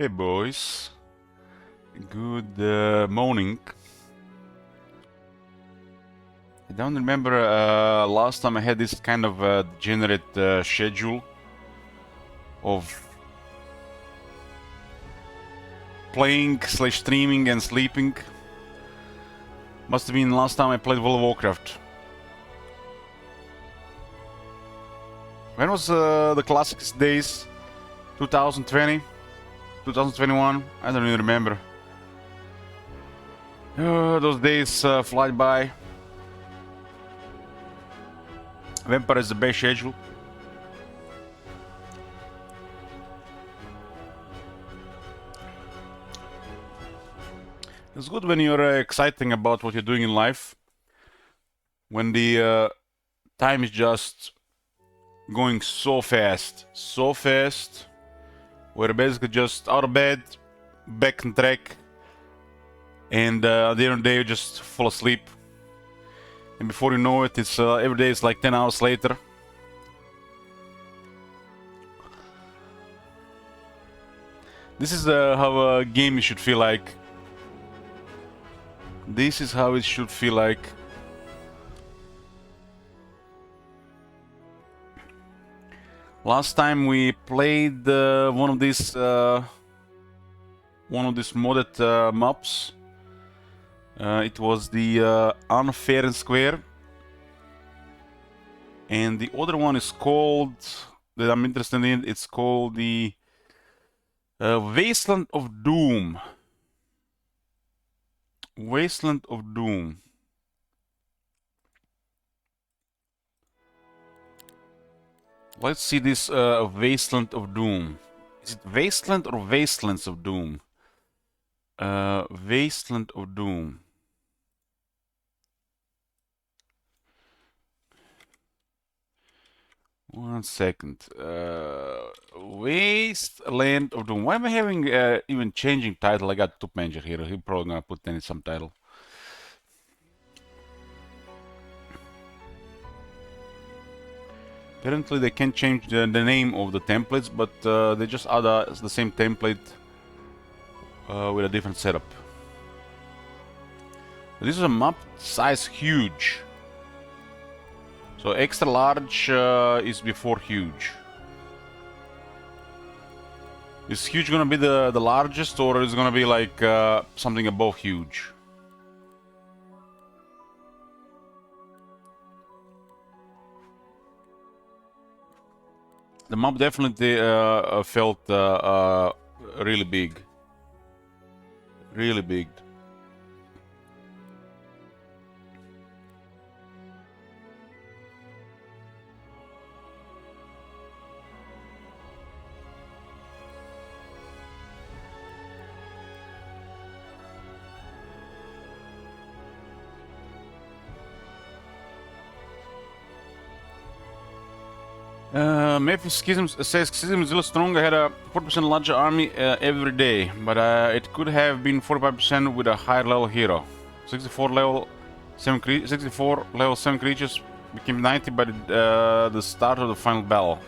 Hey boys, good morning. I don't remember last time I had this kind of degenerate schedule of playing / streaming and sleeping. Must have been last time I played World of Warcraft. When was the classics days? 2020? 2021? I don't even remember. Those days fly by. Vampire is the best schedule. It's good when you're exciting about what you're doing in life. When the time is just going so fast, we're basically just out of bed, back on track, and at the end of the day you just fall asleep. And before you know it, it's every day is like 10 hours later. This is how a game should feel like. This is how it should feel like. Last time we played one of these modded maps. It was the Unfair and Square, and the other one is called that I'm interested in. It's called the Wasteland of Doom. Wasteland of Doom. Let's see this Wasteland of Doom. Is it Wasteland or Wastelands of Doom? Wasteland of Doom. One second. Wasteland of Doom. Why am I having even changing title? I got Top Manager here. He's probably gonna put in some title. Apparently they can change the name of the templates, but they just add the same template with a different setup. This is a map size huge. So extra large is before huge. Is huge gonna be the largest, or is it gonna be like something above huge? The map definitely felt really big. Really big. Memphis Schism says Schism is a little strong. I had a 40% larger army every day, but it could have been 45% with a higher level hero. 64 level 7 creatures became 90 by the start of the final battle.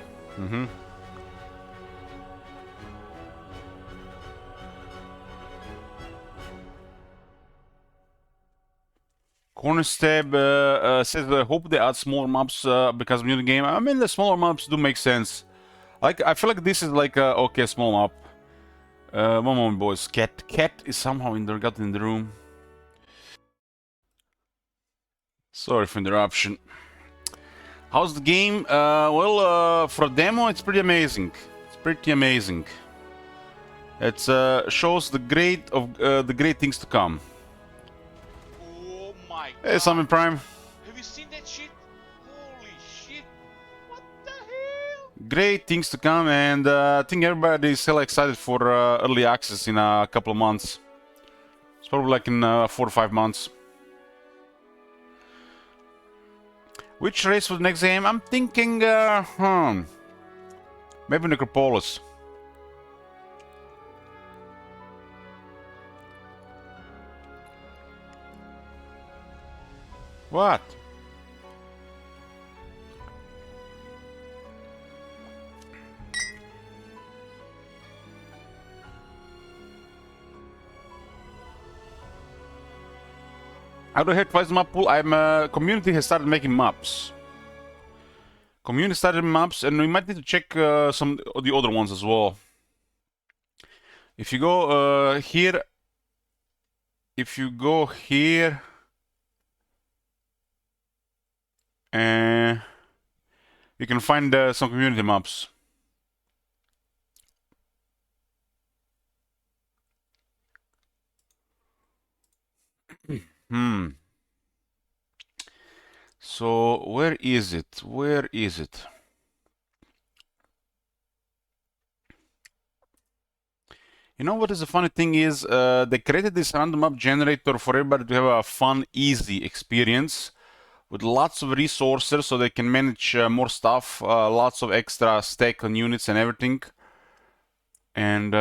Corner Stab says, I hope they add smaller maps because of new game. I mean, the smaller maps do make sense. Like, I feel like this is like a okay small map. One moment, boys. Cat is somehow got in the room. Sorry for interruption. How's the game? Well, for a demo, it's pretty amazing. It's pretty amazing. It shows the great things to come. Oh my god. Hey, Summon Prime. Have you seen that shit? Holy shit. What the hell? Great things to come, and I think everybody is still excited for early access in a couple of months. It's probably like in 4 or 5 months. Which race for the next game? I'm thinking, maybe Necropolis. What? How do I have twice the map pool? Community has started making maps. Community started maps, and we might need to check some of the other ones as well. If you go here, uh, you can find some community maps. Hmm. So where is it? Where is it? You know what is the funny thing is, they created this random map generator for everybody to have a fun, easy experience with lots of resources so they can manage more stuff, lots of extra stack on units and everything. And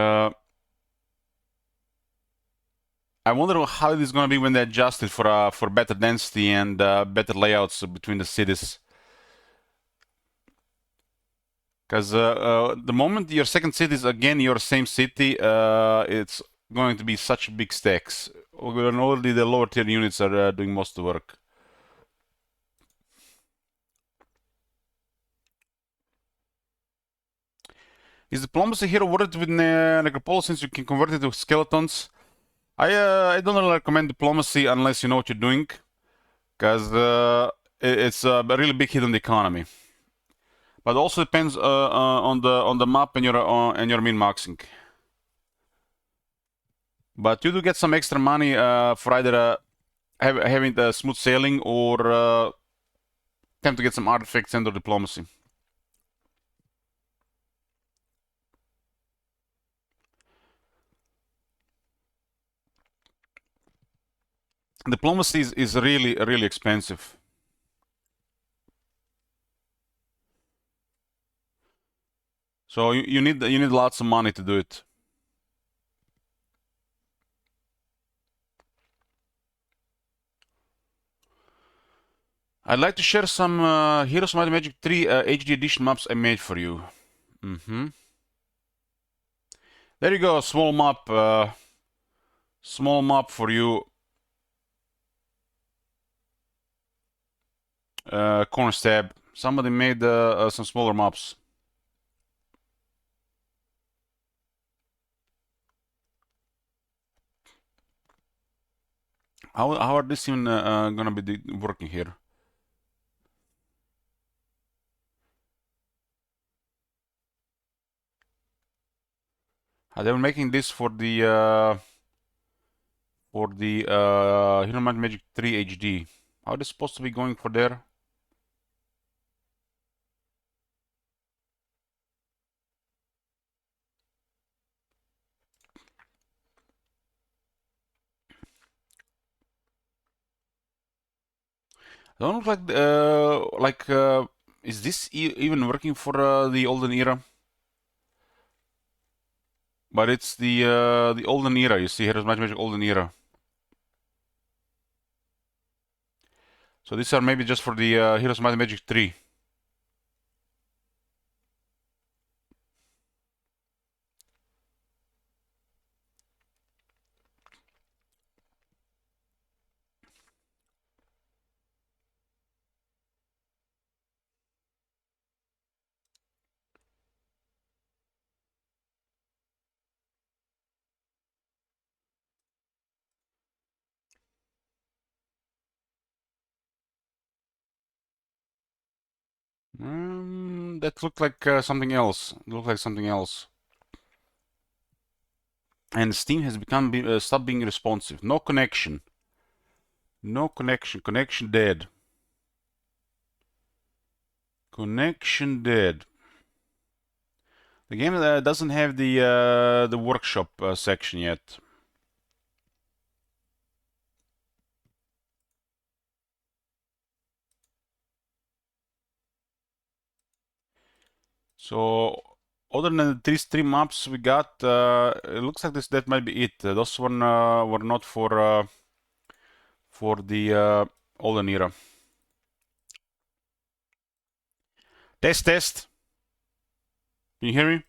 I wonder how it is going to be when they adjust it for better density and better layouts between the cities. Because the moment your second city is again your same city, it's going to be such big stacks. When already the lower tier units are doing most of the work. Is diplomacy here worth with necropolis since you can convert it to skeletons? I don't really recommend diplomacy unless you know what you're doing, because it's a really big hit on the economy. But it also depends on the map and your min maxing. But you do get some extra money for either having the smooth sailing or attempt to get some artifacts and/or diplomacy. Diplomacy is really expensive. So you need lots of money to do it. I'd like to share some Heroes of Might and Magic 3 HD edition maps I made for you. There you go, small map for you. Corner stab. Somebody made some smaller maps. How are this even gonna be working here? They were making this for the Hero Might and Magic 3 HD. How are they supposed to be going for there? They don't look like is this even working for the olden era? But it's the olden era. You see, Heroes Might and Magic olden era. So these are maybe just for the Heroes Might and Magic 3. That looked like something else. It looked like something else. And Steam has become stopped being responsive. No connection. No connection. Connection dead. Connection dead. The game doesn't have the workshop section yet. So other than these three maps we got, it looks like that might be it. Those one were not for the olden era. Test. Can you hear me?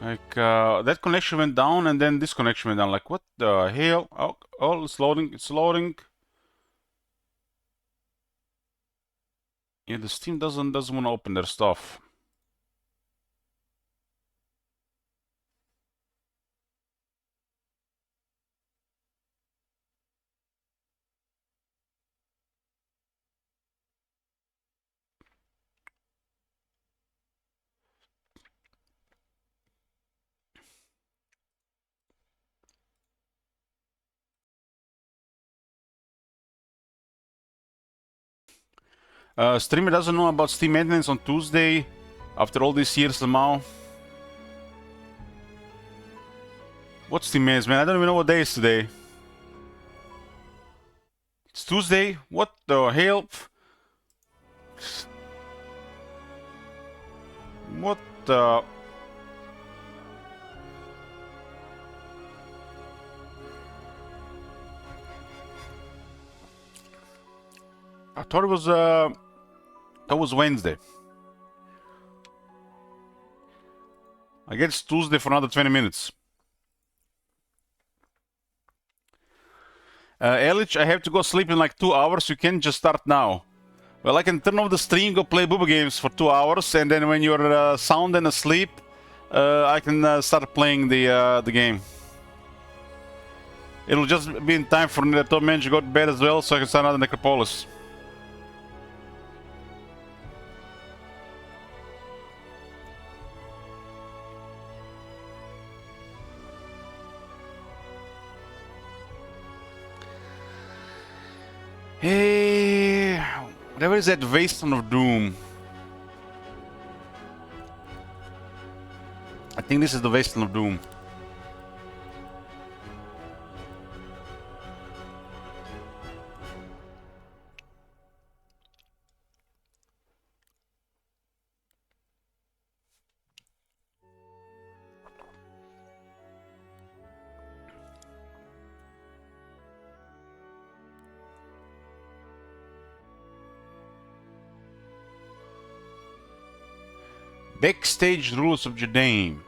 Like, that connection went down and then this connection went down. Like, what the hell? Oh, it's loading, it's loading. Yeah, the Steam doesn't want to open their stuff. Streamer doesn't know about Steam maintenance on Tuesday after all these years somehow. What's Steam maintenance, man? I don't even know what day is today. It's Tuesday? What the hell? What the... I thought it was, that was Wednesday. I guess it's Tuesday for another 20 minutes. Elich, I have to go sleep in like 2 hours. You can just start now. Well, I can turn off the stream, go play booba games for 2 hours, and then when you're sound and asleep, I can start playing the game. It'll just be in time for the top manager to go to bed as well, so I can start another Necropolis. Hey, whatever is that Wasteland of Doom? I think this is the Wasteland of Doom. Backstage rules of Judaism.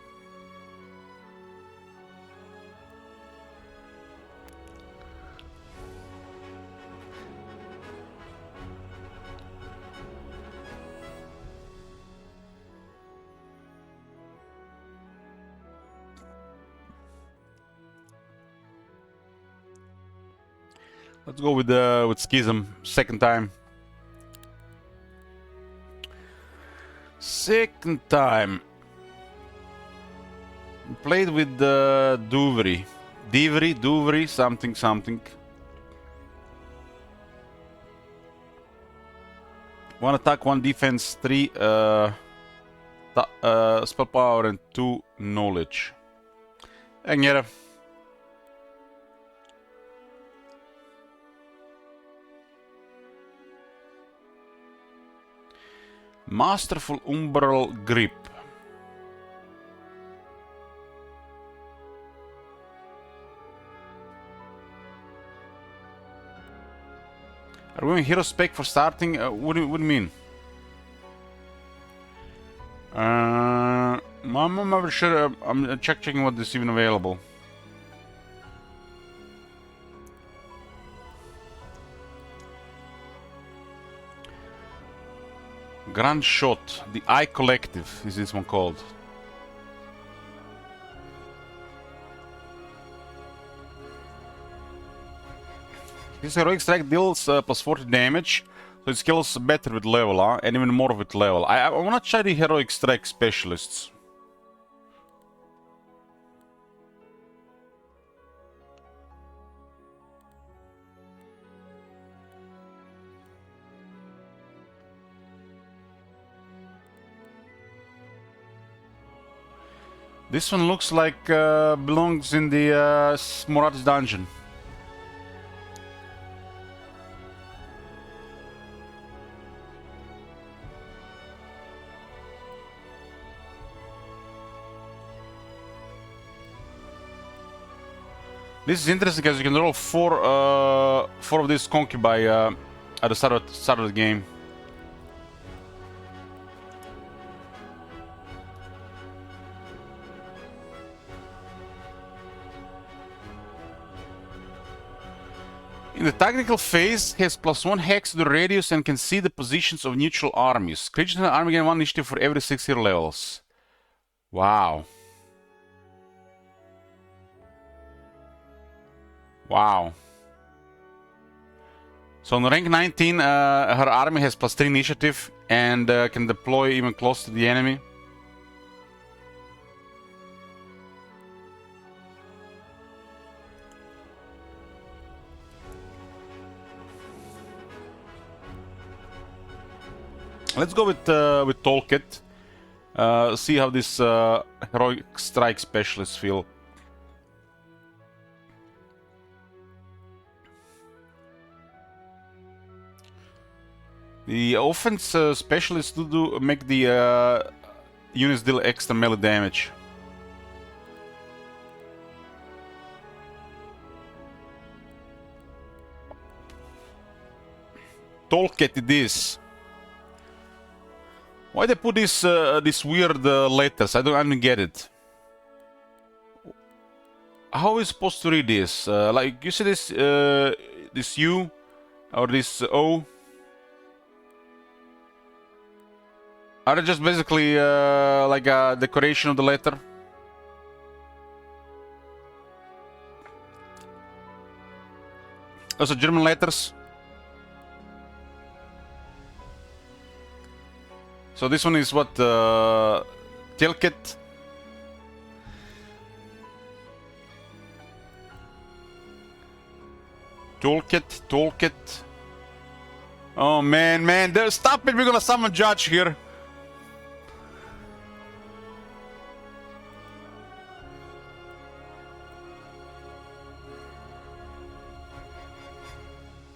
Let's go with Schism, second time. Second time. Played with Duvry, something. One attack, one defense, 3 spell power and 2 knowledge. En get it. Masterful Umbral Grip. Are we going hero spec for starting? What do you mean? I'm not sure. I'm checking what is even available. Grand Shot. The Eye Collective is this one called. This heroic strike deals plus 40 damage, so it scales better with level, and even more with level. I wanna try the heroic strike specialists. This one looks like belongs in the Morat's dungeon. This is interesting because you can roll four of these Concubi at the start of the game. In the tactical phase, has +1 hex to the radius and can see the positions of neutral armies. Creatures in the army gain 1 initiative for every 6 hero levels. Wow. Wow. So on rank 19, her army has +3 initiative and can deploy even close to the enemy. Let's go with Toolkit. See how this heroic strike specialists feel. The offense specialists do make the units deal extra melee damage. Toolkit it is. Why they put this weird letters? I don't get it. How are we supposed to read this? Like you see this U or this O? Are they just basically like a decoration of the letter? Also German letters. So this one is what Tilkit. Toolkit. Oh man, stop it! We're gonna summon Judge here.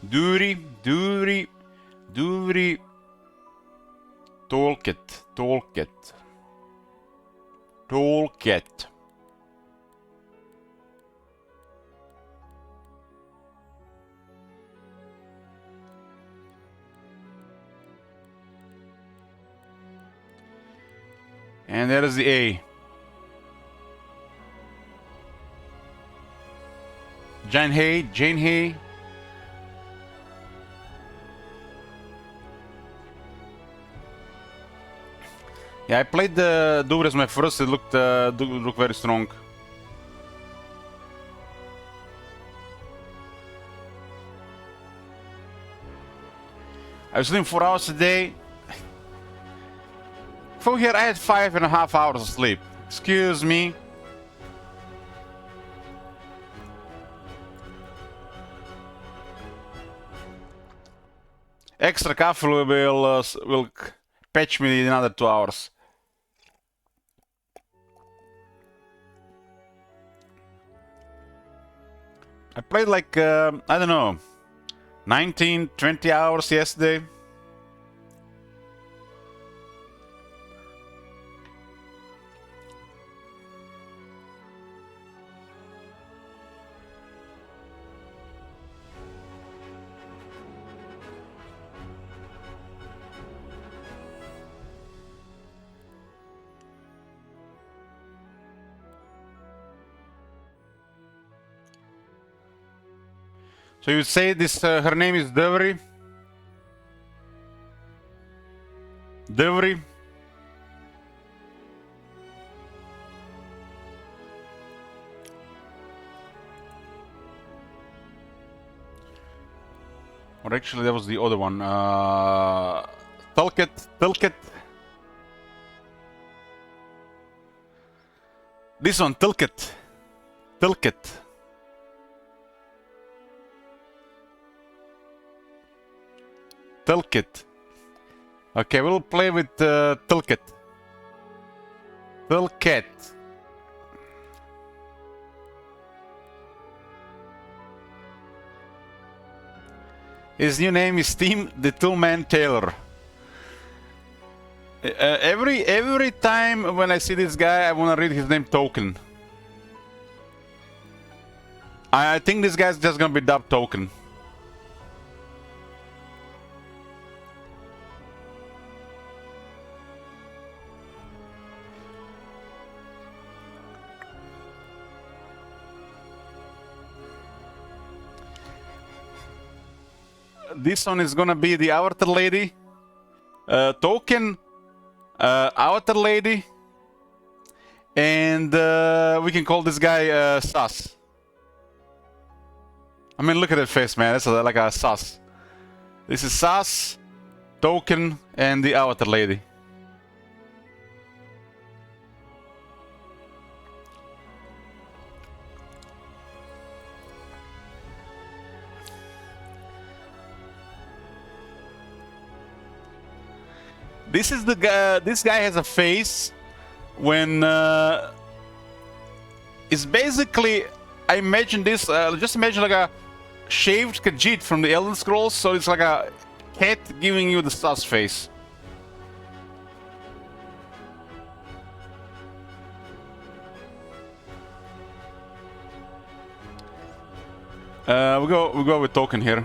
Dury. Toolkit. And there is the A. Jane Hay. Yeah, I played the Dover as my first. It looked very strong. I was sleeping 4 hours a day. From here, I had 5.5 hours of sleep. Excuse me. Extra coffee will patch me in another 2 hours. I played like, I don't know, 19, 20 hours yesterday. So you would say this, her name is Devry? Devry? Or actually that was the other one. Tilkit. This one, Tilkit. Okay, we'll play with Tilkit. His new name is Tim the Two-Man Tailor. Every time when I see this guy, I wanna read his name Token. I think this guy's just gonna be dubbed Token. this one is gonna be the Avatar Lady. Token, Avatar Lady. And we can call this guy Sus. I mean, look at that face, man. That's like a Sus. This is Sus, Token, and the Avatar Lady. This is the guy. This guy has a face when it's basically. I imagine this. Just imagine like a shaved Khajiit from the Elder Scrolls. So it's like a cat giving you the sus face. We go with Token here.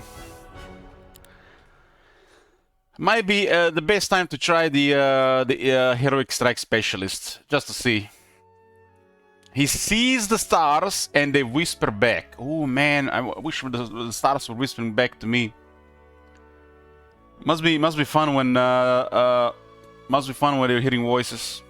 Might be the best time to try the Heroic Strike Specialist, just to see. He sees the stars and they whisper back. Oh man, I wish the stars were whispering back to me. Must be fun when they're hearing voices.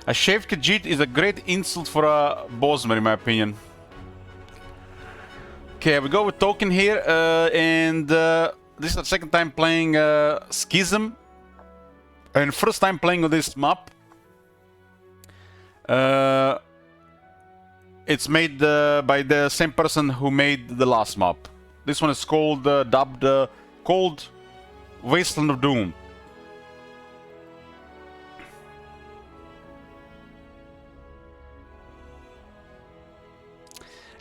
A shaved Khajiit is a great insult for a Bosmer, in my opinion. Okay, we go with Token here, and this is the second time playing Schism, and first time playing on this map. It's made by the same person who made the last map. This one is called, dubbed, called Wasteland of Doom.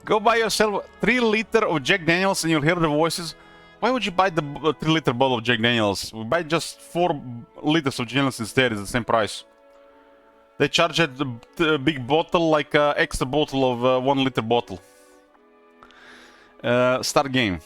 Go buy yourself 3 liters of Jack Daniels and you'll hear the voices. Why would you buy the 3-liter bottle of Jack Daniels? We buy just 4 liters of Jack Daniels instead. It's the same price. They charge at the big bottle like an extra bottle of 1-liter bottle. Start game.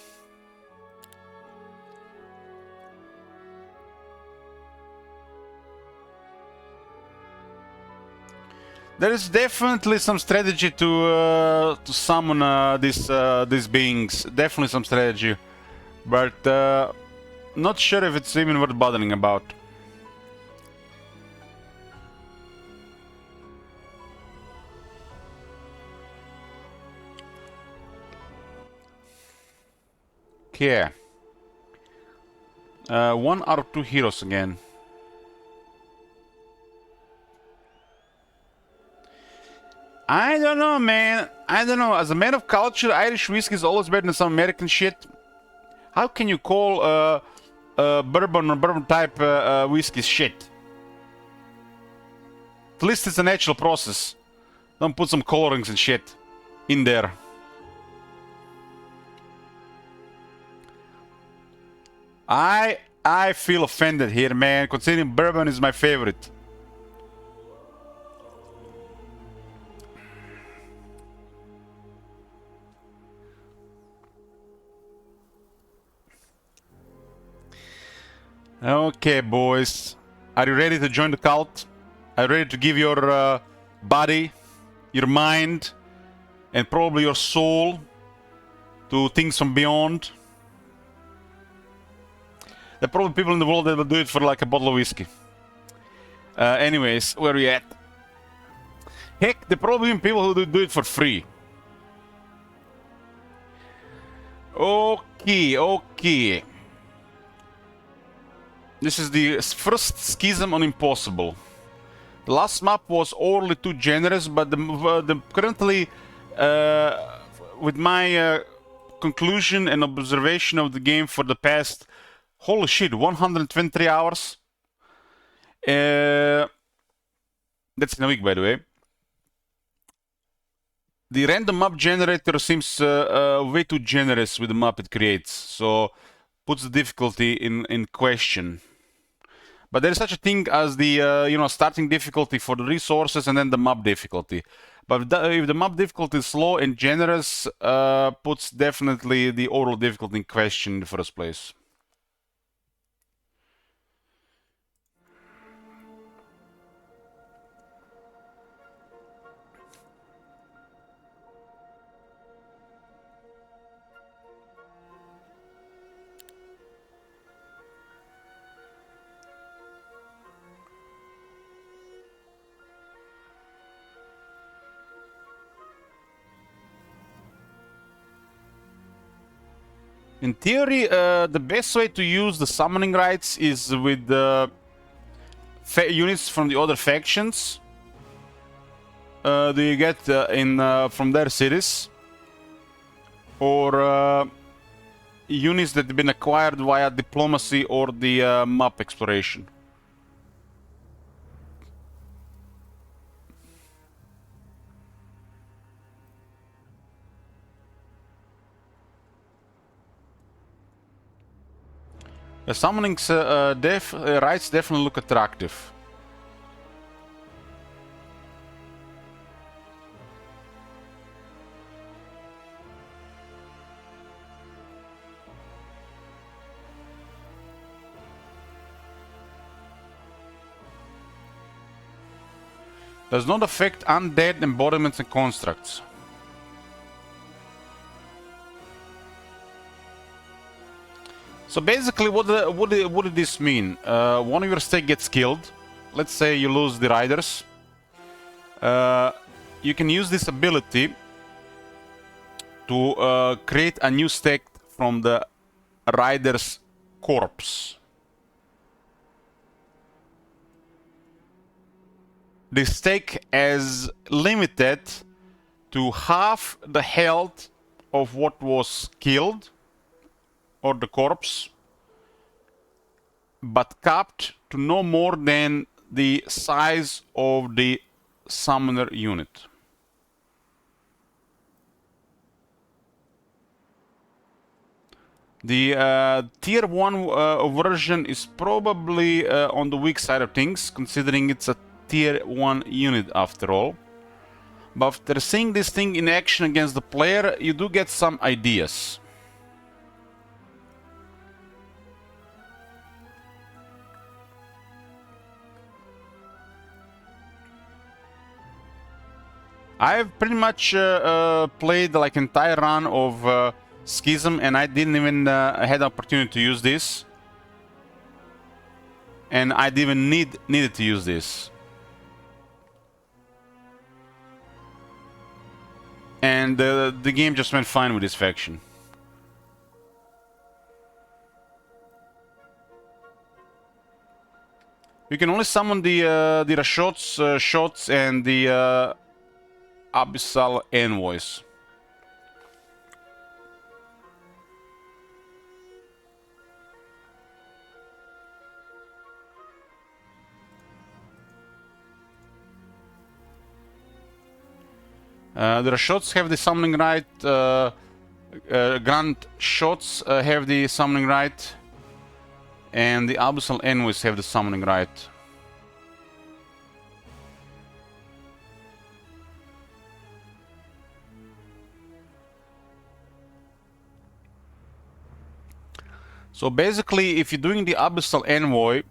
There is definitely some strategy to summon these beings. Definitely some strategy, but not sure if it's even worth bothering about. Okay. 1 out of 2 heroes again. I don't know, man. I don't know. As a man of culture, Irish whiskey is always better than some American shit. How can you call bourbon or bourbon type whiskey shit? At least it's a natural process. Don't put some colorings and shit in there. I feel offended here, man, considering bourbon is my favorite. Okay, boys. Are you ready to join the cult? Are you ready to give your body, your mind, and probably your soul to things from beyond? There are probably people in the world that will do it for like a bottle of whiskey. Anyways, where are we at? Heck, there are probably even people who do it for free. Okay. This is the first Schism on Impossible. The last map was overly too generous, but currently, with my conclusion and observation of the game for the past, holy shit, 123 hours. That's in a week, by the way. The random map generator seems way too generous with the map it creates, so puts the difficulty in question. But there is such a thing as the starting difficulty for the resources and then the map difficulty. But if the map difficulty is slow and generous, puts definitely the overall difficulty in question in the first place. In theory, the best way to use the summoning rights is with units from the other factions. Do you get from their cities, or units that have been acquired via diplomacy or the map exploration. The summoning rights definitely look attractive. Does not affect undead embodiments and constructs. So basically, what did this mean? One of your stake gets killed. Let's say you lose the riders. You can use this ability to create a new stake from the rider's corpse. The stake is limited to half the health of what was killed, or the corpse, but capped to no more than the size of the summoner unit. The tier 1 version is probably on the weak side of things, considering it's a tier 1 unit after all. But after seeing this thing in action against the player, you do get some ideas. I've pretty much played like entire run of Schism, and I didn't even had the opportunity to use this. And I didn't even needed to use this. And the game just went fine with this faction. You can only summon the Rashots, Shots, and the Abyssal Envoys. The Rashots have the summoning right. Grand Shots have the summoning right. And the Abyssal Envoys have the summoning right. So basically, if you're doing the Abyssal Envoy,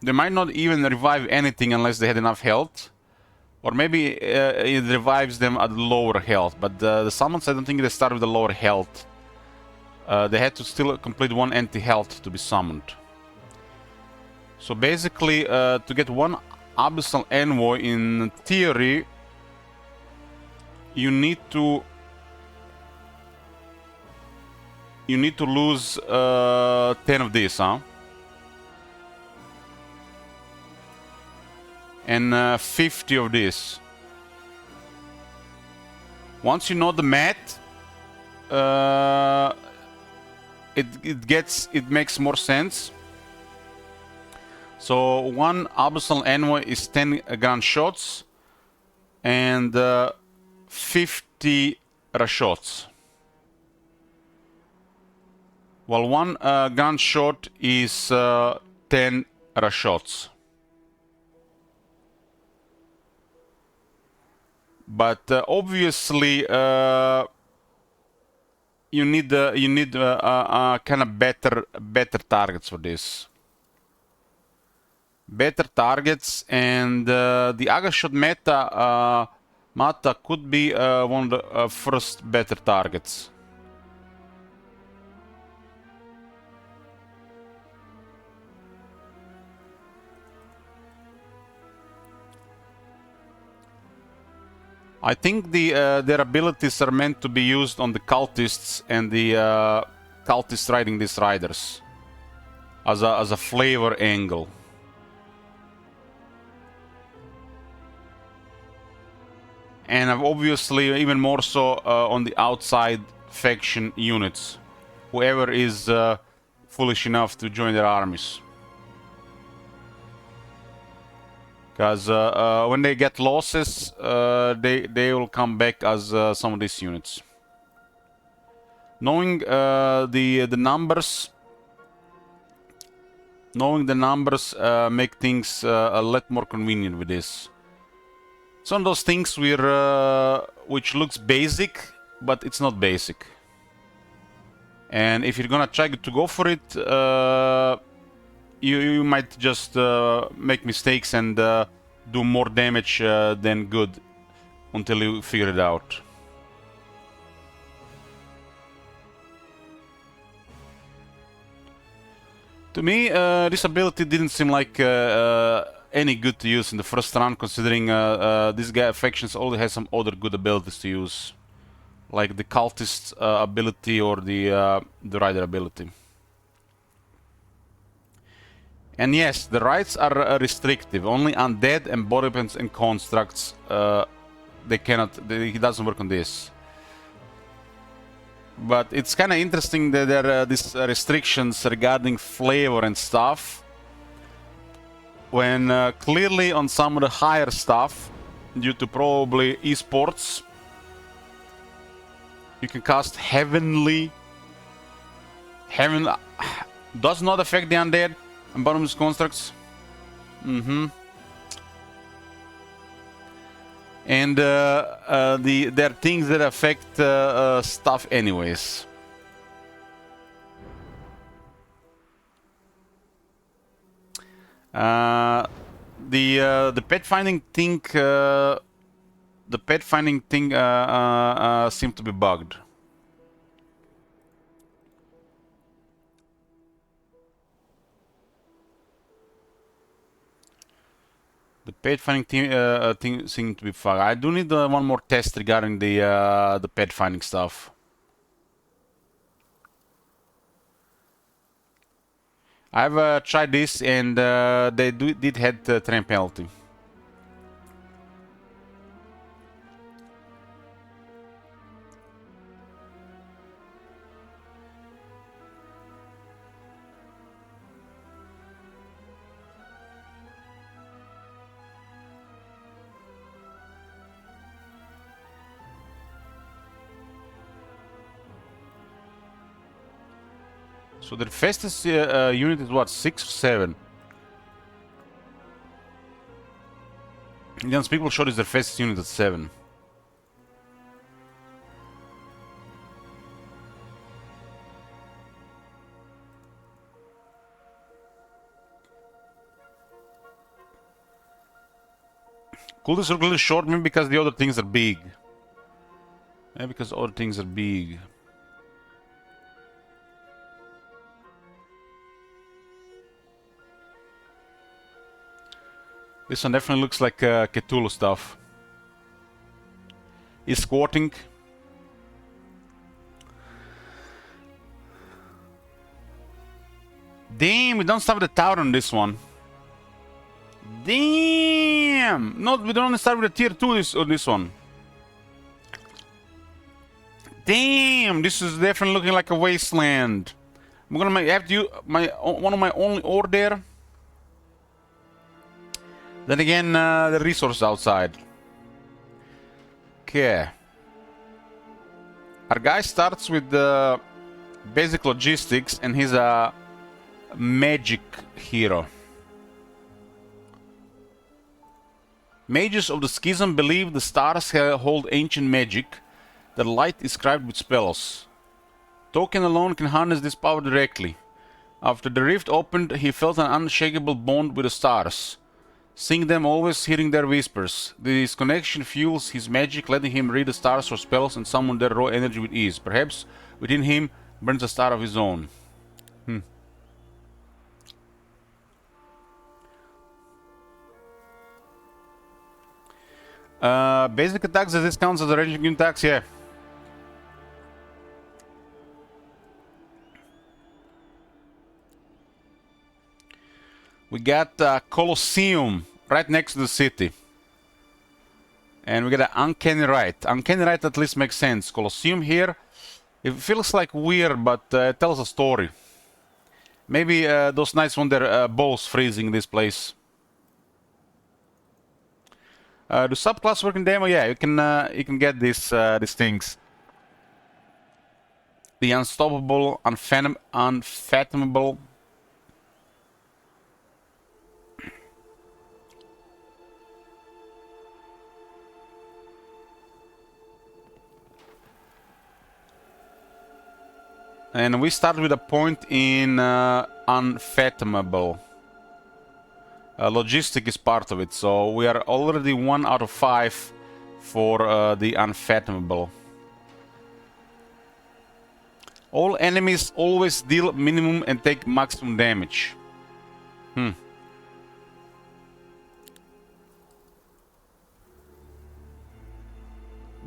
they might not even revive anything unless they had enough health. Or maybe it revives them at lower health. But the summons, I don't think they start with the lower health. They had to still complete one empty health to be summoned. So basically, to get one Abyssal Envoy, in theory, you need to lose 10 of these, huh? And 50 of this. Once you know the math, it makes more sense. So one Abyssal Envoy is 10 Grand Shots and 50 Rashots. While one Grand Shot is 10 Rashots. But obviously, you need kind of better targets for this. Better targets, and the Agashot Mata could be one of the first better targets. I think their abilities are meant to be used on the cultists and the cultists riding these riders as a flavor angle. And obviously even more so on the outside faction units, whoever is foolish enough to join their armies. Because when they get losses, they will come back as some of these units. Knowing the numbers, make things a lot more convenient with this. It's one of those things where which looks basic, but it's not basic. And if you're gonna try to go for it, you might just make mistakes and do more damage than good until you figure it out. To me, this ability didn't seem like any good to use in the first round, considering this guy factions already has some other good abilities to use, like the cultist ability or the rider ability. And yes, the rights are restrictive. Only undead, embodiments, and constructs they cannot. It doesn't work on this. But it's kind of interesting that there are these restrictions regarding flavor and stuff, when clearly on some of the higher stuff, due to probably esports, you can cast Heavenly. Heaven does not affect the undead and bottomless constructs. And there are things that affect stuff anyways. The pet finding thing seemed to be bugged. The pet finding thing seemed to be bugged. I do need one more test regarding the pet finding stuff. I've tried this and they did had terrain penalty. So the fastest unit is what, 6 or 7? Indians people showed us their fastest unit at 7. Cool, this look a little short, maybe because the other things are big. Maybe because other things are big. This one definitely looks like Cthulhu stuff. He's squatting. Damn, we don't start with the tower on this one. Damn! No, we don't start with the tier 2 on this one. Damn, this is definitely looking like a wasteland. I'm gonna have to use one of my only ore there. Then again, the resource outside. Okay. Our guy starts with the basic logistics, and he's a magic hero. Mages of the Schism believe the stars hold ancient magic. The light is scribed with spells. Tolkien alone can harness this power directly. After the rift opened, he felt an unshakable bond with the stars. Seeing them, always hearing their whispers. This connection fuels his magic, letting him read the stars for spells and summon their raw energy with ease. Perhaps within him burns a star of his own. Basic attacks, this counts as a ranging attacks, yeah. We got Colosseum right next to the city. And we got an Uncanny Right. Uncanny Right at least makes sense. Colosseum here, it feels like weird, but it tells a story. Maybe those knights want their bows freezing this place. Do subclass work in demo? Yeah, you can get these things. The Unstoppable, Unfathomable. And we start with a point in Unfathomable. Logistic is part of it, so we are already 1 out of 5 for the Unfathomable. All enemies always deal minimum and take maximum damage.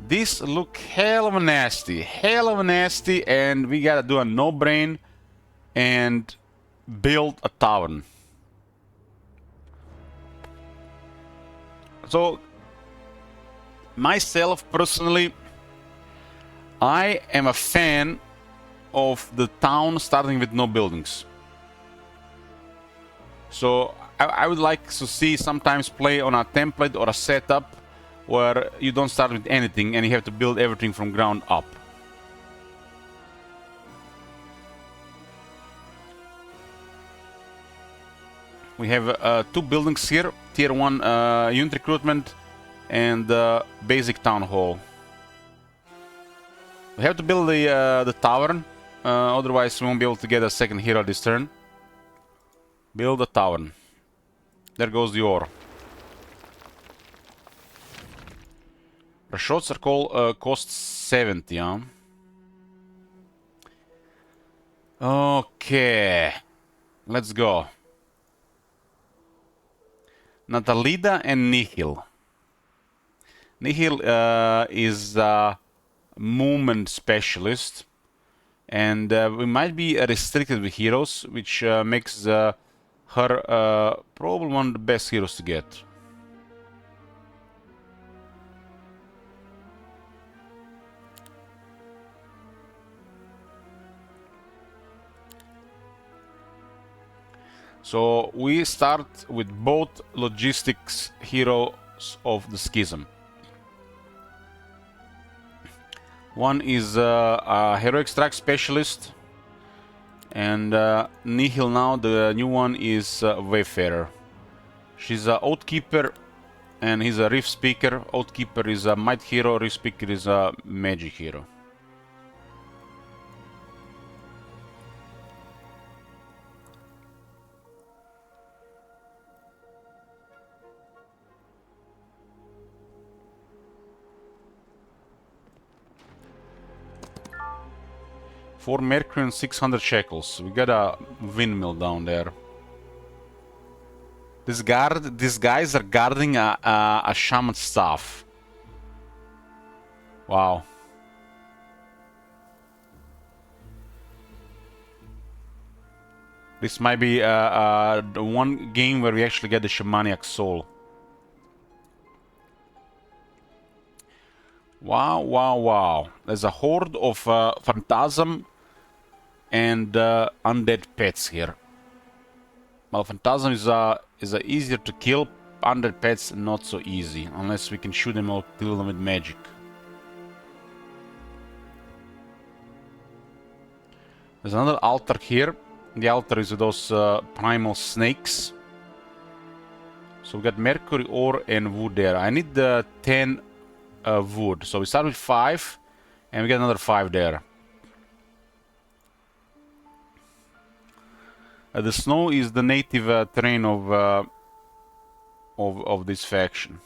These look hell of a nasty, and we gotta do a no-brain and build a tavern. So, myself personally, I am a fan of the town starting with no buildings. So, I would like to see sometimes play on a template or a setup where you don't start with anything and you have to build everything from ground up. We have 2 buildings here, tier 1 unit recruitment and basic town hall. We have to build the tavern, otherwise we won't be able to get a second hero this turn. Build a tavern. There goes the ore. The shots are called cost 70, huh? Okay, let's go. Natalida and Nihil. Nihil is a movement specialist, and we might be restricted with heroes, which makes her probably one of the best heroes to get. So we start with both logistics heroes of the Schism. One is a heroic strike specialist, and Nihil now, the new one, is Wayfarer. She's a Oathkeeper, and he's a Rift Speaker. Oathkeeper is a Might hero, Rift Speaker is a Magic hero. For Mercury and 600 shekels. We got a windmill down there. These guys are guarding a shaman staff. Wow. This might be the one game where we actually get the shamaniac soul. Wow, wow, wow. There's a horde of phantasm and undead pets here. Well, phantasm is easier to kill. Undead pets not so easy, unless we can shoot them or kill them with magic. There's another altar here. The altar is those primal snakes. So we got mercury ore and wood there. I need the 10 wood. So we start with 5, and we get another 5 there. The snow is the native terrain of this faction.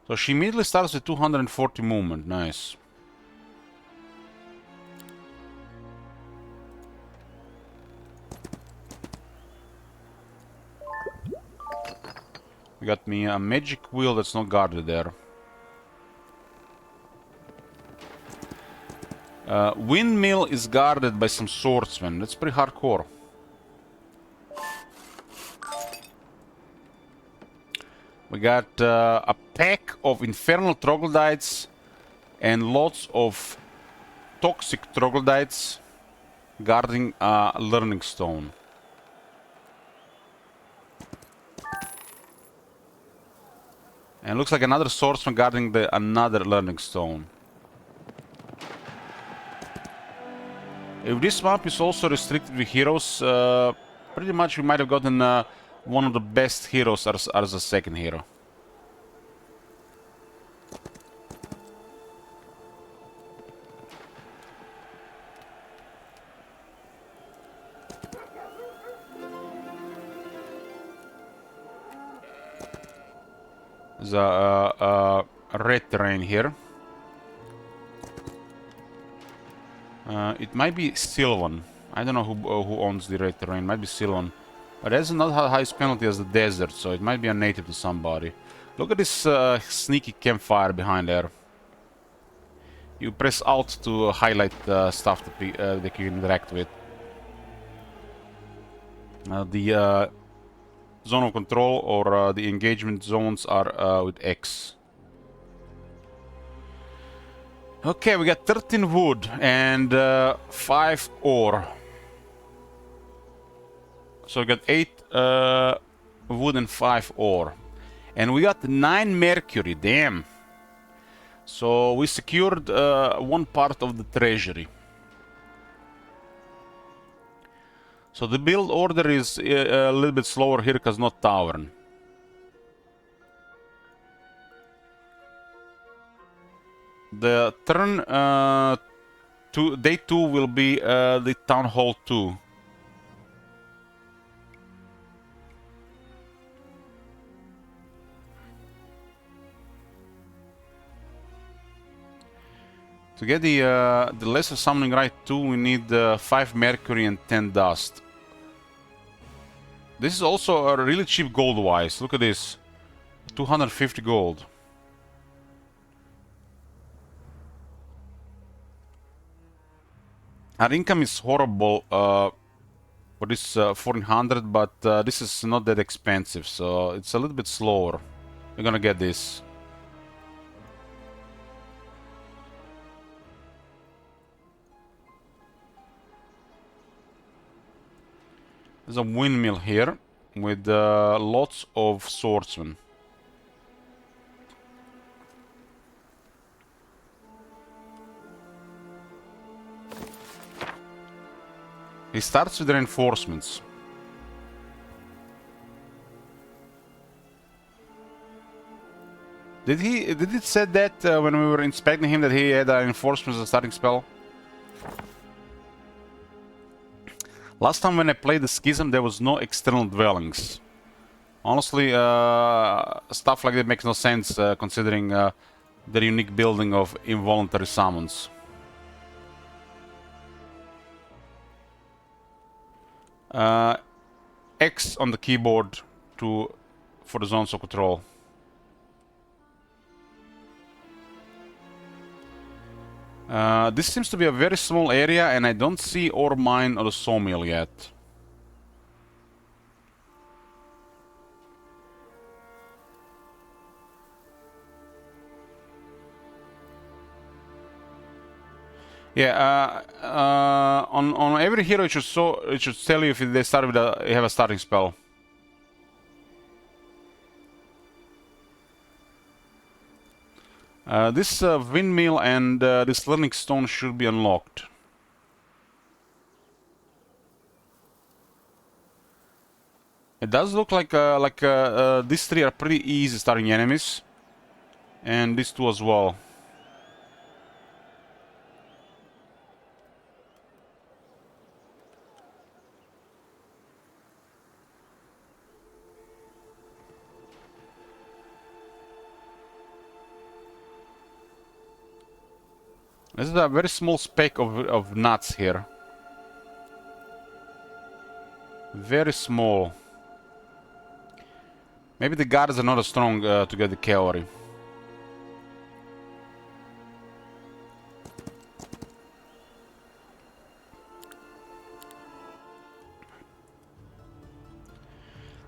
So she immediately starts with 240 movement. Nice. We got me a magic wheel that's not guarded there. Windmill is guarded by some swordsmen. That's pretty hardcore. We got a pack of infernal troglodytes and lots of toxic troglodytes guarding a learning stone. And looks like another swordsman guarding another learning stone. If this map is also restricted with heroes, pretty much we might have gotten one of the best heroes as a second hero. There's a red terrain here. It might be Sylvan. I don't know who owns the red terrain. Might be Sylvan. But it has not the highest penalty as the desert, so it might be a native to somebody. Look at this sneaky campfire behind there. You press Alt to highlight stuff that you can interact with. The zone of control or the engagement zones are with X. Okay, we got 13 wood and 5 ore. So we got 8 wood and 5 ore. And we got 9 mercury, damn. So we secured one part of the treasury. So the build order is a little bit slower here because not tavern. The turn day 2 will be the town hall 2. To get the lesser summoning right 2, we need 5 mercury and 10 dust. This is also really cheap gold-wise. Look at this, 250 gold. Our income is horrible for this 1400, but this is not that expensive, so it's a little bit slower. We're gonna get this. There's a windmill here with lots of swordsmen. He starts with reinforcements. Did it say that when we were inspecting him that he had reinforcements as a starting spell? Last time when I played the Schism, there was no external dwellings. Honestly, stuff like that makes no sense considering the unique building of involuntary summons. X on the keyboard for the zones of control. This seems to be a very small area, and I don't see ore mine or the sawmill yet. Yeah, on every hero it should tell you if they start with have a starting spell. This windmill and this learning stone should be unlocked. It does look like these three are pretty easy starting enemies, and these two as well. This is a very small speck of nuts here. Very small. Maybe the guards are not as strong to get the cavalry.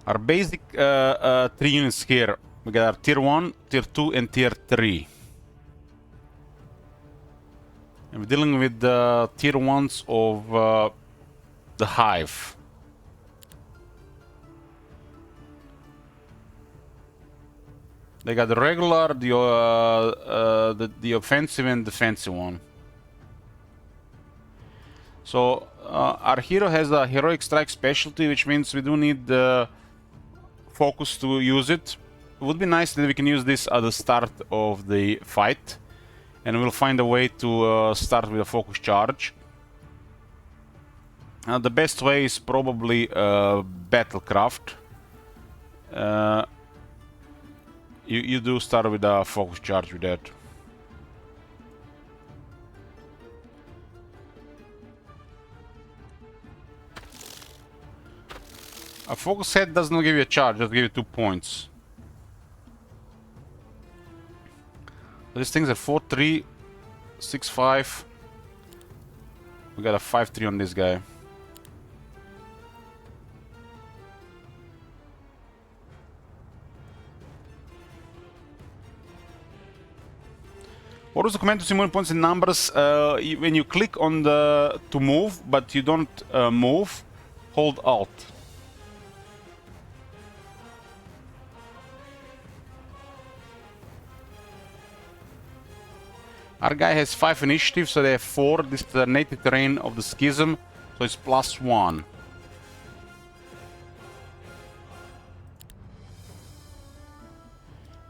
Our basic 3 units here. We got our tier 1, tier 2, and tier 3. And we're dealing with the tier 1s of the hive. They got the regular, the offensive and defensive one. So our hero has a heroic strike specialty, which means we do need the focus to use it. It would be nice that we can use this at the start of the fight, and we'll find a way to start with a focus charge. The best way is probably battlecraft. You do start with a focus charge with that. A focus head does not give you a charge, just give you 2 points. These things are 4-3, 6-5. We got a 5-3 on this guy. What was the command to see more points in numbers? When you click on the to move, but you don't move, hold Alt. Our guy has 5 initiative, so they have 4. This is the native terrain of the Schism, so it's +1.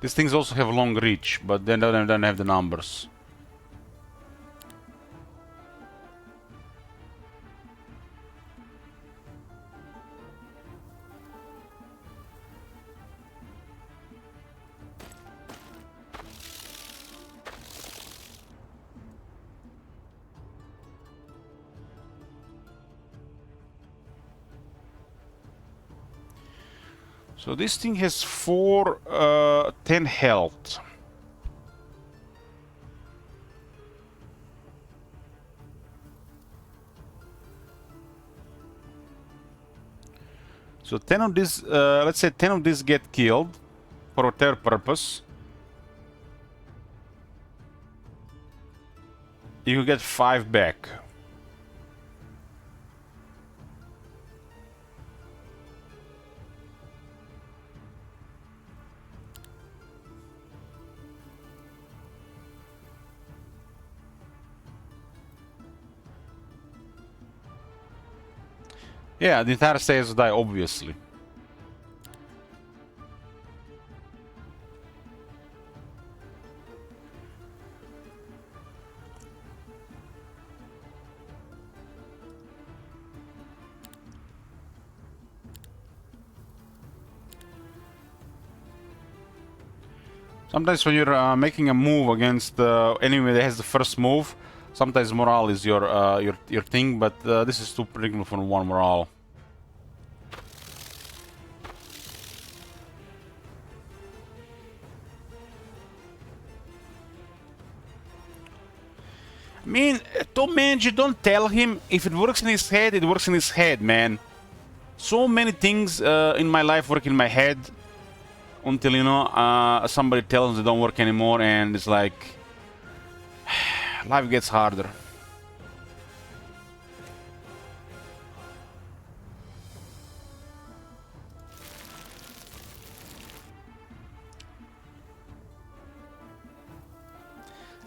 These things also have long reach, but they don't have the numbers. So this thing has 10 health. So 10 of these, let's say 10 of these get killed for whatever purpose. You get 5 back. Yeah, the entire stage will die, obviously. Sometimes when you're making a move against the enemy that has the first move, sometimes morale is your thing, but this is too predictable for one morale. I mean, Tom Manji, don't tell him. If it works in his head, it works in his head, man. So many things in my life work in my head until, you know, somebody tells them they don't work anymore, and it's like life gets harder.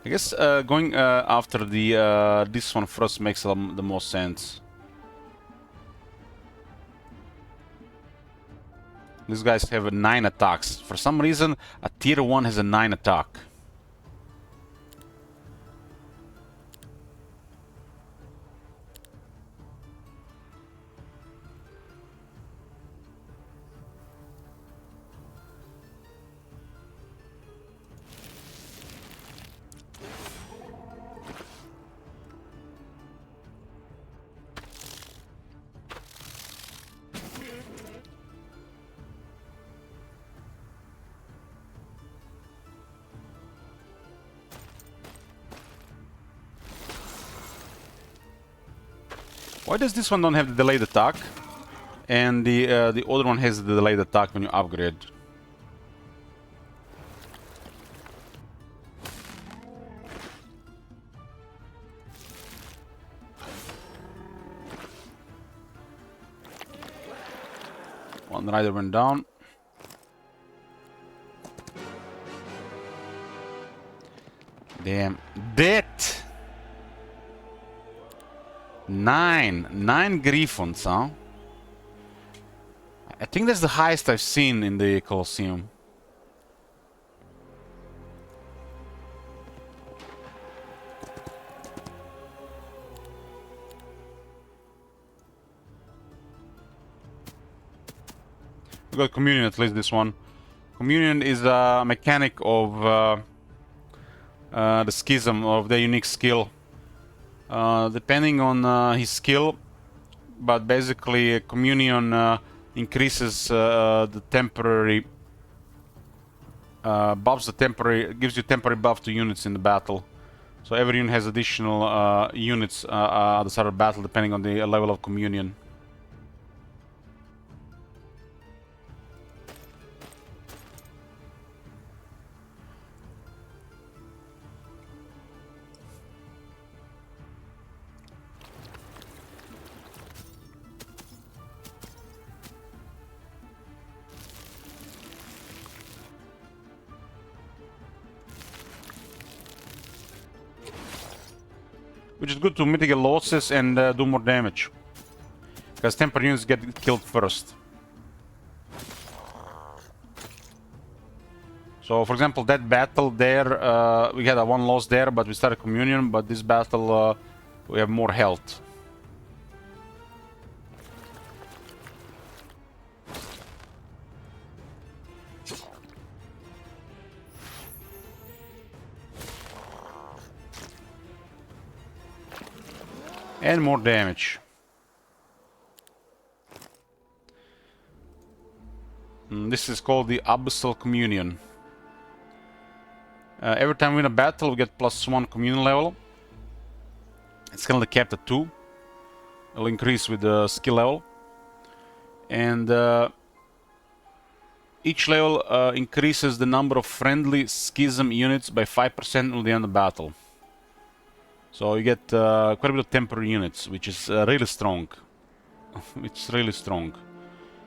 I guess going after the this one first makes the most sense. These guys have 9 attacks. For some reason, a tier 1 has a 9 attack. Why does this one don't have the delayed attack? And the other one has the delayed attack when you upgrade. One rider went down. Damn. That! 9 Griffons, huh? I think that's the highest I've seen in the Colosseum. We got Communion, at least this one. Communion is a mechanic of the Schism, of the unique skill. Depending on his skill, but basically Communion increases the temporary buffs, gives you temporary buff to units in the battle. So every unit has additional units at the start of battle depending on the level of Communion. Which is good to mitigate losses and do more damage. Because temporary units get killed first. So, for example, that battle there, we had a 1 loss there, but we started Communion, but this battle, we have more health. And more damage. This is called the Abyssal Communion. Every time we win a battle, we get +1 Communion level. It's currently capped at 2. It'll increase with the skill level. And each level increases the number of friendly Schism units by 5% until the end of battle. So you get quite a bit of temporary units, which is really strong. It's really strong.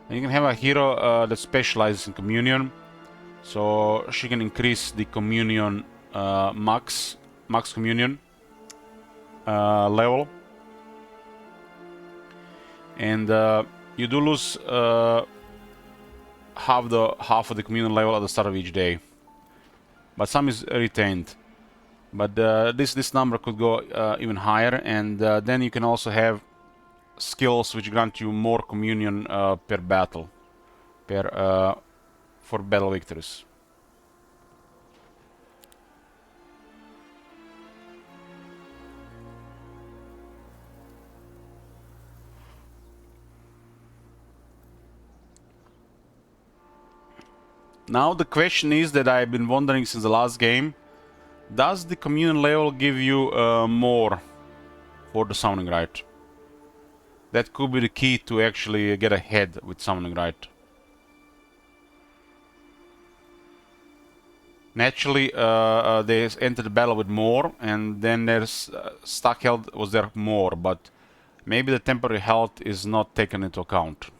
And you can have a hero that specializes in Communion. So she can increase the Communion max Communion level. And you do lose half of the Communion level at the start of each day. But some is retained. But this number could go even higher, and then you can also have skills which grant you more Communion per battle, for battle victories. Now the question is that I've been wondering since the last game. Does the Communion level give you more for the Summoning Rite? That could be the key to actually get ahead with Summoning Rite. Naturally, they enter the battle with more, and then there's stock health was there more, but maybe the temporary health is not taken into account.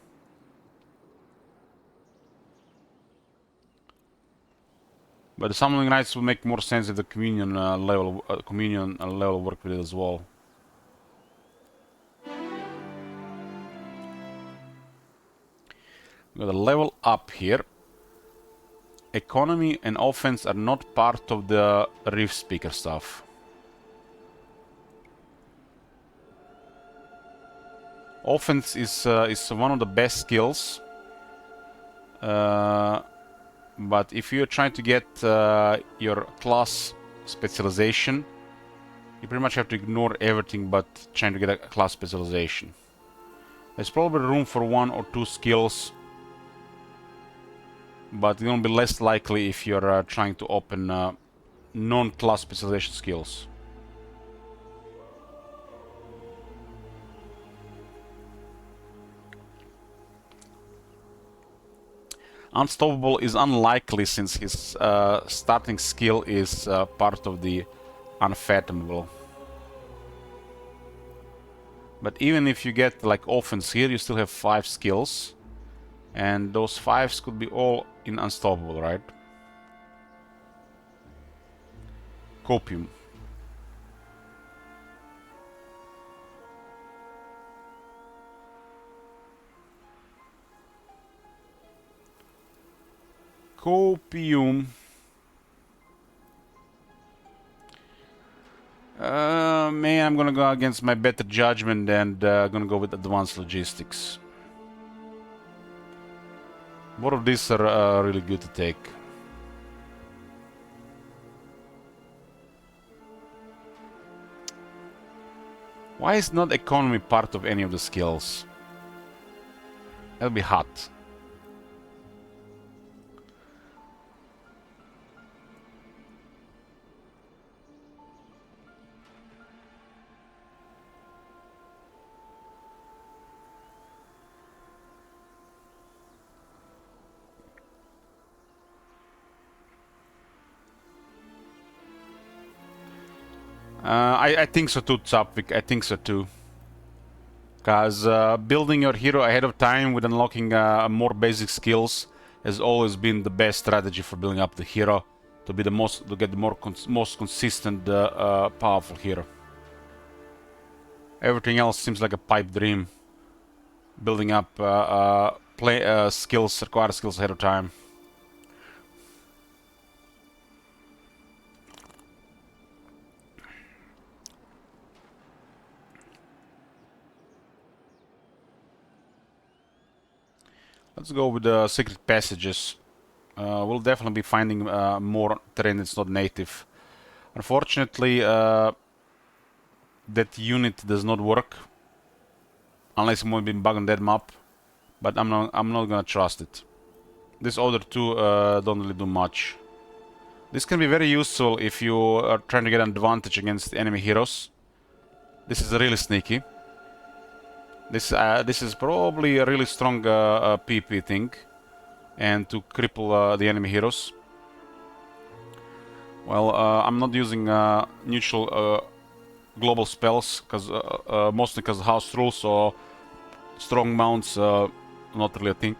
But the Summoning Rites will make more sense if the Communion level work with it as well. We got a level up here. Economy and offense are not part of the Rift Speaker stuff. Offense is one of the best skills. But if you're trying to get your class specialization, you pretty much have to ignore everything but trying to get a class specialization. There's probably room for 1 or 2 skills, but it's gonna be less likely if you're trying to open non-class specialization skills. Unstoppable is unlikely since his starting skill is part of the unfathomable. But even if you get like offense here, you still have 5 skills. And those 5s could be all in unstoppable, right? Copium. Copium. Man, I'm gonna go against my better judgment and gonna go with advanced logistics. Both of these are really good to take. Why is not economy part of any of the skills? That'll be hot. I think so too, Zapvik. I think so too. Because building your hero ahead of time with unlocking more basic skills has always been the best strategy for building up the hero to be the most, to get the most consistent, powerful hero. Everything else seems like a pipe dream. Building up skills, required skills ahead of time. Let's go with the secret passages. We'll definitely be finding more terrain that's not native. Unfortunately, that unit does not work unless it might be bugged on that map. But I'm not gonna trust it. These other two don't really do much. This can be very useful if you are trying to get an advantage against enemy heroes. This is really sneaky. This is probably a really strong PP thing, and to cripple the enemy heroes. Well, I'm not using neutral global spells, because mostly because of house rules, so strong mounts not really a thing.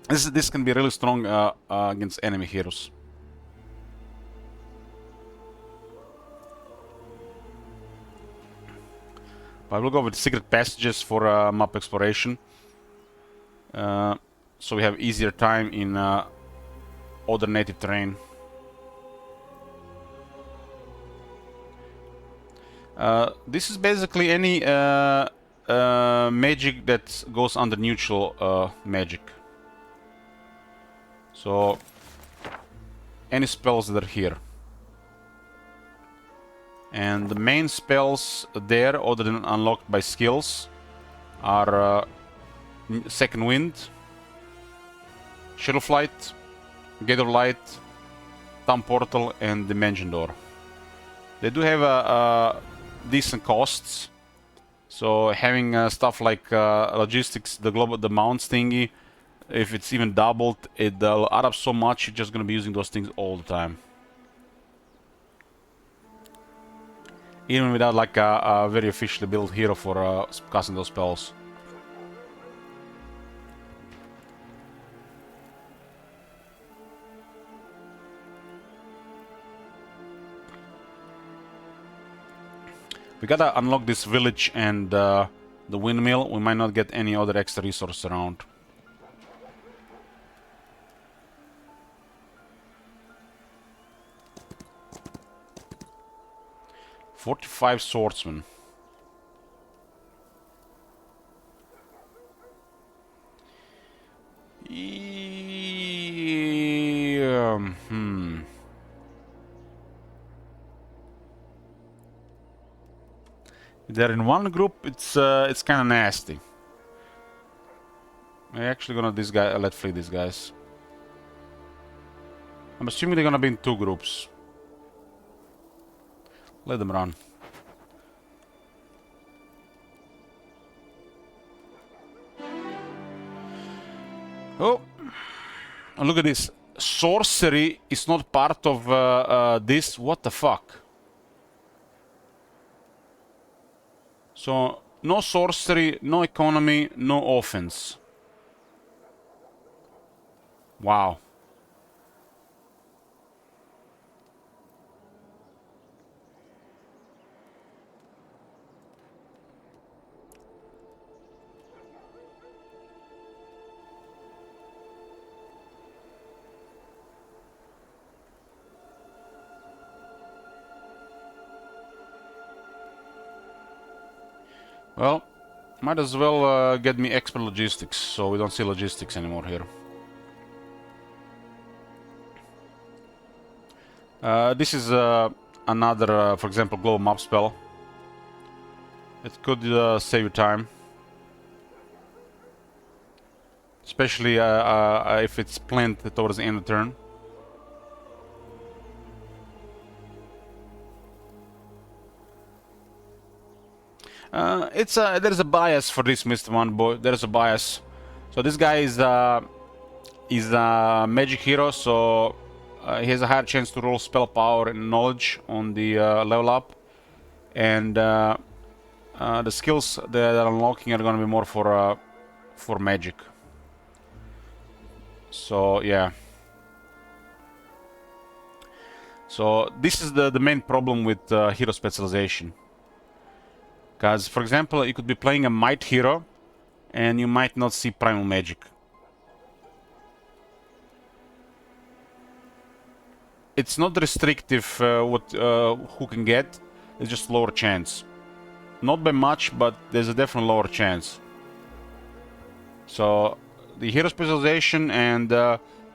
This can be really strong against enemy heroes. But we'll go with secret passages for map exploration. So we have easier time in other native terrain. This is basically any magic that goes under neutral magic. So any spells that are here. And the main spells there, other than unlocked by skills, are Second Wind, Shadow Flight, Gate of Light, Town Portal, and Dimension Door. They do have decent costs, so having stuff like logistics, the mounts thingy, if it's even doubled, it'll add up so much. You're just gonna be using those things all the time, even without like a very officially built hero for casting those spells. We gotta unlock this village and the windmill. We might not get any other extra resource around. "45 swordsmen." If they're in one group, it's kind of nasty. I'm actually gonna let flee these guys. I'm assuming they're gonna be in 2 groups. Let them run. Oh, look at this. Sorcery is not part of this. What the fuck? So, no sorcery, no economy, no offense. Wow. Well, might as well get me expert logistics, so we don't see logistics anymore here. This is another, for example, global map spell. It could save you time. Especially if it's planned towards the end of the turn. There's a bias for this, Mr. One Boy. There's a bias. So this guy is a magic hero, so he has a higher chance to roll spell power and knowledge on the level up, and the skills that are unlocking are going to be more for magic. So yeah. So this is the main problem with hero specialization. Because, for example, you could be playing a might hero, and you might not see primal magic. It's not restrictive who can get, it's just lower chance. Not by much, but there's a definitely lower chance. So the hero specialization and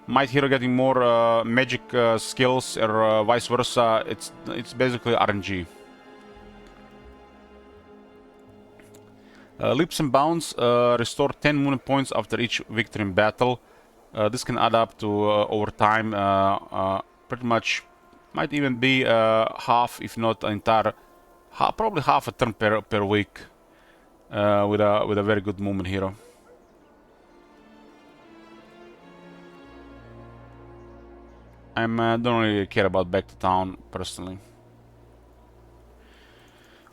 might hero getting more magic skills or vice versa, it's basically RNG. Leaps and bounds restore 10 moon points after each victory in battle. This can add up to over time. Pretty much, might even be half, if not entire, probably half a turn per week with a very good movement hero. I don't really care about back to town personally.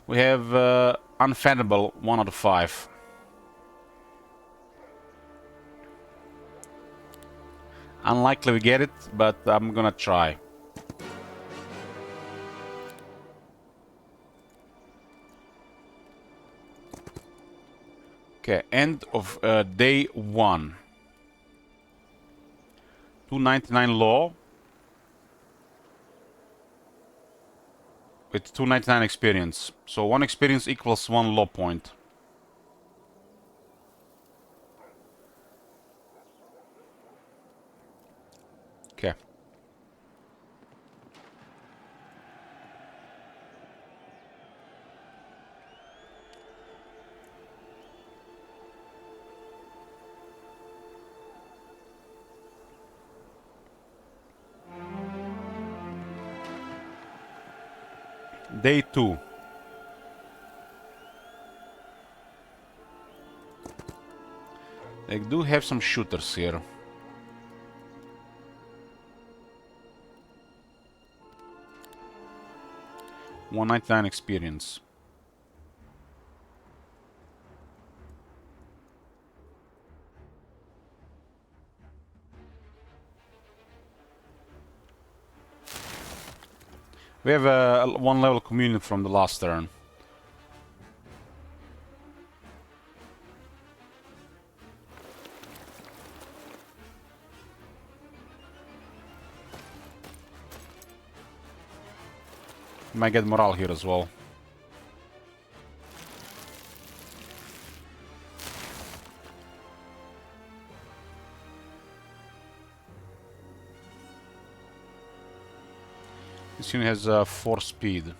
We have Unfathomable 1 out of 5. Unlikely we get it, but I'm gonna try. Okay, end of day 1. 299 law with 299 experience. So 1 experience equals 1 law point. Okay. Day 2. They do have some shooters here. $199 experience. We have a 1 level communion from the last turn. Might get morale here as well. This unit has 4 speed.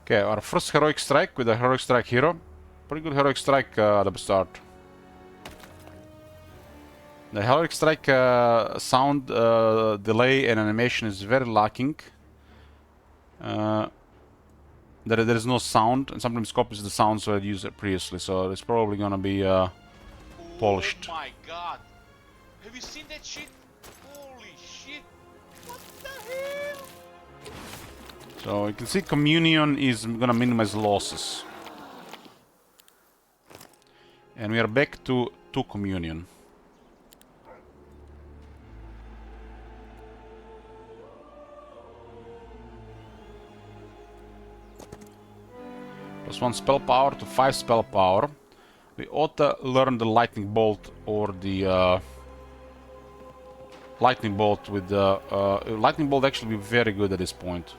Okay, our first heroic strike with a heroic strike hero. Pretty good heroic strike at the start. The heroic strike sound delay and animation is very lacking. There is no sound, and sometimes copies the sound so I used it previously, so it's probably gonna be polished. Oh my god! Have you seen that shit? Holy shit! What the hell? So you can see Communion is gonna minimize losses. And we are back to 2 Communion. +1 spell power to 5 spell power. We ought to learn the Lightning Bolt or the Lightning Bolt with the... Lightning Bolt actually be very good at this point.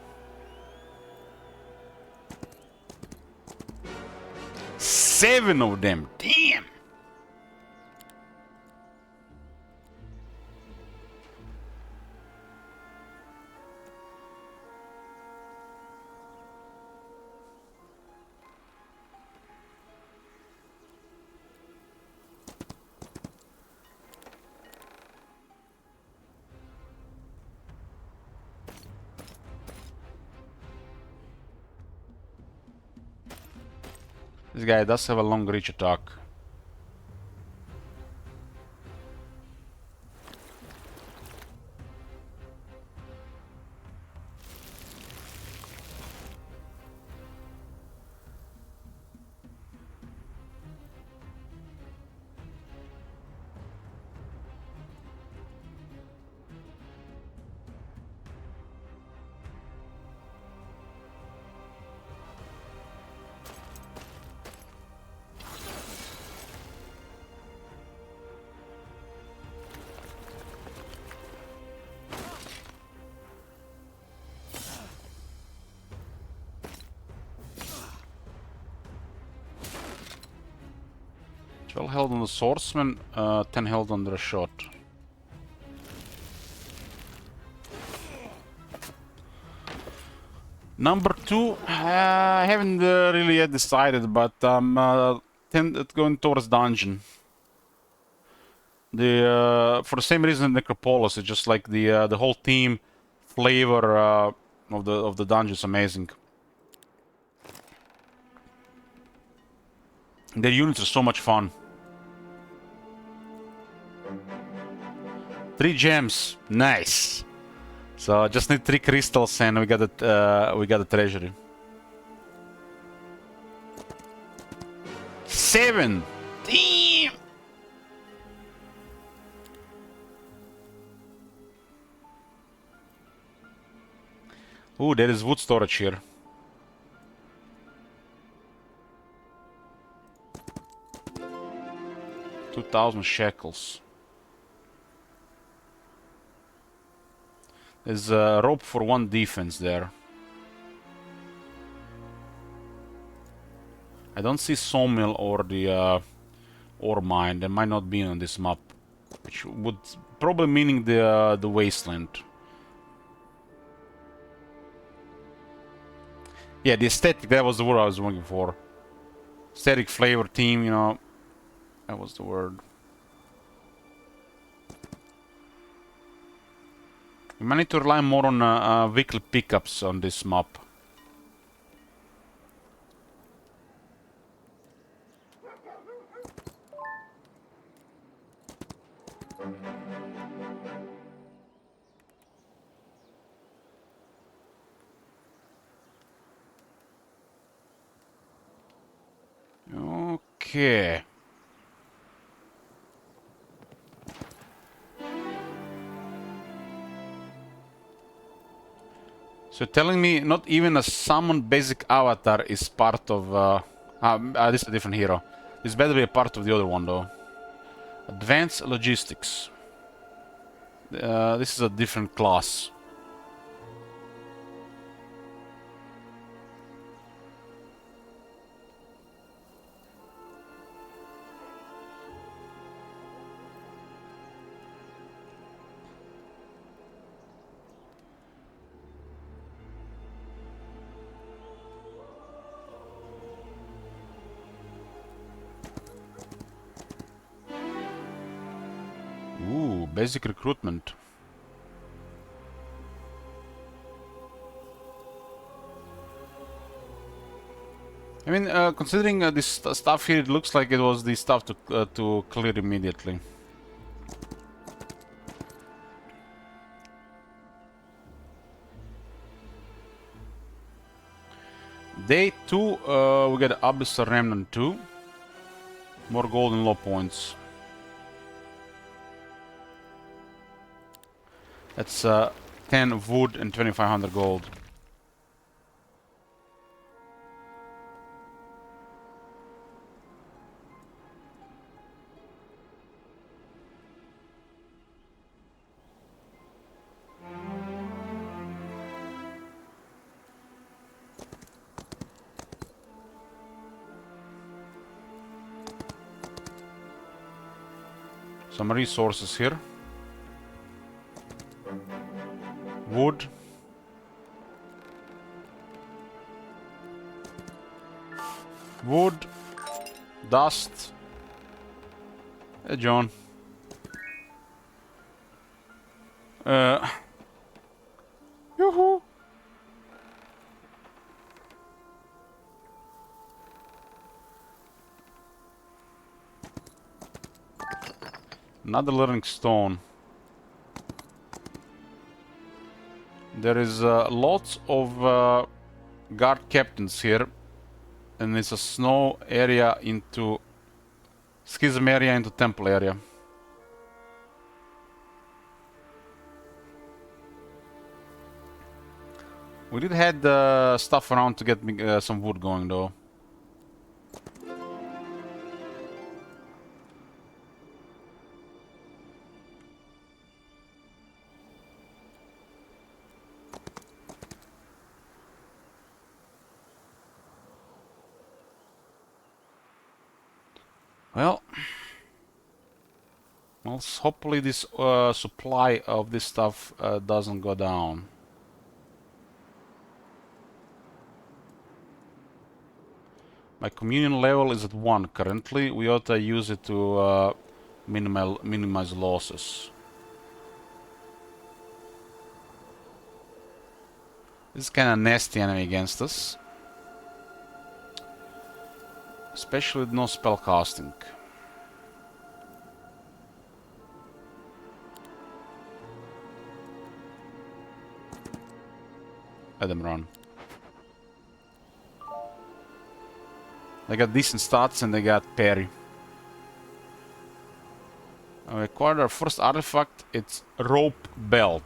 7 of them! Damn! This guy does have a long reach attack. Twelve held on the swordsman, 10 held on the shot. Number 2, I haven't really yet decided, but I'm going towards dungeon. For the same reason Necropolis, it's just like the whole team flavor of the dungeon is amazing. Their units are so much fun. 3 gems, nice. So I just need 3 crystals and we got the treasury. 7, damn. Ooh, there is wood storage here. $2,000 shekels. There's a rope for 1 defense there. I don't see sawmill or the ore mine. They might not be on this map, which would probably meaning the wasteland. Yeah, the aesthetic, that was the word I was looking for. Aesthetic flavor team, you know, that was the word. We might need to rely more on vehicle pickups on this map. Okay. So telling me not even a summon basic avatar is part of... this is a different hero. This better be a part of the other one though. Advanced logistics. This is a different class. Basic recruitment. I mean, considering this stuff here, it looks like it was the stuff to clear immediately. Day 2, we get Abyssal Remnant 2. More gold and low points. That's 10 wood and 2500 gold. Some resources here. Wood. Wood. Dust. Hey, John. Yoo-hoo! Another learning stone. There is lots of guard captains here, and it's a snow area into Schism area into temple area. We did had stuff around to get me some wood going though. Well, hopefully this supply of this stuff doesn't go down. My communion level is at 1 currently. We ought to use it to minimize losses. This is kind of nasty enemy against us. Especially with no spell casting. Let them run. They got decent stats and they got parry. We acquired our first artifact. It's rope belt.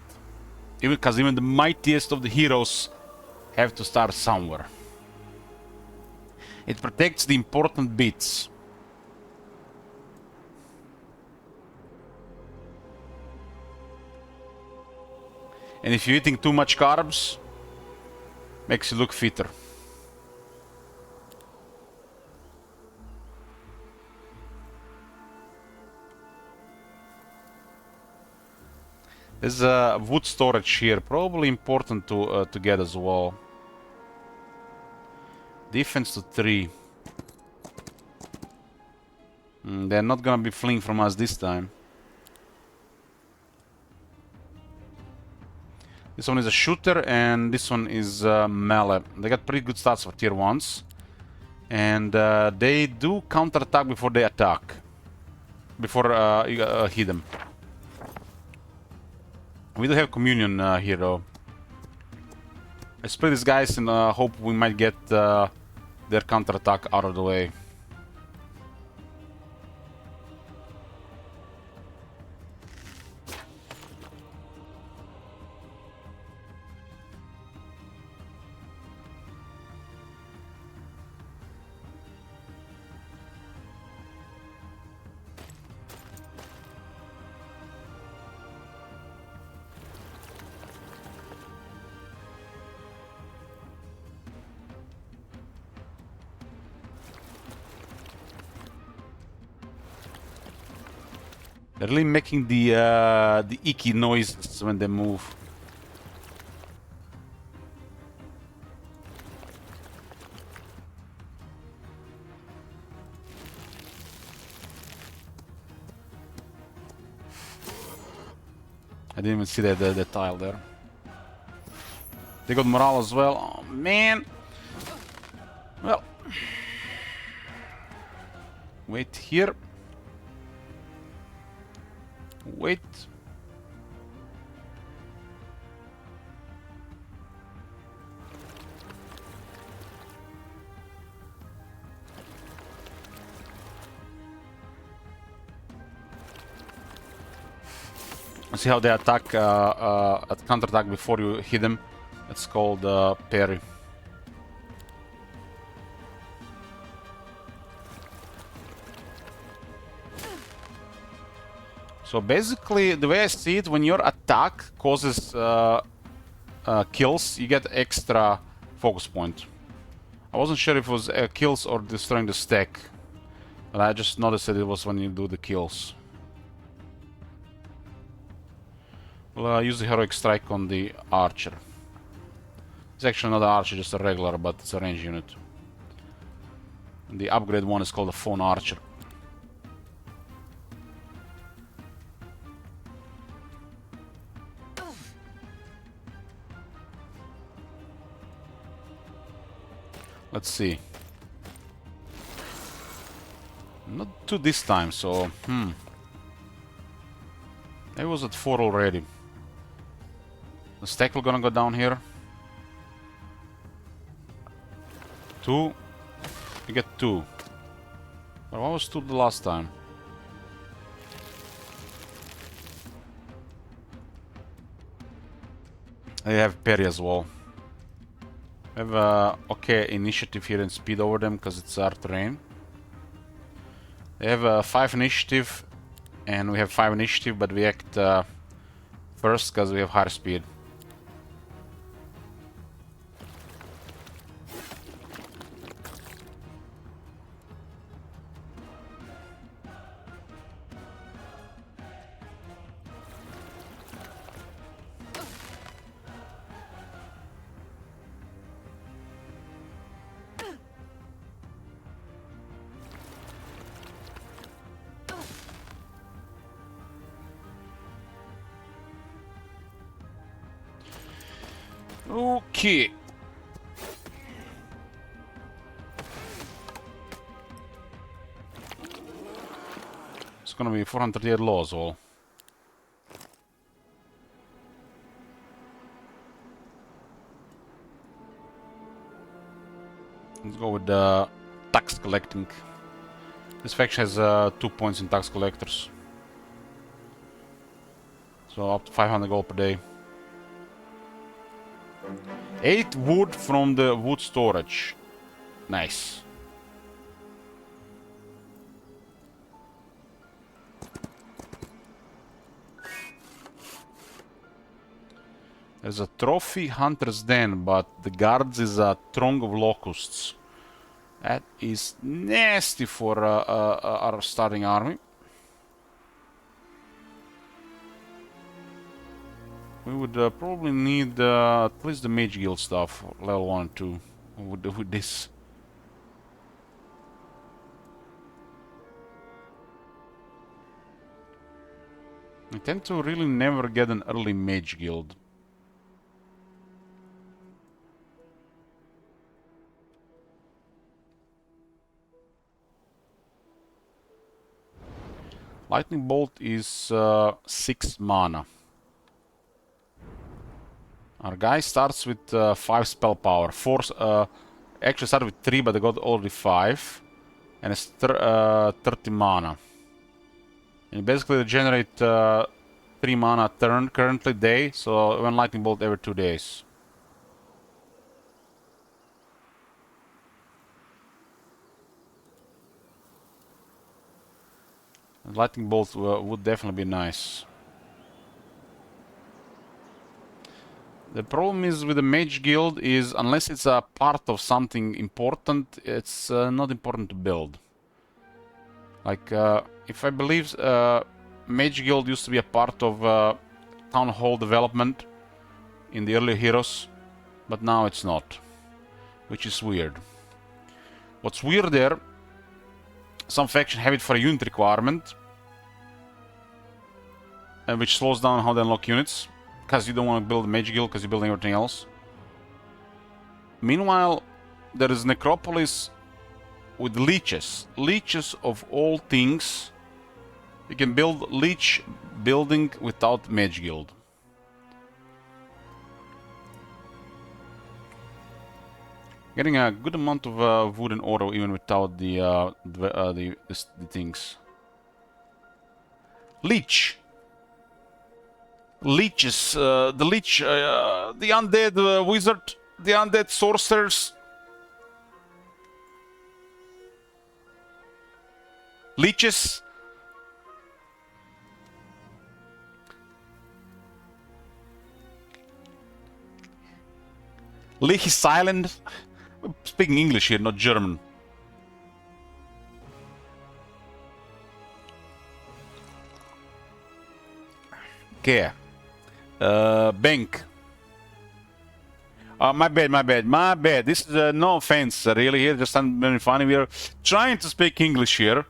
Because even the mightiest of the heroes have to start somewhere. It protects the important bits. And if you're eating too much carbs, makes you look fitter. There's a wood storage here, probably important to get as well. Defense to 3. They're not gonna be fleeing from us this time. This one is a shooter and this one is melee. They got pretty good stats for tier 1s. And they do counterattack before they attack. Before you hit them. We do have communion here though. I split these guys and hope we might get their counterattack out of the way. They're really making the icky noises when they move. I didn't even see that tile there. They got morale as well. Oh man. Well. Wait here. Wait. See how they attack, at counterattack before you hit them. It's called parry. So basically, the way I see it, when your attack causes kills, you get extra focus point. I wasn't sure if it was kills or destroying the stack, but I just noticed that it was when you do the kills. We'll use the heroic strike on the archer. It's actually not an archer, just a regular, but it's a range unit. And the upgrade one is called a phone archer. Let's see. Not 2 this time, so I was at 4 already. The stack will gonna go down here. 2. You get 2. But what was 2 the last time? They have parry as well. We have okay initiative here and speed over them because it's our terrain. They have 5 initiative and we have 5 initiative, but we act first because we have higher speed. Okay. It's gonna be 438 laws all. Let's go with the tax collecting. This faction has 2 points in tax collectors. So up to 500 gold per day. 8 wood from the wood storage. Nice. There's a trophy hunter's den, but the guards is a throng of locusts. That is nasty for our starting army. We would probably need at least the mage guild stuff, level 1 and 2. What would do with this? I tend to really never get an early mage guild. Lightning bolt is 6 mana. Our guy starts with 5 spell power. 4 actually started with 3, but they got already 5, and it's 30 mana. And basically they generate 3 mana turn currently day, so 1 lightning bolt every 2 days. And lightning bolt would definitely be nice. The problem is with the mage guild is unless it's a part of something important, it's not important to build. Like if I believe mage guild used to be a part of town hall development in the early heroes, but now it's not, which is weird. What's weird there, some factions have it for a unit requirement, which slows down how they unlock units, because you don't want to build a mage guild because you're building everything else. Meanwhile, there is Necropolis with leeches. Leeches of all things. You can build leech building without mage guild. Getting a good amount of wood and ore even without the things. Leech. Leeches. The leech. The undead wizard. The undead sorcerers. Leeches. Leeches Island. I'm speaking English here, not German. Okay. Bank. My bad. This is no offense, really. Here, just I'm being funny. We are trying to speak English here,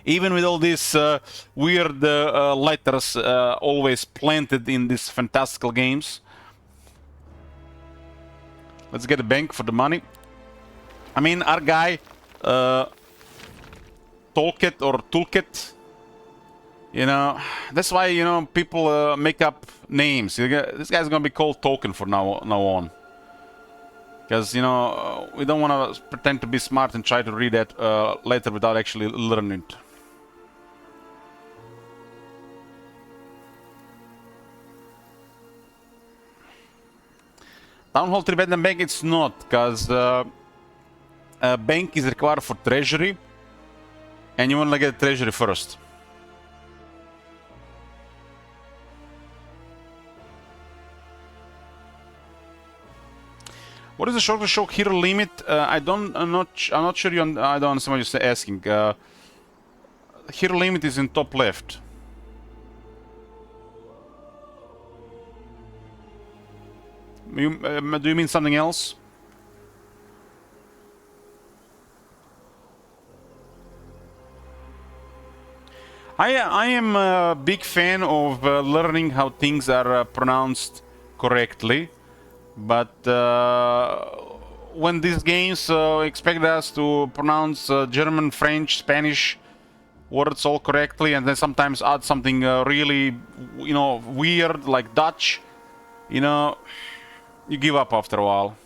even with all these weird letters always planted in these fantastical games. Let's get a bank for the money. I mean, our guy, Toolkit, you know, that's why, you know, people make up names. This guy's gonna be called Token from now on. Because, you know, we don't want to pretend to be smart and try to read that letter without actually learning it. Town Hall 3 better than bank? It's not, because bank is required for treasury, and you want to get treasury first. What is the shock to shock hero limit? I'm not sure I don't understand what you're asking. Hero limit is in top left. Do you mean something else? I am a big fan of learning how things are pronounced correctly, but when these games expect us to pronounce German, French, Spanish words all correctly, and then sometimes add something really, you know, weird like Dutch, you know, you give up after a while.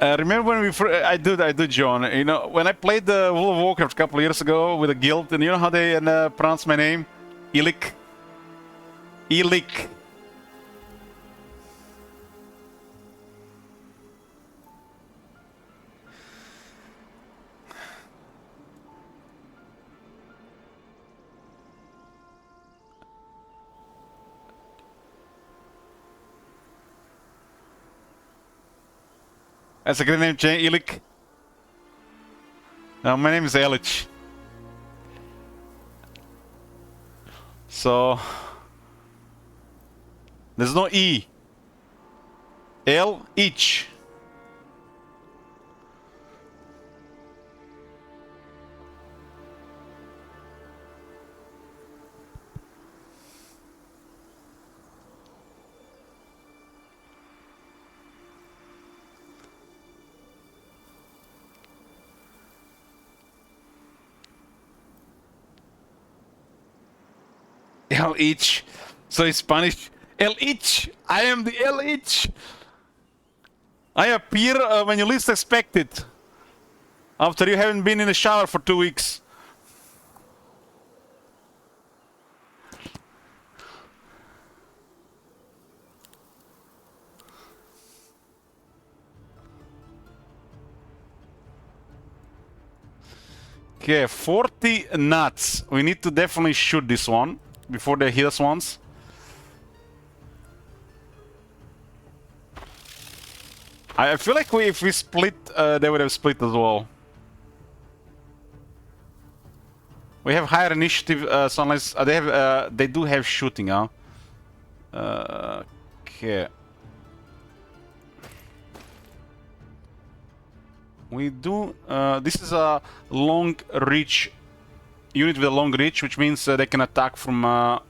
Remember when I do, John. You know, when I played the World of Warcraft a couple of years ago with a guild, and you know how they pronounce my name? Ilik. Ilik. That's a great name, Ilik. My name is Elich. So there's no E. L, each. El Ich. So in Spanish, El Ich. I am the El Ich. I appear when you least expect it. After you haven't been in the shower for 2 weeks. Okay, 40 nuts. We need to definitely shoot this one before they hit us once. I feel like if we split, they would have split as well. We have higher initiative, so unless they do have shooting, huh? Okay. We do. This is a long reach unit with a long reach, which means they can attack from one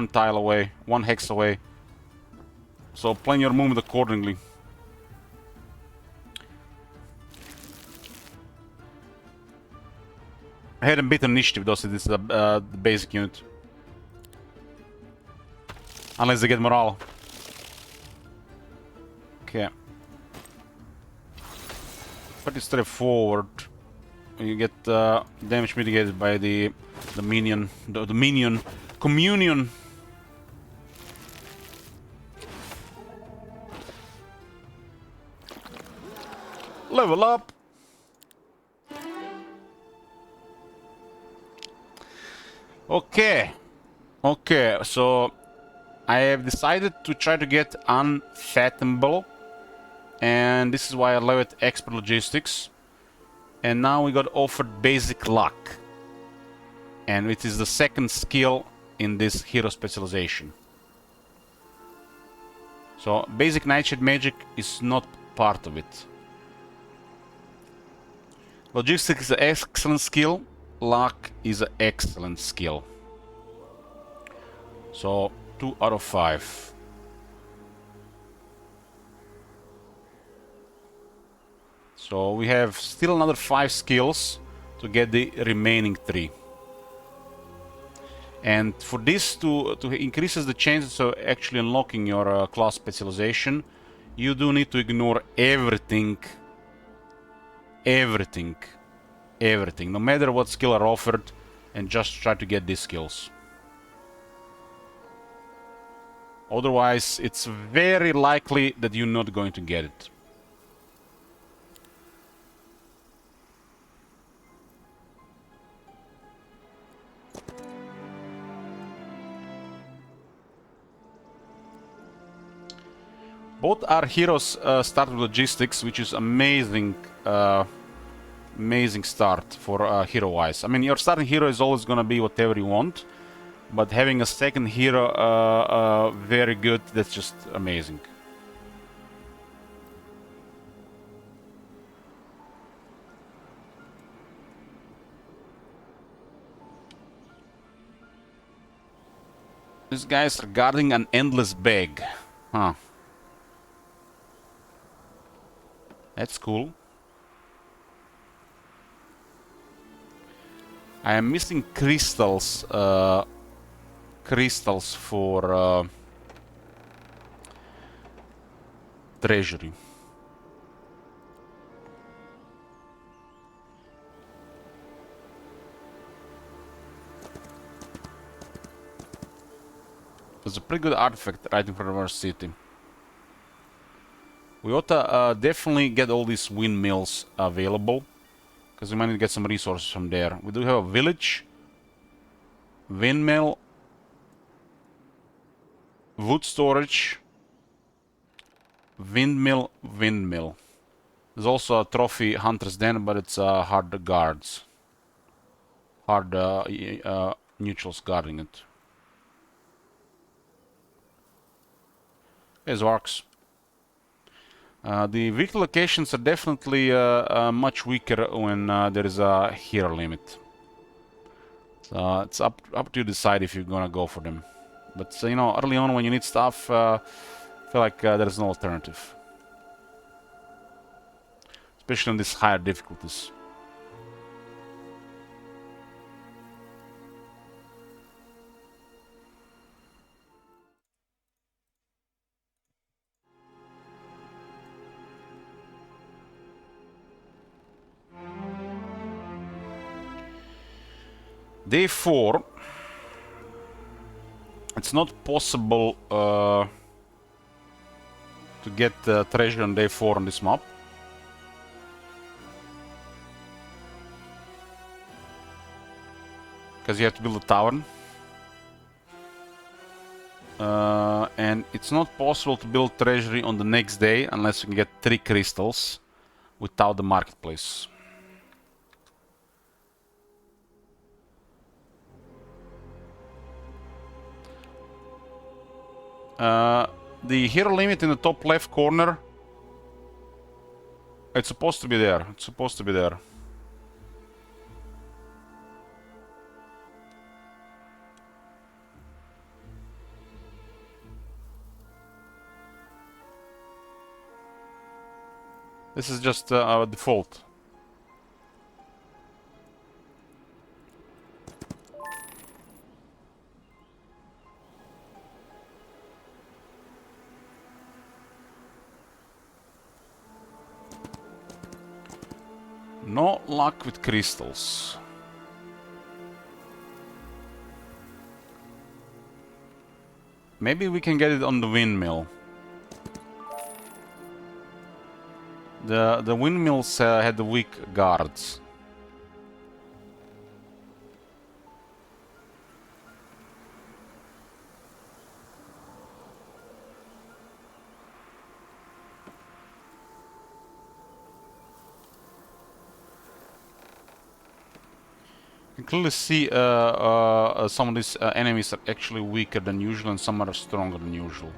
tile away, one hex away. So plan your movement accordingly. I had a bit of initiative though, so this is the basic unit. Unless they get morale. Okay. Pretty straightforward. You get damage mitigated by the minion, the minion communion. Level up. Okay. Okay, so I have decided to try to get unfathomable, and this is why I love it expert logistics. And now we got offered basic luck, and it is the second skill in this hero specialization. So basic nightshade magic is not part of it. Logistics is an excellent skill. Luck is an excellent skill. So 2 out of 5. So we have still another 5 skills to get the remaining 3. And for this to increases the chances of actually unlocking your class specialization, you do need to ignore everything, no matter what skill are offered, and just try to get these skills. Otherwise, it's very likely that you're not going to get it. Both our heroes start with logistics, which is amazing, amazing start for hero-wise. I mean, your starting hero is always gonna be whatever you want, but having a second hero very good, that's just amazing. These guys are guarding an endless bag. Huh. That's cool. I am missing crystals. Crystals for treasury. There's a pretty good artifact right in front of our city. We ought to definitely get all these windmills available, because we might need to get some resources from there. We do have a village, windmill, wood storage, windmill. There's also a trophy hunter's den, but it's hard guards. Hard neutrals guarding it. There's orcs. The weak locations are definitely much weaker when there is a hero limit. So it's up to you to decide if you're gonna go for them. But you know, early on when you need stuff, I feel like there's no alternative. Especially on these higher difficulties. Day 4. It's not possible to get treasure on day 4 on this map. Because you have to build a tavern. And it's not possible to build treasury on the next day unless you can get 3 crystals without the marketplace. The hero limit in the top left corner. It's supposed to be there. It's supposed to be there. This is just our default. No luck with crystals. Maybe we can get it on the windmill. The windmills had the weak guards. You can clearly see some of these enemies are actually weaker than usual and some are stronger than usual.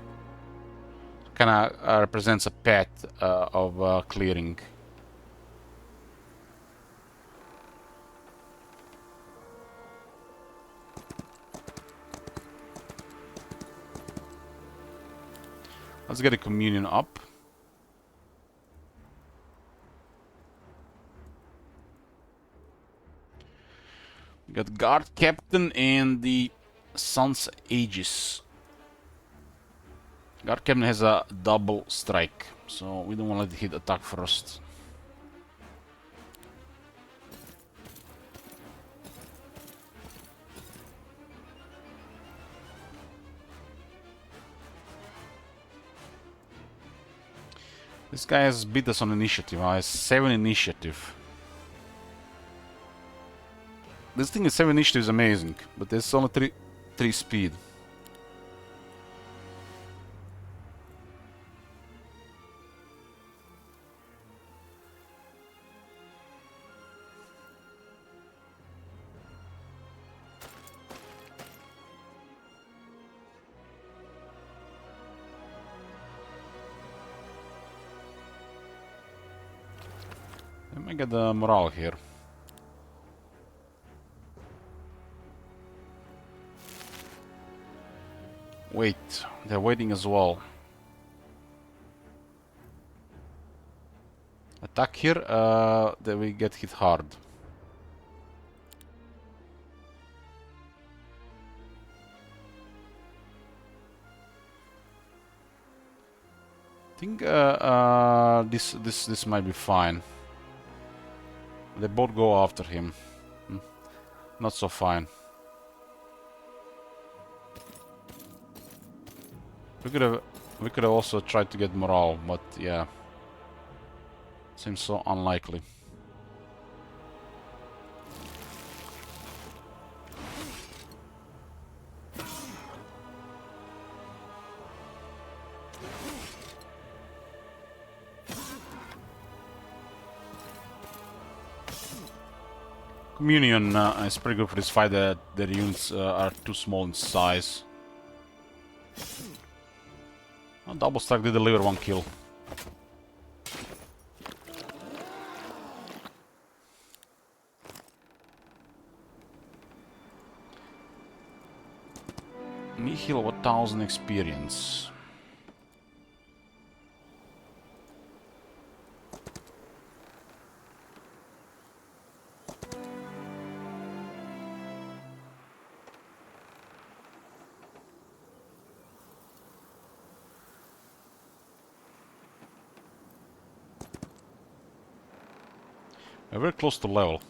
Kinda represents a path of clearing. Let's get a communion up. We got Guard Captain and the Sun's Aegis. Guard Captain has a double strike, so we don't want to let it hit attack first. This guy has beat us on initiative. He has 7 initiative. This thing is 7 initiative is amazing, but there's only 3 speed. Let me get the morale here. Wait, they're waiting as well. Attack here, then we get hit hard. I think this might be fine. They both go after him. Not so fine. We could have also tried to get morale, but yeah. Seems so unlikely. Communion is pretty good for this fight. Their units are too small in size. Oh, double strike did deliver 1 kill. Nihil 1000 experience. We're very close to level.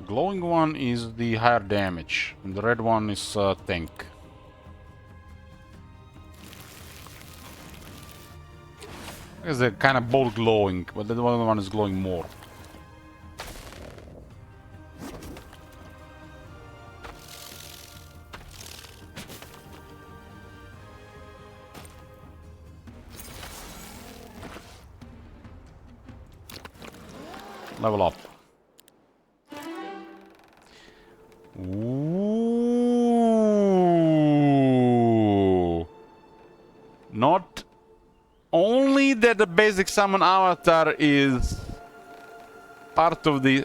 Glowing one is the higher damage, and the red one is tank. Because they're kind of both glowing, but the other one is glowing more. Level up. Ooh. Not only that the basic summon avatar is part of the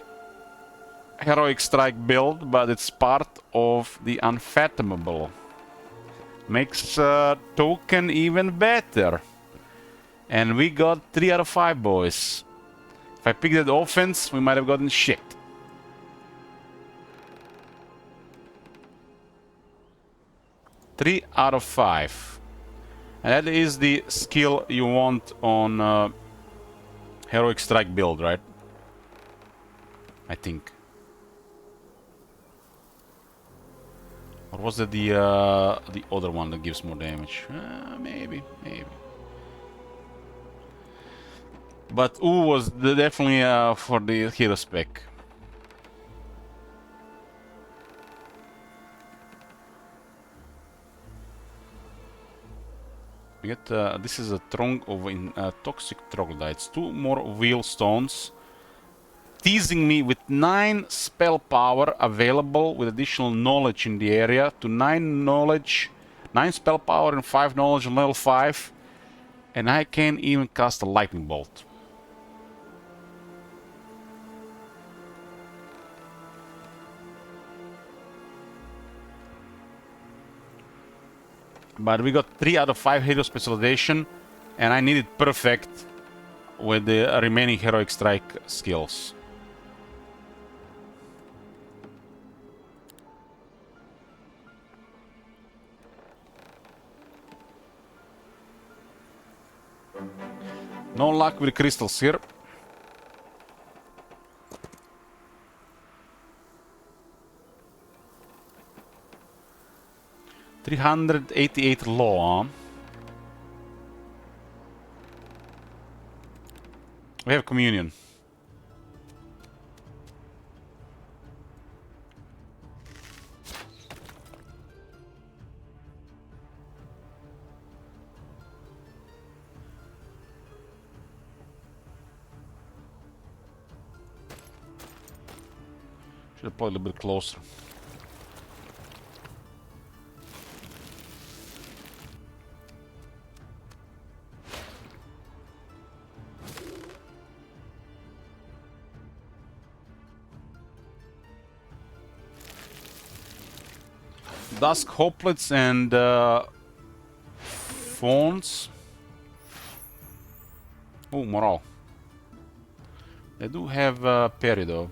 heroic strike build, but it's part of the unfathomable. Makes token even better. And we got 3 out of 5, boys. If I picked that offense, we might have gotten shit. Three out of 5. And that is the skill you want on heroic strike build, right? I think. Or was it the other one that gives more damage? Maybe. But U was definitely for the hero spec. We get this is a trunk of toxic troglodytes. 2 more wheel stones. Teasing me with 9 spell power available with additional knowledge in the area to 9 knowledge, 9 spell power and 5 knowledge on level 5. And I can't even cast a lightning bolt. But we got 3 out of 5 hero specialization, and I need it perfect with the remaining heroic strike skills. No luck with crystals here. $388 low, huh? We have communion. Should have played a little bit closer. Dusk hoplets and fawns. Oh, morale. They do have parry though.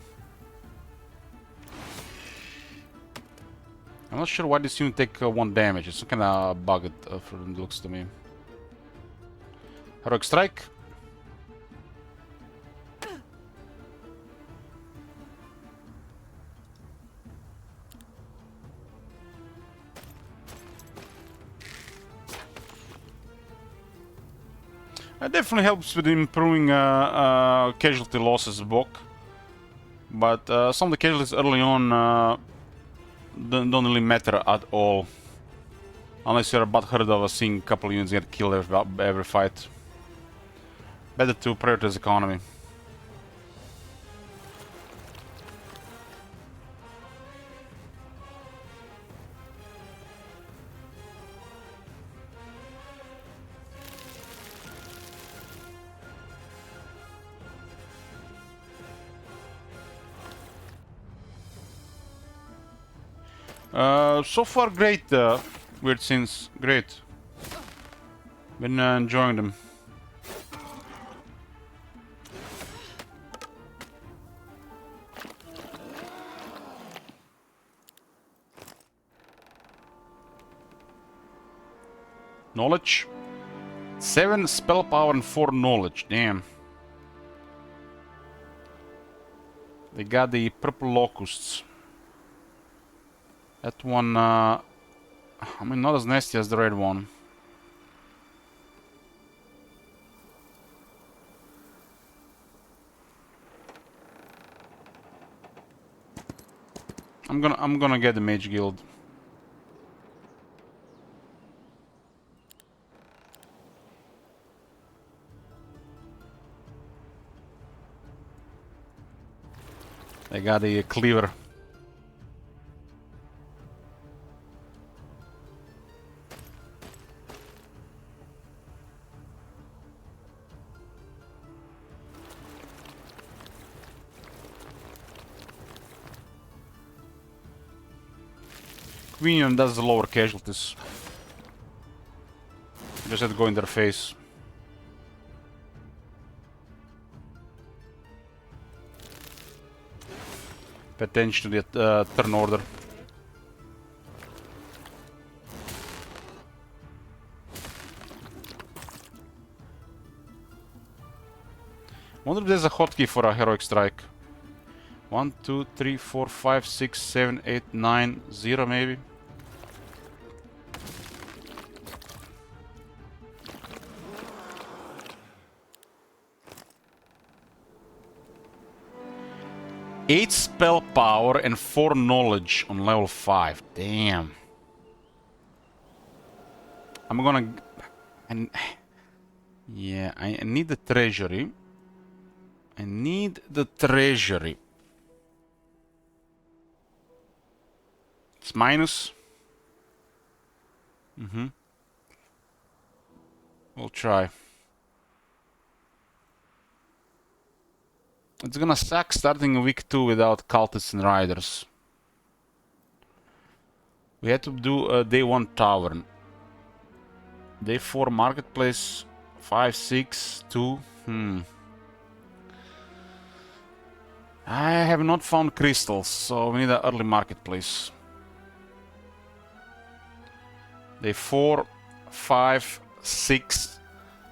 I'm not sure why this unit take 1 damage. It's kind of bugged from the looks to me. Heroic strike. It definitely helps with improving casualty losses book. But some of the casualties early on don't really matter at all. Unless you're a butthurt of seeing a couple units get killed every fight. Better to prioritize economy. So far great, weird scenes, great. Been enjoying them. Knowledge. 7 spell power and 4 knowledge, damn. They got the purple locusts. That one, I mean, not as nasty as the red one. I'm gonna get the Mage Guild. I got a cleaver. Queen does the lower casualties. Just have to go in their face. Pay attention to the turn order. Wonder if there's a hotkey for a heroic strike. 1, 2, 3, 4, 5, 6, 7, 8, 9, 0 maybe. Eight spell power and 4 knowledge on level 5. Damn. I'm gonna... yeah, I need the treasury. I need the treasury. It's minus. We'll try. It's gonna suck starting week 2 without cultists and riders. We had to do a day 1 tavern. Day 4 marketplace. 5, 6, 2. I have not found crystals, so we need an early marketplace. Day 4, 5, 6,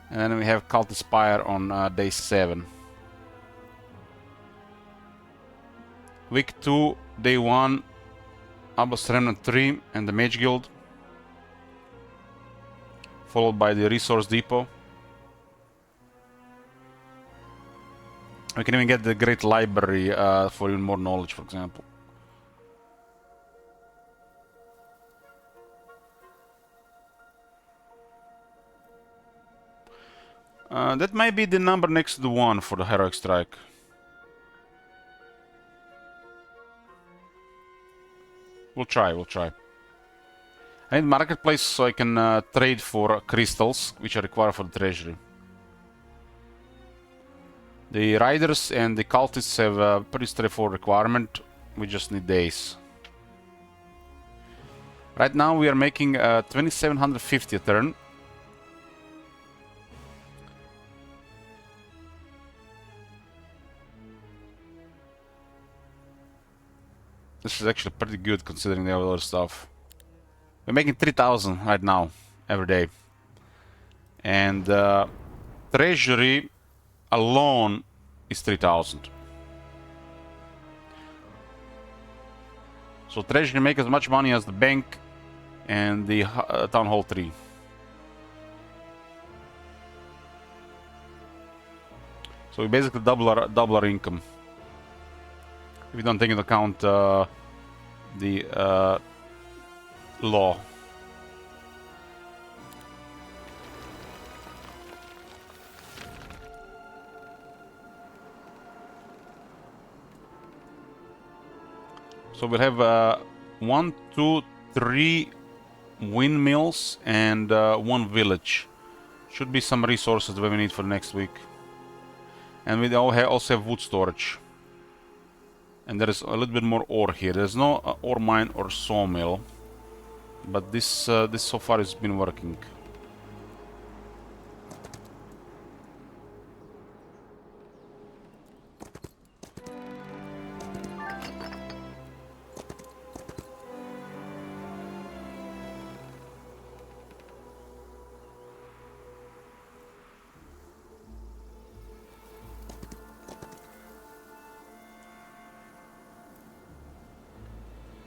and then we have Cult Aspire on day 7. Week 2, day 1, Abbas Remnant 3 and the Mage Guild, followed by the Resource Depot. We can even get the Great Library for even more knowledge, for example. That might be the number next to the 1 for the Heroic Strike. We'll try. I need marketplace so I can trade for crystals, which are required for the treasury. The riders and the cultists have a pretty straightforward requirement. We just need days. Right now we are making 2750 a turn. This is actually pretty good considering the other stuff. We're making 3000 right now, every day. And treasury alone is 3000. So treasury make as much money as the bank and the town hall 3. So we basically double our income. If we don't take into account the law. So we'll have 1, 2, 3 windmills and 1 village. Should be some resources that we need for next week. And we also have wood storage. And there is a little bit more ore here. There's no ore mine or sawmill, but this so far has been working.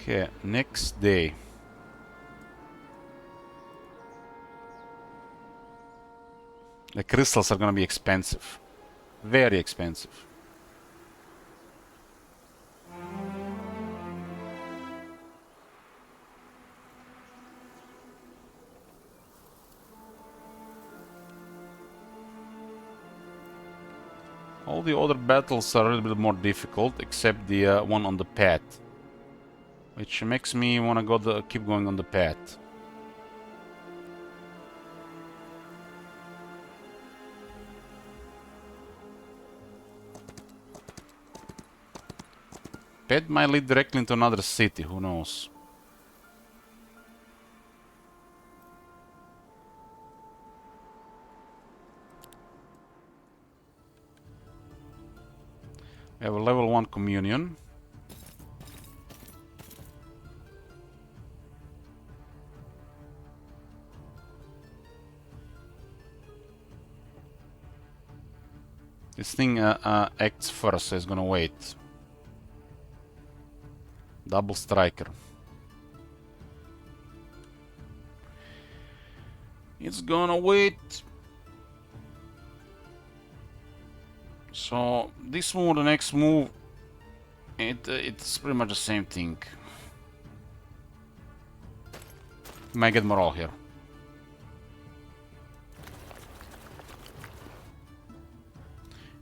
Okay, next day. The crystals are gonna be expensive. Very expensive. All the other battles are a little bit more difficult, except the one on the path. Which makes me want to keep going on the path. Path might lead directly into another city, who knows. We have a level 1 communion. This thing acts first, so it's gonna wait. Double striker. It's gonna wait. So this move, the next move, it's pretty much the same thing. Might get morale here.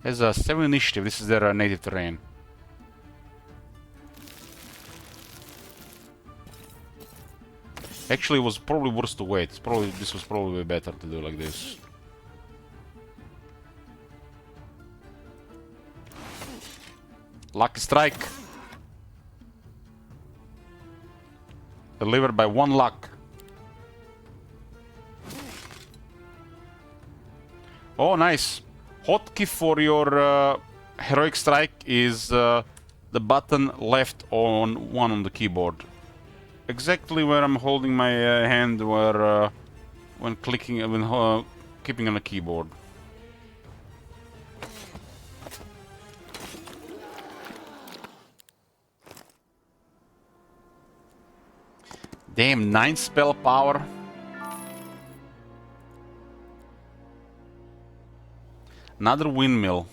Has a 7 initiative. This is their native terrain. Actually, it was probably worse to wait. This was probably better to do like this. Lucky strike. Delivered by 1 luck. Oh, nice. Hotkey for your heroic strike is the button left on 1 on the keyboard. Exactly where I'm holding my hand when clicking, when keeping on the keyboard. Damn, 9 spell power. Another windmill.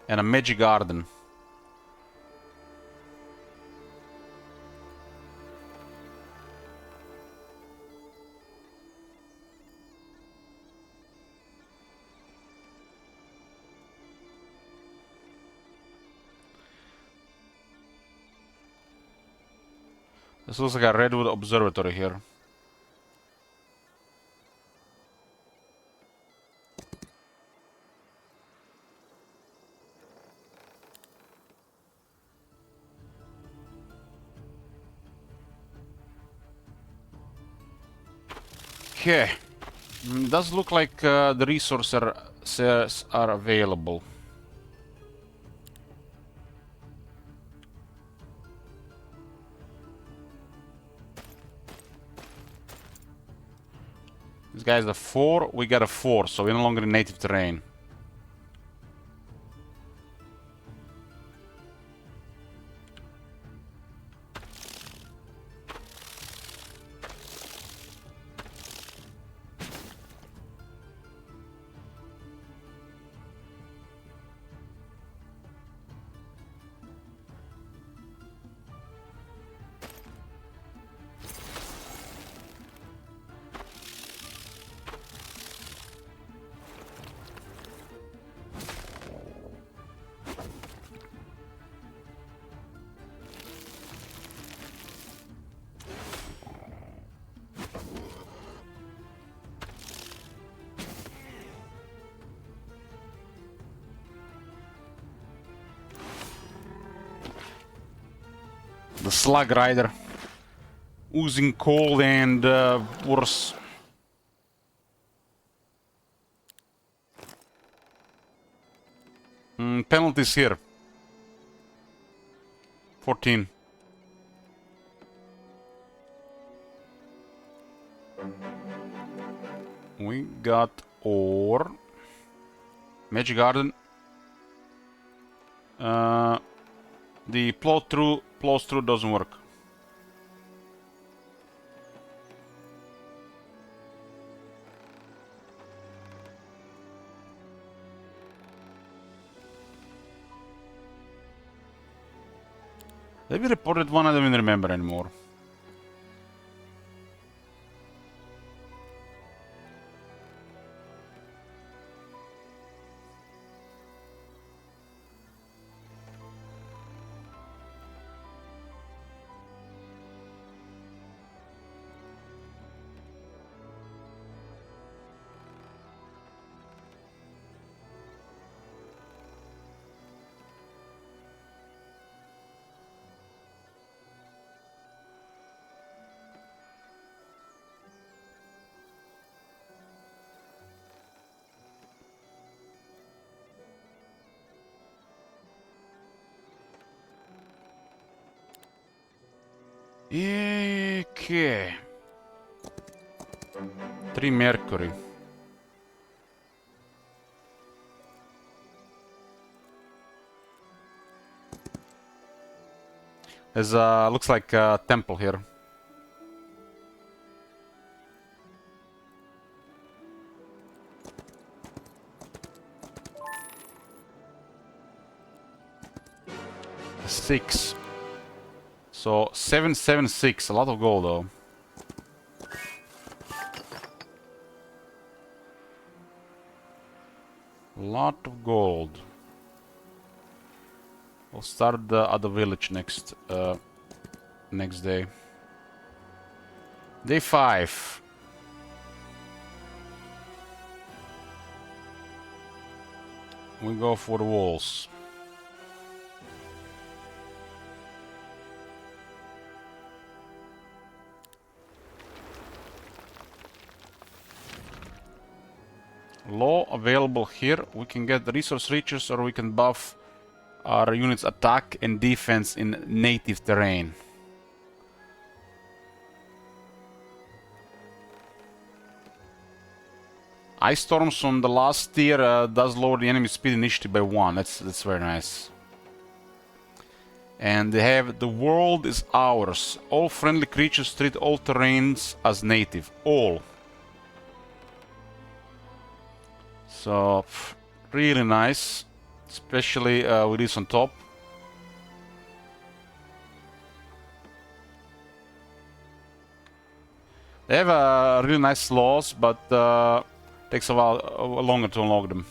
And a magic garden. This looks like a redwood observatory here. Okay. Does look like the resources are available. This guy's a 4, we got a 4, so we're no longer in native terrain. The Slug Rider. Oozing cold and worse. Penalties here. 14. We got ore. Magic Garden. The plows through doesn't work. Did we reported one? I don't even remember anymore. Okay. 3 mercury. There's looks like a temple here. Six. So 776. A lot of gold though. Lot of gold. We'll start at the village next day. Day 5. We go for the walls. Law available here. We can get resource riches or we can buff our units' attack and defense in native terrain. Ice storms on the last tier does lower the enemy speed initiative by 1. That's very nice. And they have the world is ours. All friendly creatures treat all terrains as native. All. So really nice, especially with this on top. They have really nice laws, but takes a while longer to unlock them.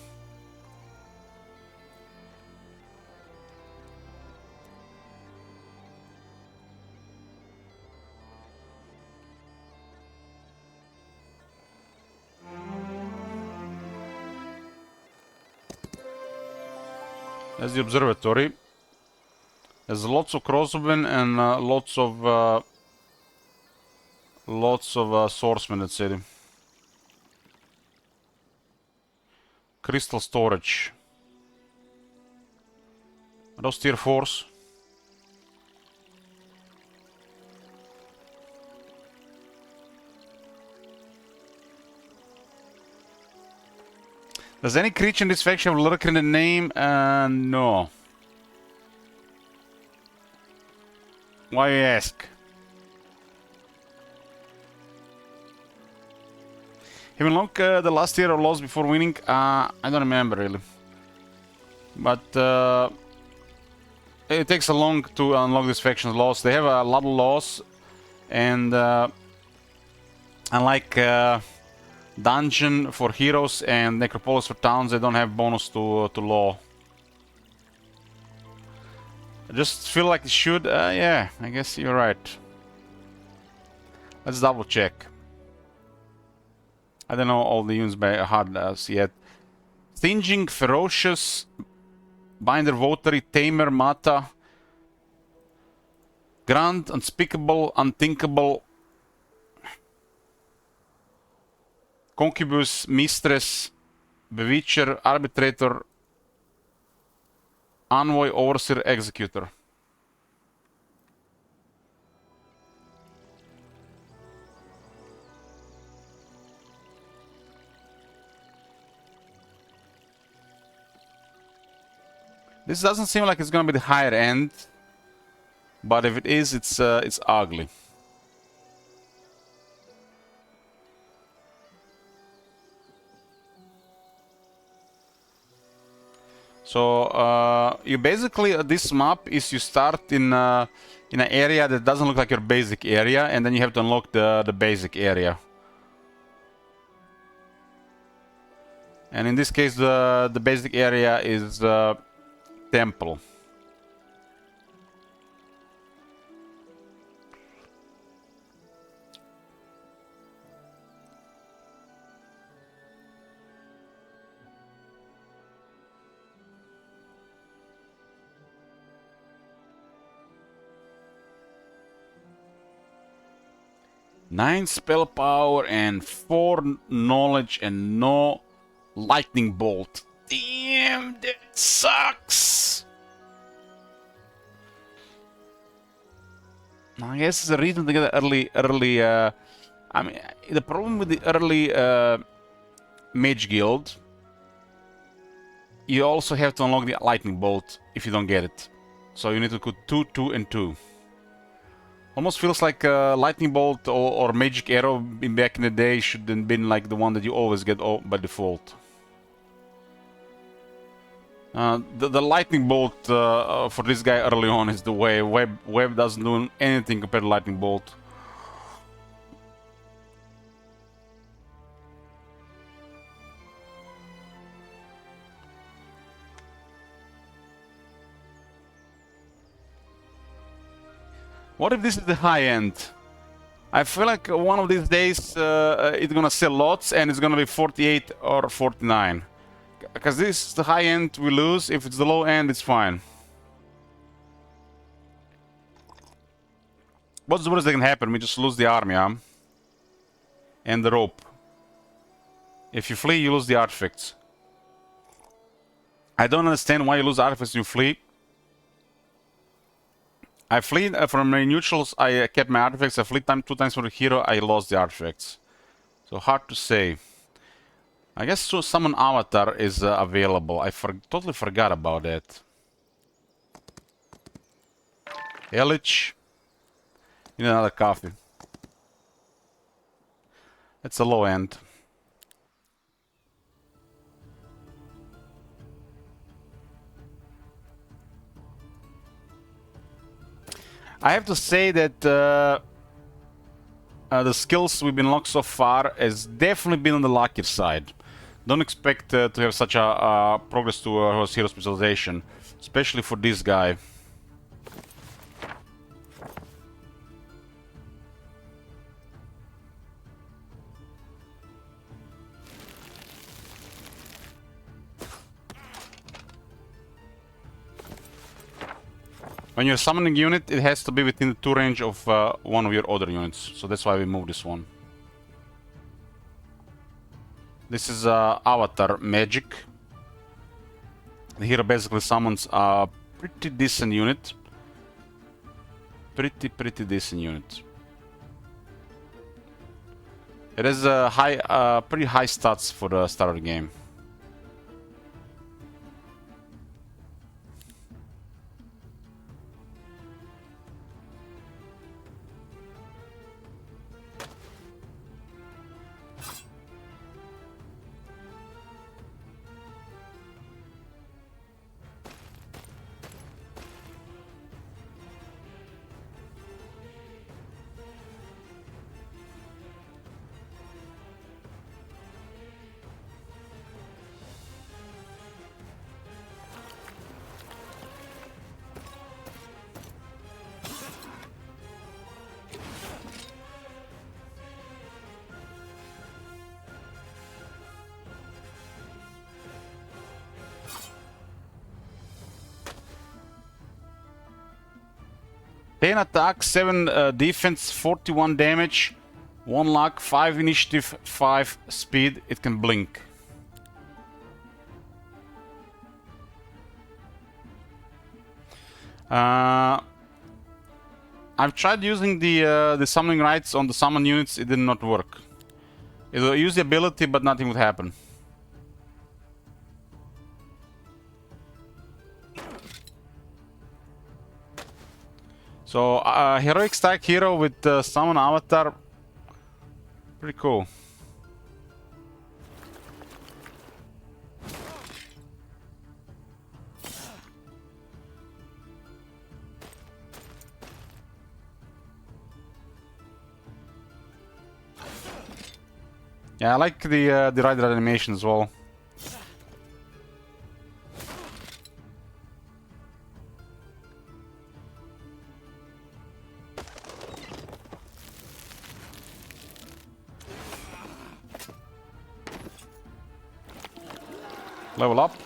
There's the observatory. There's lots of crossbowmen and lots of swordsmen at city. Crystal storage. Are those tier 4s? Does any creature in this faction have lurker in the name? No. Why you ask? Have you unlocked the last tier of laws before winning? I don't remember really. But it takes a long to unlock this faction's laws. They have a lot of laws, and unlike Dungeon for heroes and Necropolis for towns, they don't have bonus to law. I just feel like it should. Yeah, I guess you're right. Let's double check. I don't know all the units by heart as yet. Stinging, Ferocious, Binder, Votary, Tamer, Mata, Grand, Unspeakable, Unthinkable, Concubus, Mistress, Bewitcher, Arbitrator, Envoy, Overseer, Executor. This doesn't seem like it's gonna be the higher end, but if it is, it's ugly. So you basically this map is you start in an area that doesn't look like your basic area, and then you have to unlock the basic area. And in this case, the basic area is temple. Nine spell power and 4 knowledge and no lightning bolt. Damn, that sucks. I guess it's a reason to get an early. I mean, the problem with the early Mage Guild, you also have to unlock the Lightning Bolt if you don't get it. So you need to put 2, 2, and 2. Almost feels like Lightning Bolt or Magic Arrow back in the day should have been like the one that you always get by default. The Lightning Bolt for this guy early on is the way. Web doesn't do anything compared to Lightning Bolt. What if this is the high end? I feel like one of these days it's gonna sell lots and it's gonna be 48 or 49. Because this is the high end we lose, if it's the low end it's fine. What's the worst that can happen? We just lose the army, huh? And the rope. If you flee, you lose the artifacts. I don't understand why you lose artifacts when you flee. I flee from my neutrals, I kept my artifacts. I flee 2 times for the hero, I lost the artifacts. So hard to say. I guess so summon avatar is available. I totally forgot about that. Elich. Need another coffee. That's a low end. I have to say that the skills we've been locked so far has definitely been on the luckier side. Don't expect to have such a progress to hero specialization, especially for this guy. When you're summoning unit, it has to be within the 2 range of one of your other units, so that's why we move this one. This is Avatar Magic. The hero basically summons a pretty decent unit. Pretty decent unit. It has pretty high stats for the start of the game. Ten attack, 7 defense, 41 damage, 1 luck, 5 initiative, 5 speed. It can blink. I've tried using the summoning rights on the summon units. It did not work. It will use the ability, but nothing would happen. So, heroic stack hero with summon avatar, pretty cool. Yeah, I like the rider animation as well. Level up.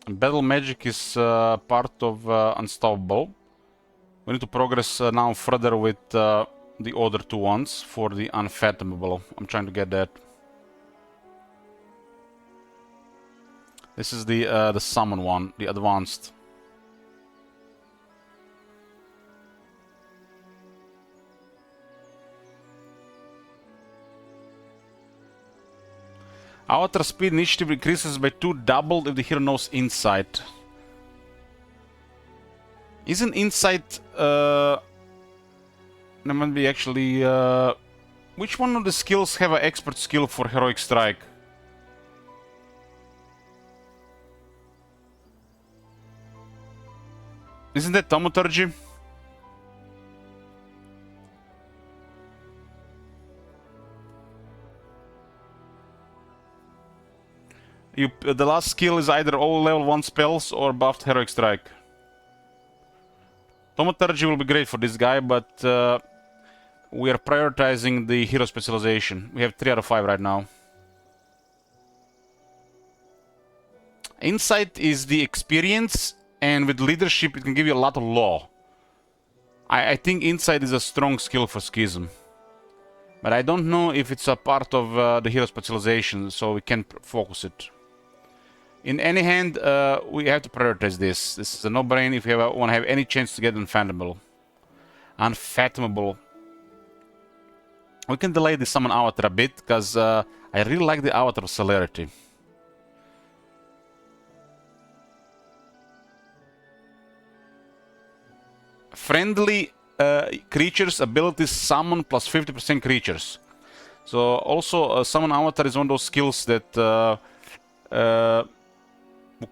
Battle magic is part of Unstoppable. We need to progress now further with the other 2 ones for the Unfathomable. I'm trying to get that. This is the summon one, the advanced. Avatar speed initiative increases by 2, doubled if the hero knows insight. Isn't insight... That might be actually... which one of the skills have an expert skill for heroic strike? Isn't that thaumaturgy? The last skill is either all level 1 spells or buffed heroic strike. Thaumaturgy will be great for this guy, but we are prioritizing the hero specialization. We have 3 out of 5 right now. Insight is the experience, and with leadership it can give you a lot of law. I think insight is a strong skill for Schism. But I don't know if it's a part of the hero specialization, so we can focus it. In any hand, we have to prioritize this. This is a no-brainer if you want to have any chance to get Unfathomable. Unfathomable. We can delay the summon avatar a bit, because I really like the avatar of celerity. Friendly creatures abilities summon plus 50% creatures. So also summon avatar is one of those skills that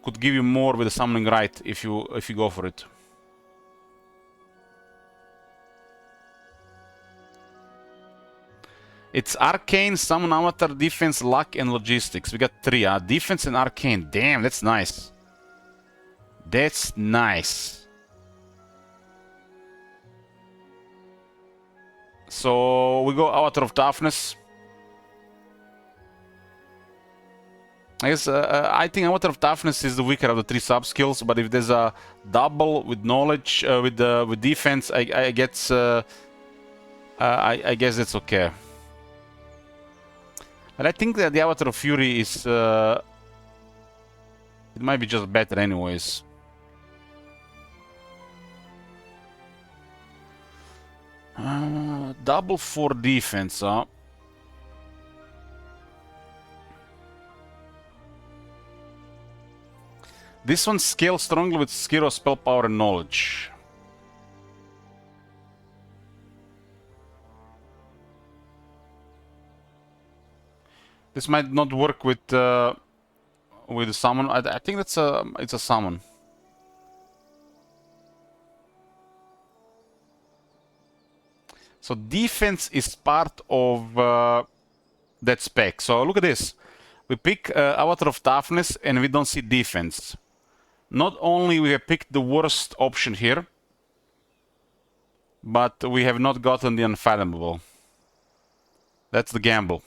could give you more with the summoning right if you go for it. It's arcane, summon avatar, defense, luck, and logistics. We got 3. Defense and arcane. Damn, that's nice. That's nice. So we go avatar of toughness. I guess I think Avatar of Toughness is the weaker of the 3 sub skills, but if there's a double with knowledge with defense, I guess that's okay. But I think that the Avatar of Fury is it might be just better anyways. Double for defense, huh? This one scales strongly with skill, spell power, and knowledge. This might not work with the summon. I think it's a summon. So defense is part of that spec. So look at this. We pick Avatar of Toughness and we don't see defense. Not only we have picked the worst option here, but we have not gotten the Unfathomable. That's the gamble.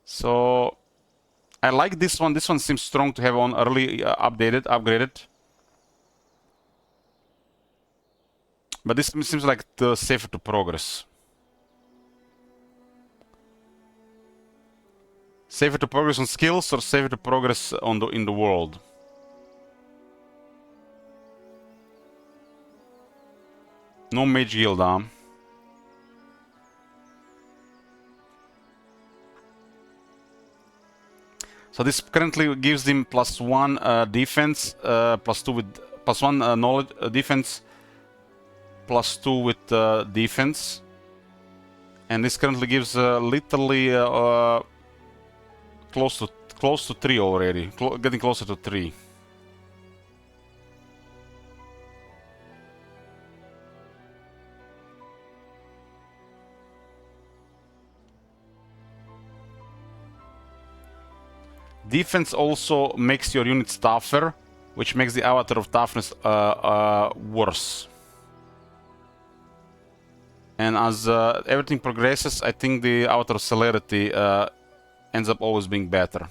So I like this one. This one seems strong to have on early upgraded. But this seems like the safer to progress. Safer to progress on skills or safer to progress on in the world? No mage guild, huh? So this currently gives him +1 defense, +2 with +1 knowledge defense, +2 with defense, and this currently gives literally close to 3 already, getting closer to 3. Defense also makes your units tougher, which makes the Avatar of Toughness worse. And as everything progresses, I think the Avatar of Celerity ends up always being better.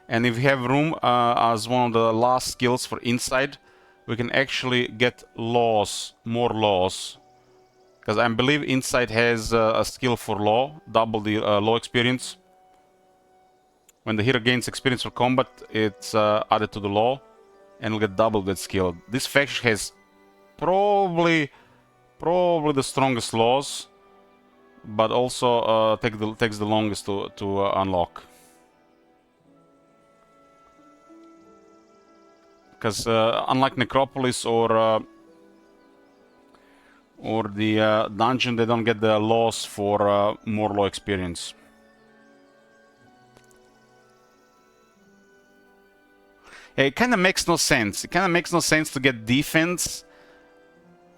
And if we have room as one of the last skills for Insight, we can actually get laws, more laws. Because I believe Insight has a skill for law, double the law experience. When the hero gains experience for combat, it's added to the law, and will get double that skill. This faction has probably the strongest laws, but also takes the longest to unlock. Because unlike Necropolis or the dungeon, they don't get the laws for more low experience. Yeah, it kind of makes no sense. It kind of makes no sense to get defense.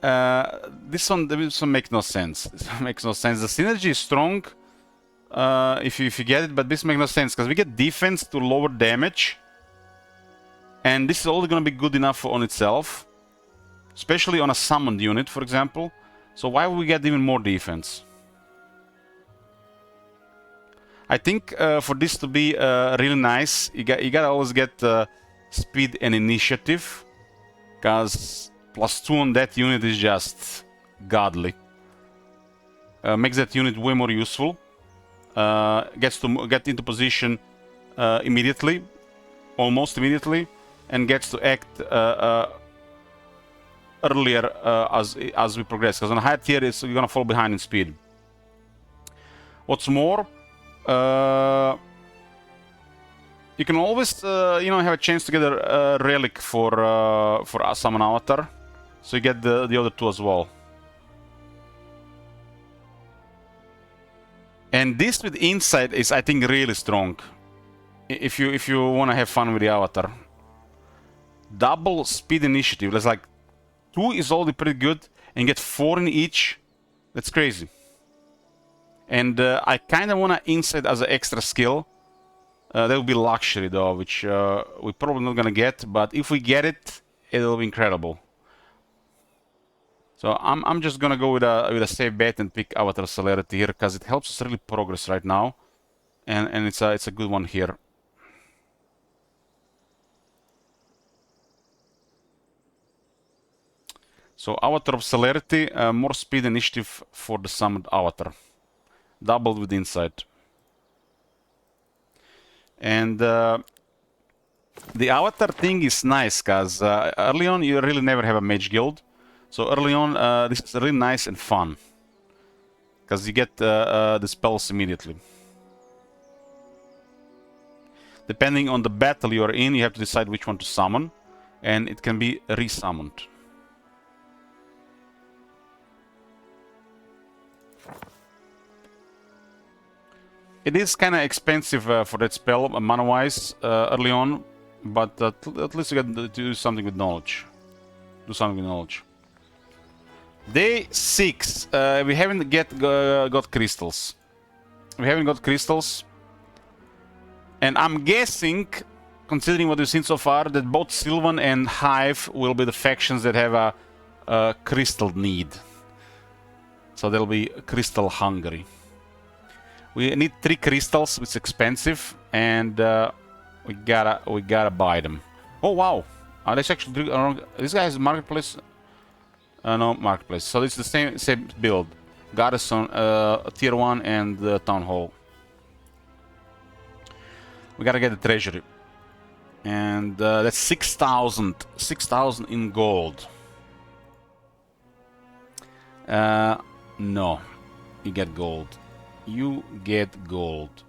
This one makes no sense. This makes no sense. The synergy is strong if you get it, but this makes no sense because we get defense to lower damage, and this is only going to be good enough on itself, especially on a summoned unit, for example. So why would we get even more defense? I think for this to be really nice, you gotta always get speed and initiative, because +2 on that unit is just godly. Makes that unit way more useful. Gets to get into position immediately, almost immediately, and gets to act earlier as we progress. Because on a higher tier, you're gonna fall behind in speed. What's more, you can always, have a chance to get a relic for a summon avatar, so you get the other two as well. And this with insight is, I think, really strong. If you want to have fun with the avatar, double speed initiative. That's like 2 is already pretty good, and get 4 in each. That's crazy. And I kind of want to insight as an extra skill. That will be luxury though, which we're probably not gonna get. But if we get it, it'll be incredible. So I'm just gonna go with a safe bet and pick Avatar Celerity here, because it helps us really progress right now, and it's a good one here. So Avatar of Celerity, more speed initiative for the summoned avatar, doubled with insight. And the avatar thing is nice, because early on you really never have a mage guild. So early on, this is really nice and fun, because you get the spells immediately. Depending on the battle you are in, you have to decide which one to summon, and it can be resummoned. It is kind of expensive for that spell, mana-wise, early on, but at least you get to do something with knowledge. Do something with knowledge. Day 6. We haven't got crystals. We haven't got crystals. And I'm guessing, considering what we've seen so far, that both Sylvan and Hive will be the factions that have a crystal need. So they'll be crystal hungry. We need 3 crystals, which is expensive, and we gotta buy them. Oh wow! Let's actually this guy has marketplace. No marketplace. So it's the same build. Garrison, tier 1, and the town hall. We gotta get the treasury, and that's 6,000. 6,000 in gold. No, you get gold. You get gold.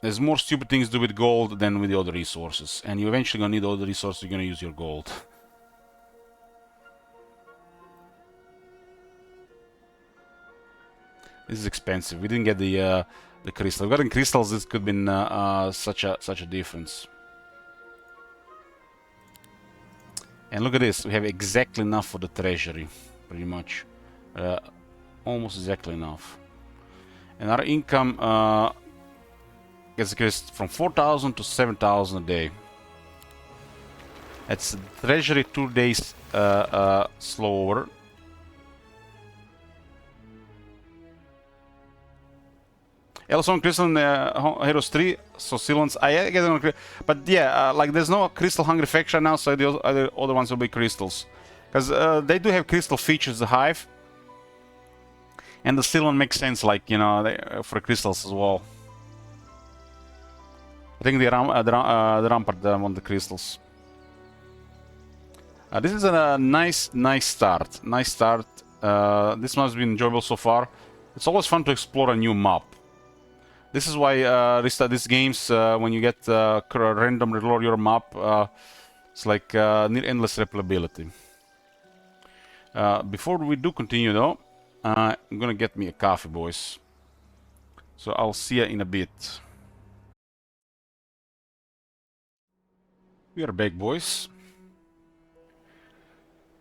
There's more stupid things to do with gold than with the other resources, and you're eventually gonna need all the resources. You're gonna use your gold. This is expensive. We didn't get the crystal. If we got in crystals, this could have been such a difference. And look at this. We have exactly enough for the treasury, pretty much. Almost exactly enough. And our income gets increased from 4,000 to 7,000 a day. That's treasury 2 days slower. Also on Crystal Heroes 3, so Sylvans, I get on, but yeah, like there's no Crystal Hungry faction now, so the other ones will be Crystals. Because they do have Crystal features, the Hive. And the Sylvan makes sense, like, for Crystals as well. I think the Rampart want the Crystals. This is a nice start. Nice start. This one has been enjoyable so far. It's always fun to explore a new map. This is why these games, when you get random reload your map, it's like near endless replayability. Before we do continue though, I'm gonna get me a coffee, boys. So I'll see you in a bit. We are back, boys.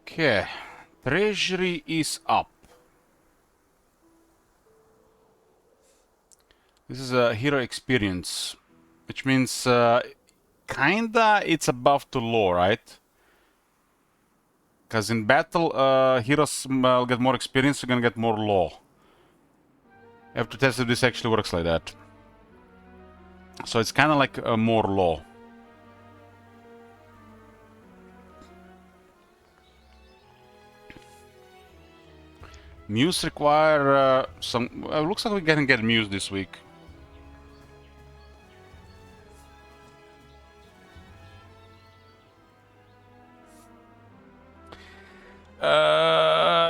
Okay, treasury is up. This is a hero experience, which means kinda it's above to low, right? Because in battle, heroes will get more experience, you're gonna get more law. I have to test if this actually works like that. So it's kind of like more law. Muse require some... looks like we can get Muse this week.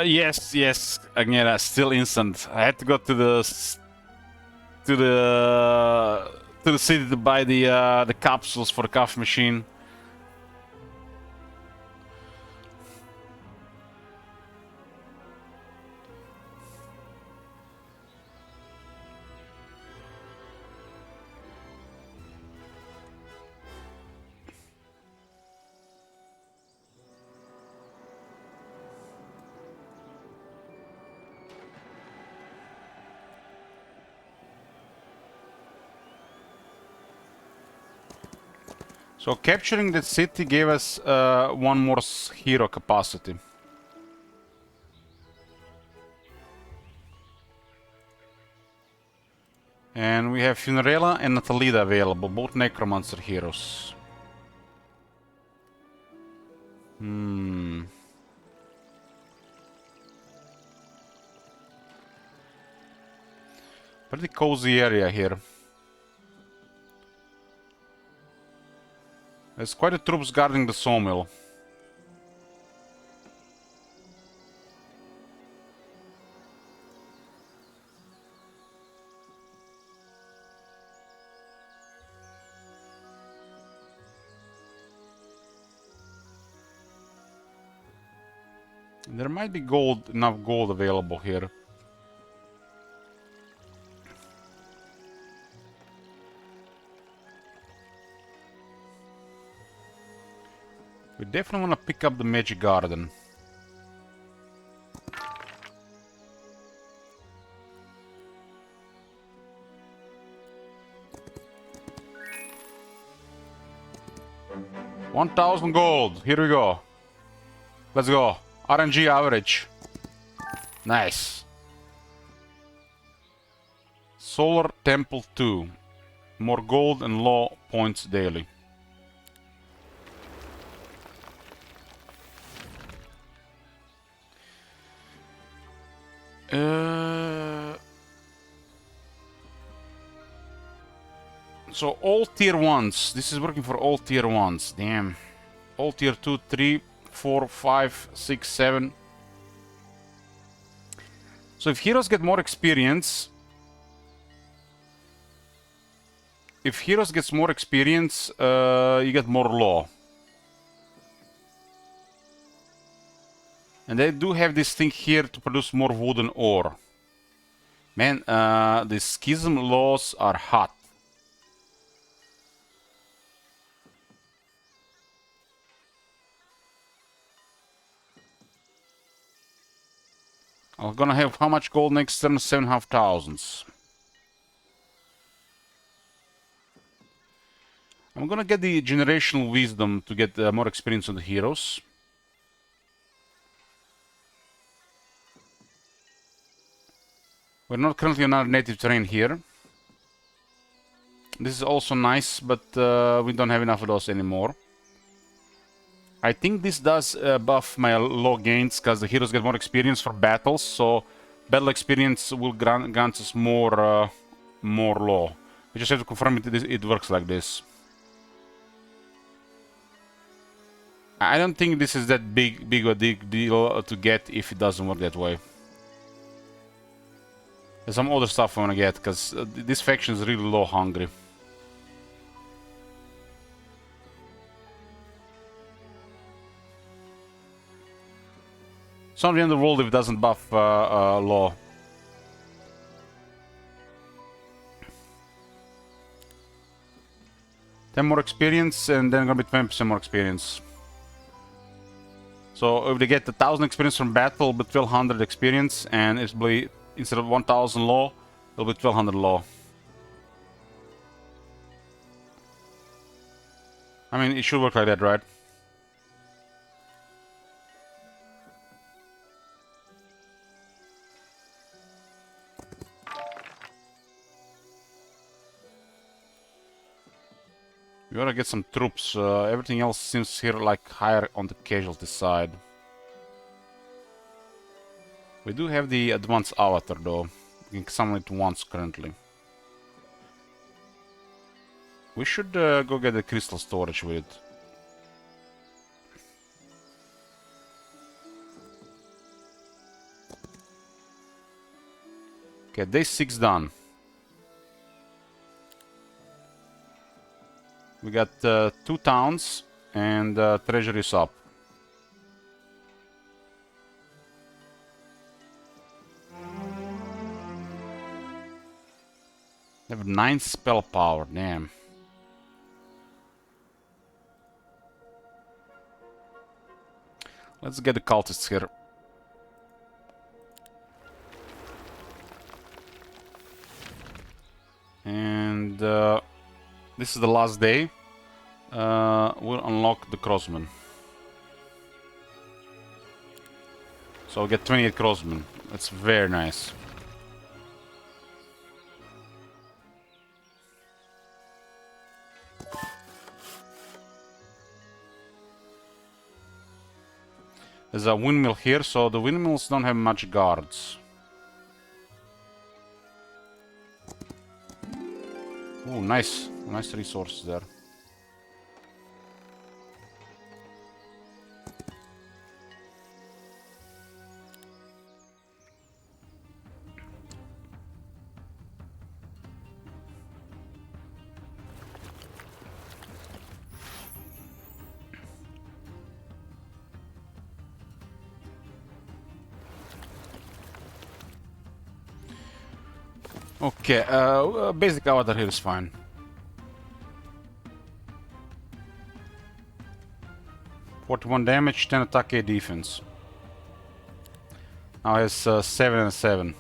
Yes, Agnera, still instant. I had to go to the city to buy the capsules for the coffee machine. So capturing that city gave us one more hero capacity. And we have Funerella and Natalida available, both Necromancer heroes. Pretty cozy area here. There's quite a troops guarding the sawmill. There might be enough gold available here. We definitely want to pick up the Magic Garden. $1,000 gold. Here we go. Let's go. RNG average. Nice. Solar Temple 2. More gold and law points daily. So all tier 1s. This is working for all tier 1s. Damn. All tier 2, 3, 4, 5, 6, 7. So if heroes get more experience... If heroes gets more experience, you get more law. And they do have this thing here to produce more wooden ore. Man, the Schism laws are hot. I'm gonna have how much gold next turn? 7,500. I'm gonna get the generational wisdom to get more experience on the heroes. We're not currently on our native terrain here. This is also nice, but we don't have enough of those anymore. I think this does buff my law gains, because the heroes get more experience for battles, so battle experience will grant us more law. We just have to confirm it works like this. I don't think this is that big a deal to get if it doesn't work that way. There's some other stuff I wanna get, because this faction is really low hungry. It's not the end of the world if it doesn't buff law. Ten more experience, and then gonna be 20% more experience. So if they get 1,000 experience from battle, it'll be 1,200 experience, and it'll be, instead of 1,000 law, it'll be 1,200 law. I mean, it should work like that, right? We gotta get some troops. Everything else seems here like higher on the casualty side. We do have the advanced avatar though. We can summon it once currently. We should go get the crystal storage with it. Okay, day 6 done. We got 2 towns and treasury is up. They have 9 spell power, damn. Let's get the cultists here. And this is the last day. We'll unlock the crossmen. So I'll get 28 crossmen. That's very nice. There's a windmill here, so the windmills don't have much guards. Oh, nice. Nice resources there. Okay, basic avatar here is fine. (41 damage, 10 attack, 8 defense. Now he has 7 and 7.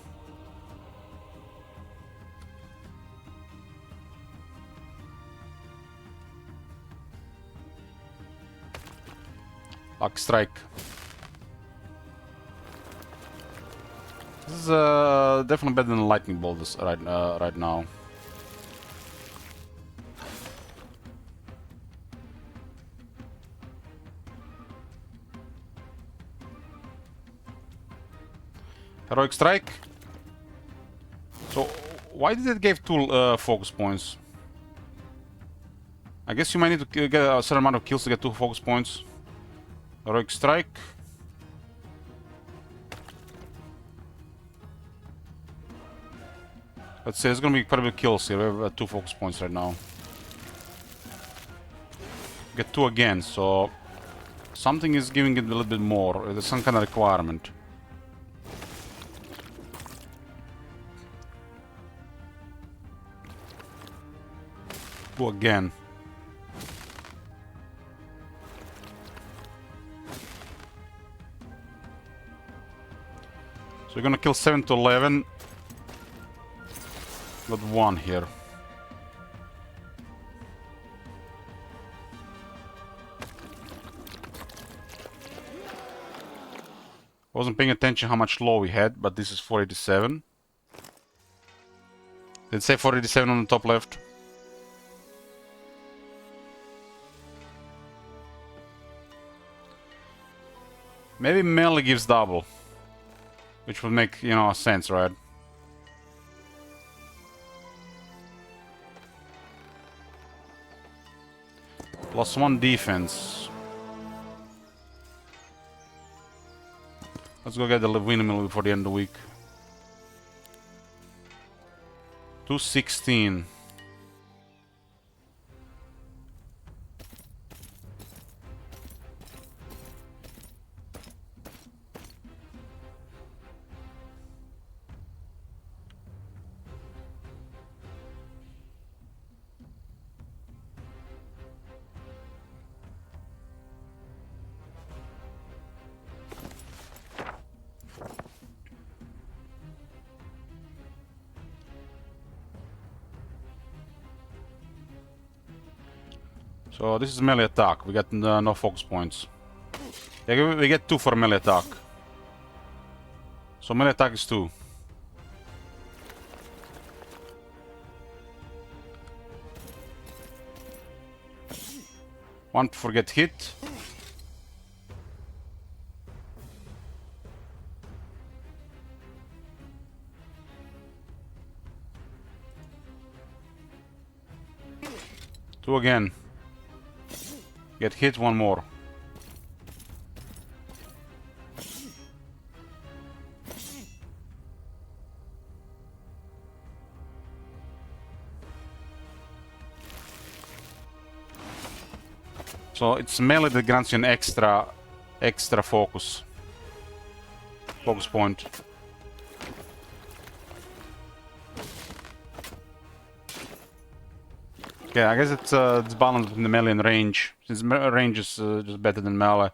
Luck strike. This is definitely better than lightning bolt right now. Heroic strike. So why did it give 2 focus points? I guess you might need to get a certain amount of kills to get 2 focus points. Heroic strike. Let's say there's gonna be quite a bit of kills here. We have 2 focus points right now. Get 2 again, so something is giving it a little bit more. There's some kind of requirement. Go again. So we're gonna kill 7 to 11. Got 1 here. Wasn't paying attention how much low we had, but this is 487. Did it say 487 on the top left? Maybe melee gives double. Which would make, you know, sense, right? +1 defense. Let's go get the windmill before the end of the week. 216. So this is melee attack. We got no focus points. Yeah, we get 2 for melee attack. So melee attack is 2. One for get hit. Two again. Get hit, one more. So it's melee that grants you an extra focus point. Okay, I guess it's balanced between the melee and range. Since range is just better than melee, I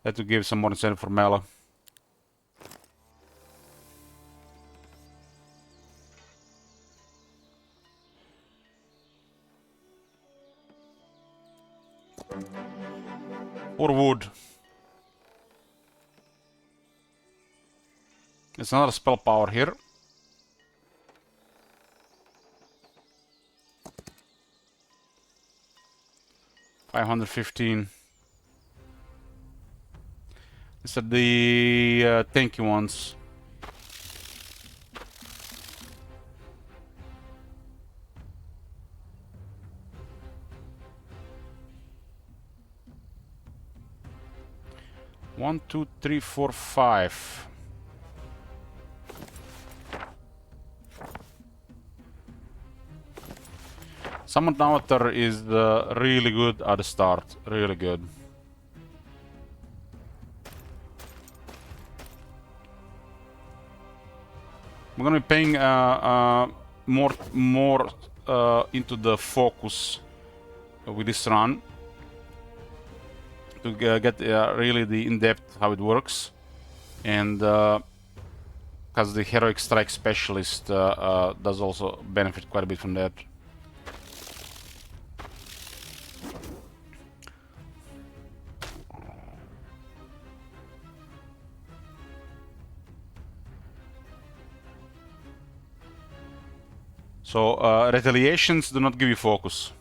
had to give some more incentive for melee. Or wood. It's another spell power here. $515. These are the tanky ones. One, two, three, four, five. Summon Avatar is really good at the start. Really good. We're gonna be paying more into the focus with this run to get really the in-depth how it works, and because the heroic strike specialist does also benefit quite a bit from that. So retaliations do not give you focus,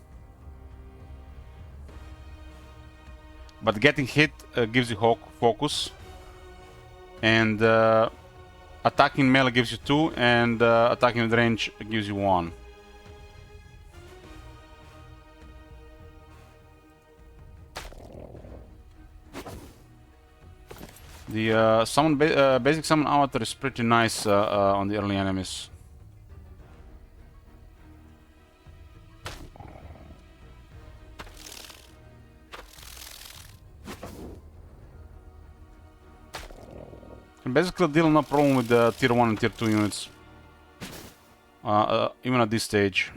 but getting hit gives you focus, and attacking melee gives you 2, and attacking with range gives you 1. The basic summon avatar is pretty nice on the early enemies. Can basically deal no problem with the tier 1 and tier 2 units, even at this stage.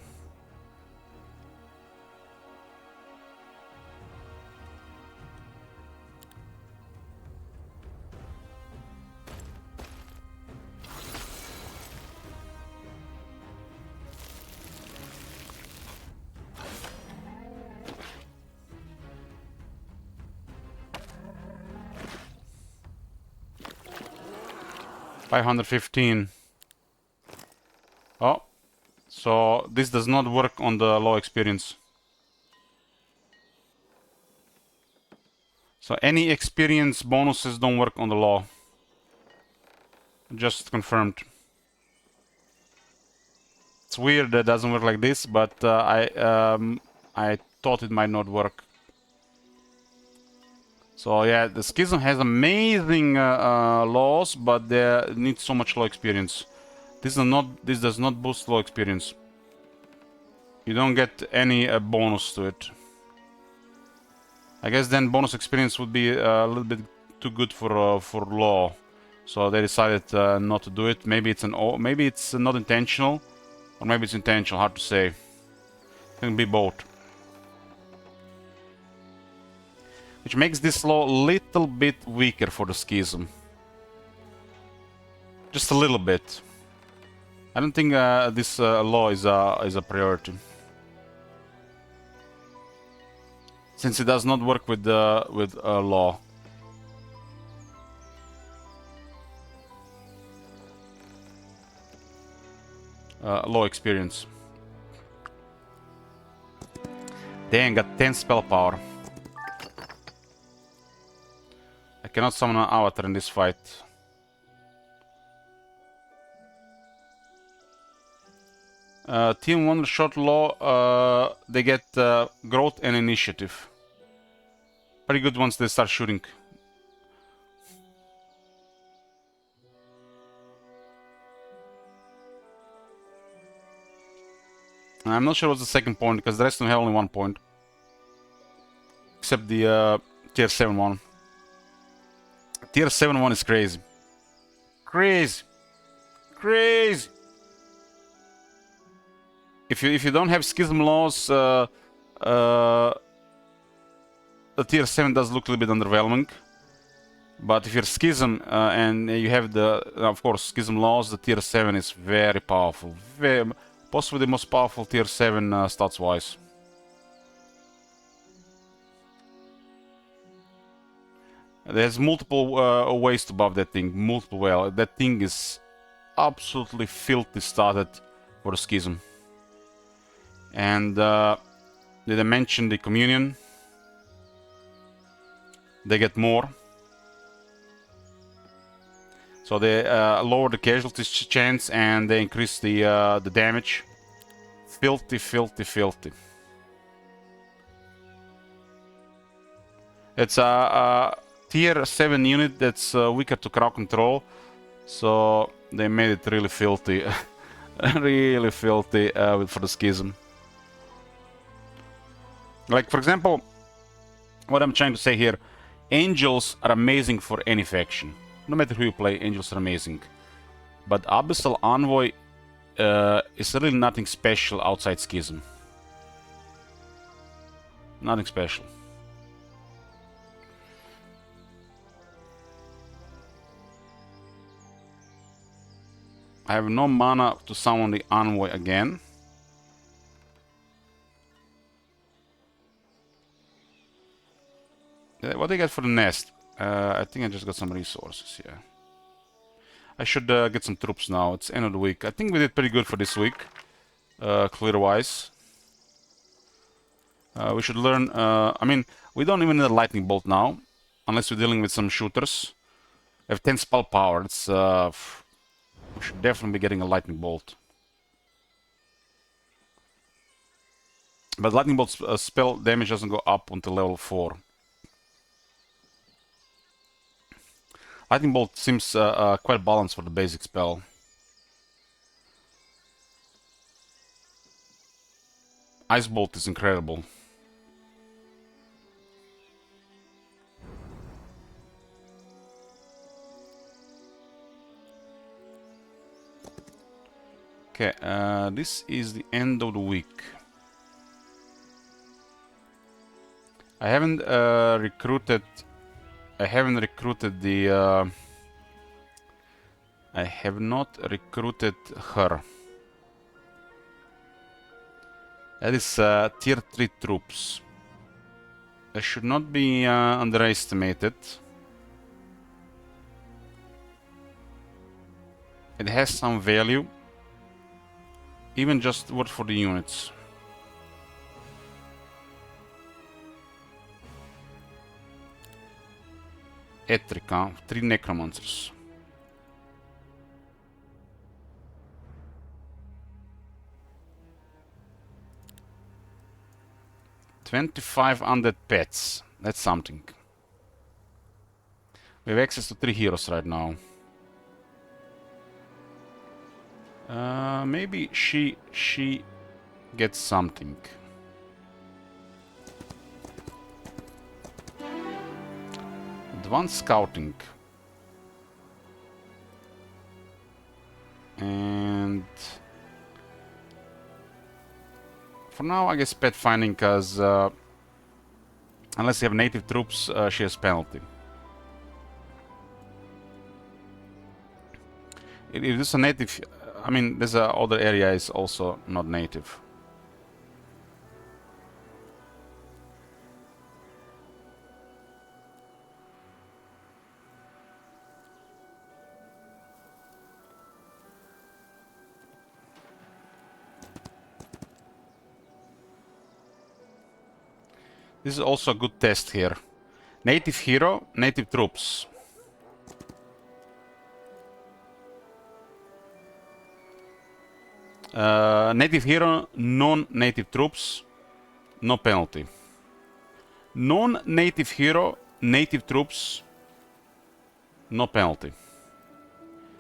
$515. Oh, so this does not work on the low experience. So any experience bonuses don't work on the low. Just confirmed. It's weird that it doesn't work like this, but I thought it might not work. So yeah, the Schism has amazing laws, but they need so much low experience. This does not boost low experience. You don't get any bonus to it. I guess then bonus experience would be a little bit too good for law, so they decided not to do it. Maybe it's maybe it's not intentional, or maybe it's intentional. Hard to say. It can be both. Which makes this law a little bit weaker for the Schism. Just a little bit. I don't think this law is a priority, since it does not work with law. Law experience. Dang, got 10 spell power. I cannot summon an avatar in this fight. Team 1 short law, they get growth and initiative. Pretty good once they start shooting. I'm not sure what's the second point, because the rest of them have only 1 point. Except the tier 7 one. Tier 7 one is crazy. Crazy. Crazy. If you don't have Schism laws, the tier 7 does look a little bit underwhelming. But if you're Schism and you have of course, Schism laws, the tier 7 is very powerful. Possibly the most powerful tier 7 stats wise. There's multiple ways to buff that thing. Multiple ways. That thing is absolutely filthy started for the Schism. And did I mention the communion? They get more. So they lower the casualties chance and they increase the damage. Filthy, filthy, filthy. It's a tier 7 unit that's weaker to crowd control. So they made it really filthy. Really filthy for the Schism. Like, for example, what I'm trying to say here, angels are amazing for any faction. No matter who you play, angels are amazing. But Abyssal Envoy is really nothing special outside Schism. Nothing special. I have no mana to summon the Envoy again. What do I get for the nest? I think I just got some resources, yeah. I should get some troops now. It's end of the week. I think we did pretty good for this week, clear-wise. We should learn... I mean, we don't even need a lightning bolt now, unless we're dealing with some shooters. We have 10 spell power. It's, we should definitely be getting a lightning bolt. But lightning bolt's spell damage doesn't go up until level 4. Lightning bolt seems quite balanced for the basic spell. Ice bolt is incredible. Okay, this is the end of the week. I haven't recruited the... I have not recruited her. That is tier 3 troops. They should not be underestimated. It has some value. Even just word for the units. Etrica, 3 necromancers. $25 undead pets. That's something. We have access to 3 heroes right now. Maybe she get something. Advanced scouting. And for now, I guess pet finding, because unless you have native troops, she has penalty. If this is a native, I mean, there's a other area is also not native. This is also a good test here. Native hero, native troops. Native hero, non-native troops, no penalty. Non-native hero, native troops, no penalty.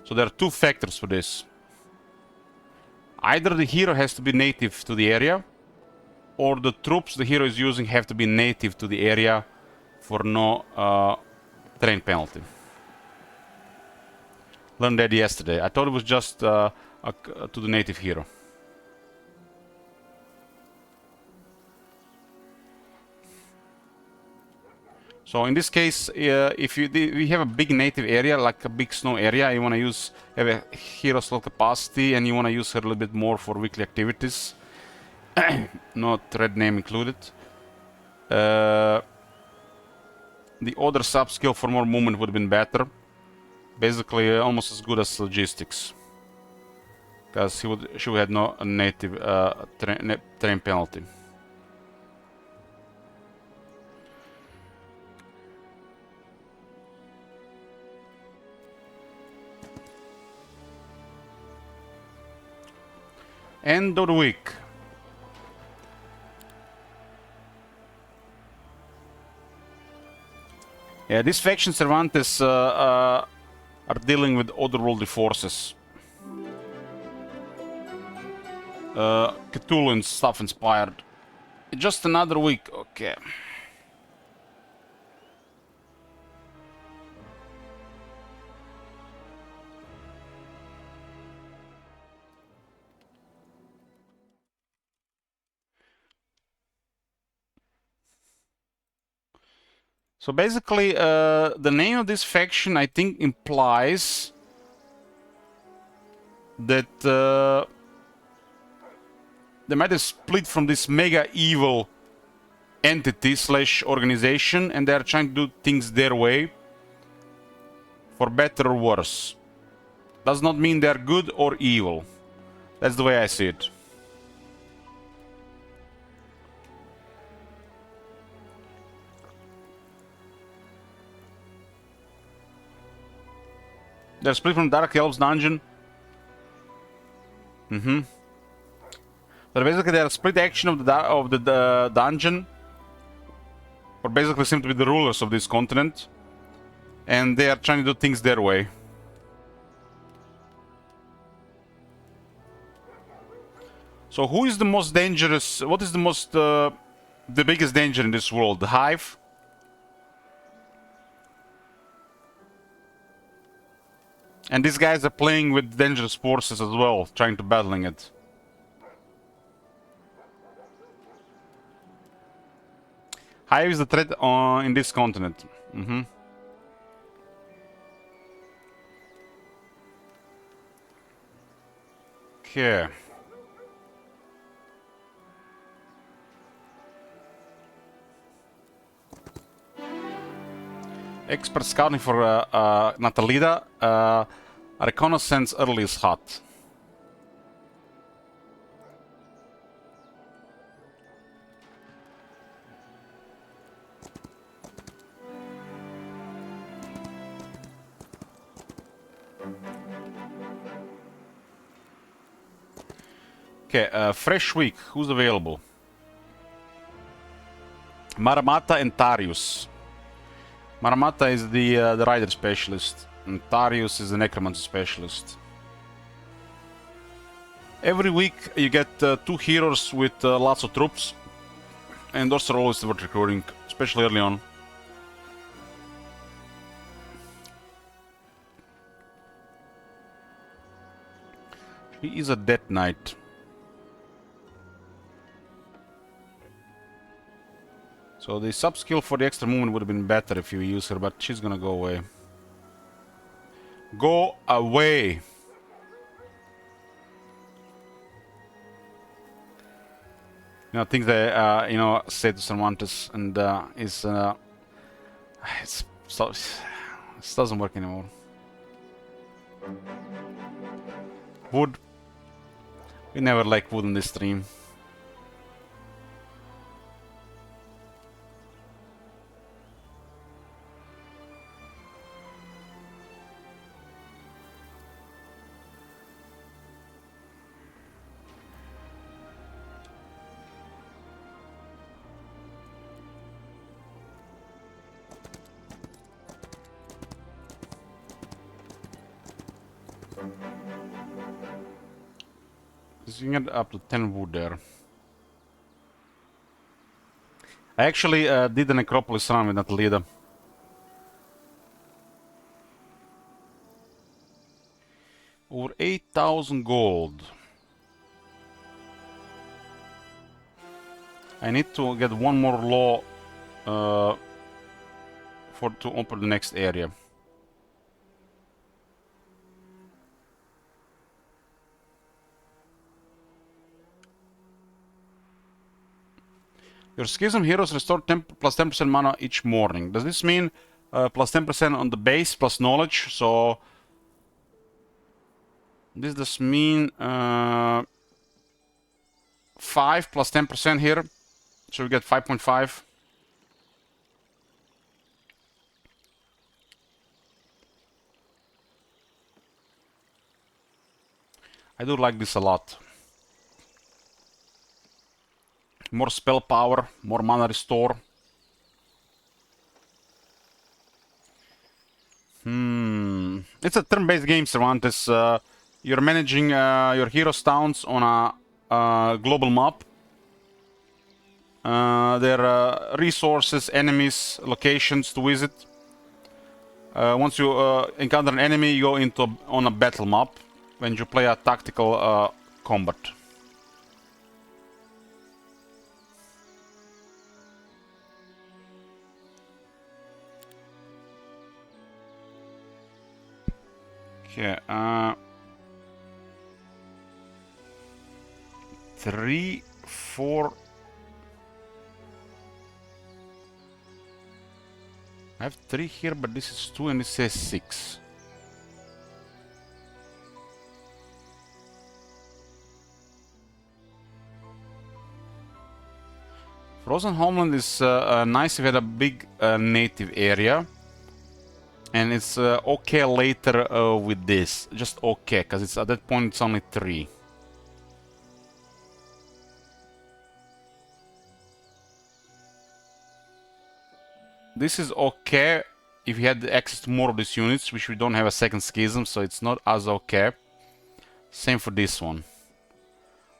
So there are two factors for this. Either the hero has to be native to the area, or the troops the hero is using have to be native to the area for no terrain penalty. Learned that yesterday. I thought it was just to the native hero. So in this case, if we have a big native area, like a big snow area, you want to have a hero slot capacity, and you want to use her a little bit more for weekly activities. Not red name included. The other sub skill for more movement would have been better. Basically, almost as good as logistics, because she would have no native terrain penalty. End of the week. Yeah, this faction Cervantes are dealing with otherworldly forces. Cthulhu and stuff inspired. Just another week, okay. So basically, the name of this faction, I think, implies that they might have split from this mega evil entity / organization, and they are trying to do things their way, for better or worse. Does not mean they are good or evil. That's the way I see it. They're split from Dark Elves dungeon. But basically, they are split action of the dungeon, or basically seem to be the rulers of this continent, and they are trying to do things their way. So, who is the most dangerous? What is the biggest danger in this world? The Hive? And these guys are playing with dangerous forces as well, trying to battling it. Hive is the threat in this continent. Okay. Expert scouting for Natalida. Reconnaissance early is hot. Okay, fresh week. Who's available? Maramata and Tarius. Maramata is the rider specialist, and Tarius is the necromancer specialist. Every week you get 2 heroes with lots of troops, and those are always worth recruiting, especially early on. He is a Death Knight. So the sub-skill for the extra movement would have been better if you use her, but she's gonna go away. Go away! You know, things that, you know, say to Cervantes, and it doesn't work anymore. Wood. We never like wood in this stream. You can get up to 10 wood there. I actually did the necropolis run with Natalida. Over 8,000 gold. I need to get one more law to open the next area. Your Schism heroes restore plus 10% mana each morning. Does this mean plus 10% on the base plus knowledge? So this does mean 5 plus 10% here. So we get 5.5. I do like this a lot. More spell power, more mana restore. It's a turn-based game, Cervantes. You're managing your heroes' towns on a global map. There are resources, enemies, locations to visit. Once you encounter an enemy, you go on a battle map when you play a tactical combat. Okay, 3, 4. I have 3 here, but this is 2 and it says 6. Frozen Homeland is nice if you had a big native area. And it's okay later with this. Just okay, because it's at that point it's only 3. This is okay if you had access to more of these units, which we don't have a second Schism, so it's not as okay. Same for this one.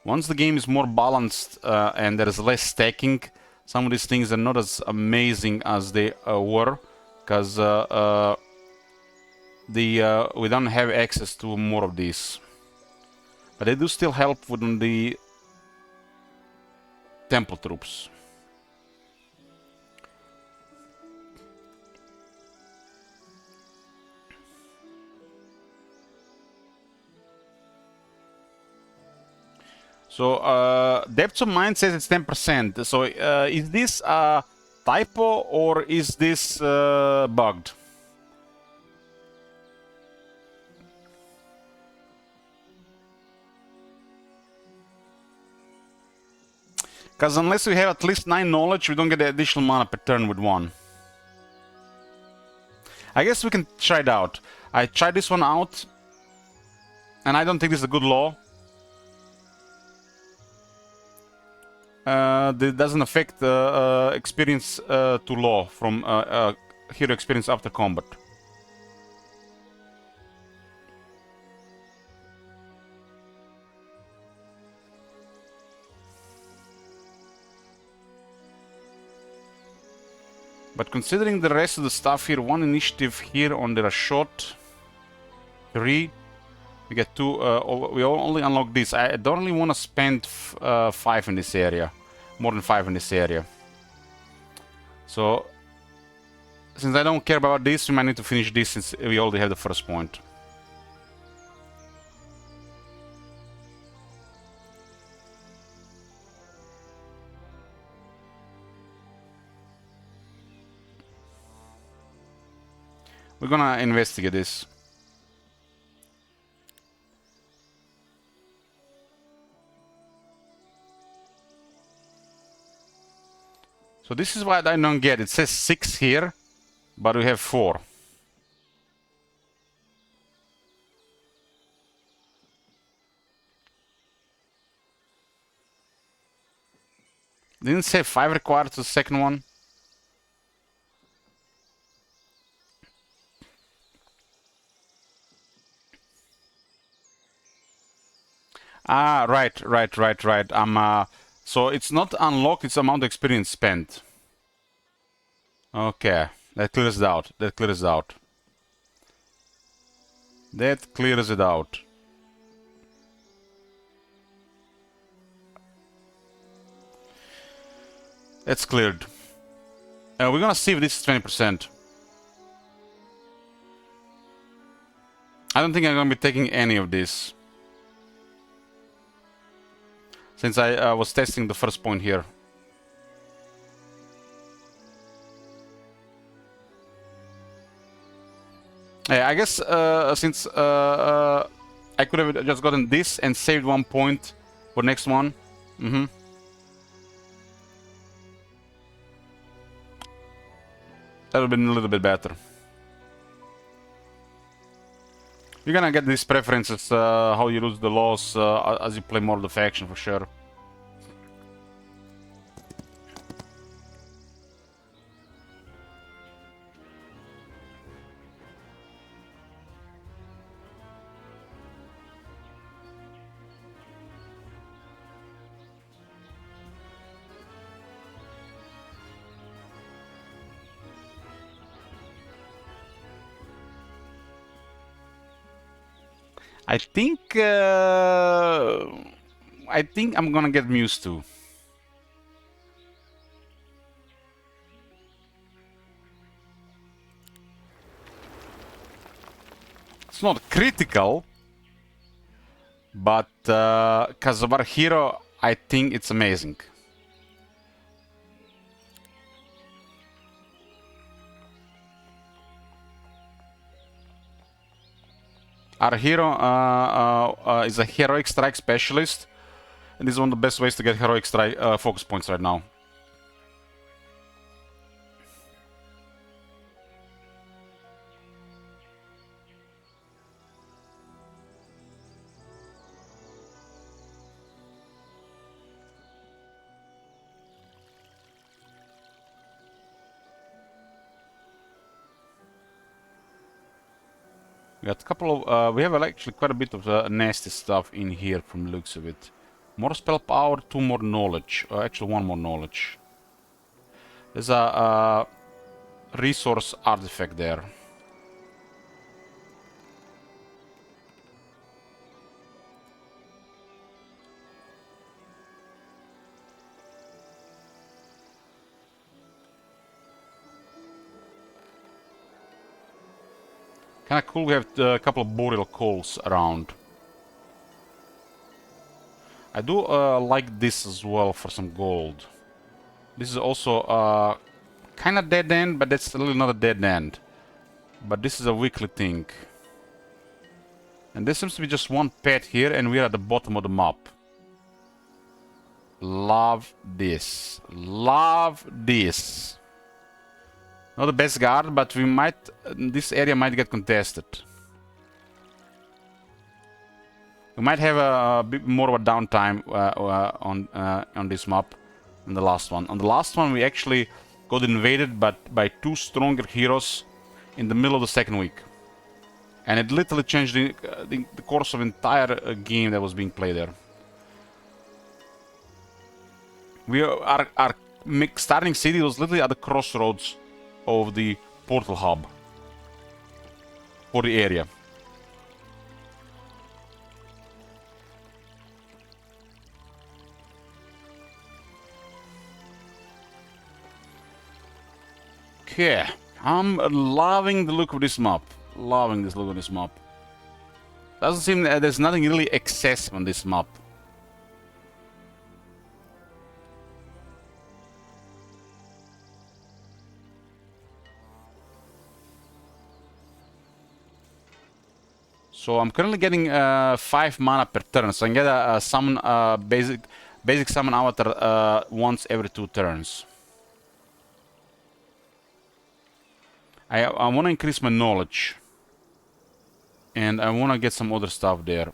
Once the game is more balanced and there is less stacking, some of these things are not as amazing as they were, because we don't have access to more of these. But they do still help with the temple troops. So Depths of Mind says it's 10%. So is this a typo or is this bugged? Because unless we have at least 9 knowledge, we don't get the additional mana per turn with 1. I guess we can try it out. I tried this one out, and I don't think this is a good law. It doesn't affect experience to law from hero experience after combat. But considering the rest of the stuff here, 1 initiative here on the short, 3, we get 2, we only unlock this. I don't really want to spend 5 in this area, more than 5 in this area. So, since I don't care about this, we might need to finish this since we already have the first point. We're gonna investigate this. So this is what I don't get. It says 6 here, but we have 4. Didn't say 5 required to the second one. Ah, right. So it's not unlocked, it's amount of experience spent. Okay, that clears it out. That clears it out. That's cleared. We're gonna see if this is 20%. I don't think I'm gonna be taking any of this, since I was testing the first point here. Yeah, I guess since I could have just gotten this and saved 1 point for next one. That would have been a little bit better. You're gonna get these preferences, how you lose the loss as you play more of the faction for sure. I think I'm gonna get Muse too. It's not critical, but because of our hero, I think it's amazing. Our hero is a heroic strike specialist, and this is one of the best ways to get heroic strike focus points right now. We got a couple of, we have actually quite a bit of nasty stuff in here from the looks of it. More spell power, 2 more knowledge. Actually, 1 more knowledge. There's a resource artifact there. Kinda cool, we have a couple of boreal coals around. I do like this as well for some gold. This is also kinda dead end, but that's really not a dead end. But this is a weekly thing. And there seems to be just 1 pet here, and we're at the bottom of the map. Love this. Love this. Not the best guard, but we might... this area might get contested. We might have a bit more of a downtime on this map than the last one. On the last one, we actually got invaded by 2 stronger heroes in the middle of the second week. And it literally changed the course of the entire game that was being played there. Our starting city was literally at the crossroads of the portal hub for the area. Okay, I'm loving the look of this map. Loving this look of this map. Doesn't seem that there's nothing really excessive on this map. So I'm currently getting 5 mana per turn, so I can get a summon basic summon avatar once every 2 turns. I want to increase my knowledge, and I want to get some other stuff there.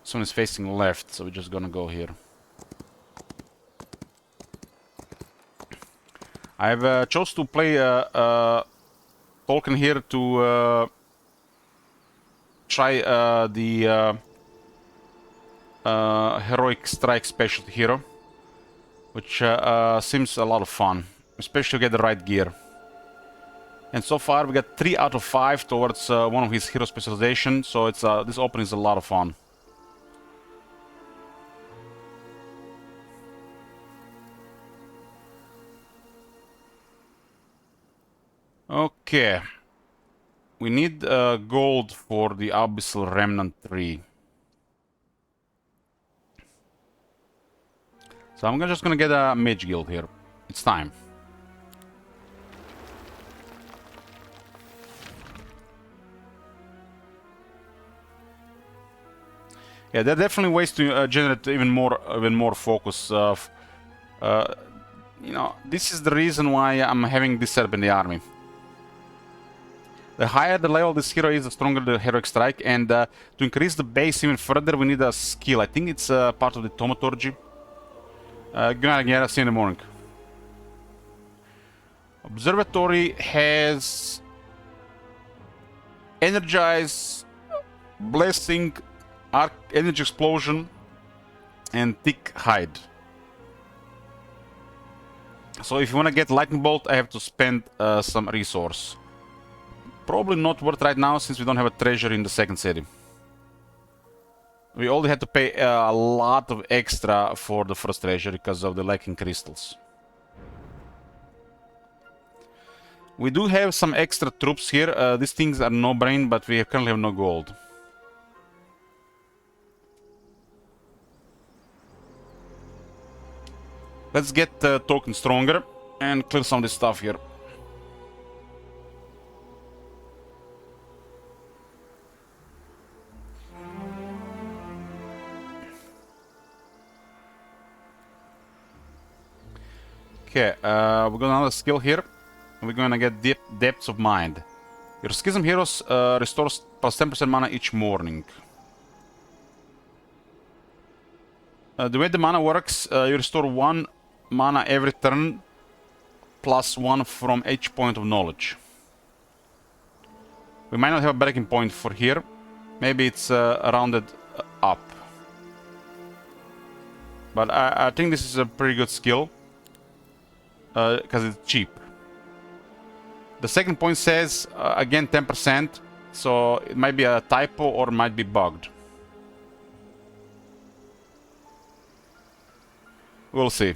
Someone is facing left, so we're just gonna go here. I've chose to play Tolkien here to try the heroic strike specialty hero, which seems a lot of fun, especially to get the right gear. And so far we got 3 out of 5 towards one of his hero specialization, so it's this opening is a lot of fun. Okay, we need gold for the Abyssal Remnant 3. So I'm just gonna get a Mage Guild here. It's time. Yeah, there are definitely ways to generate even more focus. You know, this is the reason why I'm having this setup in the army. The higher the level this hero is, the stronger the heroic strike, and to increase the base even further, we need a skill. I think it's part of the thaumaturgy. Good night, yeah, see you in the morning. Observatory has Energize, Blessing, Arc, Energy Explosion, and Thick Hide. So if you want to get Lightning Bolt, I have to spend some resource. Probably not worth right now, since we don't have a treasure in the second city. We only had to pay a lot of extra for the first treasure because of the lacking crystals. We do have some extra troops here. These things are no brain, but we currently have no gold. Let's get Token stronger and clear some of this stuff here. Okay, we got another skill here. We're gonna get Depths of Mind. Your Schism heroes restores plus 10% mana each morning. The way the mana works, you restore 1 mana every turn, plus 1 from each point of knowledge. We might not have a breaking point for here. Maybe it's rounded up. But I think this is a pretty good skill. Because it's cheap. The second point says, again, 10%. So it might be a typo or it might be bugged. We'll see.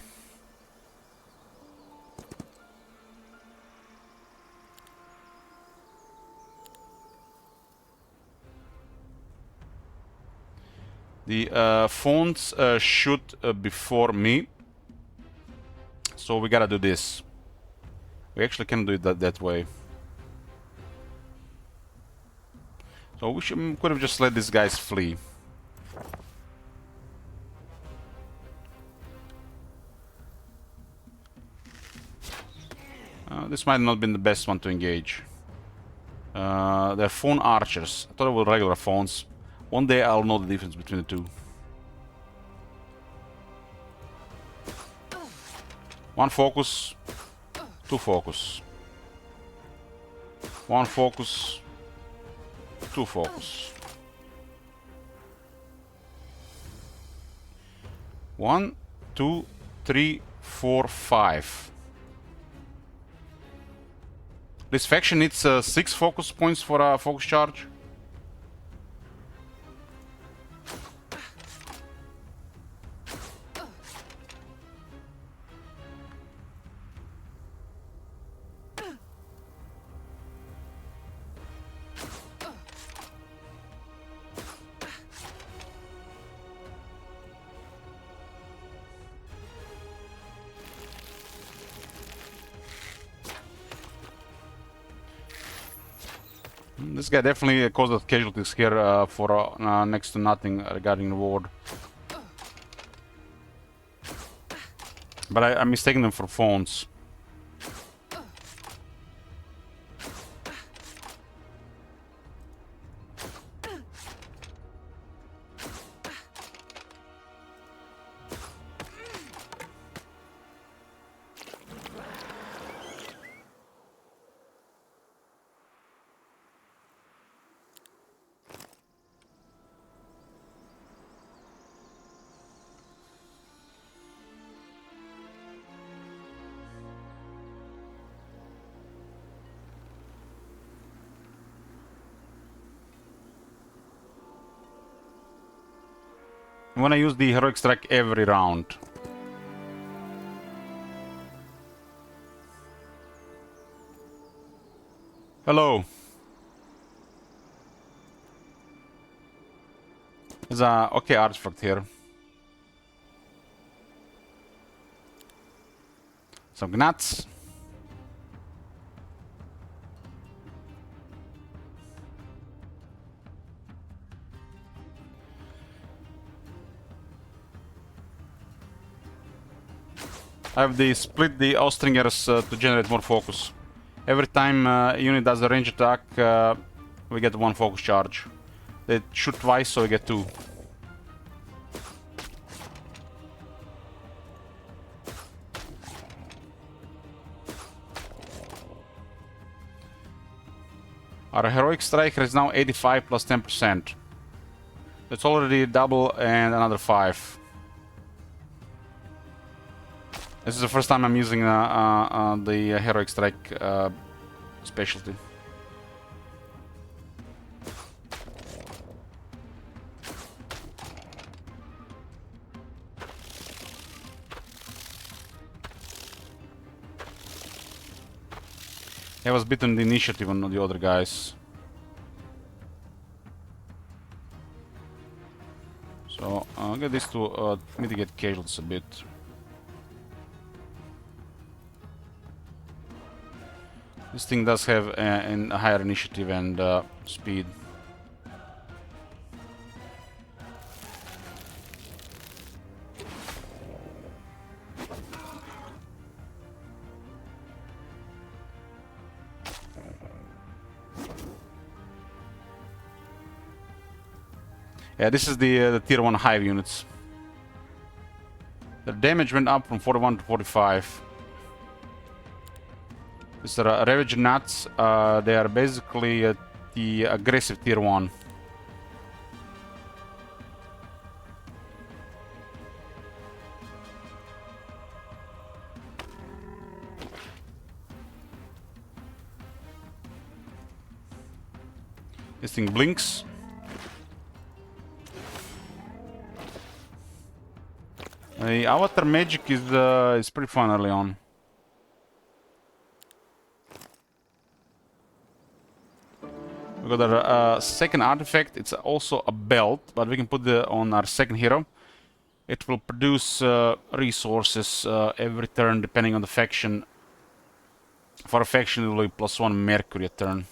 The phones shoot before me. So we gotta do this. We actually can do it that way. So we could have just let these guys flee. This might not have been the best one to engage. They're phone archers. I thought they were regular phones. One day I'll know the difference between the two. One focus, 2 focus. 1 focus, 2 focus. 1, 2, 3, 4, 5. This faction needs 6 focus points for a focus charge. This guy definitely caused casualties here for next to nothing regarding the ward. But I'm mistaking them for phones. I'm gonna use the heroic strike every round. Hello. There's a okay artifact here. Some gnats. I have split the Austringers to generate more focus. Every time a unit does a range attack, we get 1 focus charge. They shoot twice, so we get 2. Our heroic striker is now 85 plus 10%. That's already double and another 5. This is the first time I'm using the heroic strike specialty. I was beaten the initiative on the other guys. So I'll get this to mitigate casualties a bit. This thing does have a higher initiative and speed. Yeah, this is the tier 1 hive units. The damage went up from 41 to 45. These are Ravage Nuts. They are basically the aggressive tier 1. This thing blinks. The avatar magic is pretty fun early on. We got our second artifact. It's also a belt, but we can put it on our second hero. It will produce resources every turn, depending on the faction. For a faction, it will be +1 Mercury a turn.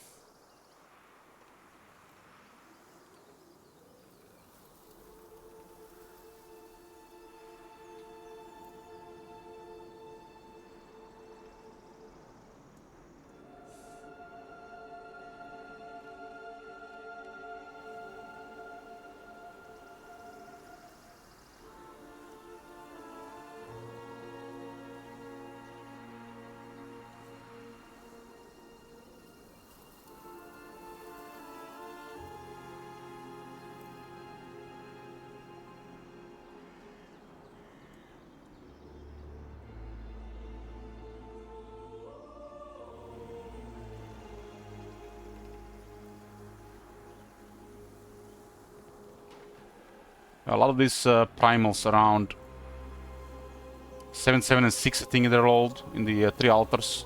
A lot of these primals around 7, 7, and 6, I think they're old in the 3 altars.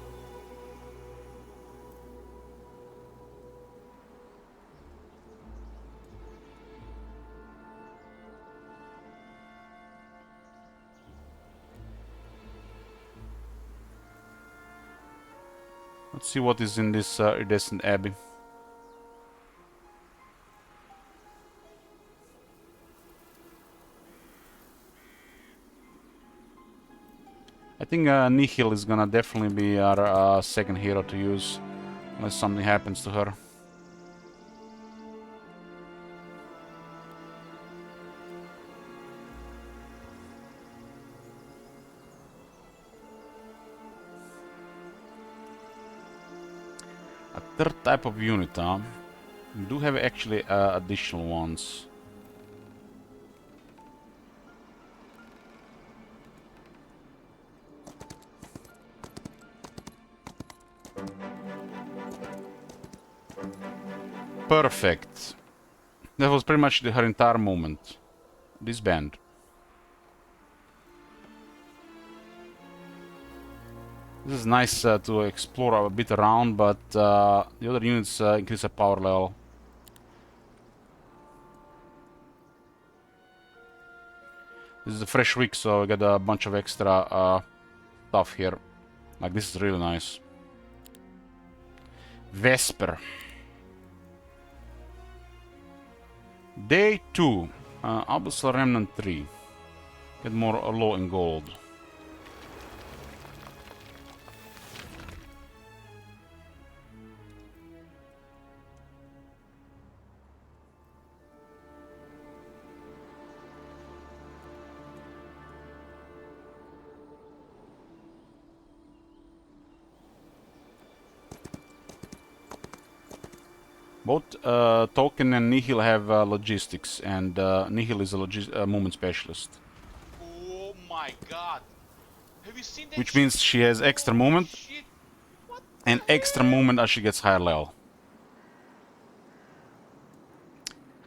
Let's see what is in this Iridescent Abbey. I think Nihil is gonna definitely be our second hero to use, unless something happens to her. A third type of unit, huh? We do have actually additional ones. Perfect. That was pretty much her entire movement. Disband. This is nice to explore a bit around, but the other units increase their power level. This is a fresh week, so I got a bunch of extra stuff here. Like, this is really nice. Vesper. Day 2. Abyssal Remnant 3. Get more low in gold. Both Token and Nihil have logistics, and Nihil is a movement specialist. Oh my god. Have you seen that Which shit? means she has extra movement, Shit. What and the extra hell? movement as she gets higher level.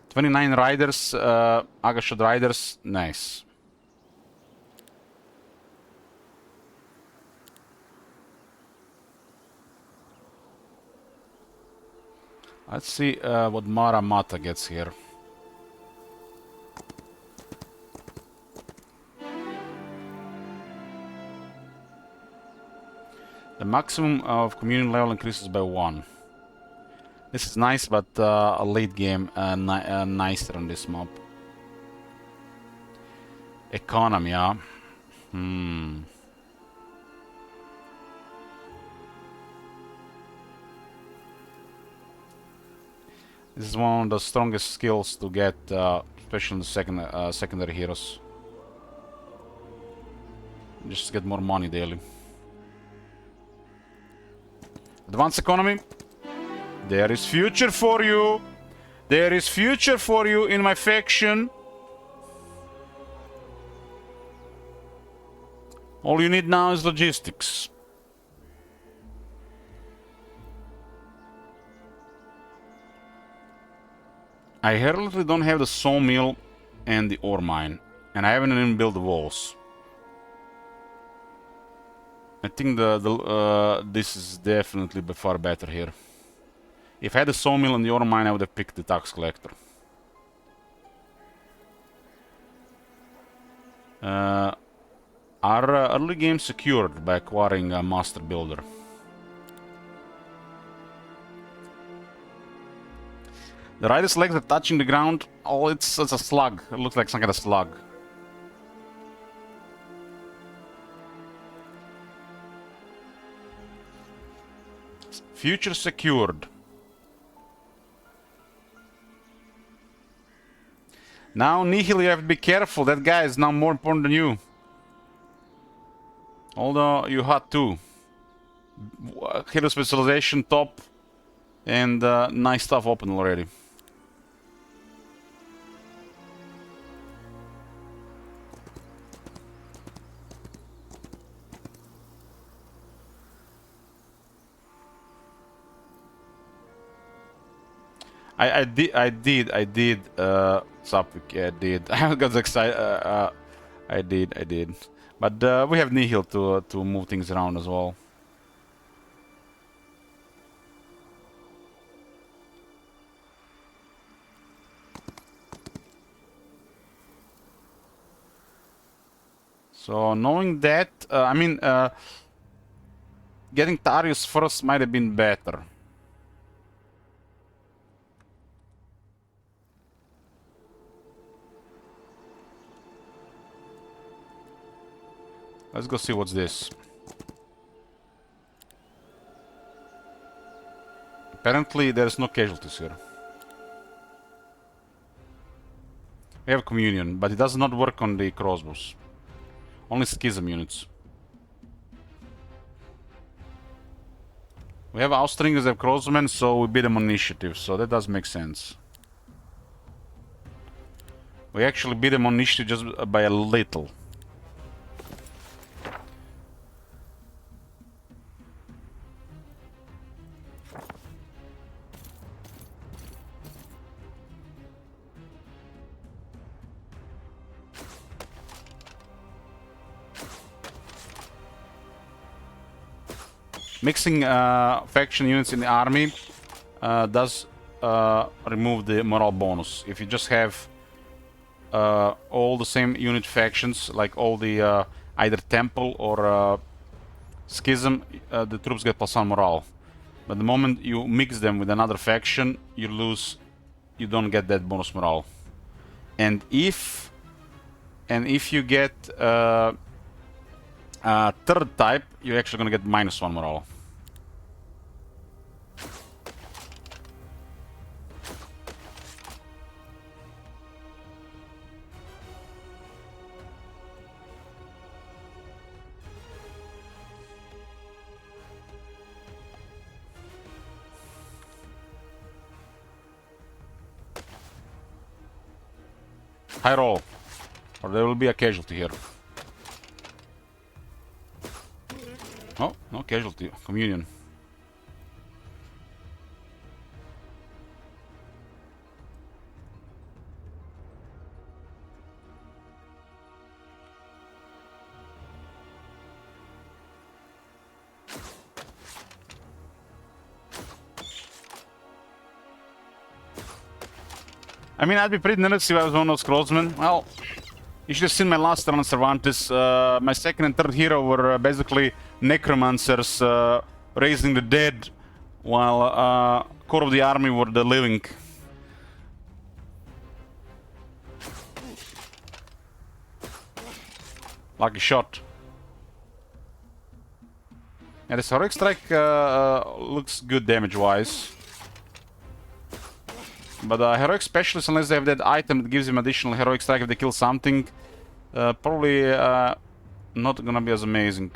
29 riders, Agashot riders, nice. Let's see what Mara Mata gets here. The maximum of communion level increases by 1. This is nice, but a late game nicer on this mob. Economy, yeah. This is one of the strongest skills to get, especially in the secondary heroes. Just to get more money daily. Advanced economy. There is future for you. There is future for you in my faction. All you need now is logistics. I currently don't have the sawmill and the ore mine, and I haven't even built the walls. I think this is definitely by far better here. If I had the sawmill and the ore mine, I would have picked the tax collector. Our early game secured by acquiring a master builder. The rider's legs are touching the ground. Oh, it's a slug. It looks like some kind of slug. Future secured. Now, Nihil, you have to be careful. That guy is now more important than you. Although you had too. Hero specialization top. And nice stuff open already. I did Suffolk, yeah, I did. I got excited. I did. But we have Nihil to move things around as well. So knowing that, I mean, getting Tarius first might have been better. Let's go see what's this. Apparently, there's no casualties here. We have Communion, but it does not work on the crossbows. Only Schism units. We have Austringers, they have Crossmen, so we beat them on initiative, so that does make sense. We actually beat them on initiative just by a little. Mixing faction units in the army does remove the morale bonus. If you just have all the same unit factions, like all the either Temple or Schism, the troops get +1 morale. But the moment you mix them with another faction, you lose, you don't get that bonus morale. And if you get third type, you're actually gonna get -1 morale. High roll, or there will be a casualty here. Oh, no casualty. Communion. I mean, I'd be pretty nervous if I was one of those Crossmen. Well, you should have seen my last turn on Cervantes. My second and third hero were basically necromancers raising the dead, while core of the army were the living. Lucky shot. Yeah, this heroic strike looks good damage-wise. But heroic specialist, unless they have that item that gives him additional heroic strike if they kill something, probably not gonna be as amazing.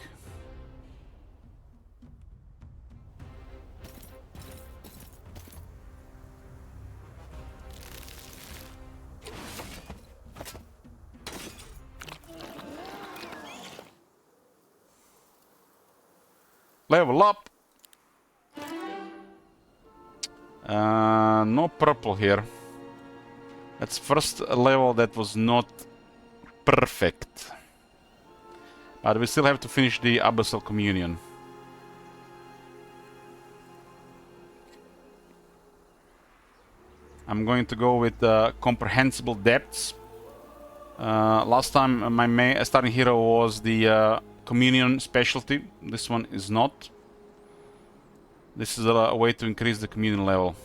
Level up. No purple here. That's first level that was not perfect. But we still have to finish the Abyssal Communion. I'm going to go with Comprehensible Depths. Last time my starting hero was the Communion specialty. This one is not. This is a way to increase the Communion level.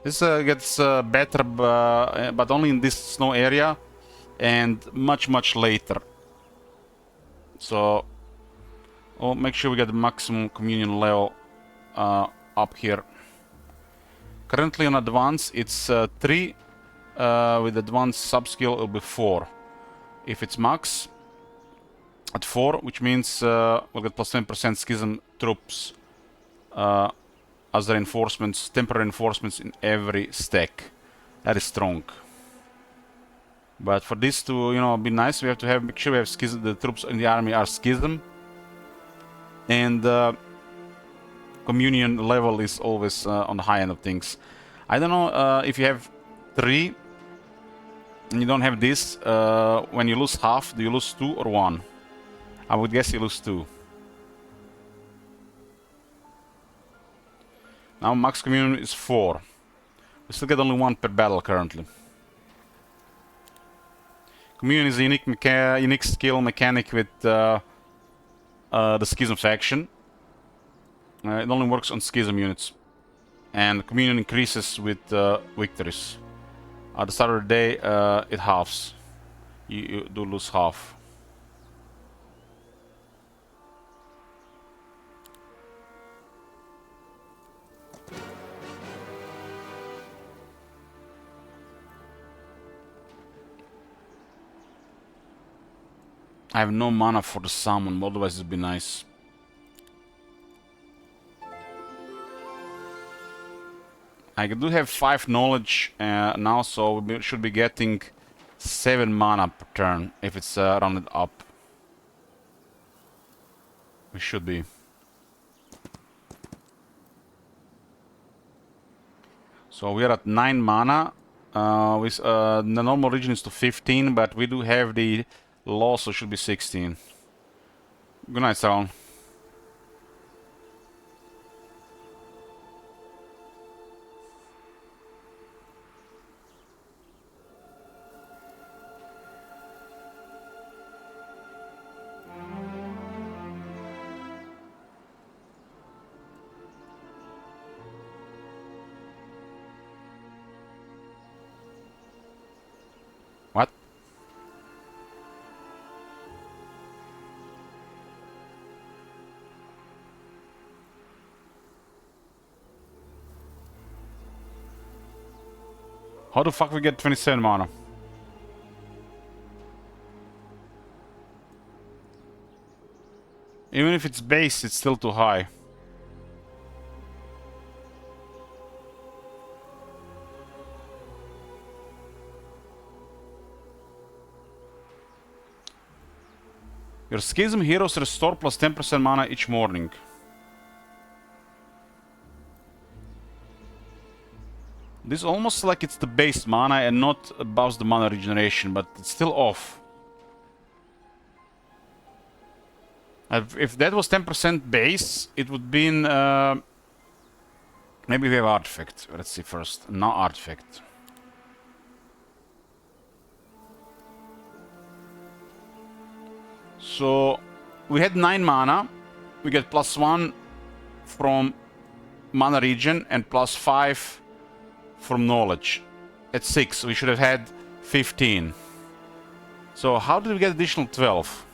This gets better, but only in this snow area, and much later. So, we'll make sure we get the maximum Communion level up here. Currently on advance, it's 3. With advanced subskill, it'll be 4. If it's max at 4, which means we'll get +10% Schism troops as reinforcements, temporary reinforcements in every stack. That is strong. But for this to, you know, be nice, we have to make sure we have Schism, the troops in the army are Schism. And Communion level is always on the high end of things. I don't know if you have 3, and you don't have this, when you lose half, do you lose 2 or 1? I would guess you lose 2. Now max communion is 4. We still get only 1 per battle currently. Communion is a unique skill mechanic with the Schism faction. It only works on Schism units. And communion increases with victories. At the start of the day, it halves. You do lose half. I have no mana for the summon, otherwise it'd be nice. I do have 5 knowledge now, so we should be getting 7 mana per turn if it's rounded up. We should be. So we are at 9 mana. The normal region is to 15, but we do have the law, so it should be 16. Good night, Salon. What? How the fuck we get 27 mana? Even if it's base, it's still too high. Your Schism heroes restore plus 10% mana each morning. This is almost like it's the base mana and not buffs the mana regeneration, but it's still off. If that was 10% base, it would be in... maybe we have artifact. Let's see first. No artifact. So we had 9 mana. We get +1 from mana regen and +5 from knowledge. At 6, we should have had 15. So how did we get additional 12?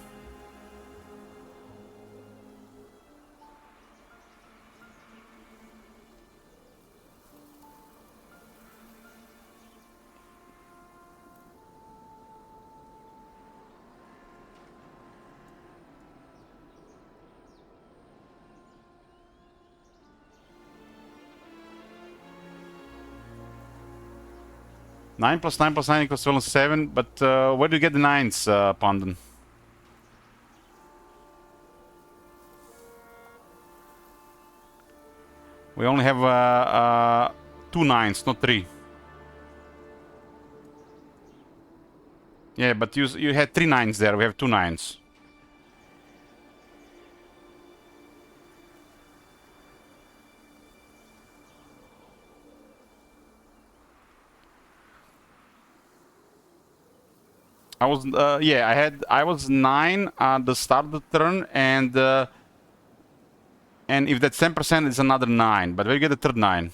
Nine plus 9 plus 9 equals 12 and 7, but where do you get the 9s, Pandan? We only have 2 9s, not 3. Yeah, but you had 3 9s there, we have 2 9s. I was yeah, I was 9 at the start of the turn, and if that's 10%, it's another 9. But we get the third 9.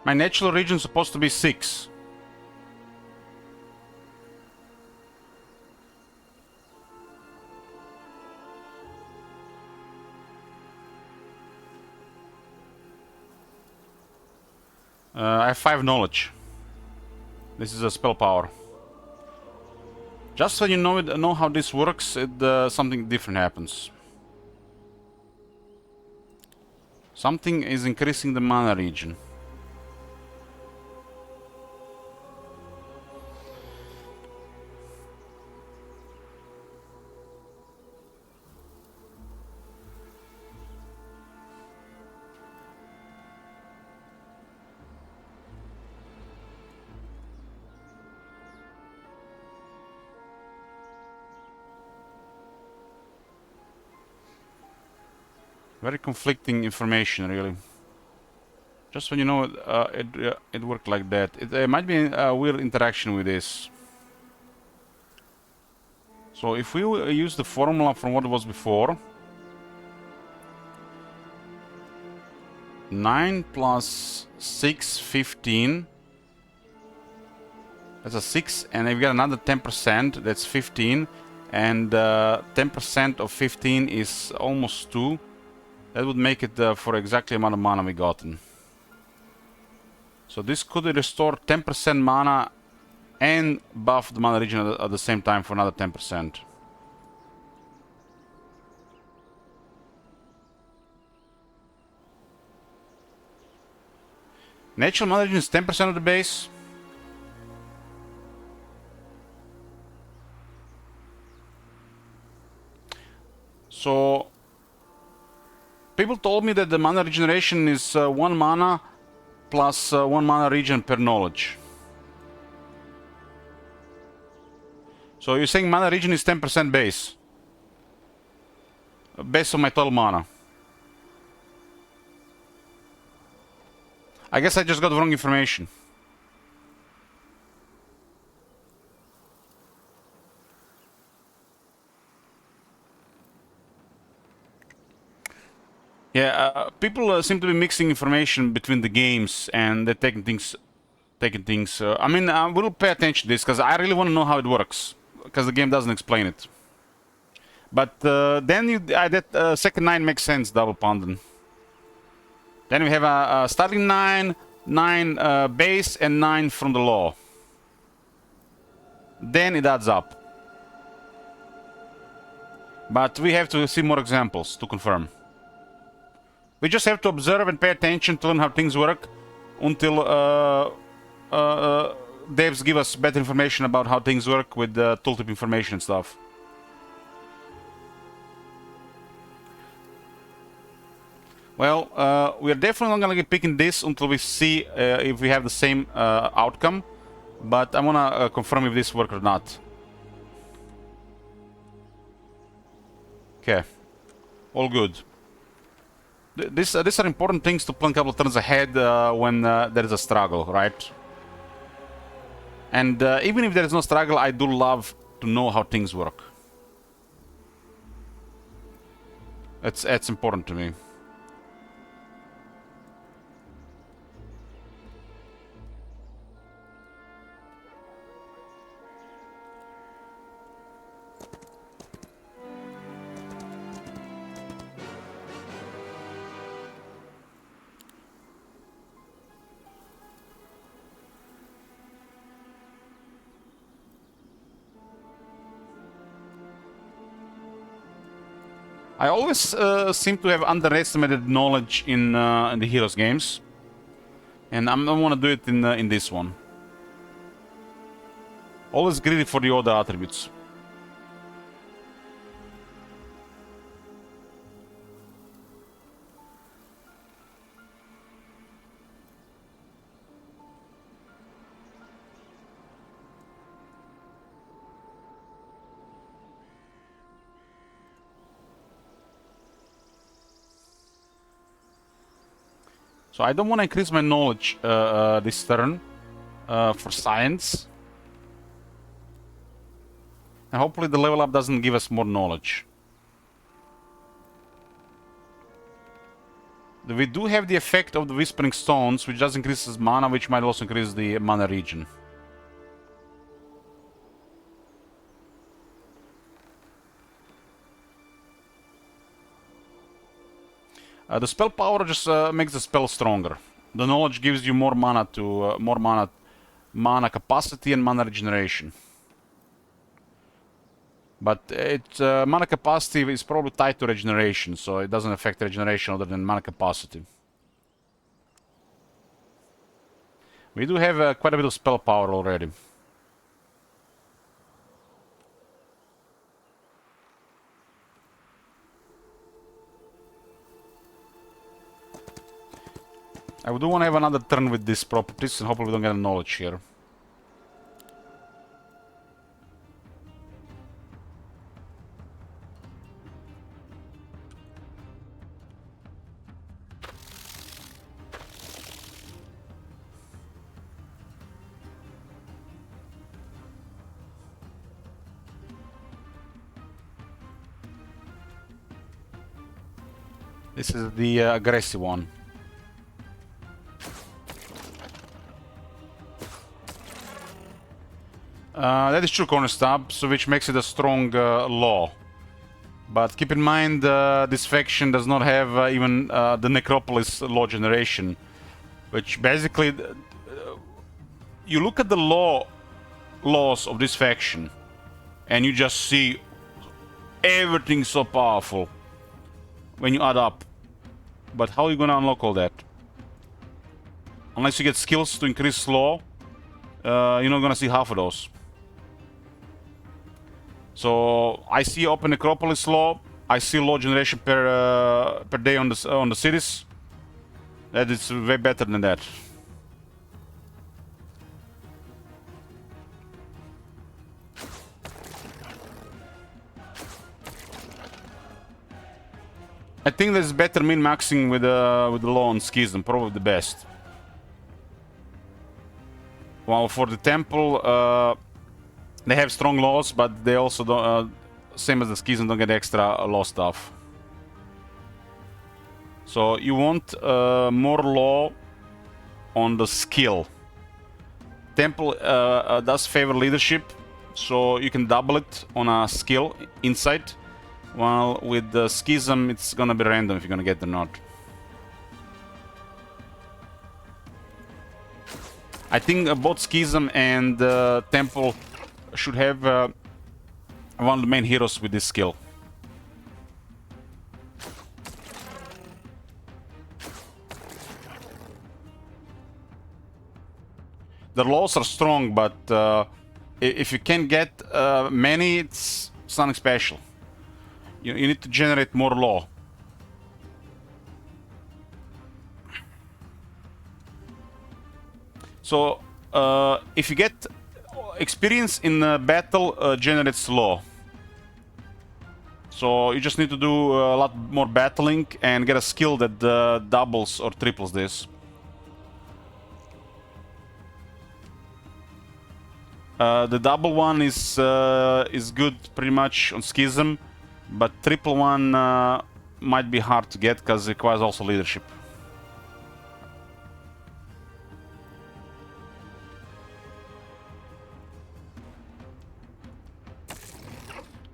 My natural region is supposed to be 6. I have 5 knowledge. This is a spell power. Just so you know how this works, something different happens. Something is increasing the mana region. Very conflicting information, really. Just when you know it worked like that. It might be a weird interaction with this. So if we use the formula from what it was before, 9 plus 6, 15. That's a 6, and if we got another 10%, that's 15. And 10% of 15 is almost 2. That would make it for exactly the amount of mana we gotten. So this could restore 10% mana and buff the mana region at the same time for another 10%. Natural mana region is 10% of the base. So people told me that the mana regeneration is 1 mana plus 1 mana regen per knowledge. So you're saying mana regen is 10% base? Based on my total mana. I guess I just got wrong information. Yeah, people seem to be mixing information between the games, and they're taking things. I mean, I will pay attention to this because I really want to know how it works, because the game doesn't explain it. But then that second 9 makes sense, double pounding. Then we have a starting 9, 9 base, and 9 from the law. Then it adds up. But we have to see more examples to confirm. We just have to observe and pay attention to learn how things work until devs give us better information about how things work with tooltip information and stuff. Well, we are definitely not going to be picking this until we see if we have the same outcome. But I want to confirm if this works or not. Okay. All good. These are important things to plan a couple of turns ahead when there is a struggle, right? And even if there is no struggle, I do love to know how things work. It's important to me. I always seem to have underestimated knowledge in the Heroes games, and I don't want to do it in this one. Always greedy for the other attributes. So I don't want to increase my knowledge this turn for science. And hopefully the level up doesn't give us more knowledge. We do have the effect of the Whispering Stones, which does increase mana, which might also increase the mana region. The spell power just makes the spell stronger. The knowledge gives you more mana to mana capacity and mana regeneration. But its mana capacity is probably tied to regeneration, so it doesn't affect regeneration other than mana capacity. We do have quite a bit of spell power already. I do want to have another turn with these properties, and hopefully we don't get a knowledge here. This is the aggressive one. That is true, Cornerstab, so which makes it a strong law. But keep in mind, this faction does not have even the Necropolis law generation, which basically you look at the laws of this faction, and you just see everything so powerful when you add up. But how are you gonna unlock all that? Unless you get skills to increase law, you're not gonna see half of those. So I see open Necropolis law. I see law generation per day on the cities. That is way better than that. I think there's better min-maxing with the law on Schism, probably the best. While for the temple, they have strong laws, but they also don't, same as the Schism, don't get extra law stuff. So you want more law on the skill. Temple does favor leadership, so you can double it on a skill insight. While with the Schism, it's gonna be random if you're gonna get the nod. I think both Schism and Temple should have one of the main heroes with this skill. The laws are strong, but if you can get many, it's something special. You need to generate more law. So if you get experience in battle, generates law. So you just need to do a lot more battling and get a skill that doubles or triples this. The double one is good pretty much on Schism, but triple one might be hard to get because it requires also leadership.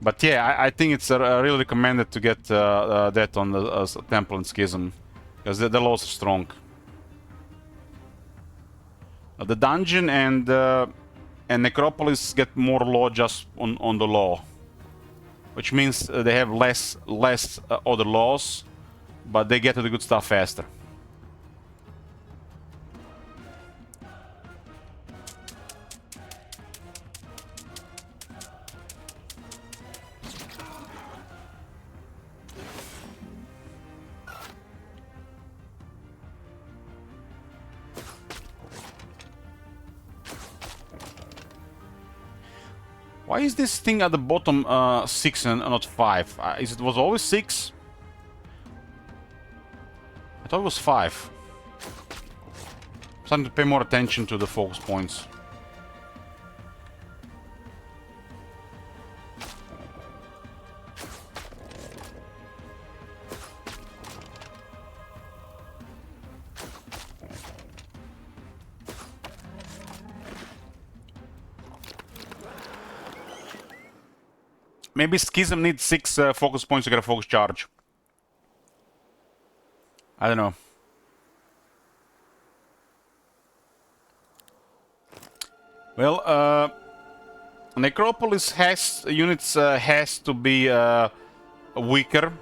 But yeah, I think it's really recommended to get that on the Temple and Schism, because the laws are strong. The dungeon and Necropolis get more law just on the law, which means they have less other laws, but they get to the good stuff faster. Why is this thing at the bottom 6 and not 5? Was it always 6? I thought it was 5. I'm starting to pay more attention to the focus points. Maybe Schism needs 6 focus points to get a focus charge. I don't know. Well, Necropolis units has to be weaker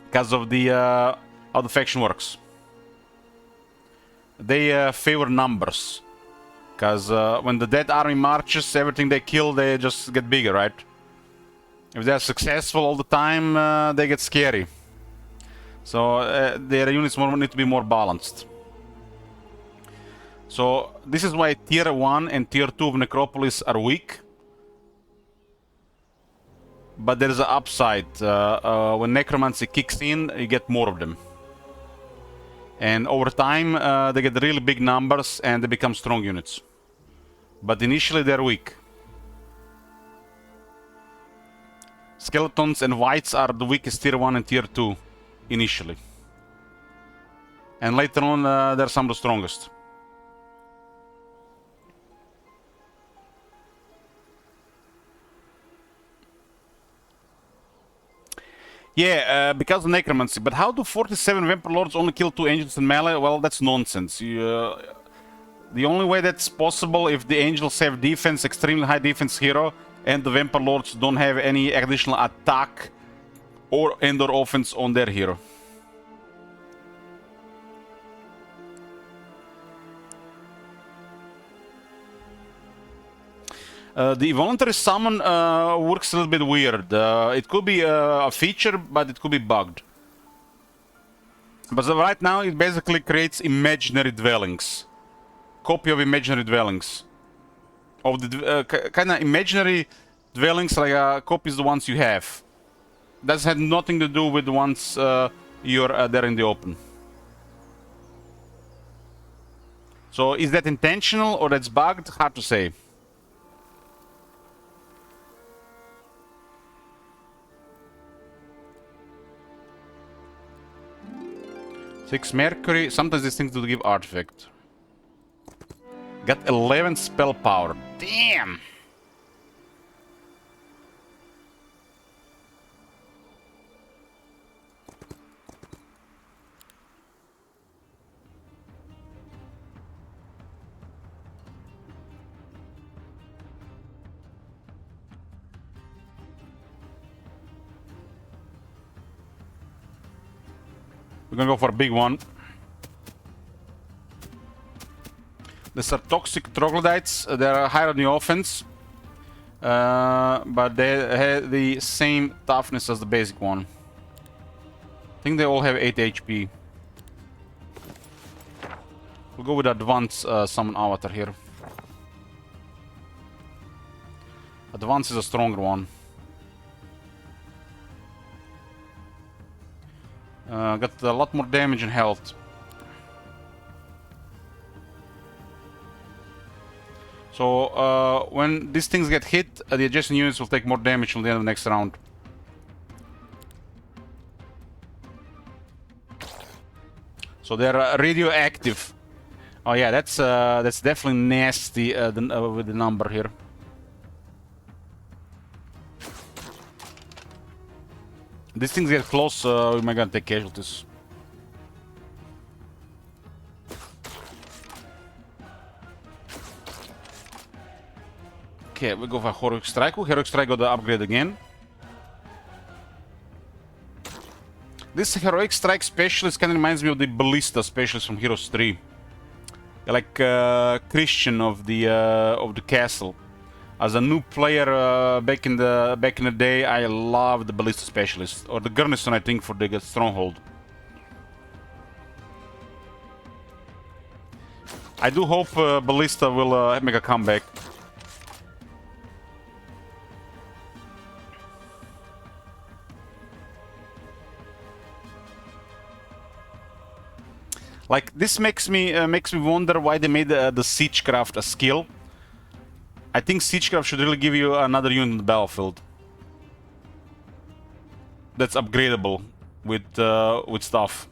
because of the how the faction works. They favor numbers, because when the dead army marches, everything they kill, they just get bigger, right? If they're successful all the time, they get scary. So their units need to be more balanced. So this is why tier 1 and tier 2 of Necropolis are weak. But there is an upside. When Necromancy kicks in, you get more of them. And over time, they get really big numbers and they become strong units. But initially, they're weak. Skeletons and Whites are the weakest tier 1 and tier 2 initially. And later on, they're some of the strongest. Yeah, because of Necromancy. But how do 47 Vampire Lords only kill 2 Angels in melee? Well, that's nonsense. The only way that's possible if the Angels have defense, extremely high defense hero, and the Vampire Lords don't have any additional attack or offense on their hero. The voluntary summon works a little bit weird. It could be a feature, but it could be bugged. But right now it basically creates imaginary dwellings. Copy of imaginary dwellings. Of the kind of imaginary dwellings, like copies the ones you have. That has nothing to do with the ones you're there in the open. So is that intentional or that's bugged? Hard to say. Six Mercury. Sometimes these things do give artifact. Got 11 spell power. Damn! We're gonna go for a big one. These are toxic troglodytes. They're higher on the offense, but they have the same toughness as the basic one. I think they all have 8 HP. We'll go with advanced summon avatar here. Advance is a stronger one. Got a lot more damage and health. So when these things get hit, the adjacent units will take more damage till the end of the next round. So they're radioactive. Oh yeah, that's definitely nasty with the number here. These things get close, we might gonna take casualties. Okay, we go for Heroic Strike. Heroic Strike got the upgrade again. This Heroic Strike specialist kind of reminds me of the Ballista specialist from Heroes 3. Like Christian of the castle. As a new player back in the day, I love the Ballista specialist, or the Garrison, I think, for the stronghold. I do hope Ballista will make a comeback. Like, this makes me wonder why they made the Siegecraft a skill. I think Siegecraft should really give you another unit in the battlefield. That's upgradable with stuff.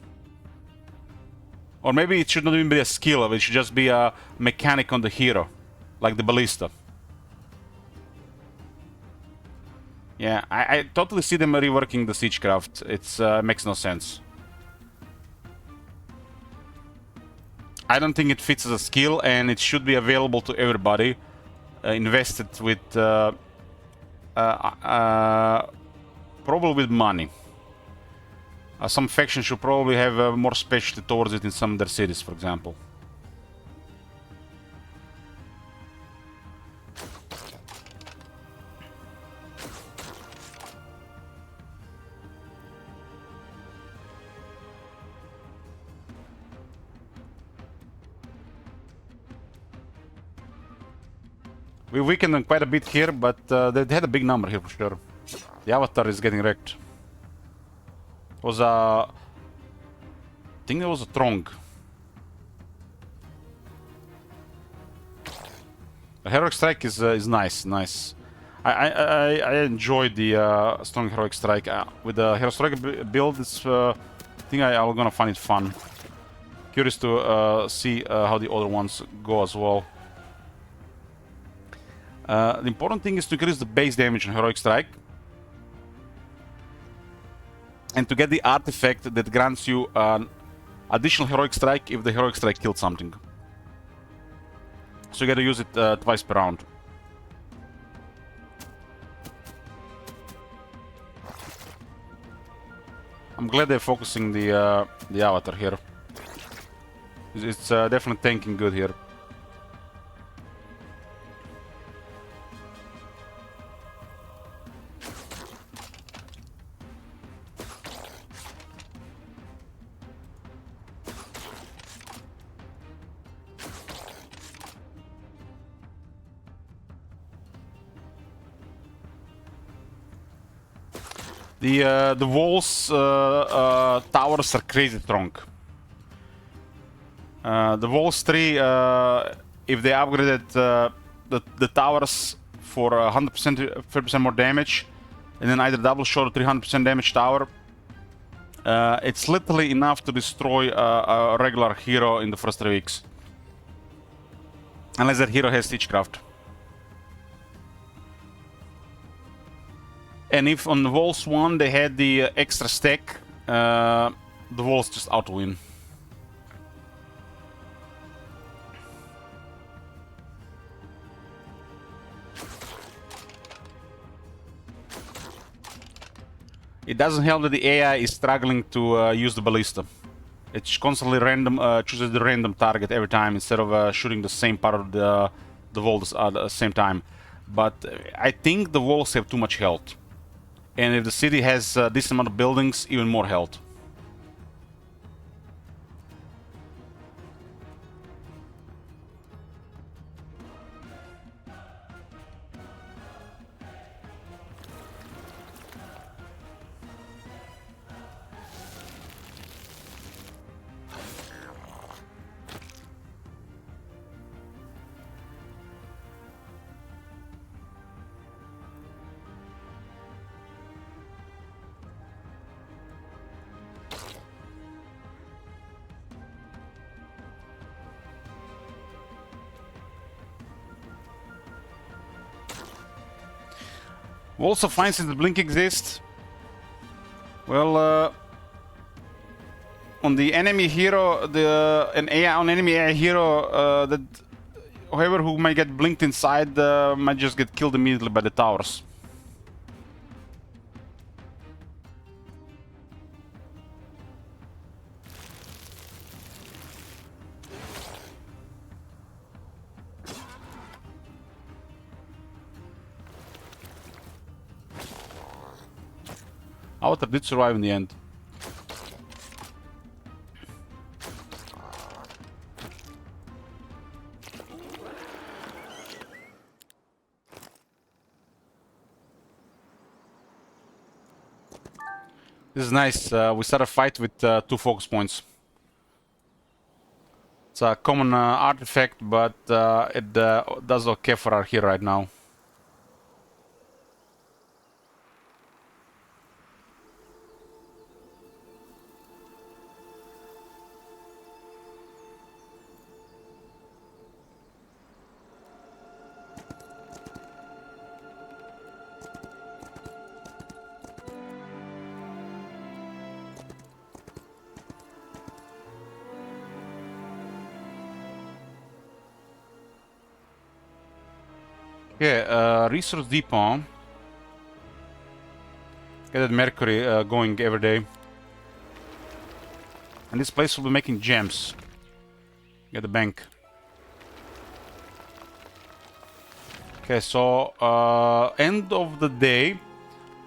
Or maybe it should not even be a skill, it should just be a mechanic on the hero. Like the Ballista. Yeah, I totally see them reworking the Siegecraft. It makes no sense. I don't think it fits as a skill, and it should be available to everybody. invested with probably with money. Some factions should probably have more specialty towards it in some of their cities, for example. We weakened them quite a bit here, but they had a big number here for sure. The Avatar is getting wrecked. It was a... I think there was a Trong. The Heroic Strike is nice. I enjoyed the strong Heroic Strike. With the Heroic Strike build, it's, I think I'm gonna find it fun. Curious to see how the other ones go as well. The important thing is to increase the base damage on Heroic Strike. And to get the artifact that grants you an additional Heroic Strike if the Heroic Strike killed something. So you gotta use it twice per round. I'm glad they're focusing the Avatar here. It's definitely tanking good here. The walls towers are crazy strong. The walls 3, if they upgraded the towers for 100%, 30% more damage, and then either double shot or 300% damage tower, it's literally enough to destroy a regular hero in the first 3 weeks. Unless that hero has Stitchcraft. And if on the walls 1 they had the extra stack, the walls just outwin. It doesn't help that the AI is struggling to use the ballista. It's constantly random, chooses the random target every time instead of shooting the same part of the walls at the same time. But I think the walls have too much health. And if the city has this amount of buildings, even more health. We also find since the blink exists. Well, on the enemy hero, an AI on enemy AI hero, that whoever who might get blinked inside might just get killed immediately by the towers. Avatar did survive in the end. This is nice. We start a fight with 2 focus points. It's a common artifact, but it does okay for our hero right now. Yeah, resource depot. Get that mercury going every day. And this place will be making gems. Get the bank. Okay, so end of the day,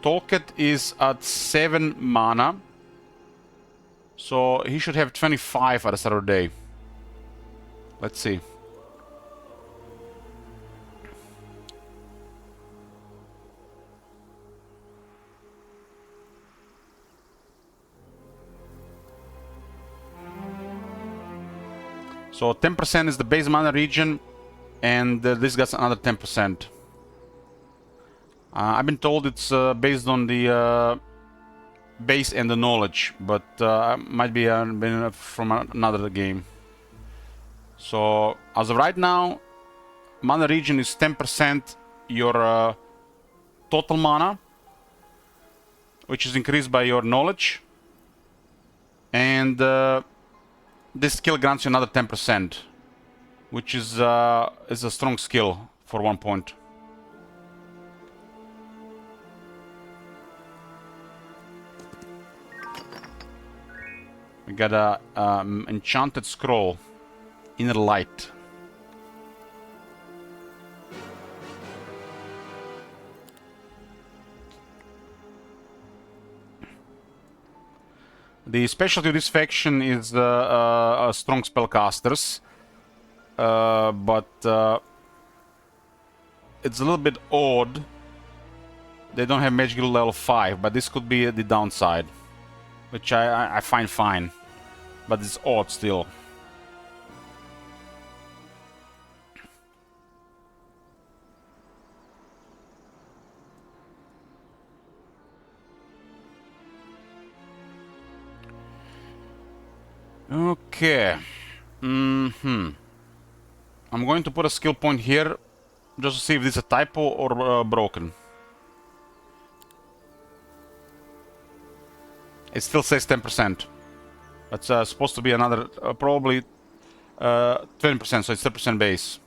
Tolkien is at 7 mana. So he should have 25 at the start of the day. Let's see. So 10% is the base mana region, and this gets another 10%. I've been told it's based on the base and the knowledge, but might be been from another game. So as of right now, mana region is 10% your total mana, which is increased by your knowledge, and this skill grants you another 10%, which is a strong skill for 1 point. We got a enchanted scroll, Inner Light. The specialty of this faction is strong spellcasters, but it's a little bit odd. They don't have magic level 5, but this could be the downside, which I find fine, but it's odd still. Okay. I'm going to put a skill point here just to see if this is a typo or broken. It still says 10%. That's supposed to be another probably 20%, so it's 10% base,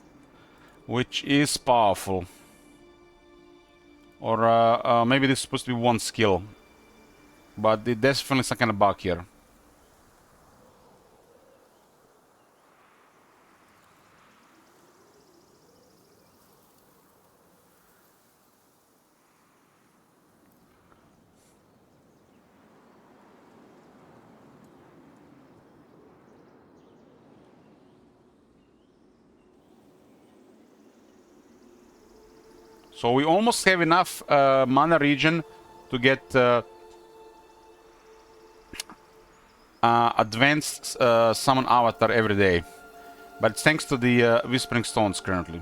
which is powerful. Or maybe this is supposed to be one skill, but there's definitely some kind of bug here. So we almost have enough mana region to get advanced summon avatar every day. But it's thanks to the Whispering Stones currently.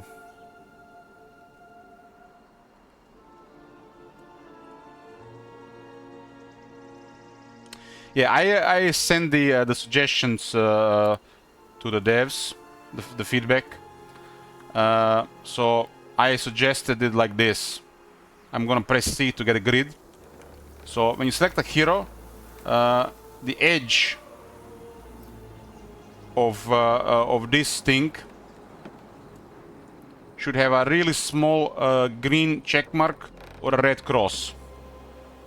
Yeah, I send the suggestions to the devs, the feedback. So I suggested it like this. I'm gonna press C to get a grid. So when you select a hero, the edge of this thing should have a really small green check mark or a red cross.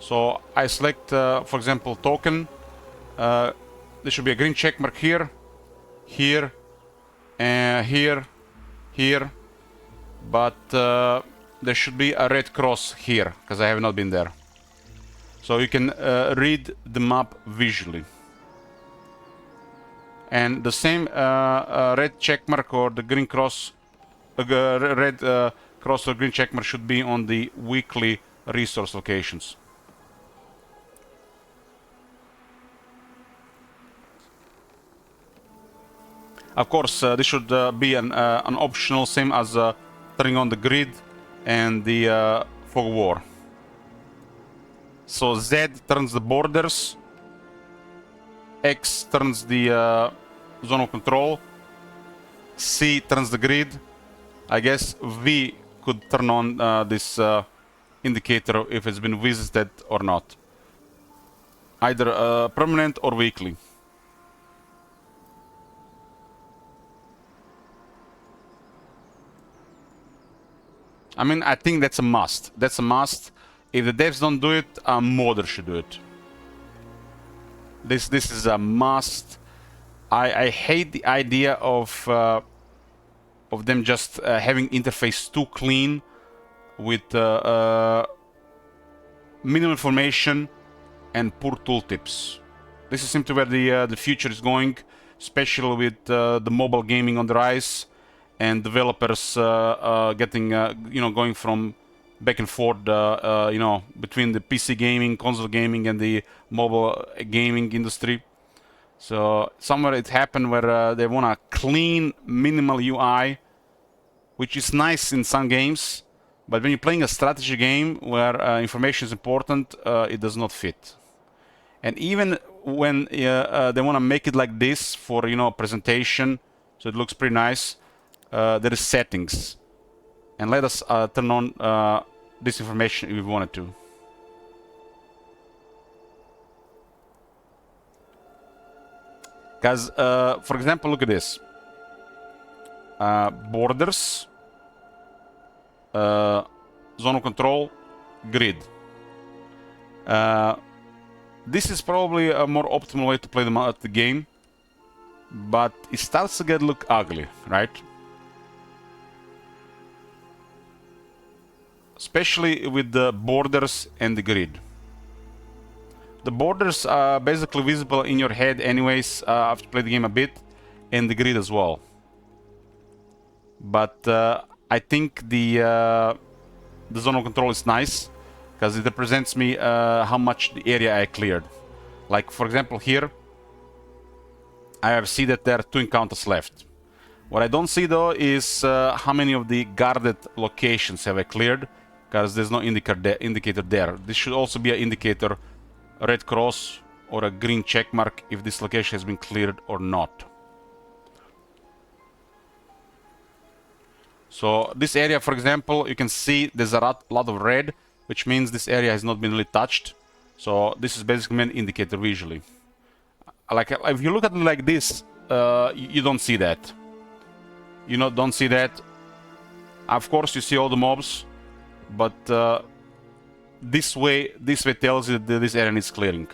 So I select, for example, token. There should be a green check mark here, here, here, here, but there should be a red cross here because I have not been there. So you can read the map visually. And the same red check mark or the green cross, red cross or green check mark should be on the weekly resource locations. Of course, this should be an optional, same as turning on the grid and the fog war. So Z turns the borders, X turns the zone of control, C turns the grid. I guess V could turn on this indicator if it's been visited or not. Either permanent or weekly. I mean, I think that's a must. That's a must. If the devs don't do it, a modder should do it. This is a must. I hate the idea of them just having interface too clean with minimal information and poor tooltips. This is simply where the future is going, especially with the mobile gaming on the rise and developers getting going from back and forth between the PC gaming, console gaming, and the mobile gaming industry. So somewhere it happened where they want a clean, minimal UI, which is nice in some games, but when you're playing a strategy game where information is important, it does not fit. And even when they want to make it like this for presentation, so it looks pretty nice, there is settings, and let us turn on this information if we wanted to. Because, for example, look at this. Borders, zone of control, grid. This is probably a more optimal way to play the game, but it starts to look ugly, right? Especially with the borders and the grid. The borders are basically visible in your head anyways after you play the game a bit, and the grid as well. But I think the zone of control is nice because it represents me how much the area I cleared. Like, for example, here I see that there are 2 encounters left. What I don't see though is how many of the guarded locations have I cleared, because there's no indicator there. This should also be an indicator, a red cross or a green check mark if this location has been cleared or not. So this area, for example, you can see there's a lot of red, which means this area has not been really touched. So this is basically an indicator visually. Like if you look at it like this, you don't see that. You don't see that. Of course, you see all the mobs, but this way tells you that this area needs clearing.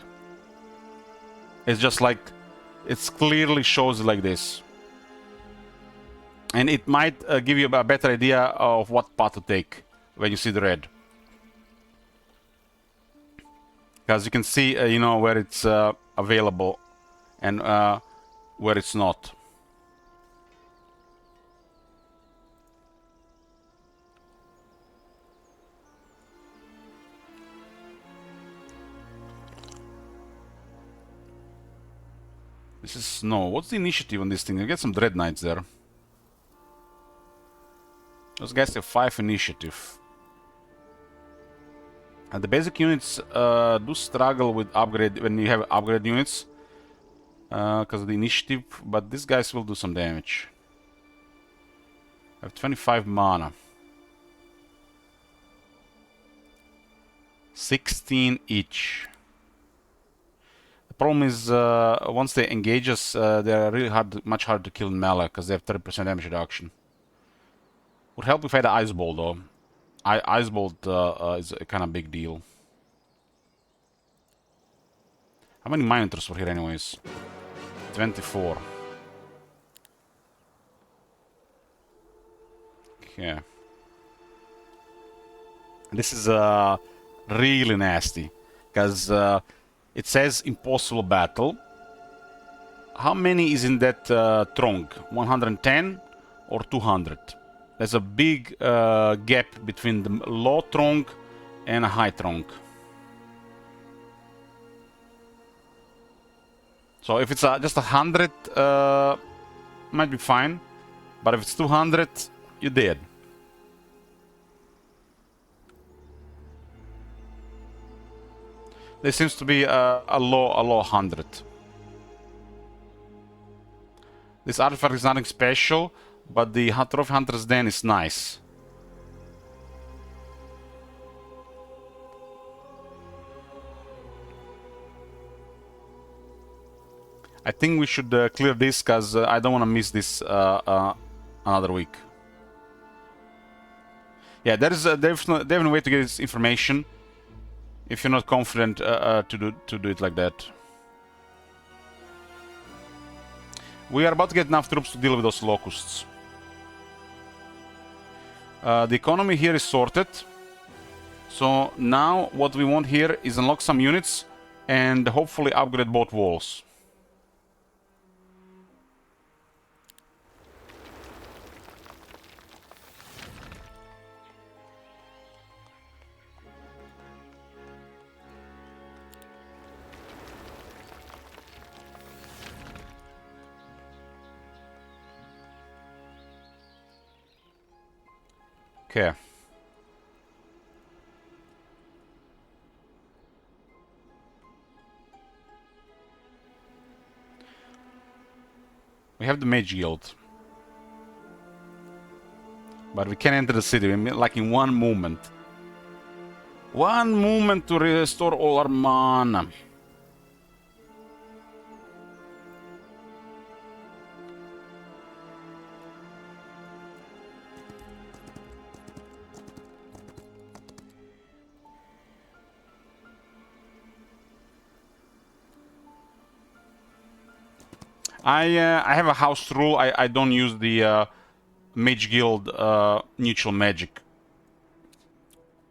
It's just like it clearly shows like this. And it might give you a better idea of what path to take when you see the red. Because you can see, where it's available and where it's not. This is snow. What's the initiative on this thing? I get some Dread Knights there. Those guys have 5 initiative. And the basic units do struggle with upgrade when you have upgrade units because of the initiative, but these guys will do some damage. I have 25 mana. 16 each. The problem is once they engage us, they're really much harder to kill in melee because they have 30% damage reduction. Would help if I had an Ice Bolt though. Ice Bolt is a kind of big deal. How many monitors were here anyways? 24. Okay. This is really nasty because it says impossible battle. How many is in that trunk? 110 or 200? There's a big gap between the low trunk and a high trunk. So if it's just 100, might be fine. But if it's 200, you're dead. There seems to be a low 100. This artifact is nothing special, but the Trophy Hunter's Den is nice. I think we should clear this because I don't want to miss this another week. Yeah, there is a definitely way to get this information if you're not confident to do it like that. We are about to get enough troops to deal with those locusts. The economy here is sorted. So now what we want here is unlock some units and hopefully upgrade both walls. Okay. We have the Mage Guild. But we can enter the city, like in one movement. One movement to restore all our mana. I have a house rule. I don't use the Mage Guild neutral magic.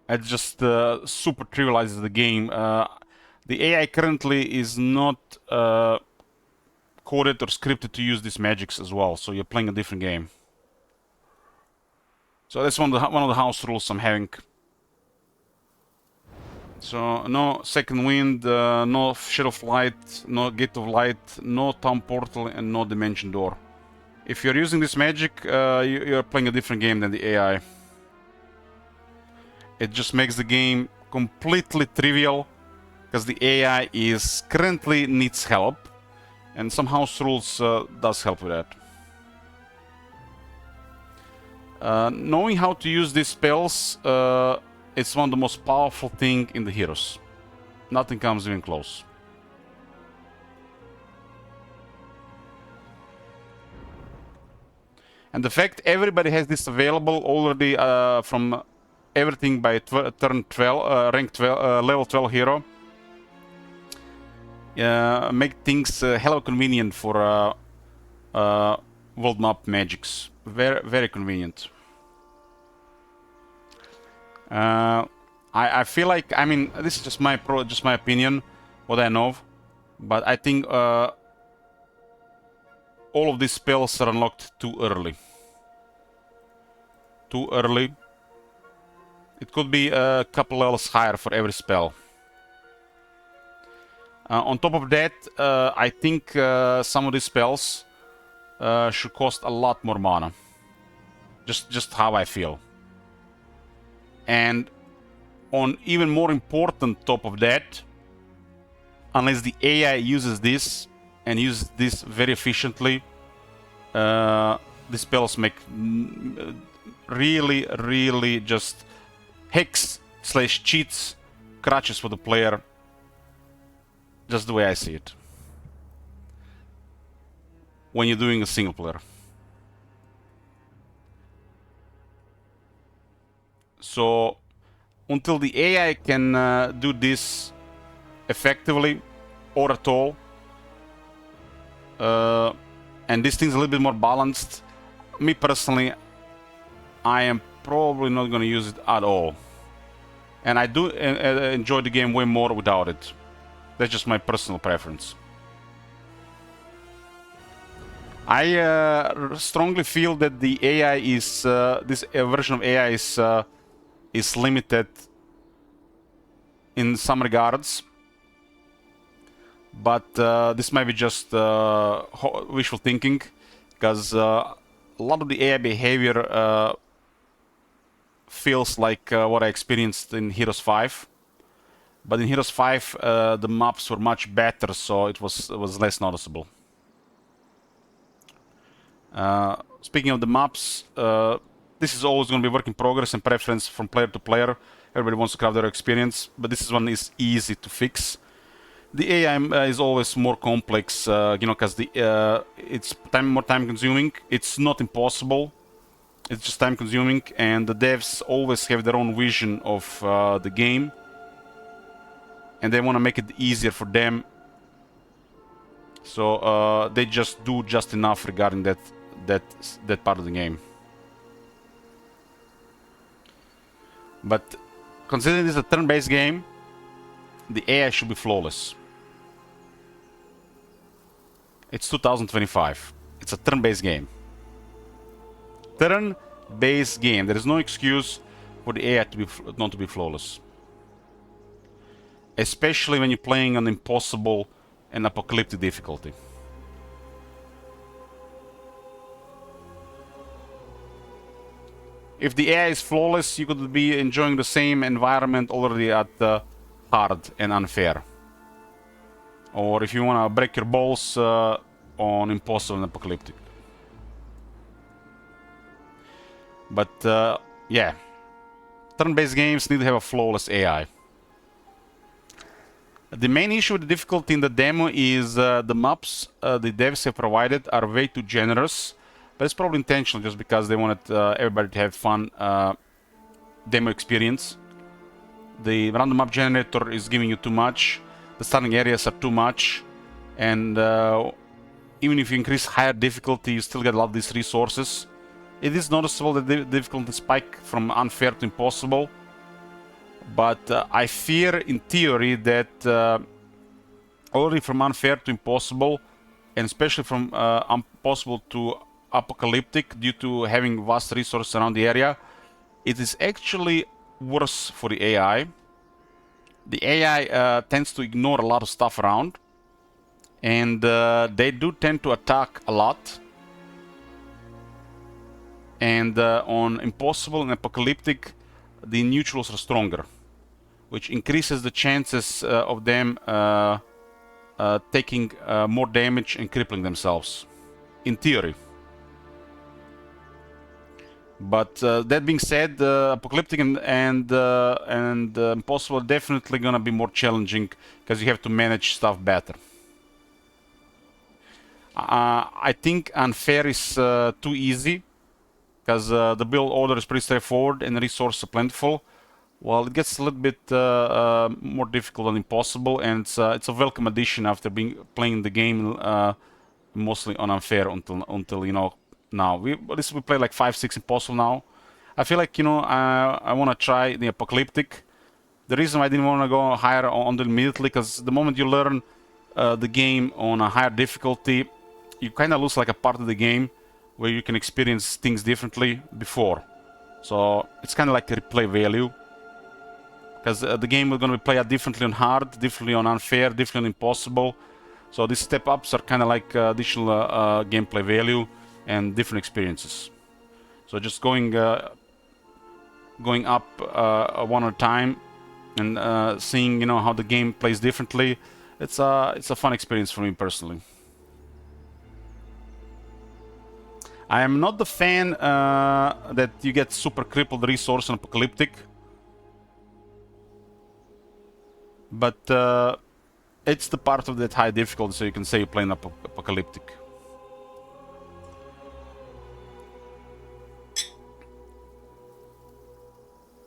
It just super trivializes the game. The AI currently is not coded or scripted to use these magics as well, so you're playing a different game. So that's one of the house rules I'm having. So no second wind, no shed of light, no gate of light, no town portal, and no dimension door. If you're using this magic, you're playing a different game than the AI. It just makes the game completely trivial because the AI is currently needs help, and some house rules does help with that. Knowing how to use these spells. It's one of the most powerful thing in the heroes. Nothing comes even close. And the fact everybody has this available already from everything by turn 12, rank 12, level 12 hero, make things hella convenient for world map magics. Very, very convenient. I feel like, I mean, this is just my opinion, what I know, but I think all of these spells are unlocked too early. Too early. It could be a couple levels higher for every spell. On top of that, I think some of these spells should cost a lot more mana. Just how I feel. And on even more important top of that, unless the AI uses this and uses this very efficiently, the spells make really just hacks / cheats, crutches for the player. Just the way I see it. When you're doing a single player. So until the AI can do this effectively or at all, and this thing's a little bit more balanced, me personally, I am probably not going to use it at all. And I do enjoy the game way more without it. That's just my personal preference. I strongly feel that the AI is this version of AI is limited in some regards, but this might be just wishful thinking, because a lot of the AI behavior feels like what I experienced in Heroes 5. But in Heroes 5, the maps were much better, so it was less noticeable. Speaking of the maps, this is always going to be work in progress and preference from player to player. Everybody wants to craft their experience, but this one is easy to fix. The AI is always more complex, you know, because it's more time consuming. It's not impossible. It's just time consuming, and the devs always have their own vision of the game, and they want to make it easier for them. So they just do just enough regarding that part of the game. But considering this is a turn-based game, the AI should be flawless. It's 2025. It's a turn-based game. Turn-based game. There is no excuse for the AI to be not to be flawless. Especially when you're playing on impossible and apocalyptic difficulty. If the AI is flawless, you could be enjoying the same environment already at hard and unfair. Or if you want to break your balls on impossible and apocalyptic. But yeah, turn-based games need to have a flawless AI. The main issue with the difficulty in the demo is the maps the devs have provided are way too generous. But it's probably intentional, just because they wanted everybody to have fun demo experience. The random map generator is giving you too much. The starting areas are too much. And even if you increase higher difficulty, you still get a lot of these resources. It is noticeable that the difficulty spike from unfair to impossible. But I fear, in theory, that already from unfair to impossible, and especially from impossible to apocalyptic, due to having vast resources around the area, it is actually worse for the AI. The AI tends to ignore a lot of stuff around, and they do tend to attack a lot. And on impossible and apocalyptic, the neutrals are stronger, which increases the chances of them taking more damage and crippling themselves, in theory. But that being said, apocalyptic and impossible are definitely gonna be more challenging, because you have to manage stuff better. I think unfair is too easy, because the build order is pretty straightforward and the resources are plentiful. Well, it gets a little bit more difficult than impossible, and it's a welcome addition after playing the game mostly on unfair until you know, now. At least we play like 5-6 impossible now. I feel like, you know, I want to try the apocalyptic. The reason why I didn't want to go higher on it immediately, because the moment you learn the game on a higher difficulty, you kind of lose like a part of the game where you can experience things differently before. So it's kind of like a replay value, because the game is going to be played differently on hard, differently on unfair, differently on impossible. So these step ups are kind of like additional gameplay value and different experiences. So just going up one at a time and seeing, you know, how the game plays differently, it's a fun experience for me personally. I am not the fan that you get super crippled resource on apocalyptic, but it's the part of that high difficulty, so you can say you're playing apocalyptic.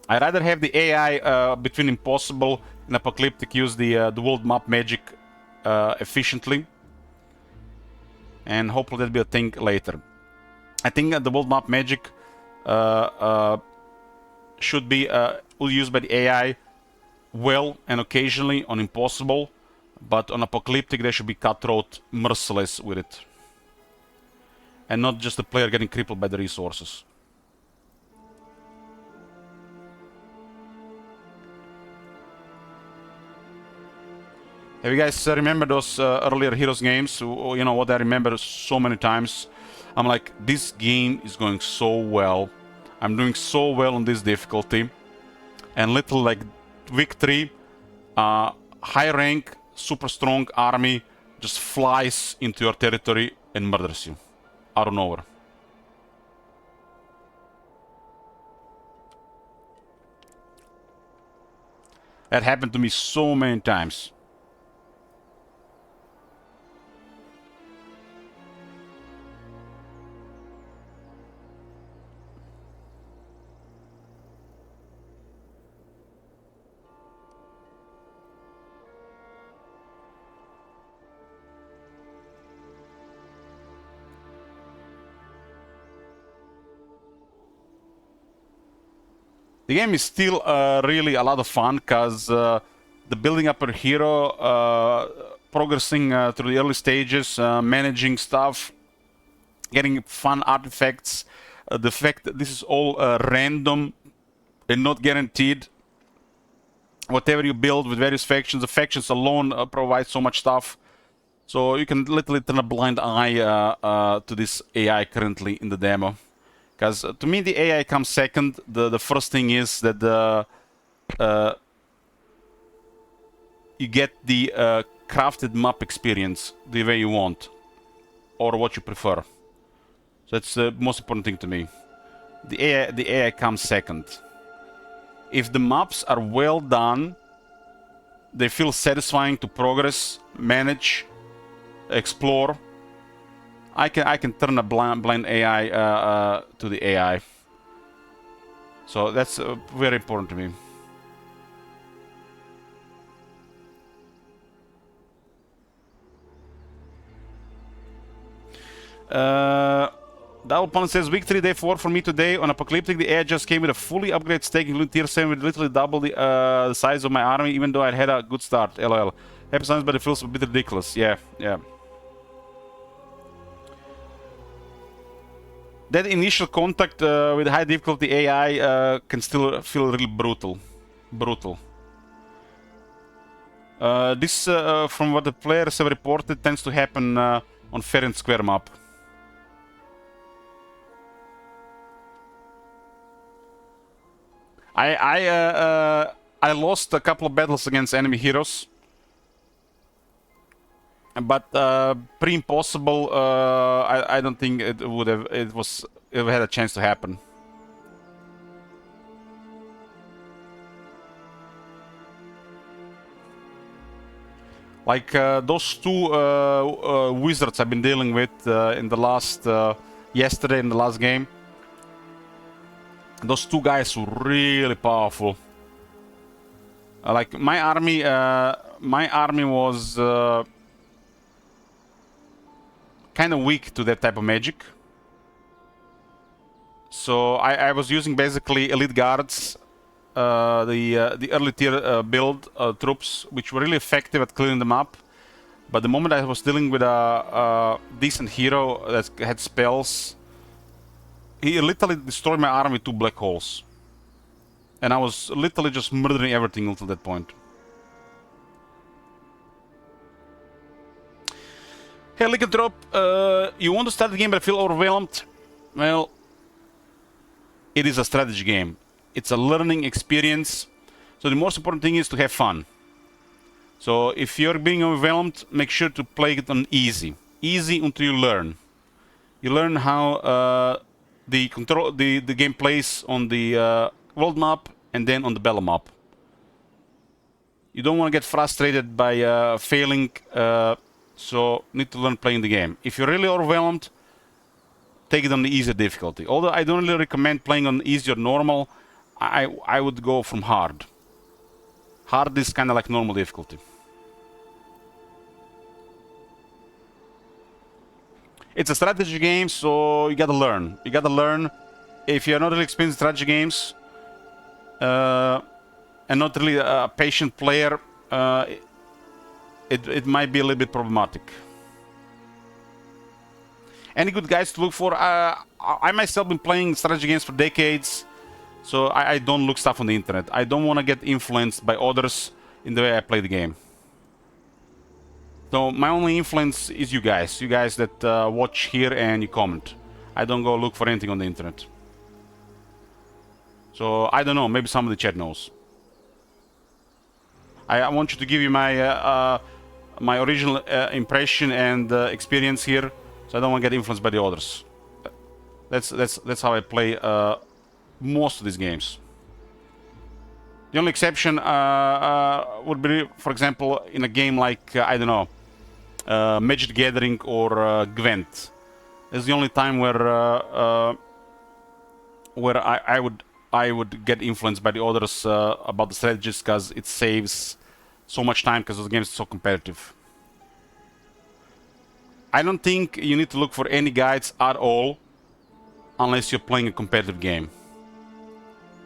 I'd rather have the AI between impossible and apocalyptic use the world map magic efficiently, and hopefully that'll be a thing later. I think the world map magic should be used by the AI well and occasionally on impossible, but on apocalyptic they should be cutthroat, merciless with it, and not just the player getting crippled by the resources. Have you guys remember those earlier Heroes games? You know what I remember so many times? I'm like, this game is going so well. I'm doing so well on this difficulty. And little like victory, high rank, super strong army just flies into your territory and murders you out of nowhere. That happened to me so many times. The game is still really a lot of fun because the building up a hero, progressing through the early stages, managing stuff, getting fun artifacts, the fact that this is all random and not guaranteed. Whatever you build with various factions, the factions alone provide so much stuff. So you can literally turn a blind eye to this AI currently in the demo. Because to me the AI comes second. The first thing is that you get the crafted map experience the way you want, or what you prefer. So that's the most important thing to me. The AI comes second. If the maps are well done, they feel satisfying to progress, manage, explore, I can turn a blind AI to the AI. So that's very important to me. The opponent says week 3 day 4 for me today on Apocalyptic. The AI just came with a fully upgraded stake, including tier 7 with literally double the size of my army, even though I had a good start. LOL. Happy sounds, but it feels a bit ridiculous. Yeah. That initial contact with high difficulty AI can still feel really brutal. This, from what the players have reported, tends to happen on fair and square map. I lost a couple of battles against enemy heroes, but pretty impossible. I don't think it would have. It had a chance to happen. Like those two wizards I've been dealing with in the last yesterday in the last game. Those two guys were really powerful. Like my army was kind of weak to that type of magic. So I was using basically elite guards, the early tier build troops, which were really effective at clearing them up. But the moment I was dealing with a decent hero that had spells, he literally destroyed my army with 2 black holes. And I was literally just murdering everything until that point. Hey, Lycanthrope, you want to start the game but feel overwhelmed? Well, it is a strategy game. It's a learning experience. So the most important thing is to have fun. So if you're being overwhelmed, make sure to play it on easy. Easy until you learn. You learn how the game plays on the world map and then on the battle map. You don't want to get frustrated by failing, so need to learn playing the game. If you're really overwhelmed, take it on the easier difficulty. Although I don't really recommend playing on easy or normal, I would go from hard. Hard is kind of like normal difficulty. It's a strategy game, so you gotta learn. You gotta learn. If you're not really experienced in strategy games, and not really a patient player, it might be a little bit problematic. Any good guys to look for? I myself been playing strategy games for decades, so I don't look stuff on the internet. I don't want to get influenced by others in the way I play the game. So my only influence is you guys that watch here and you comment. I don't go look for anything on the internet. So I don't know, maybe some of the chat knows. I want you to give you my my original impression and experience here, so I don't want to get influenced by the others. That's how I play most of these games. The only exception would be, for example, in a game like I don't know, Magic the Gathering or Gwent. It's the only time where I would get influenced by the others about the strategies, because it saves so much time because those games are so competitive. I don't think you need to look for any guides at all unless you're playing a competitive game.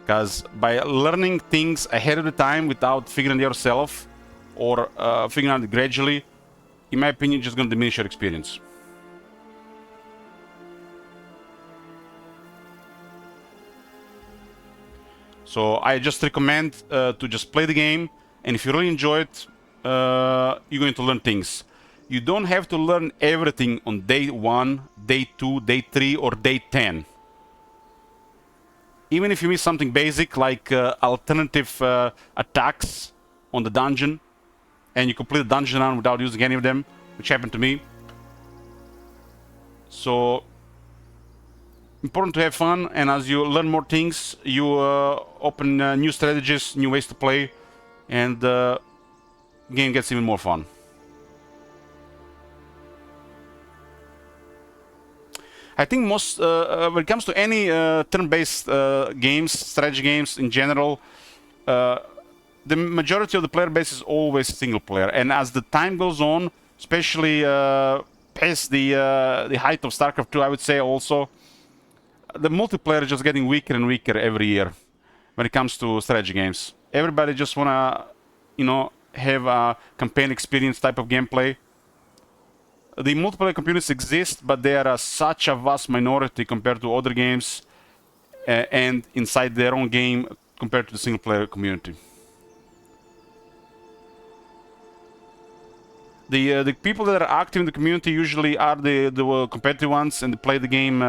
Because by learning things ahead of the time without figuring it yourself or figuring out it gradually, in my opinion, just going to diminish your experience. So I just recommend to just play the game, and if you really enjoy it, you're going to learn things. You don't have to learn everything on day 1, day 2, day 3, or day 10. Even if you miss something basic like alternative attacks on the dungeon, and you complete the dungeon run without using any of them, which happened to me. So important to have fun, and as you learn more things, you open new strategies, new ways to play, and the game gets even more fun. I think most, when it comes to any turn-based games, strategy games in general, the majority of the player base is always single player, and as the time goes on, especially past the height of StarCraft 2, I would say also, the multiplayer is just getting weaker and weaker every year when it comes to strategy games. Everybody just wanna, you know, have a campaign experience type of gameplay. The multiplayer communities exist, but they are such a vast minority compared to other games, and inside their own game compared to the single player community. The people that are active in the community usually are the competitive ones and they play the game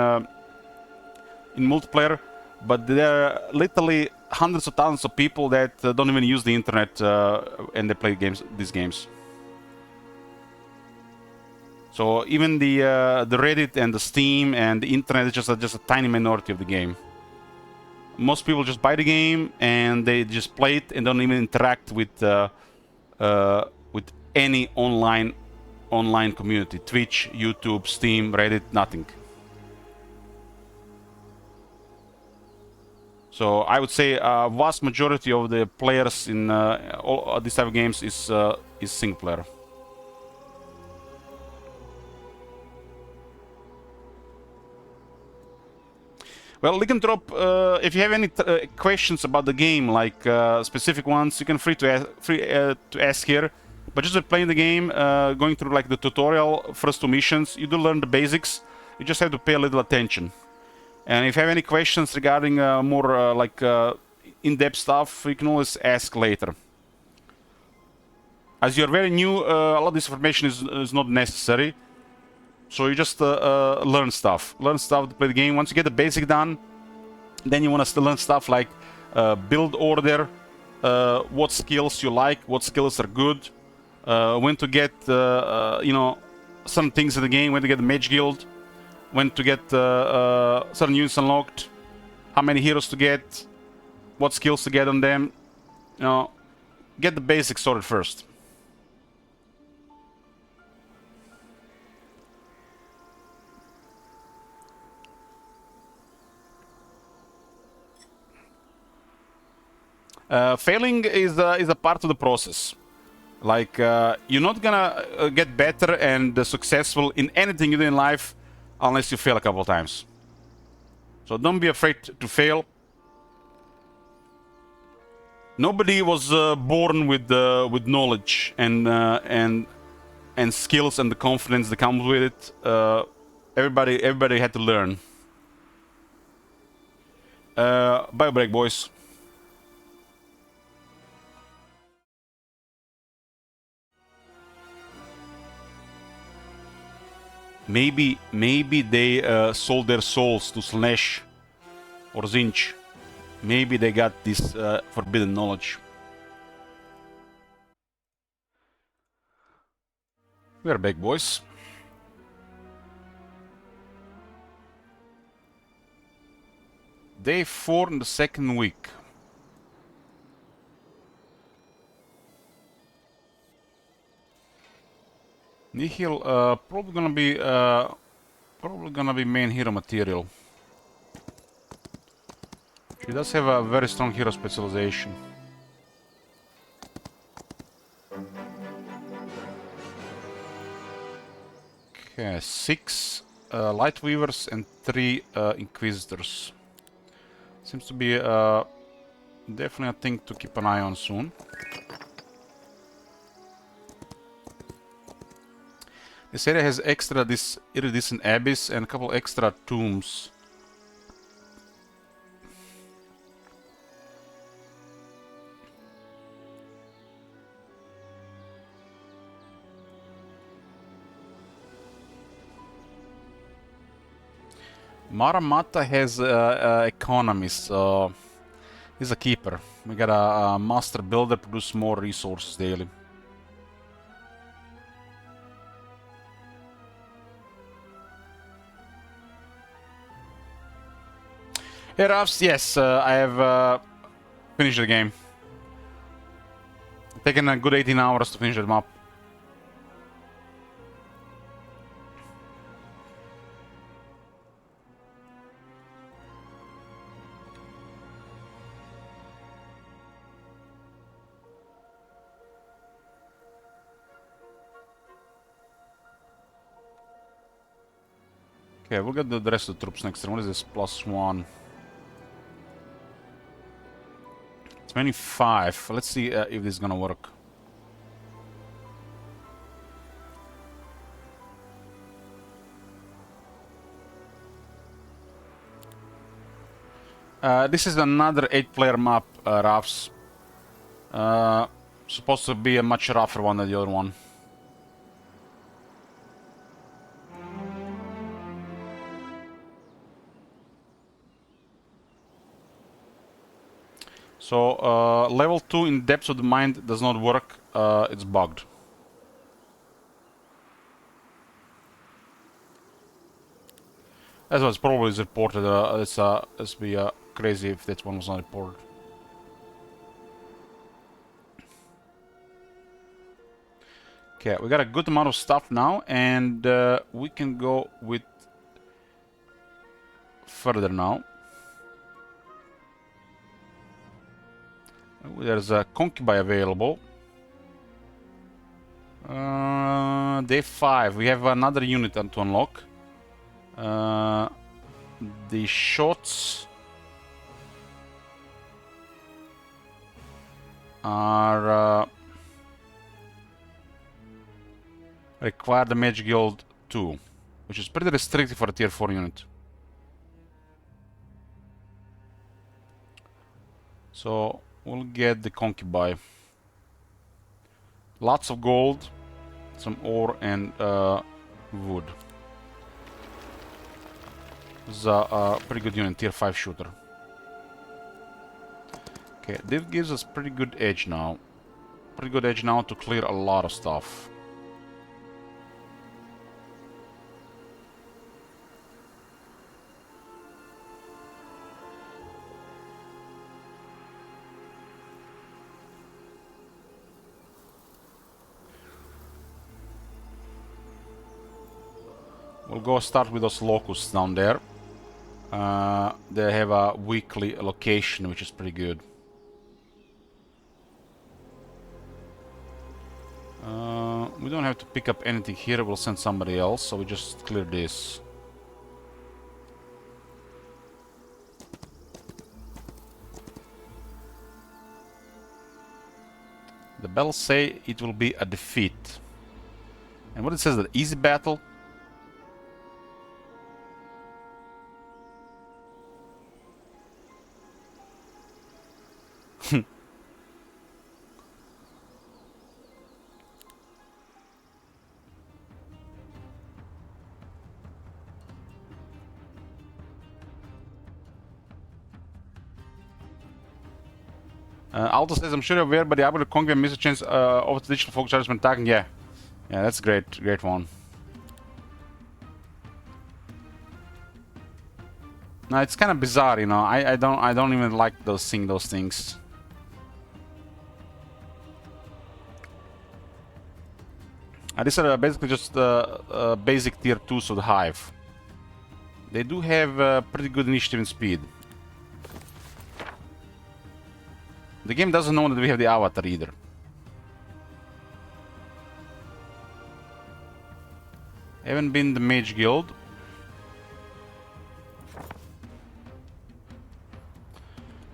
in multiplayer, but there are literally hundreds of thousands of people that don't even use the internet and they play these games. So even the Reddit and the Steam and the internet is just a tiny minority of the game. Most people just buy the game and they just play it and don't even interact with any online community. Twitch, YouTube, Steam, Reddit, nothing. So I would say a vast majority of the players in all these type of games is single player. Well, Lycanthrope, if you have any questions about the game, like specific ones, you can free to ask here. But just by playing the game, going through like the tutorial, first 2 missions, you do learn the basics. You just have to pay a little attention. And if you have any questions regarding more in-depth stuff, you can always ask later. As you're very new, a lot of this information is not necessary. So you just learn stuff to play the game. Once you get the basic done, then you want to learn stuff like build order, what skills you like, what skills are good, when to get you know, some things in the game, when to get the mage guild, when to get certain units unlocked, how many heroes to get, what skills to get on them. You know, get the basics sorted first. Failing is a part of the process. Like, you're not gonna get better and successful in anything you do in life unless you fail a couple of times. So don't be afraid to fail. Nobody was born with knowledge and skills and the confidence that comes with it. Everybody had to learn. Bio break, boys. Maybe they sold their souls to Slanesh or Zinch. Maybe they got this forbidden knowledge. We're back, boys. Day 4 in the second week. Nihil probably gonna be main hero material. She does have a very strong hero specialization. Okay, 6 Light Weavers and 3 Inquisitors. Seems to be Definitely a thing to keep an eye on soon. This area has this iridescent abyss and a couple extra tombs. Maramata has economies, so he's a keeper. We got a master builder, produce more resources daily. Hey Rafs, yes, I have finished the game. Taken a good 18 hours to finish the map. Okay, we'll get the rest of the troops next turn. What is this? +1. 25. Let's see if this is gonna work. This is another 8-player map, Rafs. Supposed to be a much rougher one than the other one. So, level 2 in Depths of the Mind does not work. It's bugged. That's what's probably is reported. Let's be crazy if that one was not reported. Okay, we got a good amount of stuff now, and we can go with further now. There's a concubine available. Day 5. We have another unit to unlock. The shots are require the Mage Guild 2, which is pretty restrictive for a tier 4 unit. So we'll get the concubine. Lots of gold, some ore, and wood. This is a pretty good unit, tier 5 shooter. Okay, this gives us pretty good edge now. Pretty good edge now to clear a lot of stuff. We'll go start with those locusts down there. They have a weekly location, which is pretty good. We don't have to pick up anything here. We'll send somebody else, so we just clear this. The bells say it will be a defeat. And what it says, that easy battle? Alto says, I'm sure you're aware, but the able to conquer miss a chance of the digital focus charges when attacking. Yeah, that's great, great one. No, it's kind of bizarre, you know. I don't even like seeing those things. These are basically just basic tier 2s of the Hive. They do have pretty good initiative and speed. The game doesn't know that we have the avatar either. Haven't been the Mage Guild.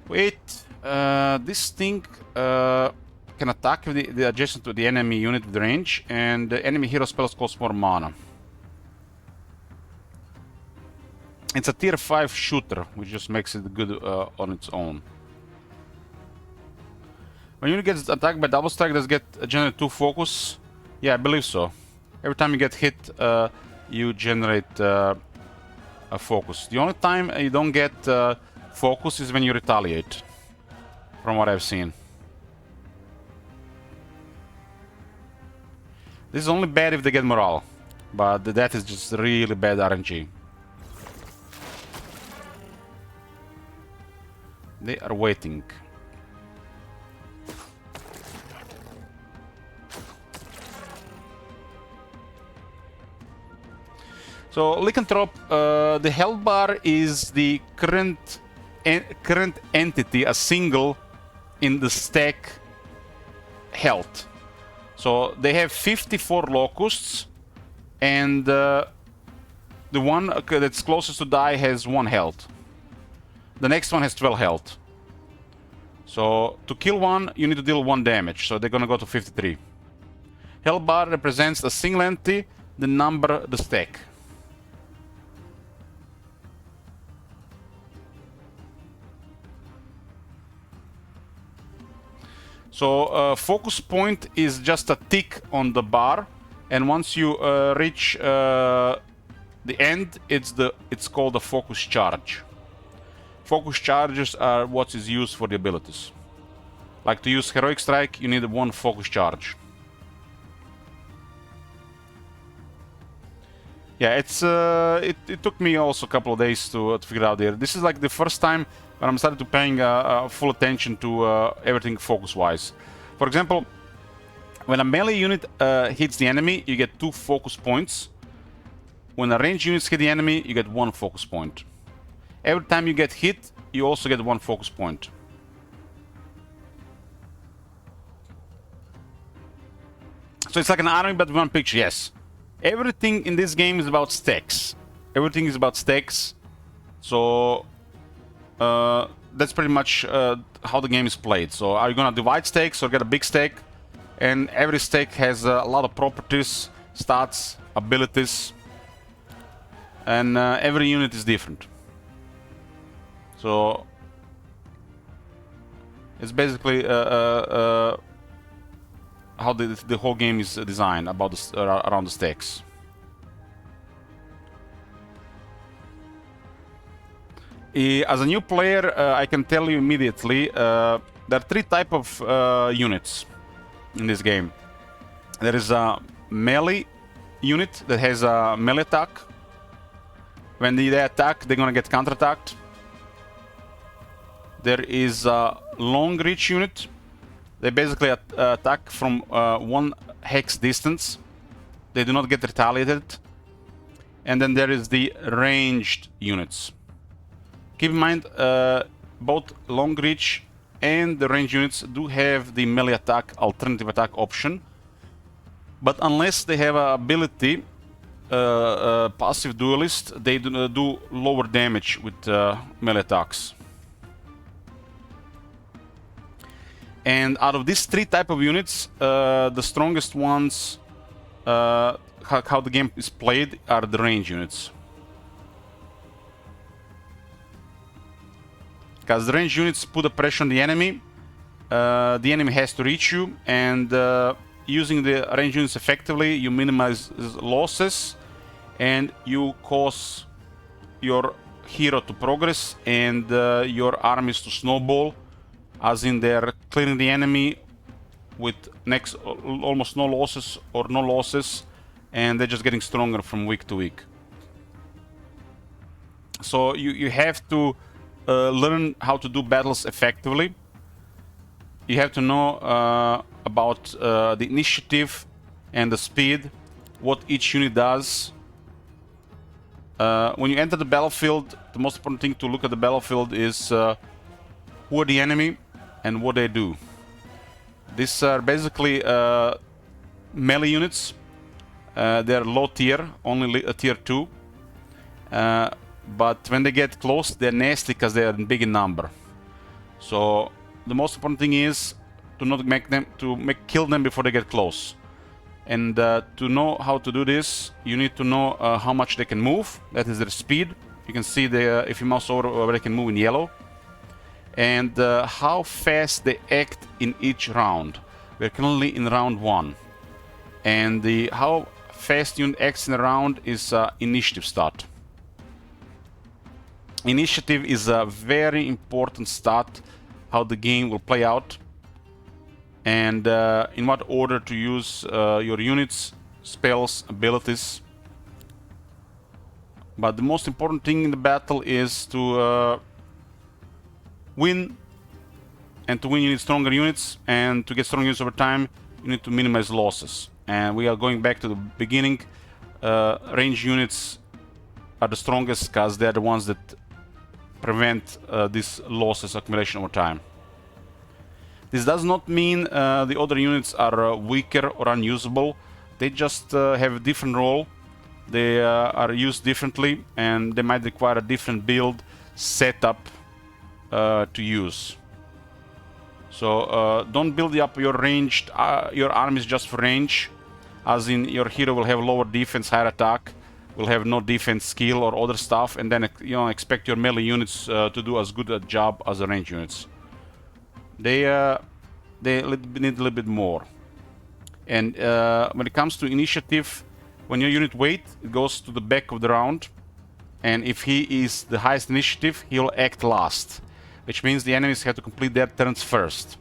Wait, this thing can attack the adjacent to the enemy unit with range, and the enemy hero spells cost more mana. It's a tier 5 shooter, which just makes it good on its own. When unit gets attacked by double strike, does get generate 2 focus? Yeah, I believe so. Every time you get hit, you generate a focus. The only time you don't get focus is when you retaliate, from what I've seen. This is only bad if they get morale, but that is just really bad RNG. They are waiting. So Lycanthrope, the health bar is the current entity, a single in the stack health. So they have 54 locusts, and the one that's closest to die has 1 health. The next one has 12 health. So to kill one, you need to deal 1 damage. So they're gonna go to 53. Health bar represents a single entity, the number, the stack. So focus point is just a tick on the bar, and once you reach the end, it's called a focus charge. Focus charges are what is used for the abilities. Like to use heroic strike, you need 1 focus charge. Yeah, it's it took me also a couple of days to figure out there. This is like the first time when I'm starting to paying full attention to everything focus-wise. For example, when a melee unit hits the enemy, you get 2 focus points. When a ranged unit hits the enemy, you get 1 focus point. Every time you get hit, you also get 1 focus point. So it's like an army but one picture, yes. Everything in this game is about stacks. Everything is about stacks. So that's pretty much how the game is played. So are you gonna divide stacks or get a big stack? And every stack has a lot of properties, stats, abilities, and every unit is different. So it's basically how the whole game is designed about around the stacks. As a new player, I can tell you immediately there are 3 types of units in this game. There is a melee unit that has a melee attack. When they attack, they're gonna get counterattacked. There is a long reach unit. They basically attack from 1 hex distance. They do not get retaliated. And then there is the ranged units. Keep in mind, both long reach and the ranged units do have the melee attack, alternative attack option. But unless they have an ability, passive duelist, they do lower damage with melee attacks. And out of these 3 types of units, the strongest ones, how the game is played, are the range units. Because the range units put a pressure on the enemy has to reach you, and using the range units effectively, you minimize losses, and you cause your hero to progress and your armies to snowball, as in they're clearing the enemy with almost no losses or no losses, and they're just getting stronger from week to week. So you have to learn how to do battles effectively. You have to know about the initiative and the speed, what each unit does. When you enter the battlefield, the most important thing to look at the battlefield is who are the enemy and what they do. These are basically melee units. They're low tier, only a tier 2. But when they get close, they're nasty because they are big in number. So the most important thing is to not kill them before they get close. And to know how to do this, you need to know how much they can move. That is their speed. You can see if you mouse over where they can move in yellow. And how fast they act in each round. We're currently in round 1. And how fast unit acts in a round is initiative start. Initiative is a very important stat, how the game will play out. And in what order to use your units, spells, abilities. But the most important thing in the battle is to win. And to win you need stronger units, and to get stronger units over time you need to minimize losses. And we are going back to the beginning. Range units are the strongest because they're the ones that prevent this losses accumulation over time. This does not mean the other units are weaker or unusable. They just have a different role. They are used differently, and they might require a different build setup to use. So don't build up your ranged your armies just for range, as in your hero will have lower defense, higher attack, will have no defense skill or other stuff, and then expect your melee units to do as good a job as the range units. They need a little bit more. And when it comes to initiative, when your unit waits, it goes to the back of the round, and if he is the highest initiative, he'll act last, which means the enemies have to complete their turns first.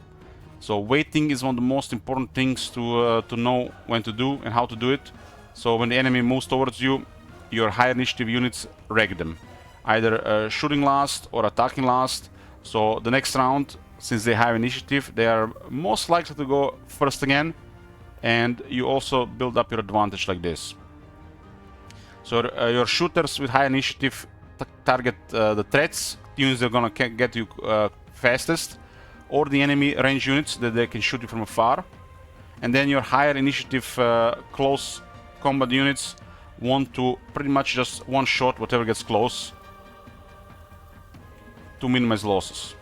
So waiting is one of the most important things to know when to do and how to do it. So when the enemy moves towards you, your high initiative units wreck them, either shooting last or attacking last. So the next round, since they have initiative, they are most likely to go first again, and you also build up your advantage like this. So your shooters with high initiative target the threats, units that are gonna get you fastest, or the enemy range units that they can shoot you from afar. And then your higher initiative close combat units want to pretty much just one shot whatever gets close to minimize losses.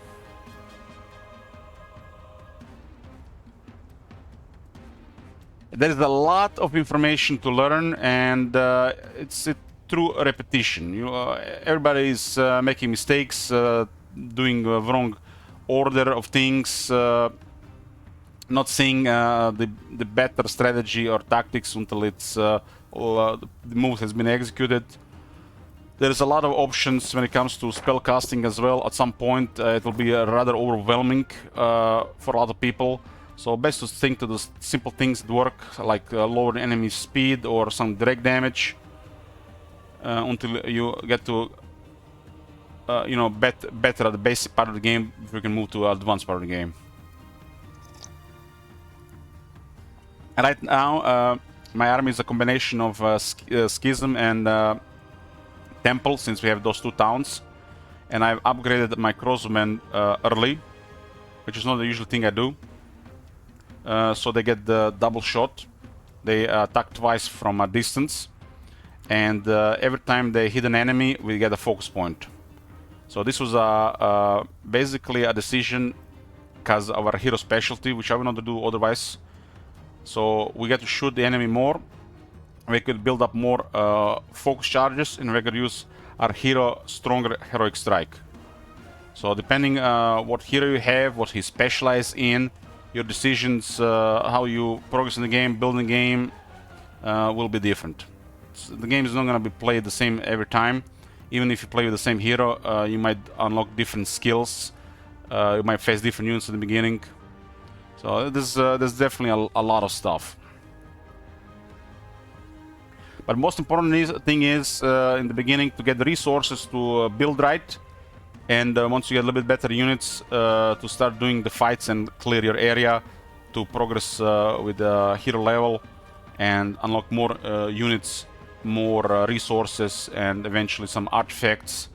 There is a lot of information to learn, and it's through repetition. Everybody is making mistakes, doing the wrong order of things, not seeing the better strategy or tactics until the move has been executed. There's a lot of options when it comes to spell casting as well. At some point it will be rather overwhelming for a lot of people. So best to think to the simple things that work, like lower enemy speed or some direct damage, until you get to better at the basic part of the game before you can move to the advanced part of the game. And right now my army is a combination of Schism and Temple, since we have those two towns, and I've upgraded my crossbowmen early, which is not the usual thing I do. So they get the double shot. They attack twice from a distance, and every time they hit an enemy we get a focus point. So this was basically a decision because of our hero specialty, which I will not do otherwise. So we get to shoot the enemy more, we could build up more focus charges, and we could use our hero stronger heroic strike. So depending what hero you have, what he specializes in, your decisions, how you progress in the game, build the game, will be different. The game is not going to be played the same every time. Even if you play with the same hero, you might unlock different skills. You might face different units in the beginning. So there's definitely a lot of stuff. But most important thing is in the beginning to get the resources to build right. And once you get a little bit better units, to start doing the fights and clear your area, to progress with the hero level and unlock more units, more resources, and eventually some artifacts,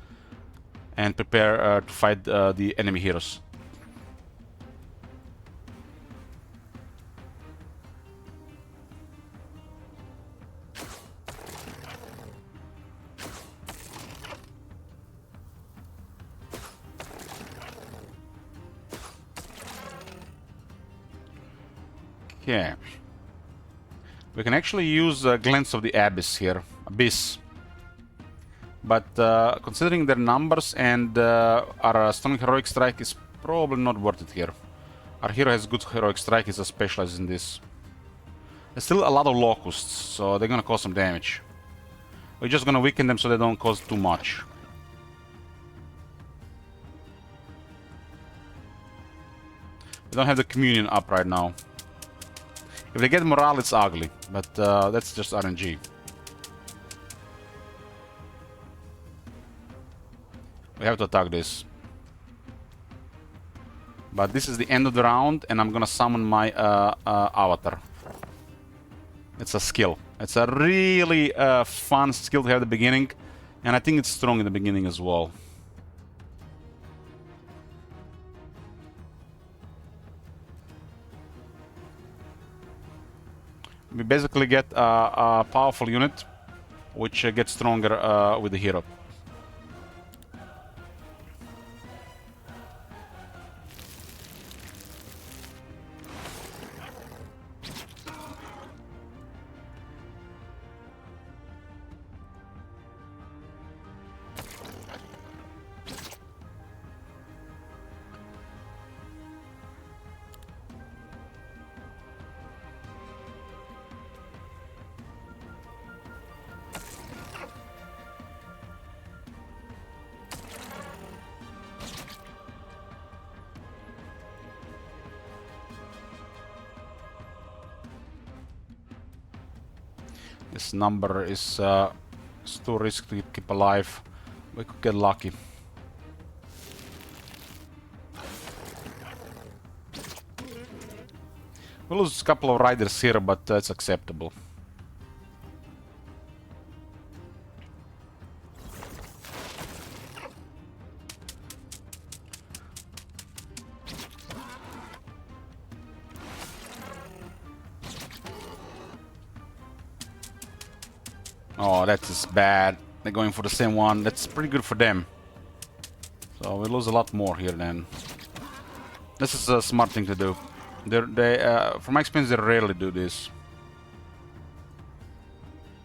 and prepare to fight the enemy heroes. Okay. We can actually use Glance of the Abyss. But considering their numbers and our strong heroic strike is probably not worth it here. Our hero has good heroic strike, he's a specialized in this. There's still a lot of locusts, so they're gonna cause some damage. We're just gonna weaken them so they don't cause too much. We don't have the communion up right now. If they get morale, it's ugly, but that's just RNG. We have to attack this. But this is the end of the round, and I'm gonna summon my avatar. It's a skill. It's a really fun skill to have at the beginning, and I think it's strong in the beginning as well. We basically get a powerful unit, which gets stronger with the hero. This number is too risky to keep alive. We could get lucky. We lose a couple of riders here, but that's acceptable. Oh, that is bad. They're going for the same one. That's pretty good for them. So we lose a lot more here then. This is a smart thing to do. From my experience, they rarely do this.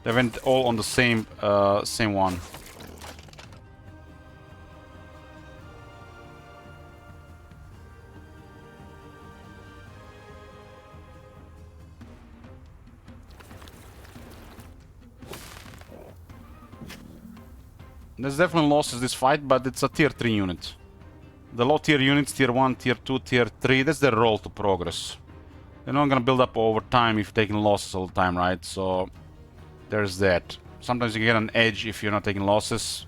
They went all on the same one. There's definitely losses this fight, but it's a tier 3 unit. The low tier units, tier 1, tier 2, tier 3, that's their role to progress. They're not gonna build up over time if you're taking losses all the time, right? So there's that. Sometimes you get an edge if you're not taking losses,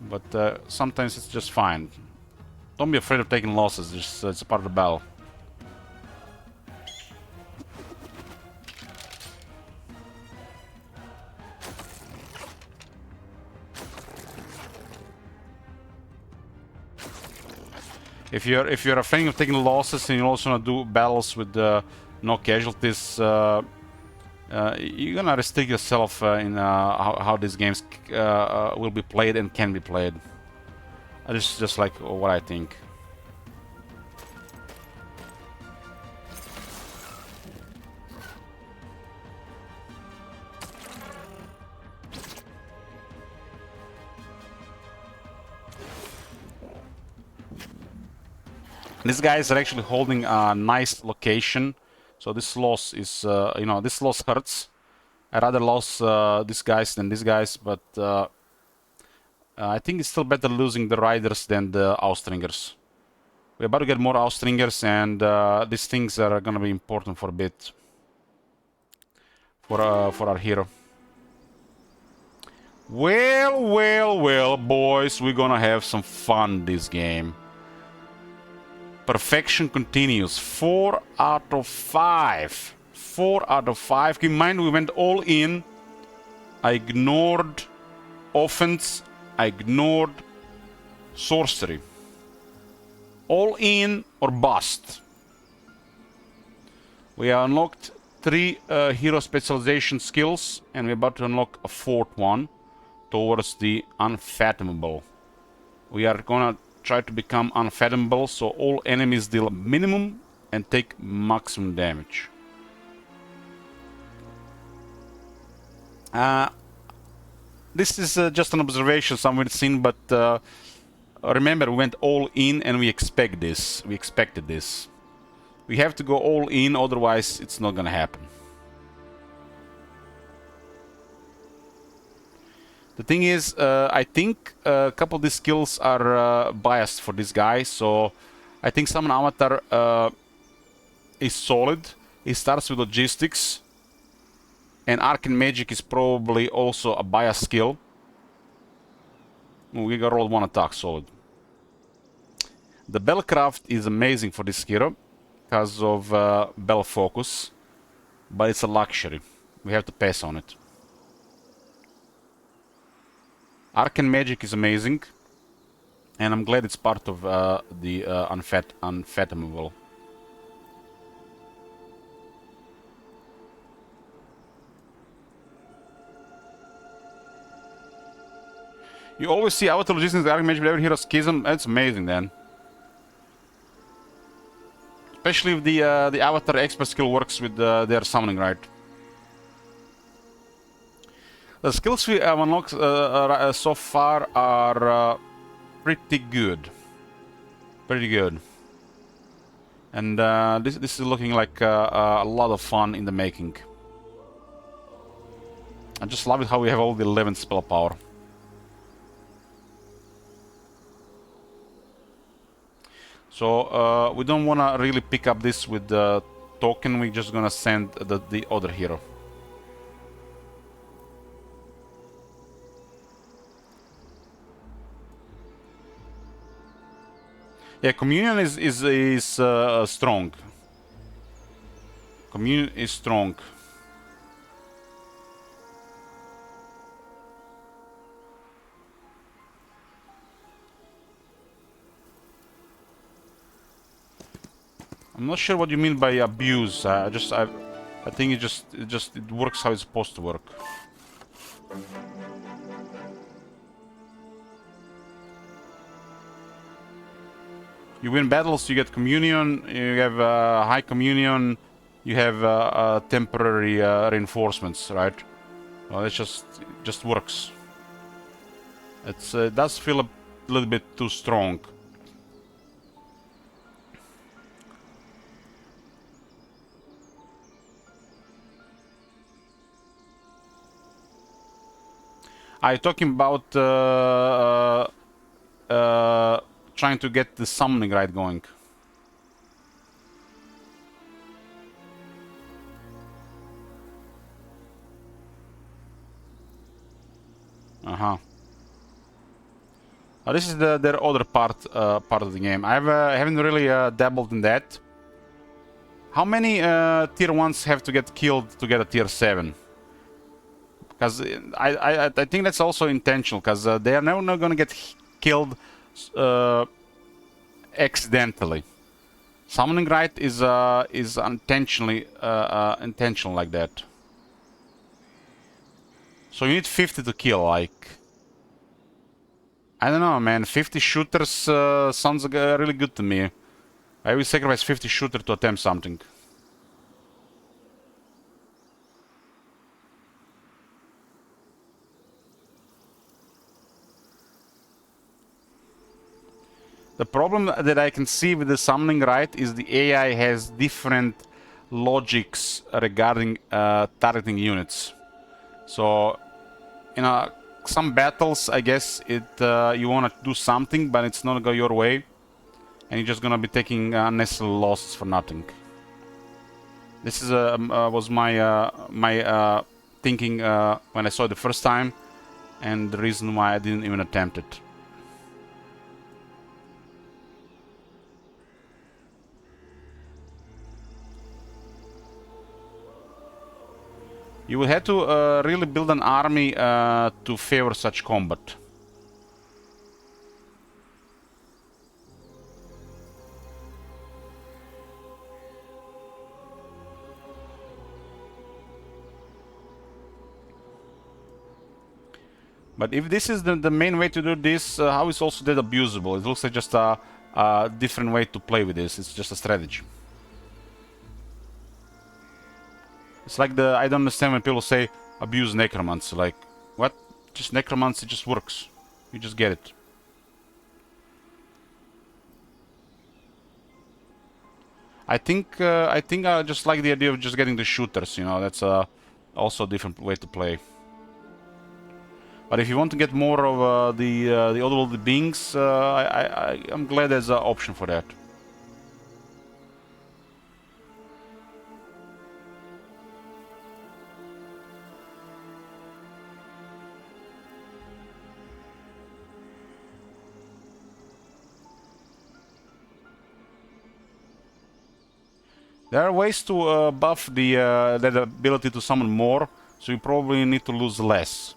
but sometimes it's just fine. Don't be afraid of taking losses, it's a part of the battle. If you're afraid of taking losses and you also want to do battles with no casualties, you're gonna restrict yourself in how these games will be played and can be played. This is just like what I think. These guys are actually holding a nice location, so this loss is, this loss hurts. I rather lose these guys than these guys, but I think it's still better losing the riders than the Austringers. We're about to get more Austringers, and these things are gonna be important for a bit for our hero. Well, boys, we're gonna have some fun this game. Perfection continues. 4 out of 5. 4 out of 5. Keep in mind, we went all in. I ignored offense. I ignored sorcery. All in or bust. We have unlocked 3 hero specialization skills, and we're about to unlock a 4th one towards the unfathomable. We are gonna try to become unfathomable, so all enemies deal minimum and take maximum damage. This is just an observation somewhere seen, but remember, we went all in and we expect this. We expected this. We have to go all in, otherwise it's not gonna happen. The thing is, I think a couple of these skills are biased for this guy, so I think Summon Avatar is solid. It starts with logistics, and Arcane Magic is probably also a biased skill. We got roll one attack, solid. The Bellcraft is amazing for this hero because of Bell Focus, but it's a luxury. We have to pass on it. Arcane Magic is amazing, and I'm glad it's part of the Unfathomable. You always see Avatar Logistics and Arcane Magic with every hero Schism. That's amazing, then. Especially if the Avatar Expert skill works with their summoning, right? The skills we have unlocked so far are pretty good. Pretty good. And this is looking like a lot of fun in the making. I just love it how we have all the 11 spell power. So we don't want to really pick up this with the token. We're just gonna send the other hero. Yeah, Communion is strong. Communion is strong. I'm not sure what you mean by abuse. I think it works how it's supposed to work. You win battles, you get communion, you have high communion, you have temporary reinforcements, right? Well, it just works. It does feel a little bit too strong. Are you talking about trying to get the summoning right going? This is their other part of the game. I haven't really dabbled in that. How many tier 1s have to get killed to get a tier 7? Because I think that's also intentional, because they are never not gonna get killed accidentally. Summoning right is intentionally intentional like that. So you need 50 to kill, like. I don't know, man. 50 shooters sounds really good to me. I will sacrifice 50 shooter to attempt something. The problem that I can see with the summoning right is the AI has different logics regarding targeting units. So, in some battles, I guess you want to do something, but it's not gonna go your way, and you're just gonna be taking unnecessary losses for nothing. This is was my thinking when I saw it the first time, and the reason why I didn't even attempt it. You will have to really build an army to favor such combat. But if this is the main way to do this, how is also that abusable? It looks like just a different way to play with this. It's just a strategy. It's like I don't understand when people say abuse necromancy. Like, what? Just necromancy just works. You just get it. I think I just like the idea of just getting the shooters. You know, that's also a different way to play. But if you want to get more of the otherworldly beings, I'm glad there's an option for that. There are ways to buff that ability to summon more, so you probably need to lose less.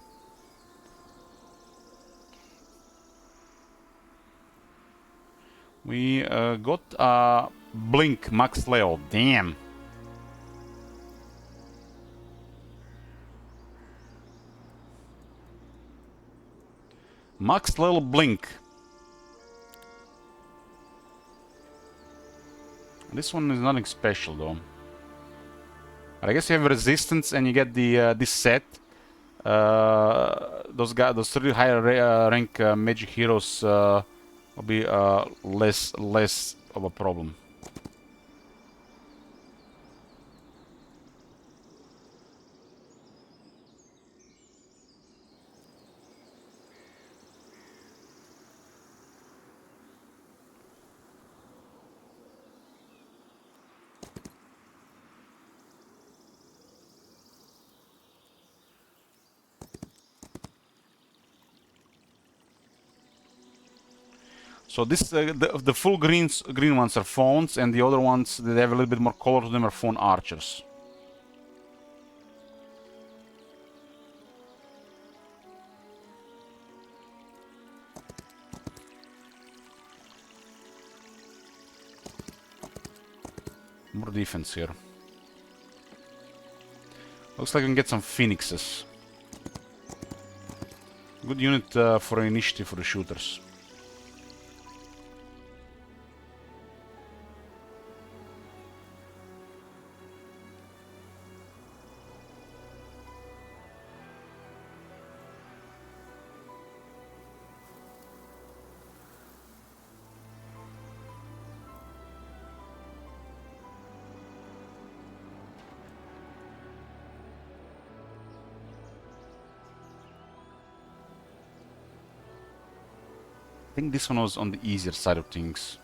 We got Blink max level. Damn. Max level Blink. This one is nothing special though. But I guess you have resistance and you get the this set. Those 3 higher rank magic heroes will be less of a problem. So this the full green ones are phones, and the other ones that have a little bit more color to them are phone archers. More defense here. Looks like we can get some phoenixes. Good unit for initiative for the shooters. I think this one was on the easier side of things.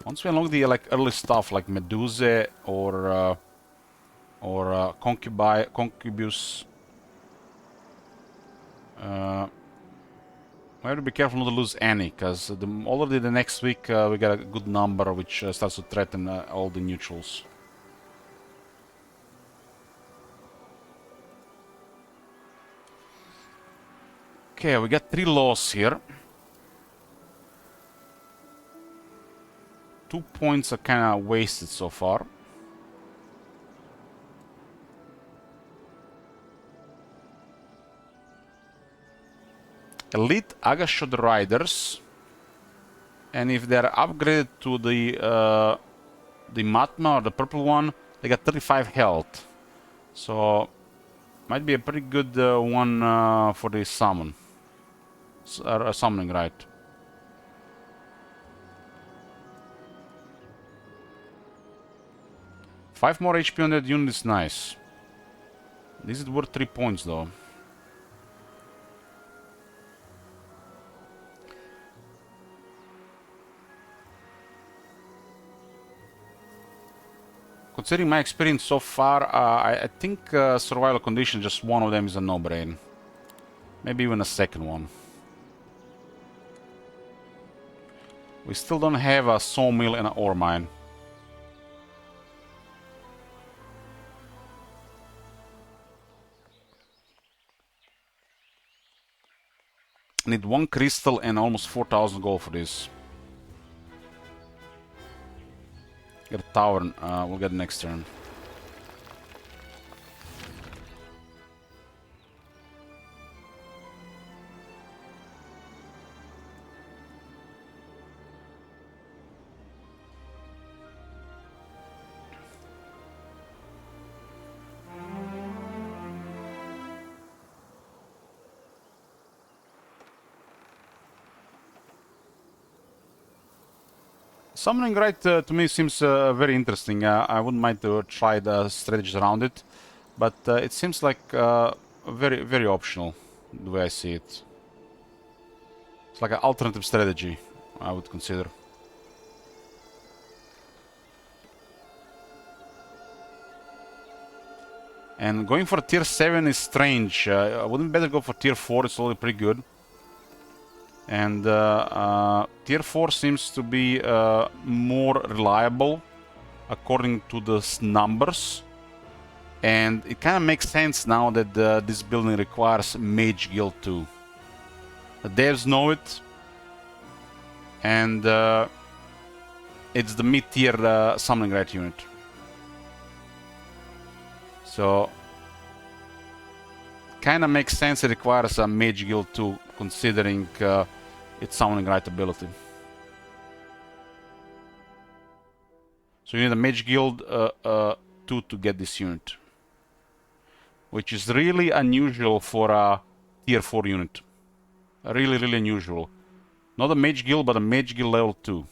Once we unlock the like early stuff like Medusa or Concubus, we have to be careful not to lose any, because already the next week we got a good number which starts to threaten all the neutrals. Okay, we got 3 laws here. 2 points are kinda wasted so far. Elite Agashot Riders. And if they're upgraded to the Matma or the purple one, they got 35 health. So might be a pretty good one for the summon. Summoning, right? Five more HP on that unit is nice. This is worth 3 points though. Considering my experience so far, I think survival condition, just one of them is a no-brain. Maybe even a second one. We still don't have a sawmill and an ore mine. Need 1 crystal and almost 4,000 gold for this. Get a tower, we'll get next turn. Summoning right to me seems very interesting. I wouldn't mind to try the strategies around it, but it seems like very, very optional the way I see it. It's like an alternative strategy, I would consider. And going for tier 7 is strange. I wouldn't better go for tier 4, it's already pretty good. And tier 4 seems to be more reliable according to the numbers. And it kind of makes sense now that this building requires Mage Guild too. The devs know it. And it's the mid-tier summoning right unit. So kind of makes sense it requires a Mage Guild too, considering its summoning right ability. So you need a Mage Guild 2 to get this unit, which is really unusual for a tier 4 unit. Really, really unusual. Not a Mage Guild, but a Mage Guild level 2.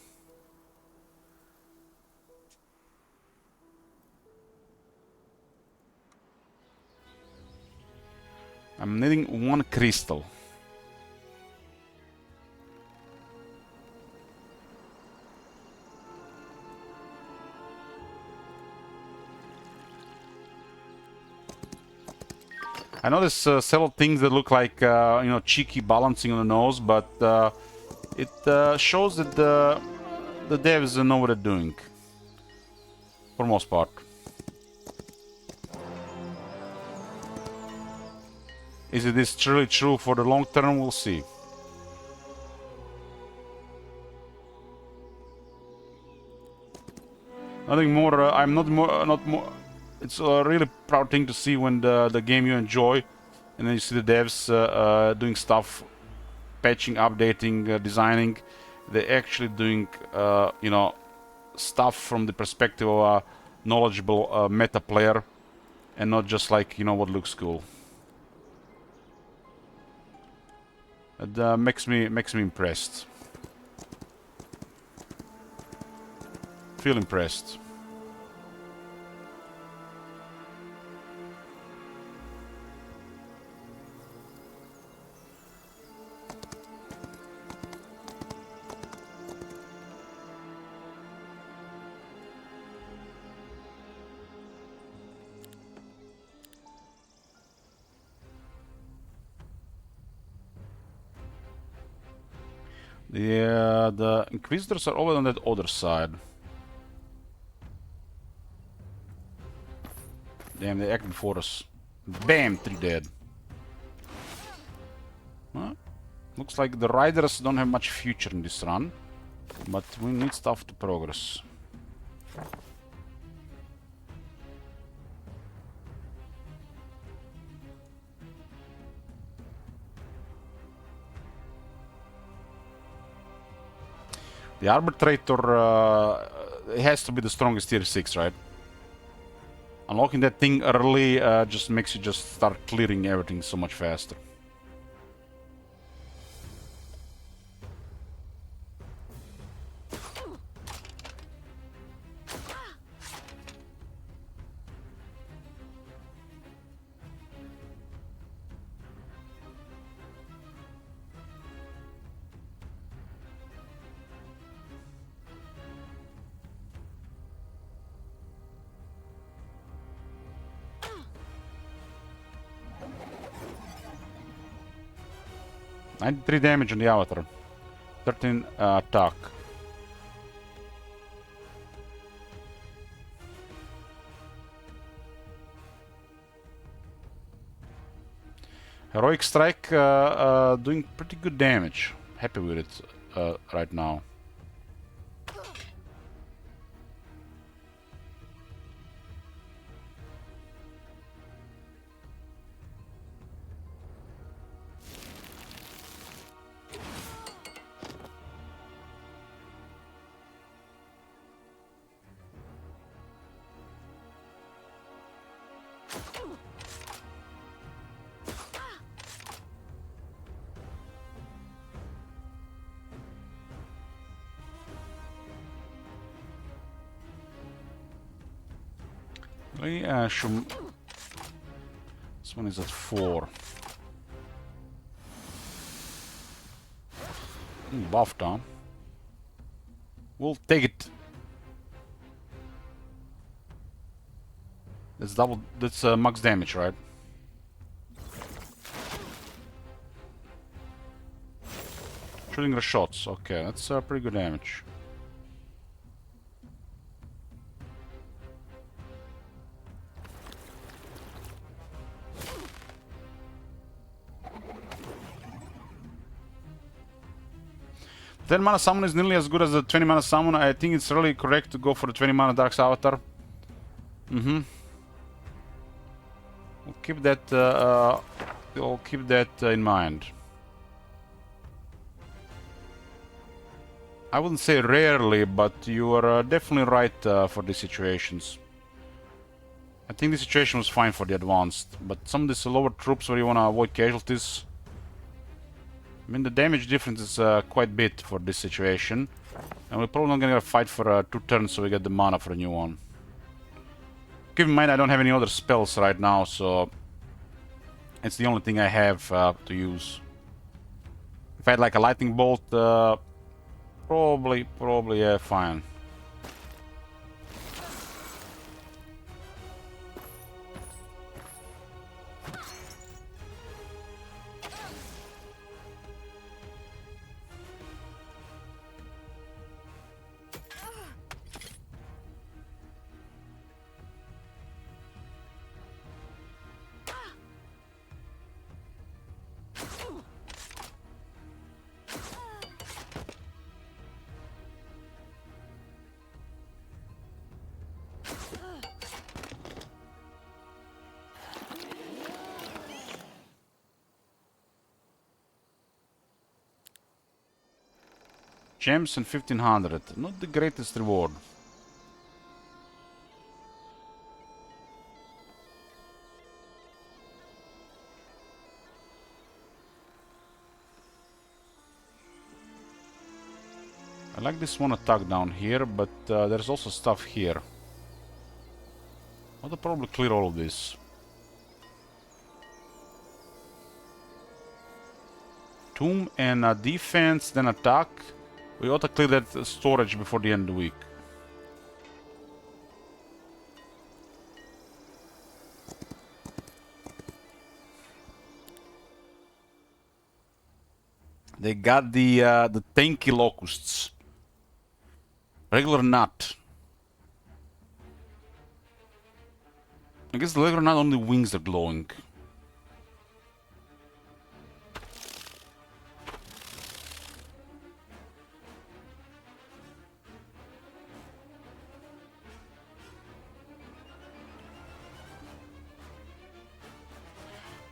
I'm needing 1 crystal. I know there's several things that look like, you know, cheeky balancing on the nose, but it shows that the devs know what they're doing. For the most part. Is it this truly true for the long term? We'll see. Nothing more. I'm not more. It's a really proud thing to see when the game you enjoy, and then you see the devs doing stuff, patching, updating, designing. They're actually doing, you know, stuff from the perspective of a knowledgeable meta player, and not just like, you know, what looks cool. It makes me impressed. Feel impressed. The Inquisitors are over on that other side. Damn, they act before us. Bam! 3 dead. Well, looks like the Riders don't have much future in this run. But we need stuff to progress. The Arbitrator it has to be the strongest tier 6, right? Unlocking that thing early just makes you just start clearing everything so much faster. .93 damage on the Avatar. 13 attack. Heroic Strike doing pretty good damage. Happy with it right now. Yeah, should... This one is at 4. Buffed, huh? We'll take it. That's double. That's max damage, right? Shooting the shots. Okay, that's pretty good damage. Ten mana summon is nearly as good as the 20 mana summon. I think it's really correct to go for the 20 mana Dark's Avatar. We'll keep that. We'll keep that in mind. I wouldn't say rarely, but you are definitely right for these situations. I think the situation was fine for the advanced, but some of these lower troops where you want to avoid casualties. I mean, the damage difference is quite bit for this situation. And we're probably not gonna fight for 2 turns so we get the mana for a new one. Keep in mind I don't have any other spells right now, so... It's the only thing I have to use. If I had like a lightning bolt, probably, yeah, fine. Gems and 1500. Not the greatest reward. I like this one attack down here, but there's also stuff here. I'll probably clear all of this. Tomb and defense, then attack. We ought to clear that storage before the end of the week. They got the tanky locusts. Regular nut. I guess the regular nut only wings are glowing.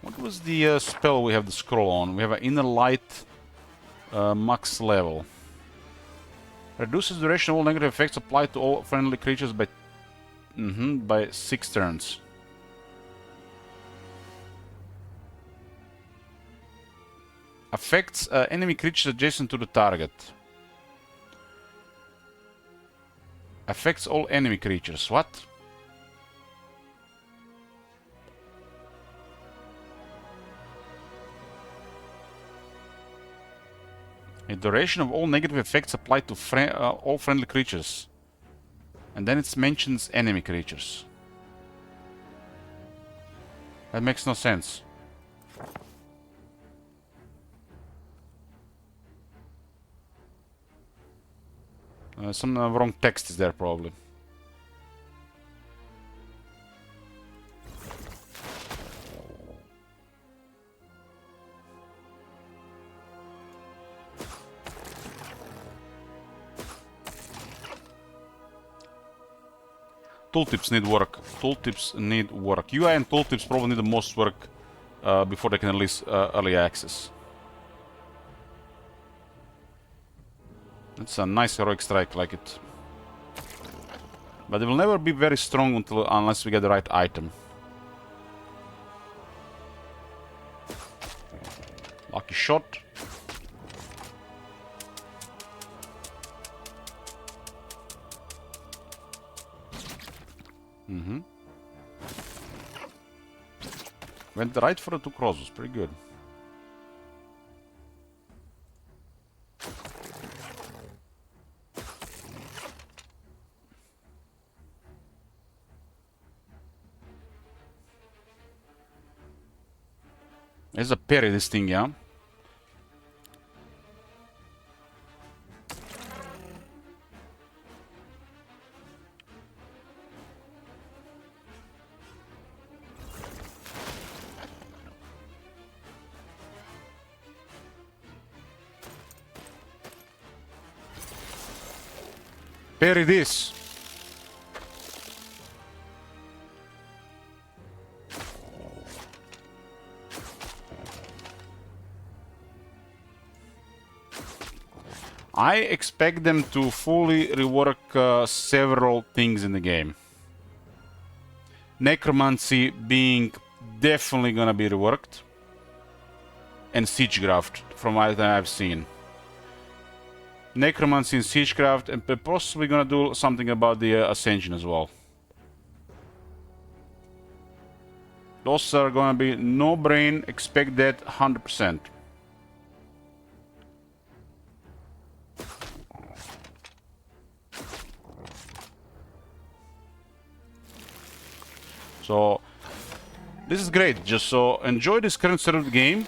What was the spell we have the scroll on? We have an inner light max level. Reduces duration of all negative effects applied to all friendly creatures by 6 turns. Affects enemy creatures adjacent to the target. Affects all enemy creatures. What? A duration of all negative effects applied to all friendly creatures. And then it mentions enemy creatures. That makes no sense. Some wrong text is there probably. Tooltips need work. Tooltips need work. UI and tooltips probably need the most work before they can release early access. It's a nice heroic strike, like it. But it will never be very strong unless we get the right item. Lucky shot. Went right for the 2 crosses, pretty good. There's a parry, this thing, yeah? Parry this. I expect them to fully rework several things in the game. Necromancy being definitely gonna be reworked. And Siegecraft, from what I've seen. Necromancy and Siegecraft, and possibly gonna do something about the Ascension as well. Those are gonna be no brain, expect that 100%. So this is great. Just so enjoy this current state of the game,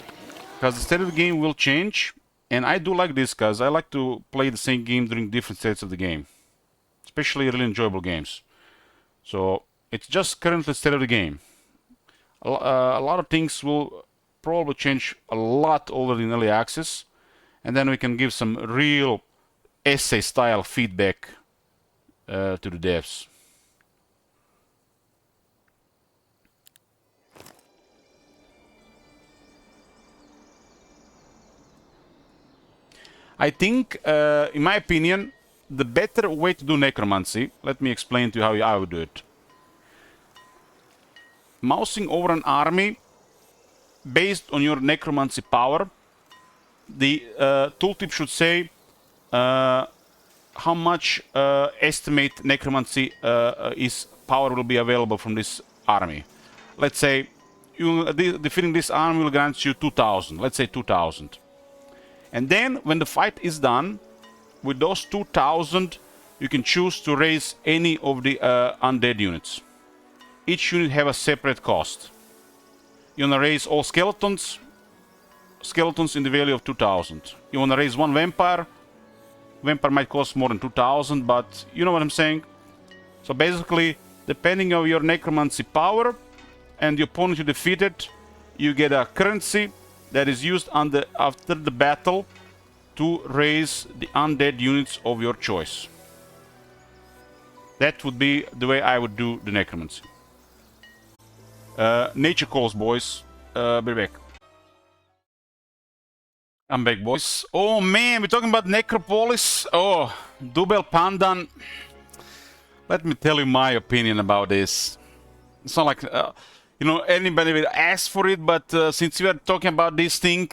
because the state of the game will change, and I do like this because I like to play the same game during different states of the game, especially really enjoyable games. So it's just currently the state of the game. A lot of things will probably change a lot already in early access, and then we can give some real essay style feedback to the devs. I think, in my opinion, the better way to do necromancy, let me explain to you how I would do it. Mousing over an army, based on your necromancy power, the tooltip should say how much estimate necromancy is power will be available from this army. Let's say defeating this army will grant you 2,000. Let's say 2,000. And then, when the fight is done, with those 2,000, you can choose to raise any of the undead units. Each unit have a separate cost. You wanna raise all skeletons? Skeletons in the value of 2,000. You wanna raise one vampire? Vampire might cost more than 2,000, but you know what I'm saying? So basically, depending on your necromancy power and the opponent you defeated, you get a currency that is used after the battle to raise the undead units of your choice. That would be the way I would do the necromancy. Nature calls, boys. Be back. I'm back, boys. Oh man, we're talking about Necropolis. Oh, Dubel Pandan. Let me tell you my opinion about this. It's not like you know, anybody will ask for it, but since we are talking about this thing,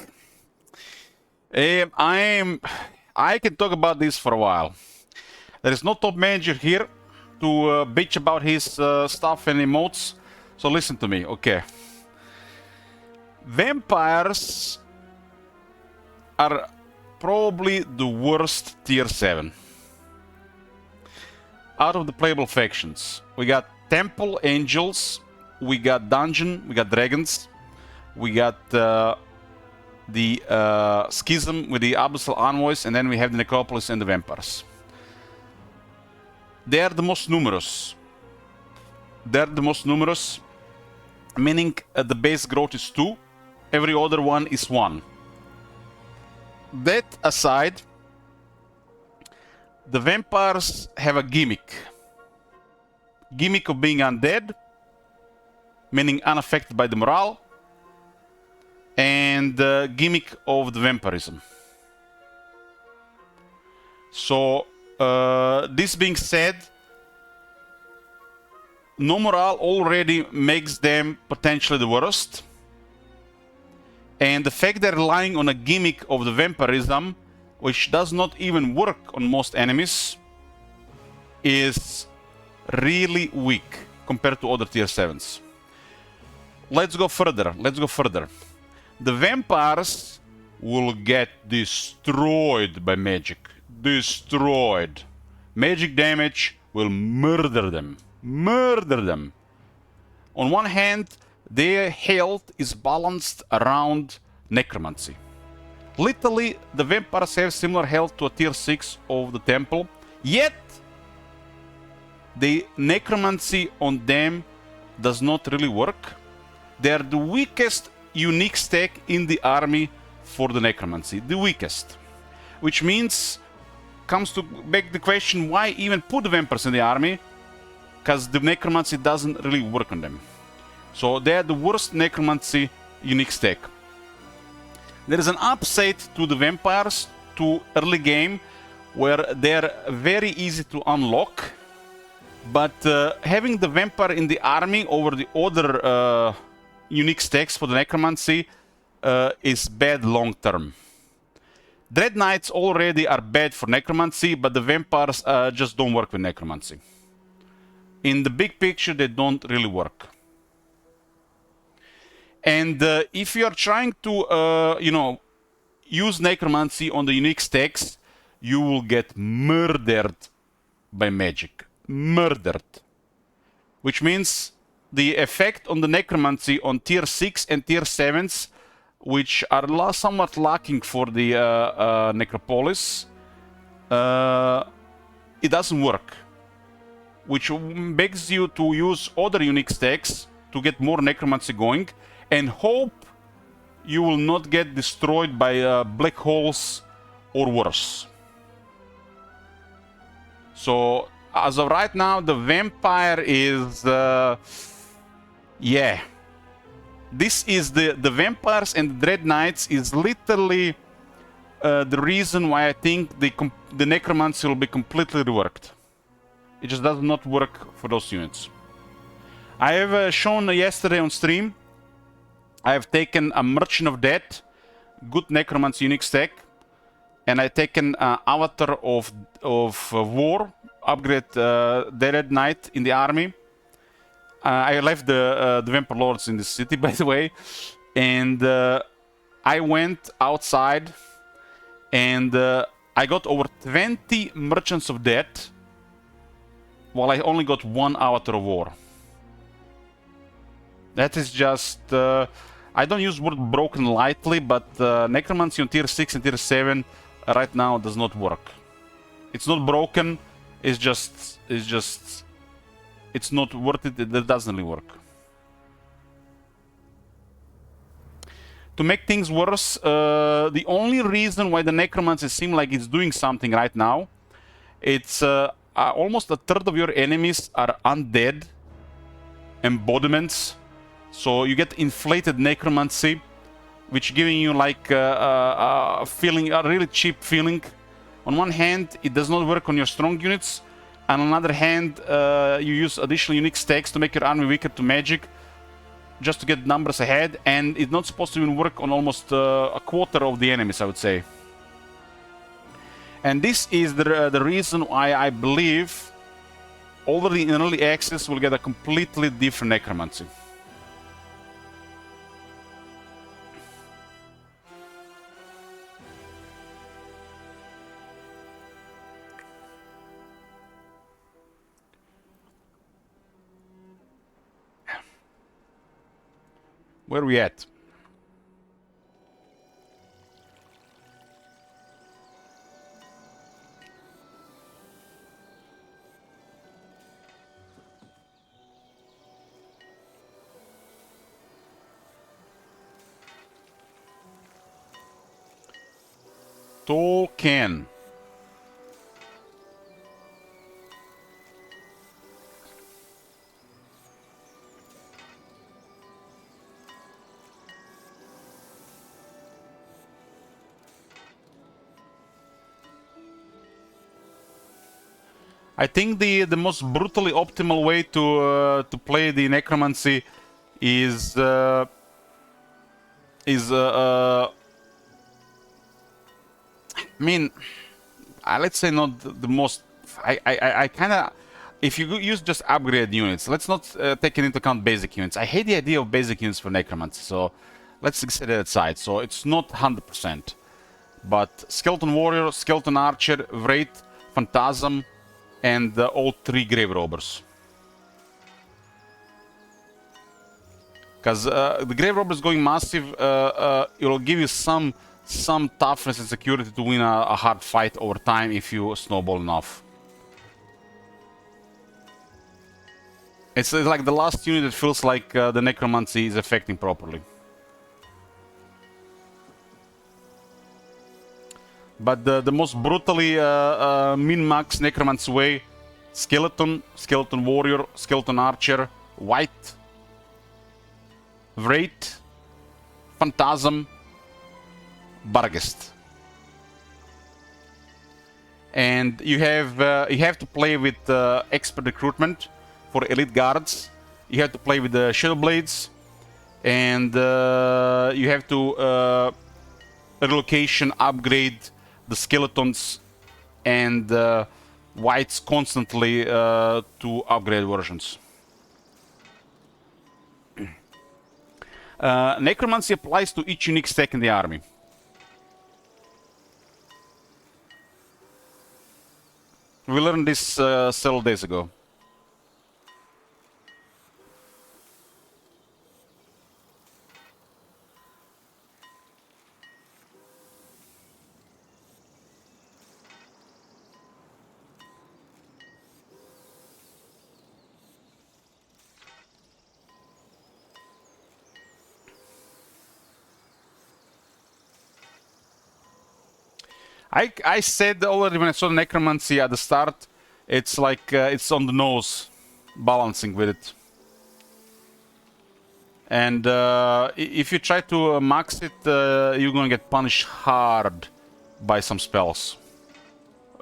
I can talk about this for a while. There is no top manager here to bitch about his stuff and emotes, so listen to me, okay? Vampires are probably the worst tier 7 out of the playable factions. We got Temple Angels, we got Dungeon, we got Dragons, we got the Schism with the Abyssal Envoys, and then we have the Necropolis and the Vampires. They are the most numerous. They're the most numerous, meaning the base growth is 2, every other one is 1. That aside, the Vampires have a gimmick. Gimmick of being undead, meaning unaffected by the morale, and the gimmick of the vampirism. So, this being said, no morale already makes them potentially the worst. And the fact they're relying on a gimmick of the vampirism, which does not even work on most enemies, is really weak compared to other tier 7s. let's go further. Let's go further. The vampires will get destroyed by magic. Destroyed. Magic damage will murder them. Murder them. On one hand, their health is balanced around necromancy. Literally, the vampires have similar health to a tier 6 of the temple, yet the necromancy on them does not really work. They are the weakest unique stack in the army for the necromancy. The weakest. Which means, comes to beg the question, why even put the vampires in the army? Because the necromancy doesn't really work on them. So they are the worst necromancy unique stack. There is an upside to the vampires to early game where they're very easy to unlock, but having the vampire in the army over the other unique stacks for the necromancy is bad long term. Dread Knights already are bad for necromancy, but the vampires just don't work with necromancy. In the big picture, they don't really work. And if you are trying to, use necromancy on the unique stacks, you will get murdered by magic. Murdered. Which means the effect on the necromancy on tier 6 and tier 7s, which are somewhat lacking for the necropolis, it doesn't work. Which begs you to use other unique stacks to get more necromancy going, and hope you will not get destroyed by black holes or worse. So, as of right now, the vampire is... yeah. This is the vampires and the Dread Knights is literally the reason why I think the necromancy will be completely reworked. It just does not work for those units. I have shown yesterday on stream, I have taken a Merchant of Death, good necromancy unique stack, and I taken Avatar of War, upgrade Dread Knight in the army. I left the Vampire Lords in the city, by the way, and I went outside and I got over 20 Merchants of Death, while I only got one Avatar of War. That is just... I don't use word broken lightly, but necromancy on tier 6 and tier 7 right now does not work. It's not broken, it's just... It's not worth it, it doesn't really work. To make things worse, the only reason why the necromancy seems like it's doing something right now, it's almost a third of your enemies are undead embodiments. So you get inflated necromancy, which giving you like a feeling, a really cheap feeling. On one hand, it does not work on your strong units. And on the other hand, you use additional unique stacks to make your army weaker to magic, just to get numbers ahead. And it's not supposed to even work on almost a quarter of the enemies, I would say. And this is the reason why I believe already in early access we'll get a completely different necromancy. Where are we at? Tolkien. I think the most brutally optimal way to play the necromancy is I mean, let's say not the most. I kind of if you use just upgrade units, let's not take into account basic units. I hate the idea of basic units for necromancy, so let's set it aside. So it's not 100%. But skeleton warrior, skeleton archer, wraith, phantasm, and all 3 grave robbers. Because the grave robbers going massive, it will give you some toughness and security to win a hard fight over time if you snowball enough. It's like the last unit that feels like the necromancy is affecting properly. But the most brutally min-max necromancy way: skeleton, skeleton warrior, skeleton archer, white, wraith, phantasm, Barghest. And you have to play with expert recruitment for elite guards. You have to play with the shadow blades, and you have to relocation upgrade the skeletons and whites constantly to upgrade versions. Necromancy applies to each unique stack in the army. We learned this several days ago. I said already when I saw necromancy at the start, it's like it's on the nose, balancing with it. And if you try to max it, you're gonna get punished hard by some spells.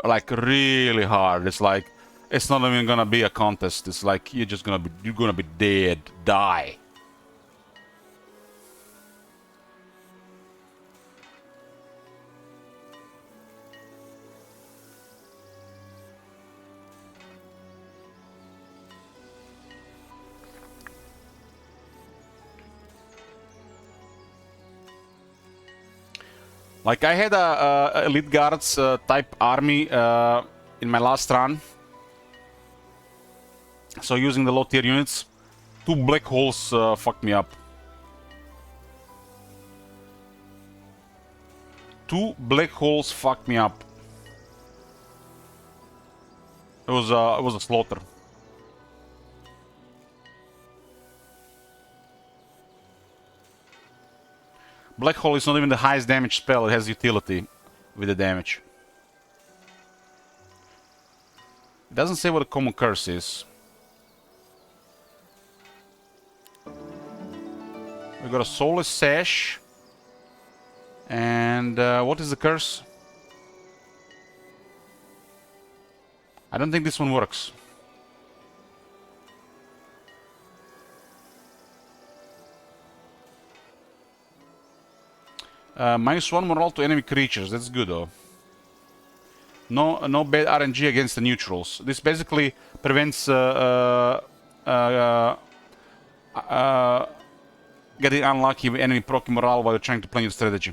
Like really hard. It's like it's not even gonna be a contest. It's like you're gonna be dead, die. Like I had a elite guards type army in my last run. So using the low tier units, 2 black holes fucked me up. 2 black holes fucked me up. It was a slaughter. Black hole is not even the highest damage spell, it has utility with the damage. It doesn't say what a common curse is. We got a soulless sash. And what is the curse? I don't think this one works. -1 morale to enemy creatures. That's good though. No bad RNG against the neutrals. This basically prevents getting unlucky with enemy proc morale while you're trying to play your strategy.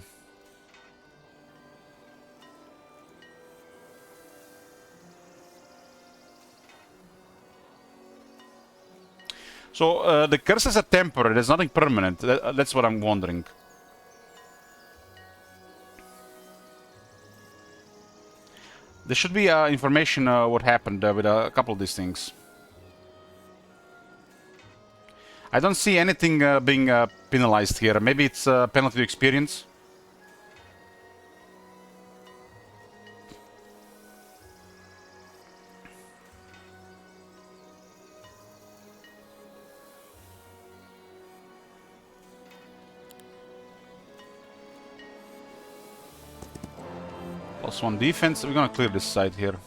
So the curses are temporary. There's nothing permanent. That's what I'm wondering. There should be information what happened with a couple of these things. I don't see anything being penalized here. Maybe it's penalty to experience. +1 defense. We're gonna clear this side here.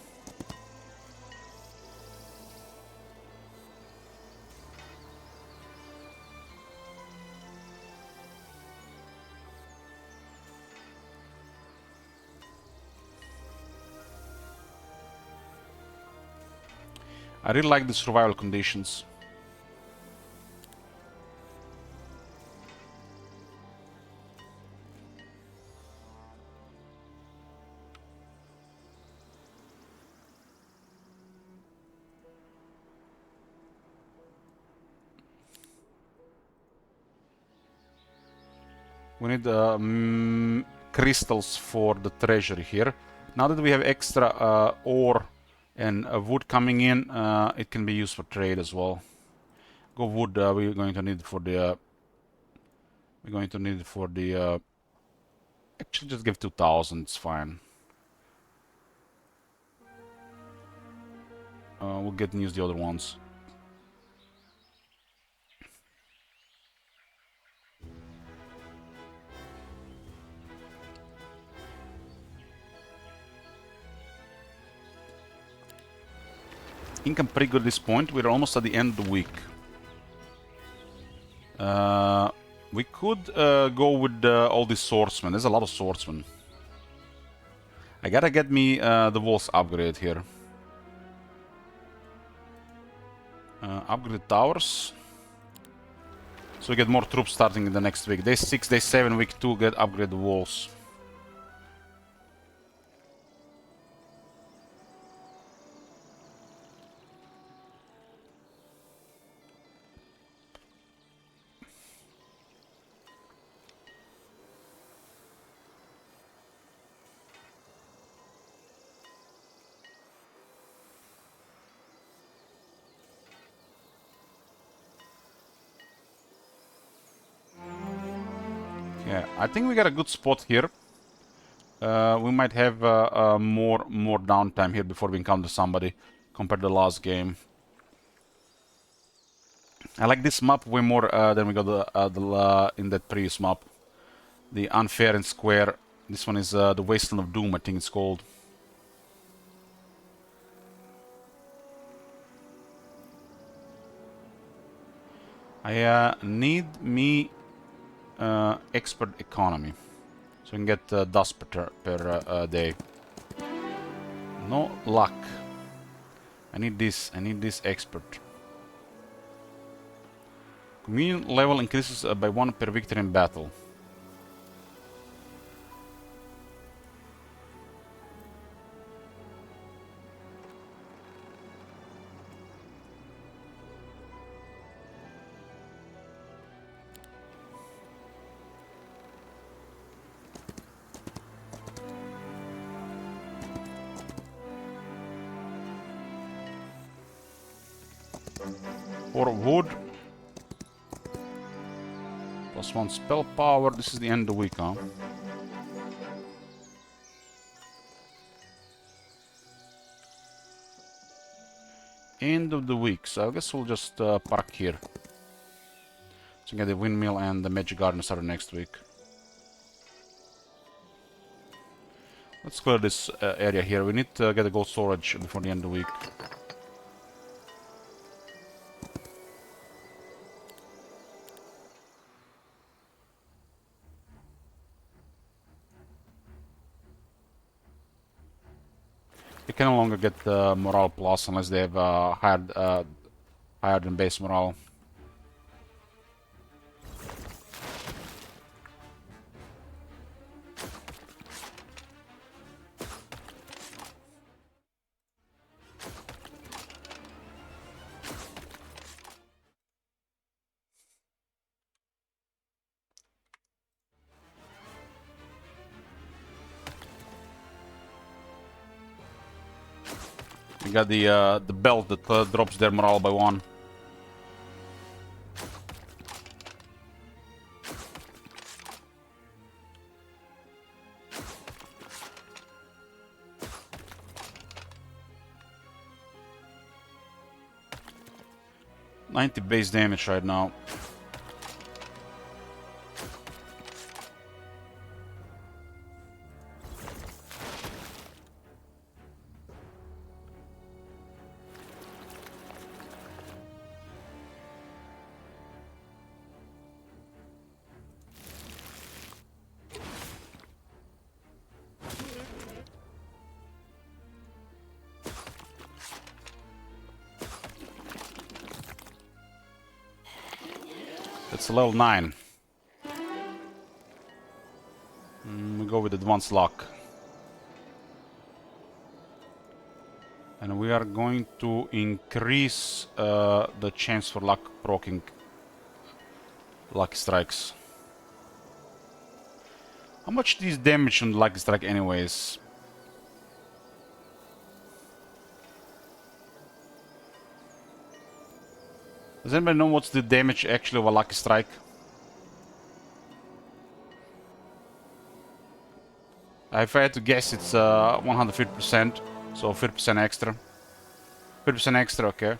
I really like the survival conditions. We need crystals for the treasury here. Now that we have extra ore and wood coming in, it can be used for trade as well. Go wood. We're going to need for the. We're going to need for the. Actually, just give 2,000. It's fine. We'll get and use the other ones. Income pretty good at this point. We're almost at the end of the week. We could go with all these swordsmen. There's a lot of swordsmen. I gotta get me the walls upgrade here. Upgrade towers. So we get more troops starting in the next week. Day 6, day 7, week 2 get upgrade the walls. Yeah, I think we got a good spot here. We might have more downtime here before we encounter somebody compared to the last game. I like this map way more than we got in that previous map. The Unfair and Square. This one is the Wasteland of Doom, I think it's called. I need me expert economy, so we can get dust per day. No luck. I need this. I need this expert. Communion level increases by 1 per victory in battle. For wood. +1 spell power. This is the end of the week, huh? End of the week, so I guess we'll just park here. So we get the windmill and the magic garden started next week. Let's clear this area here. We need to get a gold storage before the end of the week. You can no longer get morale plus unless they have higher than base morale. We got the belt that drops their morale by 1. $90 base damage right now. That's a level 9. We go with advanced luck. And we are going to increase the chance for luck proccing lucky strikes. How much is damage on the lucky strike anyways? Does anybody know what's the damage actually of a lucky strike? If I had to guess, it's 150%, so 50% extra. 50% extra, okay.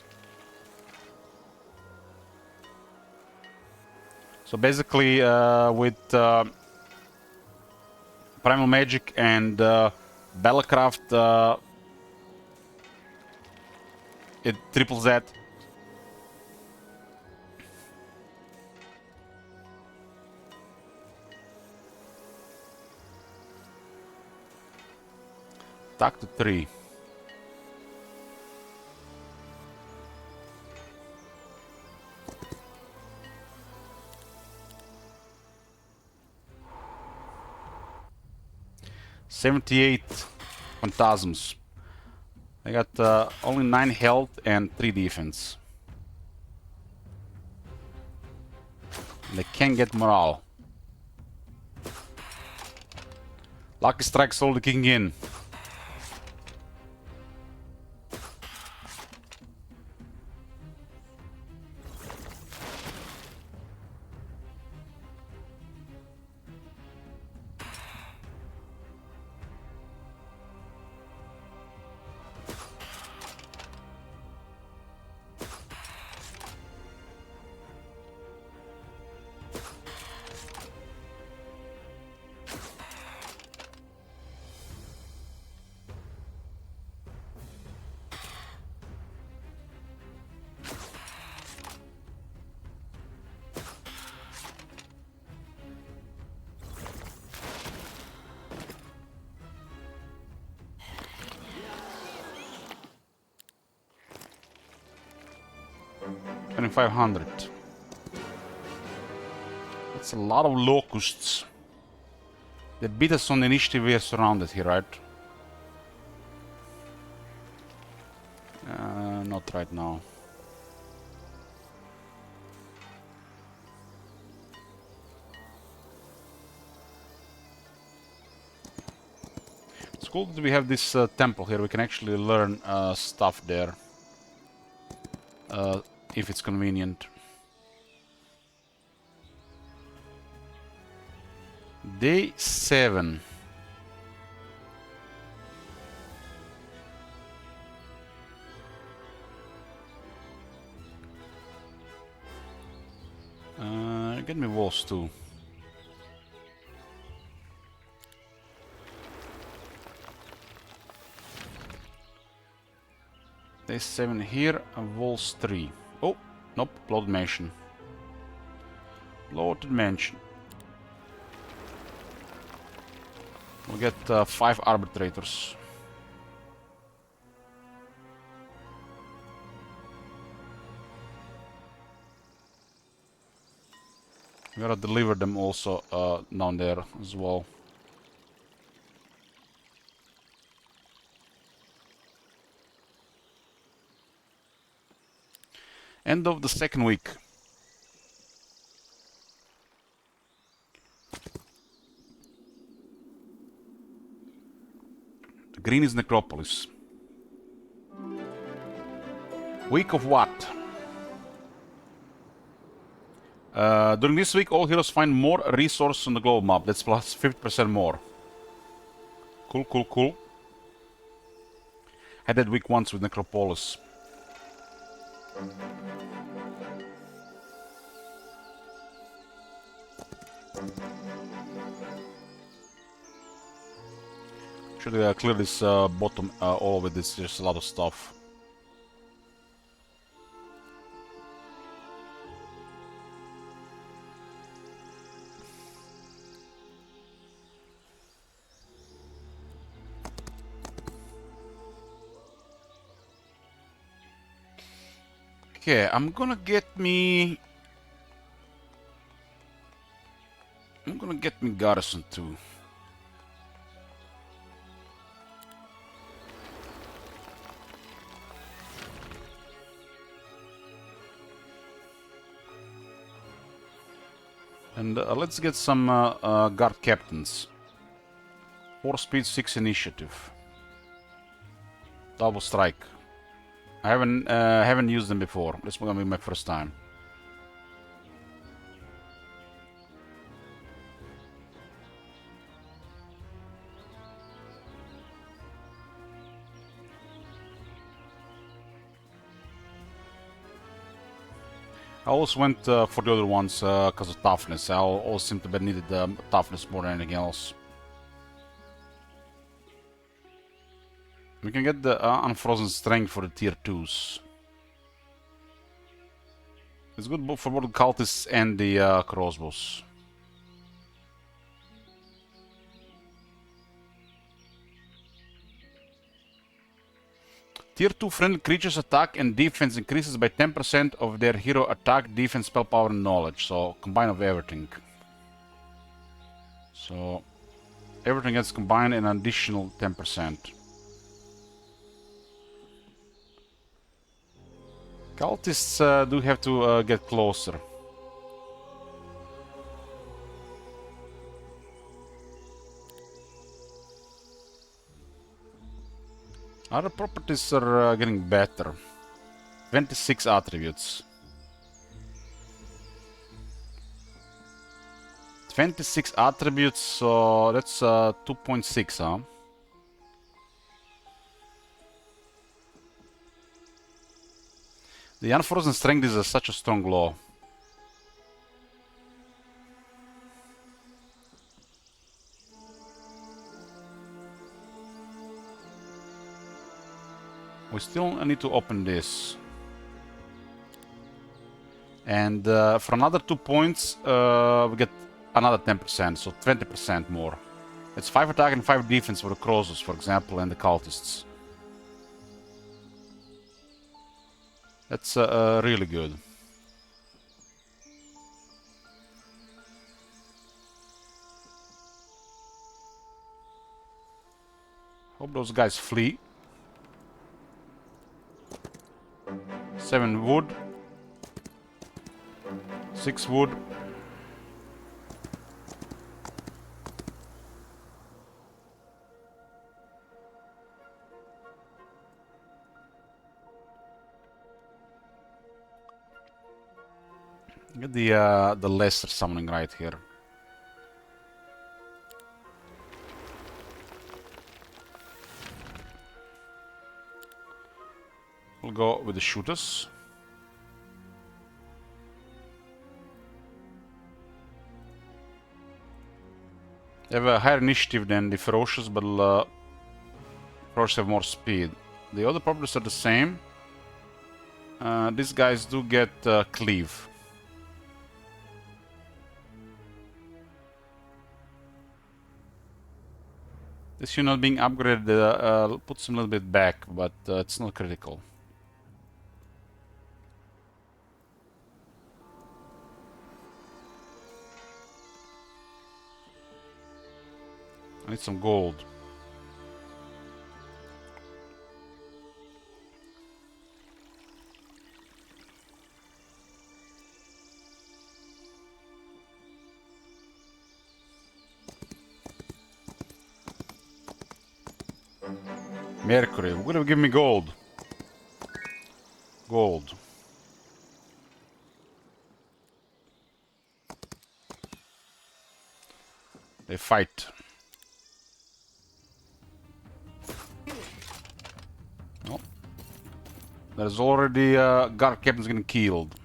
So basically, with Primal Magic and Battlecraft, it triples that. Attack to 3. $78 Phantasms. I got only 9 health and 3 defense. They can't get morale. Lucky Strike slowly kicking in. $2,500. That's a lot of locusts. They beat us on the initiative. We are surrounded here, right? Not right now. It's cool that we have this temple here. We can actually learn stuff there. If it's convenient. Day 7. Get me walls too. Day 7 here, and walls 3. Oh, nope, bloated mansion. Bloated mansion. We'll get 5 arbitrators. We gotta deliver them also down there as well. End of the second week. The green is Necropolis. Week of what? During this week, all heroes find more resources on the globe map. That's plus 50% more. Cool, cool, cool. Had that week once with Necropolis. Should clear this bottom all with this. There's a lot of stuff. Okay, I'm gonna get me I'm gonna get me garrison too. And let's get some guard captains. 4 speed, 6 initiative. Double strike. I haven't used them before. This is gonna be my first time. I always went for the other ones because of toughness. I always seem to have needed toughness more than anything else. We can get the unfrozen strength for the tier 2s. It's good for both the cultists and the crossbows. Tier 2 friendly creatures attack and defense increases by 10% of their hero attack, defense, spell power, and knowledge. So combine of everything. So everything gets combined in an additional 10%. Cultists do have to get closer. Other properties are getting better. 26 attributes. 26 attributes, so that's 2.6, huh? The unfrozen strength is such a strong law. We still need to open this. And for another 2 points, we get another 10%, so 20% more. It's 5 attack and 5 defense for the Crossers, for example, and the Cultists. That's really good. Hope those guys flee. 7 wood. 6 wood. Get the lesser summoning right here. We'll go with the shooters. They have a higher initiative than the ferocious, but ferocious have more speed. The other properties are the same. These guys do get cleave. This unit being upgraded puts them a little bit back, but it's not critical. I need some gold. Mercury, would have given me gold. Gold. They fight. Oh. There's already guard captains getting killed.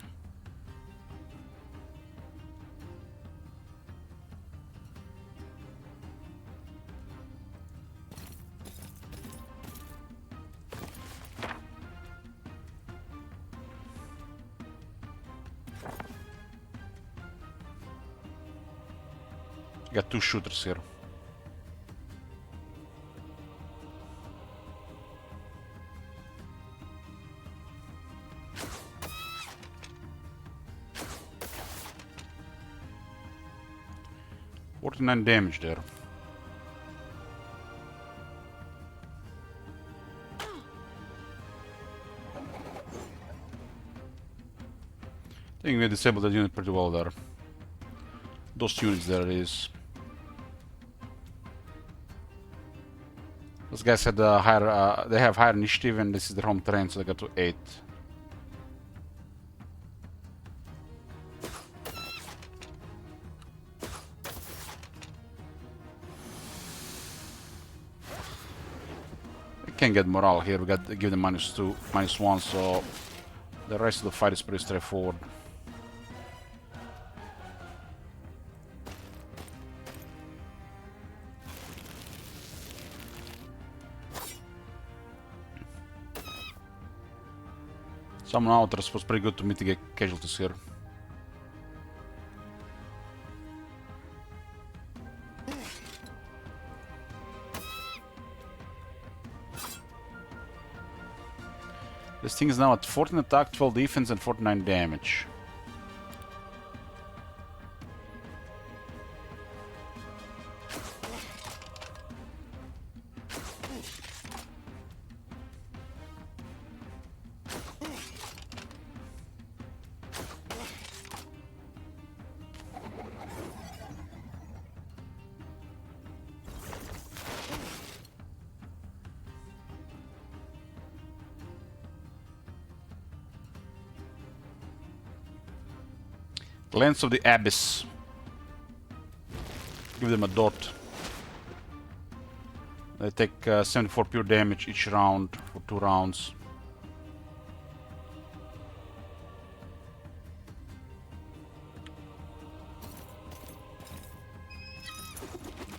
Got 2 shooters here. 49 damage there. I think we disabled that unit pretty well there. Those units there it is. Those guys had higher, they have higher initiative, and this is their home terrain, so they got to 8. We can get morale here. We got to give them -2, -1, so the rest of the fight is pretty straightforward. Summon Outers was pretty good to mitigate casualties here. This thing is now at 14 attack, 12 defense, and 49 damage. Lens of the Abyss. Give them a dot. They take 74 pure damage each round for 2 rounds.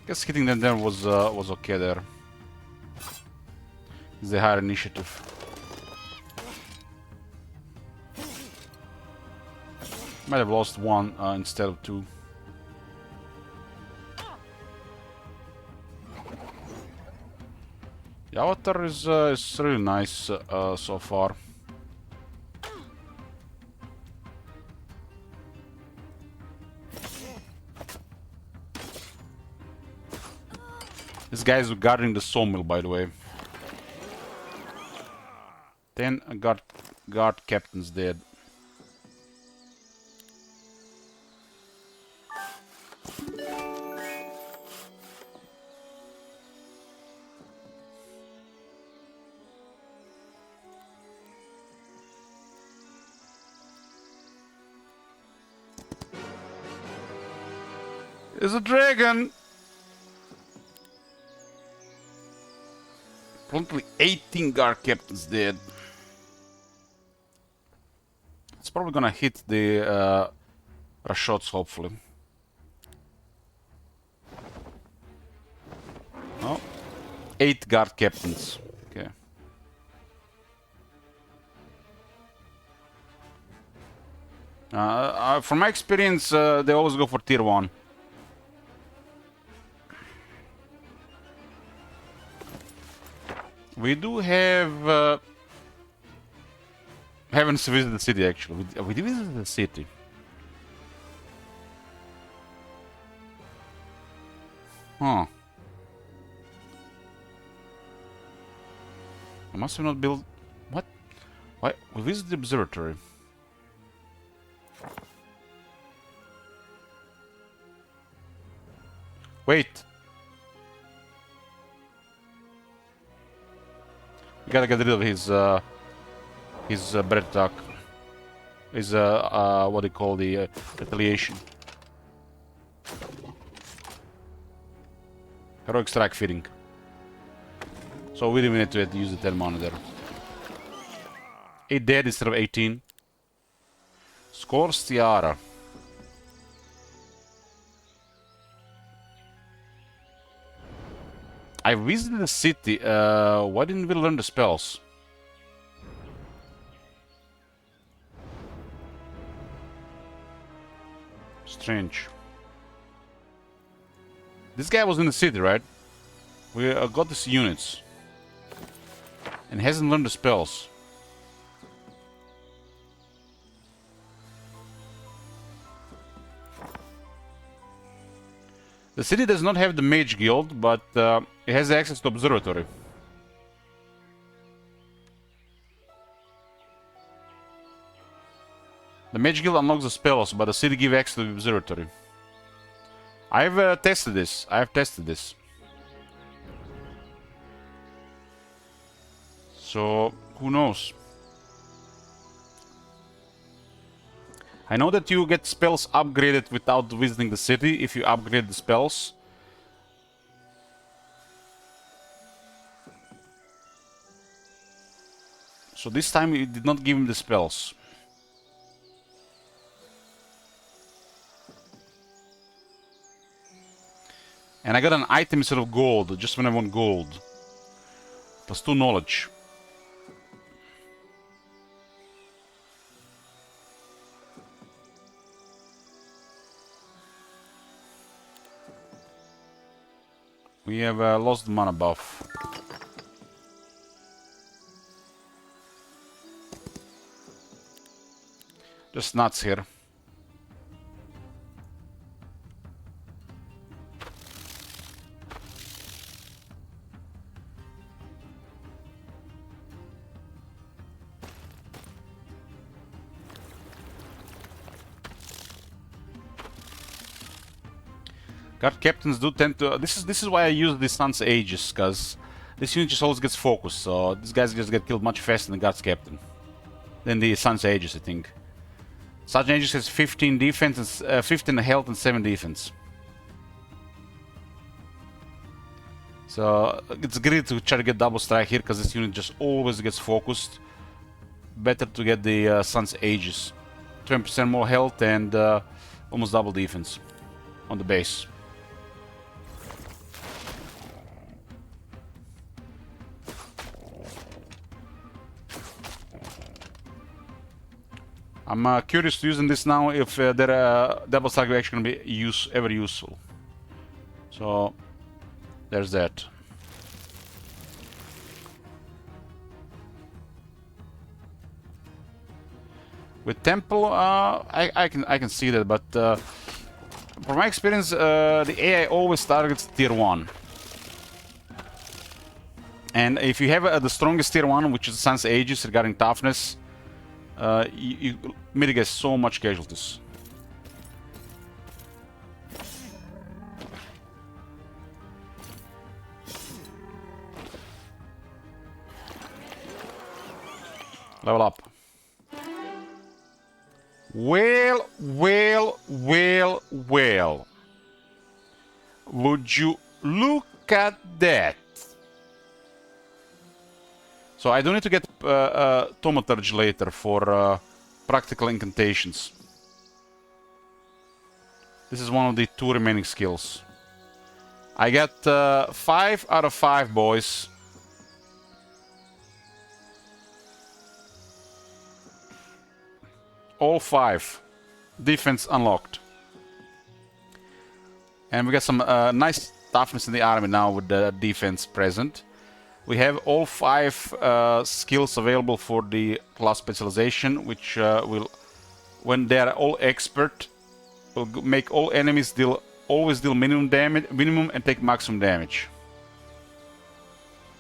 Guess hitting them there was okay there. It's the higher initiative. Might have lost 1 instead of 2. The avatar is really nice so far. This guy is guarding the sawmill, by the way. 10 guard captains dead. There's a dragon! Probably 18 guard captains dead. It's probably gonna hit the Rashots, hopefully. Oh. 8 guard captains. Okay. From my experience, they always go for tier 1. We do have... haven't visited the city, actually. We did visit the city. Huh. I must have not built... What? Why? We visited the observatory. Wait. We gotta get rid of his bread attack. His what they call the retaliation. Heroic strike fitting. So we didn't need to use the 10 mana there. 8 dead instead of 18. Scores Tiara. I visited the city. Why didn't we learn the spells? Strange. This guy was in the city, right? We got these units. And hasn't learned the spells. The city does not have the Mage Guild, but it has access to Observatory. The Mage Guild unlocks the spells, but the city gives access to the Observatory. I've tested this. So, who knows? I know that you get spells upgraded without visiting the city if you upgrade the spells. So this time it did not give him the spells. And I got an item instead of gold, just when I want gold. Plus 2 knowledge. We have lost the mana buff. Just nuts here. Guard captains do tend to... This is why I use the Sun's Aegis, because this unit just always gets focused, so these guys just get killed much faster than the Guard's captain. Than the Sun's Aegis, I think. Sun's Aegis has 15 defense, 15 health and 7 defense. So it's great to try to get double strike here, because this unit just always gets focused. Better to get the Sun's Aegis. 20% more health and almost double defense on the base. I'm curious to using this now if their double strike actually going to be ever useful. So there's that. With Temple, I can see that, but from my experience, the AI always targets tier 1. And if you have the strongest tier 1, which is Sun's Aegis regarding toughness, you mitigate so much casualties. Level up. Well. Would you look at that? So I do need to get Thaumaturgy later for practical incantations. This is one of the 2 remaining skills. I got 5 out of 5, boys. All 5. Defense unlocked. And we got some nice toughness in the army now with the defense present. We have all 5 skills available for the class specialization, which will, when they are all expert, will make all enemies always deal minimum and take maximum damage.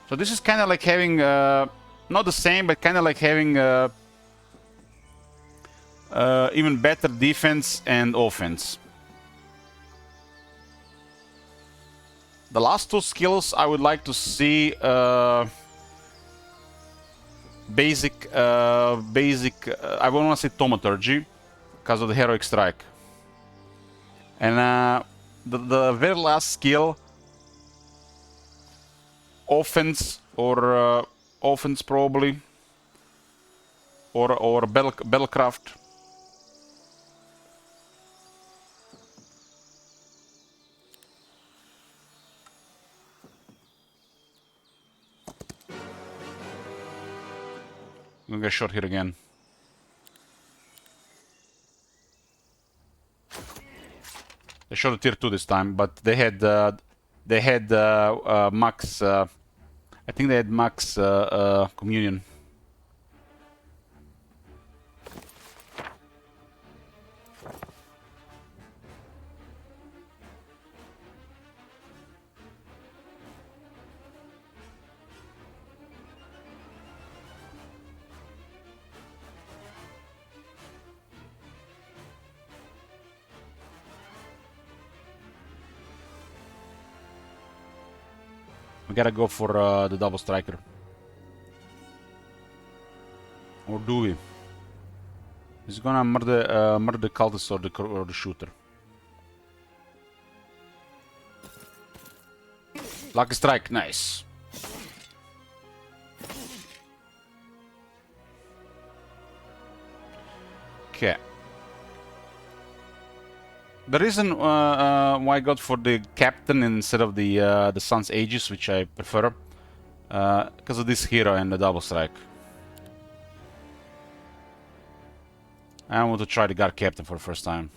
So this is kind of like having, not the same, but kind of like having even better defense and offense. The last 2 skills I would like to see basic. I won't want to say Thaumaturgy because of the heroic strike. And the very last skill, offense or offense probably, or battlecraft. I'm gonna get shot here again. They shot a tier 2 this time, but they had max. I think they had max communion. We gotta go for the double striker. Or do we? Is he gonna murder the cultist or the shooter? Lucky strike, nice. Okay. The reason why I got for the captain instead of the Sun's Aegis, which I prefer, because of this hero and the double strike. I want to try the guard captain for the first time.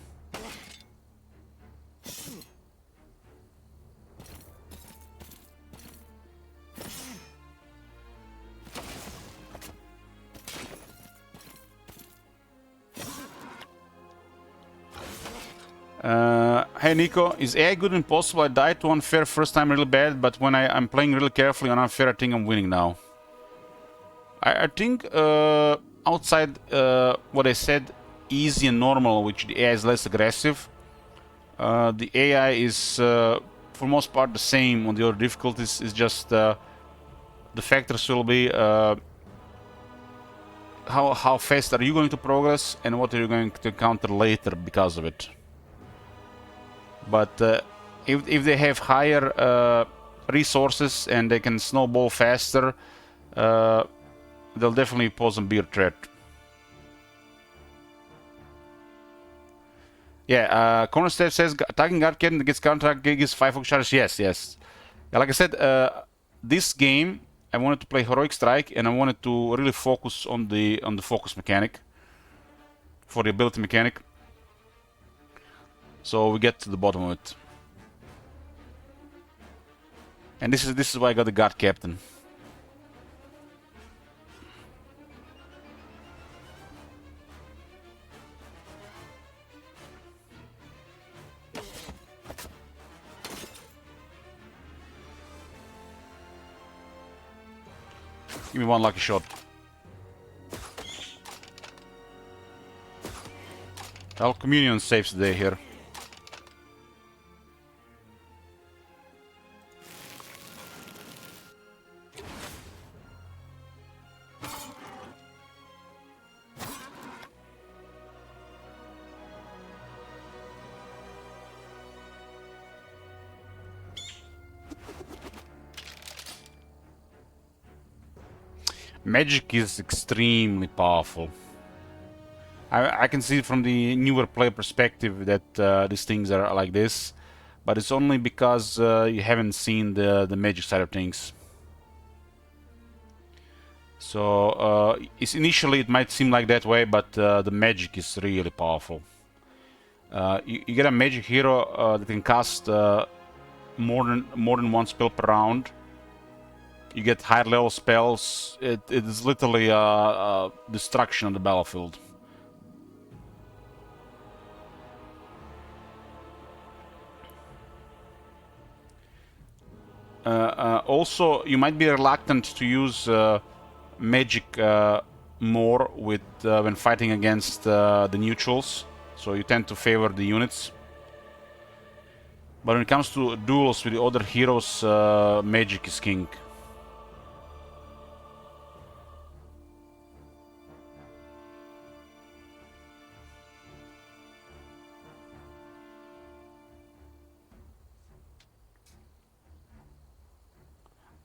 Hey Nico, is AI good and possible? I died to unfair first time really bad, but when I'm playing really carefully on unfair, I think I'm winning now. I think outside what I said, easy and normal, which the AI is less aggressive, the AI is for most part the same on the other difficulties. It's just the factors will be how fast are you going to progress and what are you going to encounter later because of it. But if they have higher resources and they can snowball faster, they'll definitely pose a bigger threat. Yeah, Cornerstep says attacking guard captain that gets counter gives 5 focus charges. Yes, yes. Yeah, like I said, this game I wanted to play heroic strike and I wanted to really focus on the focus mechanic for the ability mechanic. So we get to the bottom of it. And this is why I got the guard captain. Give me one lucky shot. Well, Communion saves the day here. Magic is extremely powerful. I can see from the newer player perspective that these things are like this, but it's only because you haven't seen the magic side of things. So initially it might seem like that way, but the magic is really powerful. You get a magic hero that can cast more than one spell per round. You get higher level spells. It is literally destruction on the battlefield. Also, you might be reluctant to use magic more with when fighting against the neutrals, so you tend to favor the units. But when it comes to duels with the other heroes, magic is king.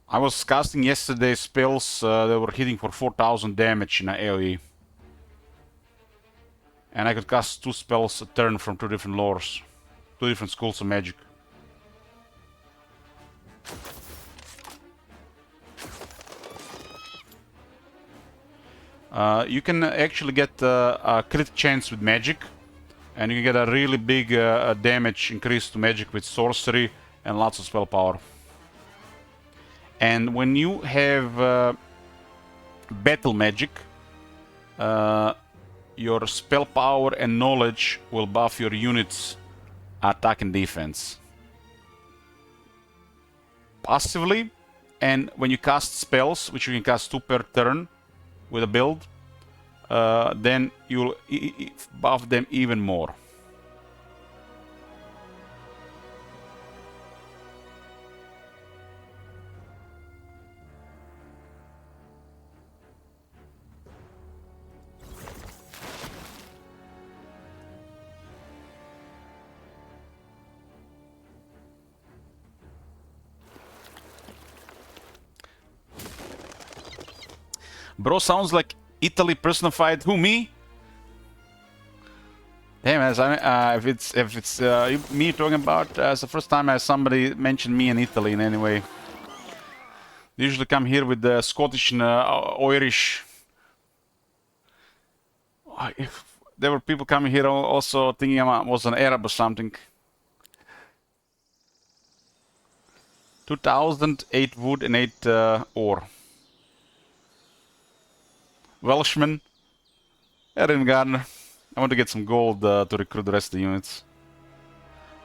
I was casting yesterday spells that were hitting for 4000 damage in AoE. And I could cast 2 spells a turn from 2 different lores. 2 different schools of magic. You can actually get a crit chance with magic. And you can get a really big damage increase to magic with sorcery and lots of spell power. And when you have battle magic, your spell power and knowledge will buff your units' attack and defense. Passively, and when you cast spells, which you can cast 2 per turn with a build, then you'll buff them even more. Bro sounds like Italy personified. Who, me? Hey man, if it's me talking about, it's the first time somebody mentioned me in Italy in any way. They usually come here with the Scottish and Irish. If there were people coming here also thinking I was an Arab or something. 2008 wood and 8 ore. Welshman. Erin Gardner. I want to get some gold to recruit the rest of the units.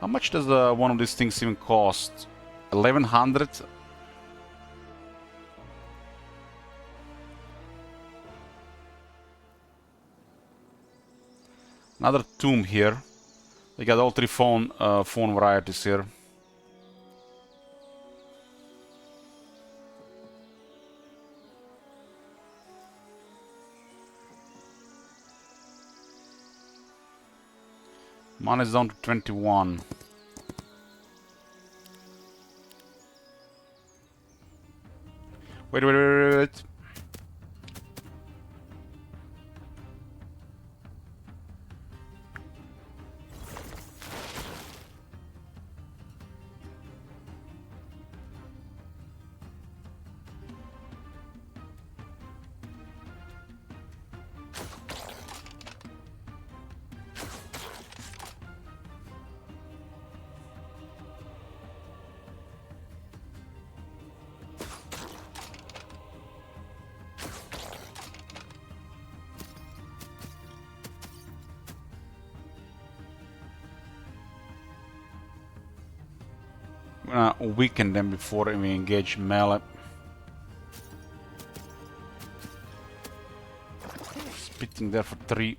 How much does one of these things even cost? 1100? Another tomb here. They got all three phone varieties here. Mine is down to 21. Wait. I'm gonna weaken them before we engage melee. Spitting there for 3.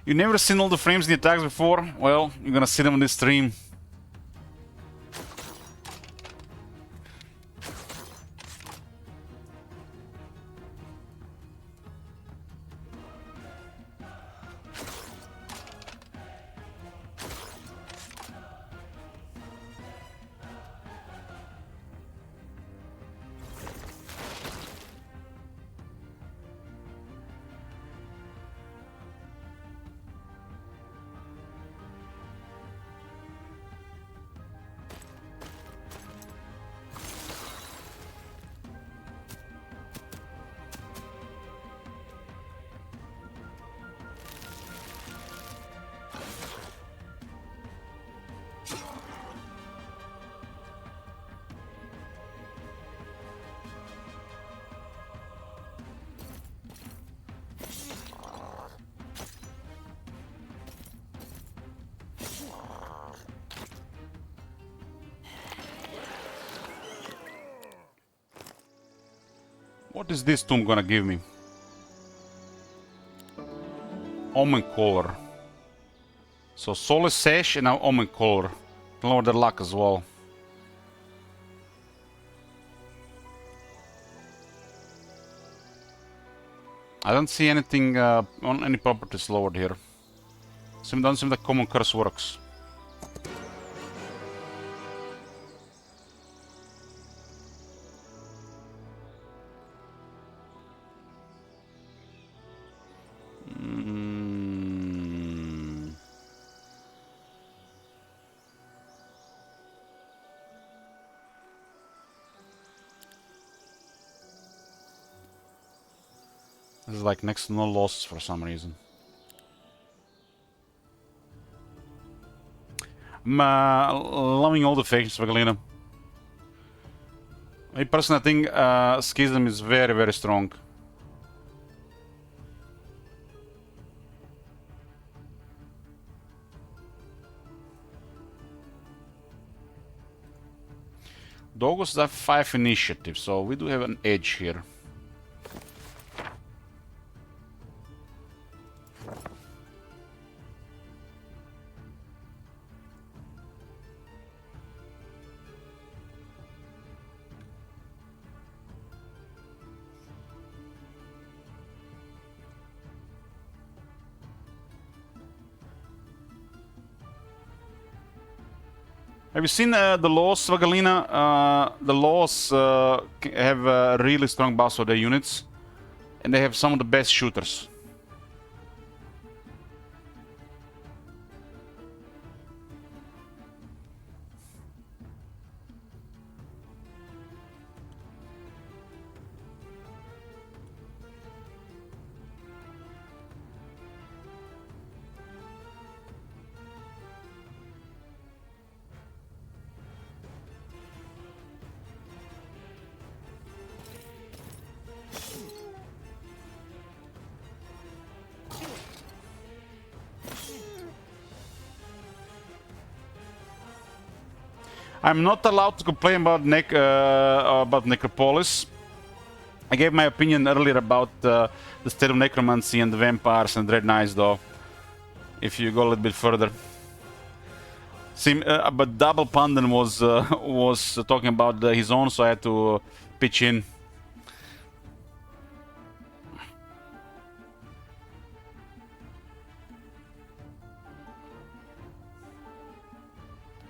You never seen all the frames in the attacks before? Well, you're gonna see them on this stream. What is this tomb gonna give me? Omen Collar. So Solace Sash and now Omen Collar. Can lower their luck as well. I don't see anything on any properties lowered here. Doesn't seem like Common Curse works. This is like next to no losses for some reason. I'm loving all the factions for Galena. Me personally, I think Schism is very, very strong. Dogos have 5 initiative, so we do have an edge here. Have you seen the laws, Vagalina? The laws have a really strong buffs for their units, and they have some of the best shooters. I'm not allowed to complain about Necropolis. I gave my opinion earlier about the state of necromancy and the vampires and Dread Knights, though. If you go a little bit further, but Double Pandan was talking about his own, so I had to pitch in.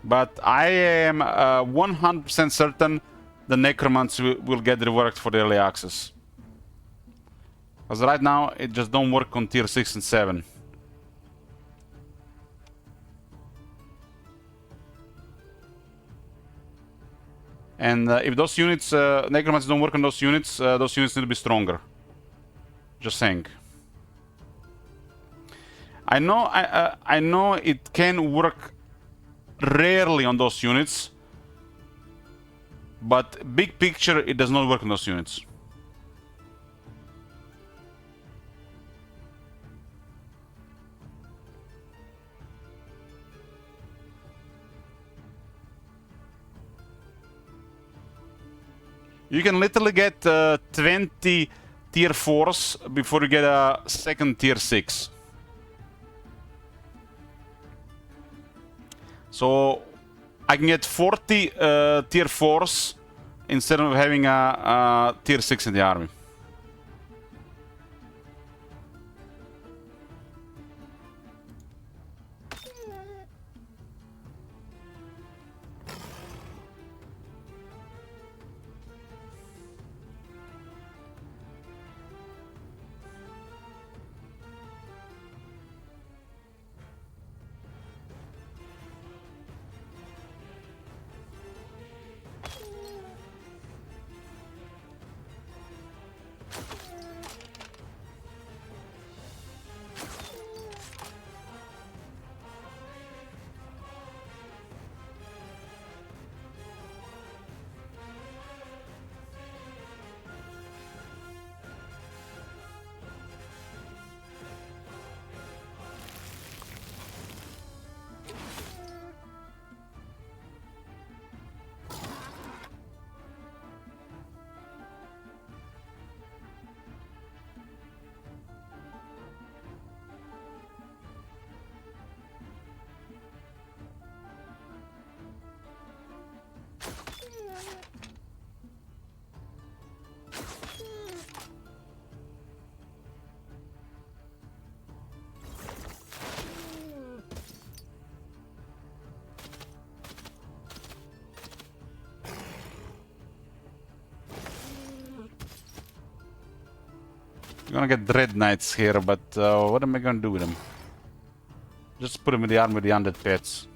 But I am 100% certain the necromancy will get reworked for the early access. Because right now it just don't work on tier 6 and 7. And if those units, necromancy don't work on those units need to be stronger. Just saying. I know it can work rarely on those units, but big picture it does not work on those units. You can literally get 20 tier 4s before you get a second tier 6. So I can get 40 tier 4s instead of having a tier 6 in the army. I'm gonna get Dread Knights here, but what am I gonna do with them? Just put them in the army with the undead pets.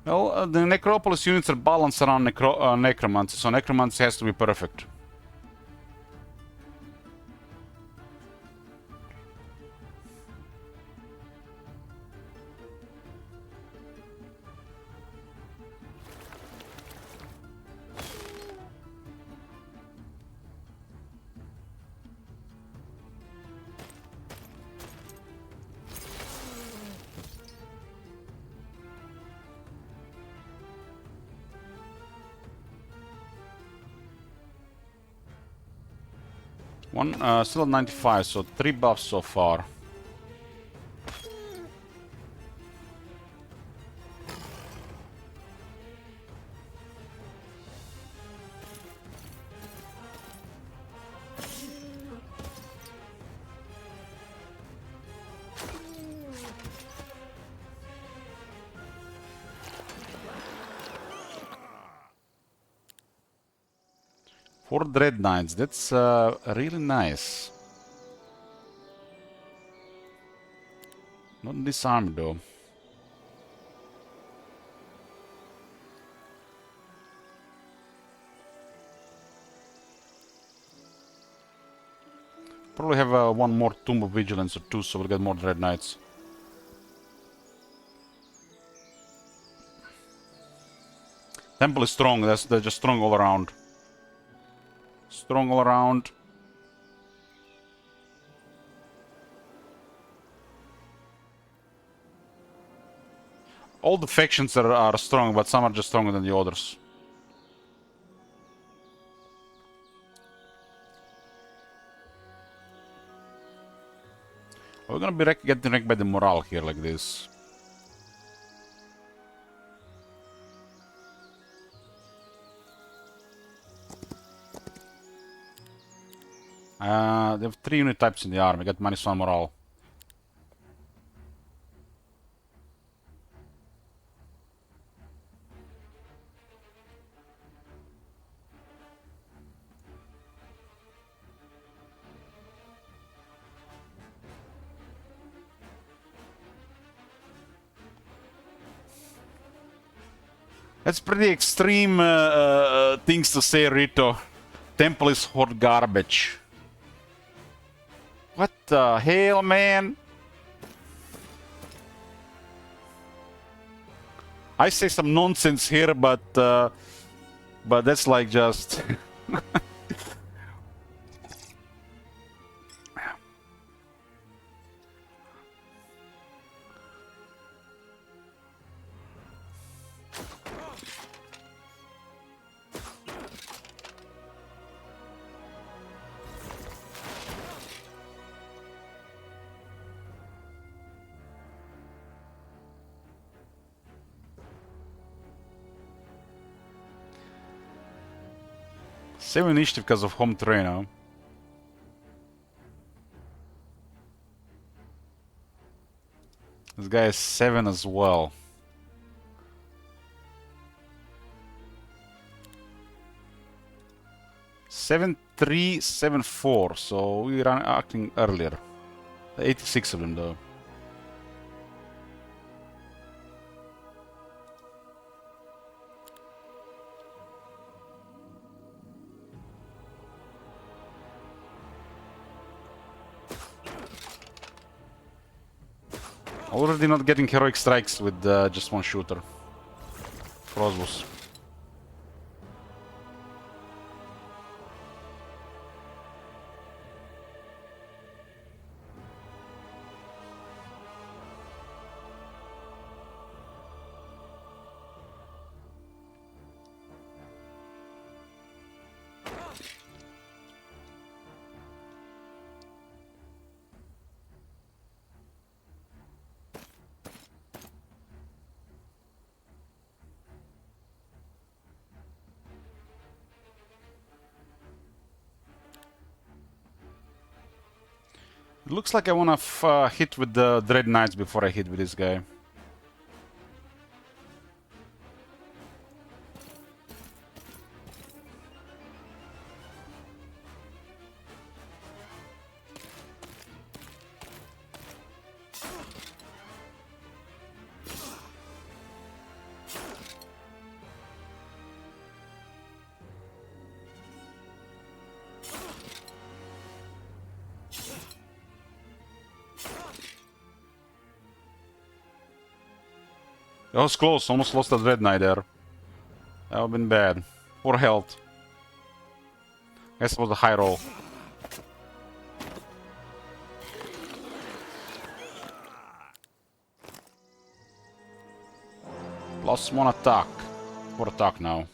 Well, the Necropolis units are balanced around Necromancy, so Necromancy has to be perfect. Still at 95, so 3 buffs so far. 4 Dread Knights, that's really nice. Not in this army though. Probably have one more Tomb of Vigilance or two, so we'll get more Dread Knights. Temple is strong, they're just strong all around. Strong all around. All the factions are strong, but some are just stronger than the others. We're gonna be getting wrecked by the morale here like this. They have 3 unit types in the army, get -1 morale. That's pretty extreme things to say, Rito. Temple is hot garbage. What the hell, man? I say some nonsense here, but that's like just... Same initiative because of home terrain, huh? This guy is 7 as well. Seven 3, 7 4. So we are acting earlier. 86 of them though. Already not getting heroic strikes with just one shooter. Crossbows. It looks like I wanna hit with the Dread Knights before I hit with this guy. That was close, almost lost a Dread Knight there. That would have been bad. 4 health. Guess it was a high roll. +1 attack. 4 attack now.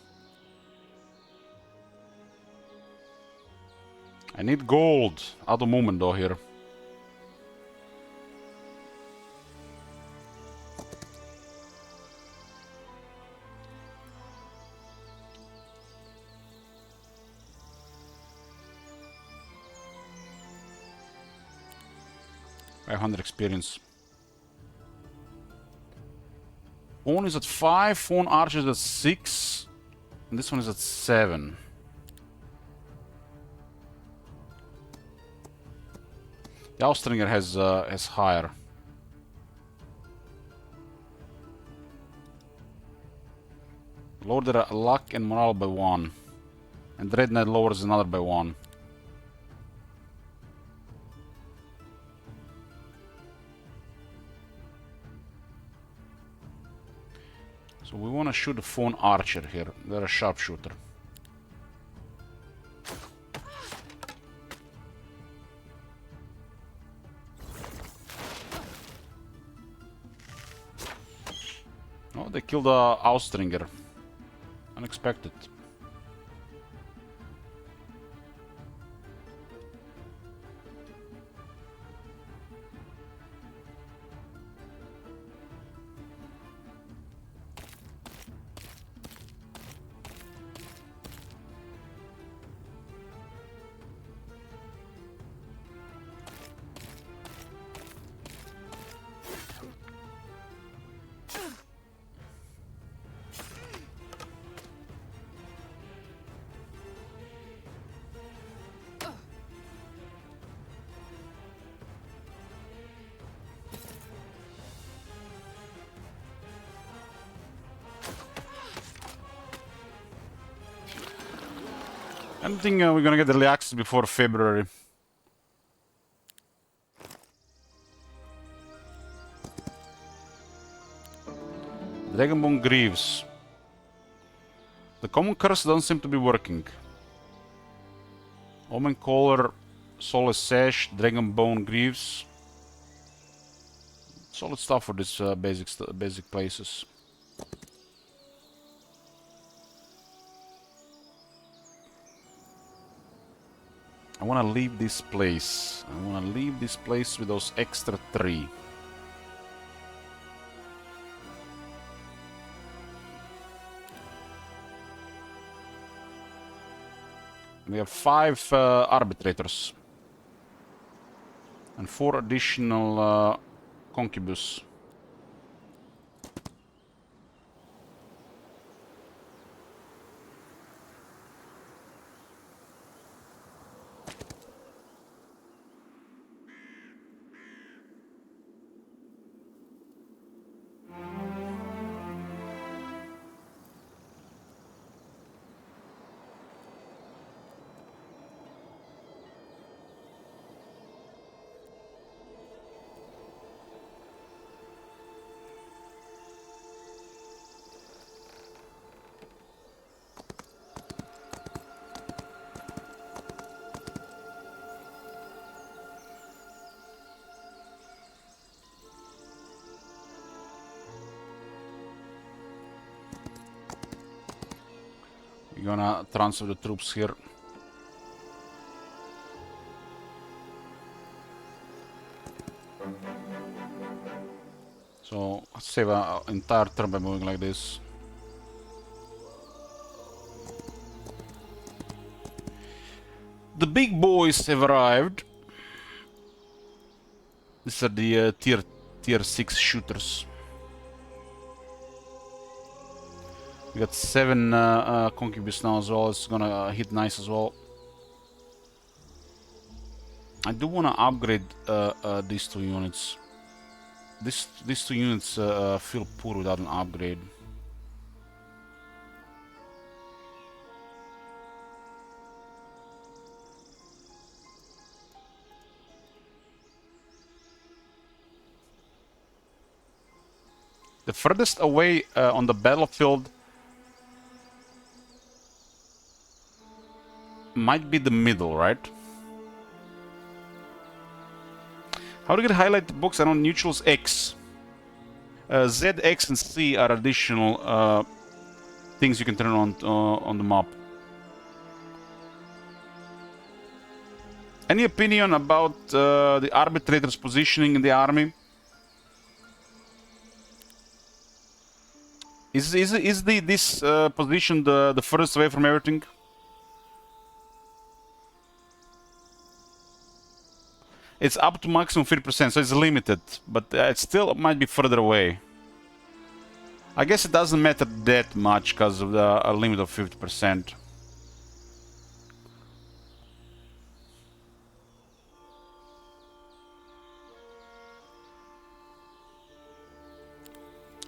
I need gold. Out of movement though here. $500 experience. Phone is at 5, phone archer is at 6, and this one is at 7. The Austringer has higher. Lower their luck and morale by 1. And Red Knight lowers another by 1. So we want to shoot a phone archer here. They're a sharpshooter. Oh, they killed a Austringer. Unexpected. I don't think we're gonna get early access before February. Dragonbone Greaves. The common curse doesn't seem to be working. Omen Collar, Soulless Sash, Dragonbone Greaves. Solid stuff for these basic places. I want to leave this place. I want to leave this place with those extra 3. We have 5 arbitrators. And 4 additional concubus. We're gonna transfer the troops here. So let's save an entire turn by moving like this. The big boys have arrived. These are the tier 6 shooters. We got 7 concubus now as well. It's gonna hit nice as well. I do wanna upgrade these 2 units. These 2 units feel poor without an upgrade. The furthest away on the battlefield might be the middle, right? How do you get highlight the box? I know neutrals X. Z, X, and C are additional things you can turn on the map. Any opinion about the arbitrator's positioning in the army? Is this position the furthest away from everything? It's up to maximum 50%, so it's limited, but it still might be further away. I guess it doesn't matter that much because of the limit of 50%.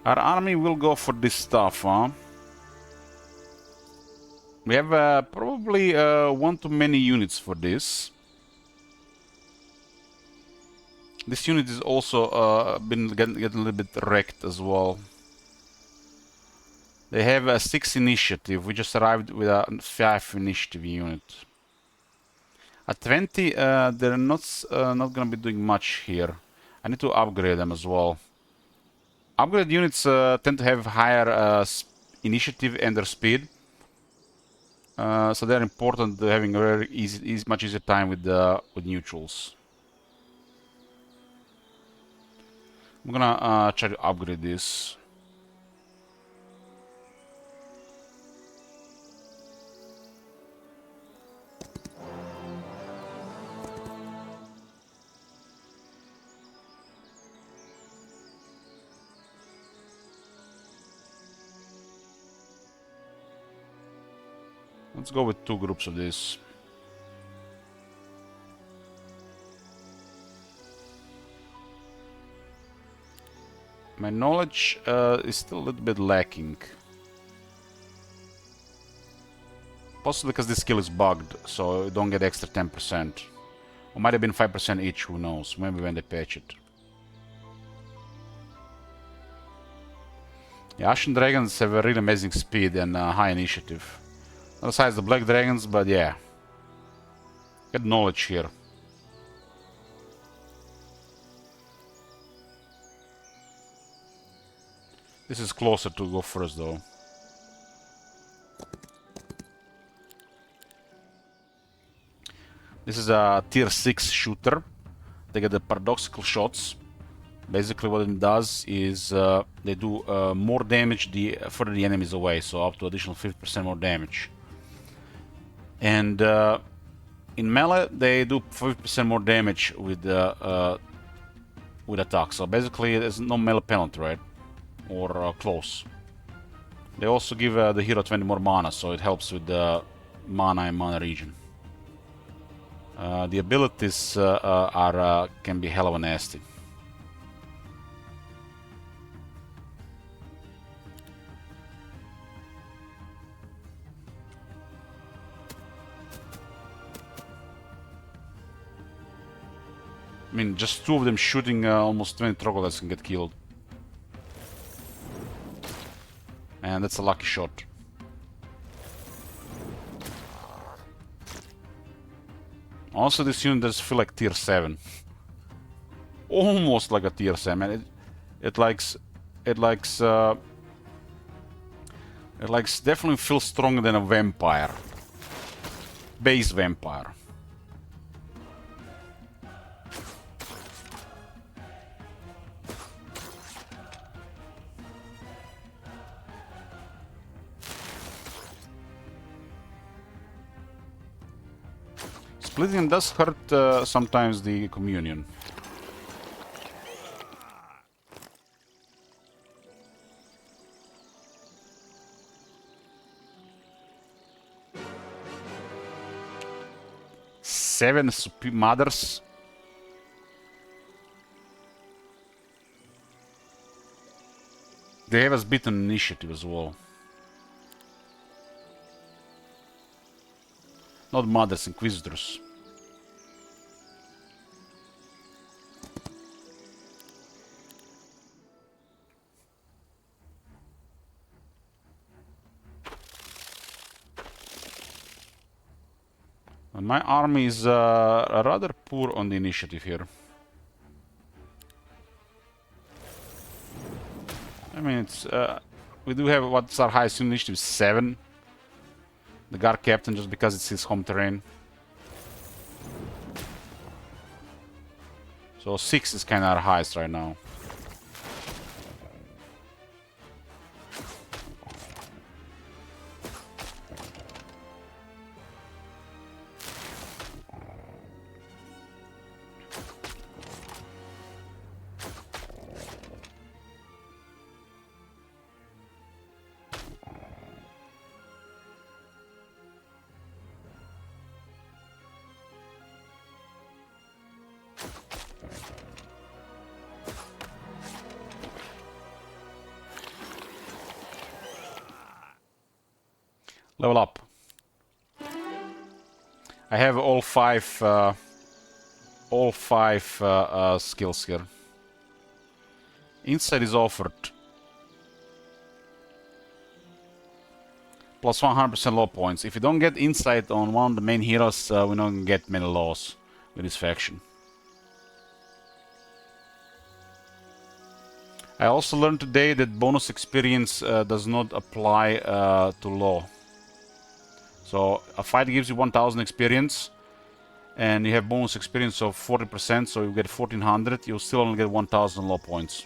Our army will go for this stuff, huh? We have probably one too many units for this. This unit is also been getting a little bit wrecked as well. They have a 6 initiative. We just arrived with a 5 initiative unit. At 20, they're not gonna be doing much here. I need to upgrade them as well. Upgrade units tend to have higher initiative and their speed. So they're important, having a very much easier time with neutrals. I'm gonna try to upgrade this. Let's go with 2 groups of this. My knowledge is still a little bit lacking. Possibly because this skill is bugged, so you don't get extra 10%. Or might have been 5% each, who knows. Maybe when they patch it. Yeah, Ashen Dragons have a really amazing speed and high initiative. Not besides the Black Dragons, but yeah. Get knowledge here. This is closer to go first, though. This is a tier 6 shooter. They get the paradoxical shots. Basically what it does is they do more damage the further the enemy is away, so up to additional 50% more damage. And in melee they do 50% more damage with attack. So basically there's no melee penalty, right? Or close. They also give the hero 20 more mana, so it helps with the mana and mana regen. The abilities can be hell of a nasty. I mean, just 2 of them shooting almost 20 troglodytes can get killed. And that's a lucky shot. Also, this unit does feel like tier 7. Almost like a tier 7. And it definitely feels stronger than a vampire. Base vampire. Splitting does hurt sometimes the communion. Seven mothers. They have us beaten initiative as well. Not mothers, inquisitors. And my army is rather poor on the initiative here. I mean, it's we do have what's our highest initiative, 7. The guard captain, just because it's his home terrain. So 6 is kind of our highest right now. Level up. I have all five skills here. Insight is offered. Plus 100% law points. If you don't get insight on one of the main heroes, we don't get many laws with this faction. I also learned today that bonus experience does not apply to law. So a fight gives you 1000 experience, and you have bonus experience of 40%, so you get 1400. You'll still only get 1000 law points.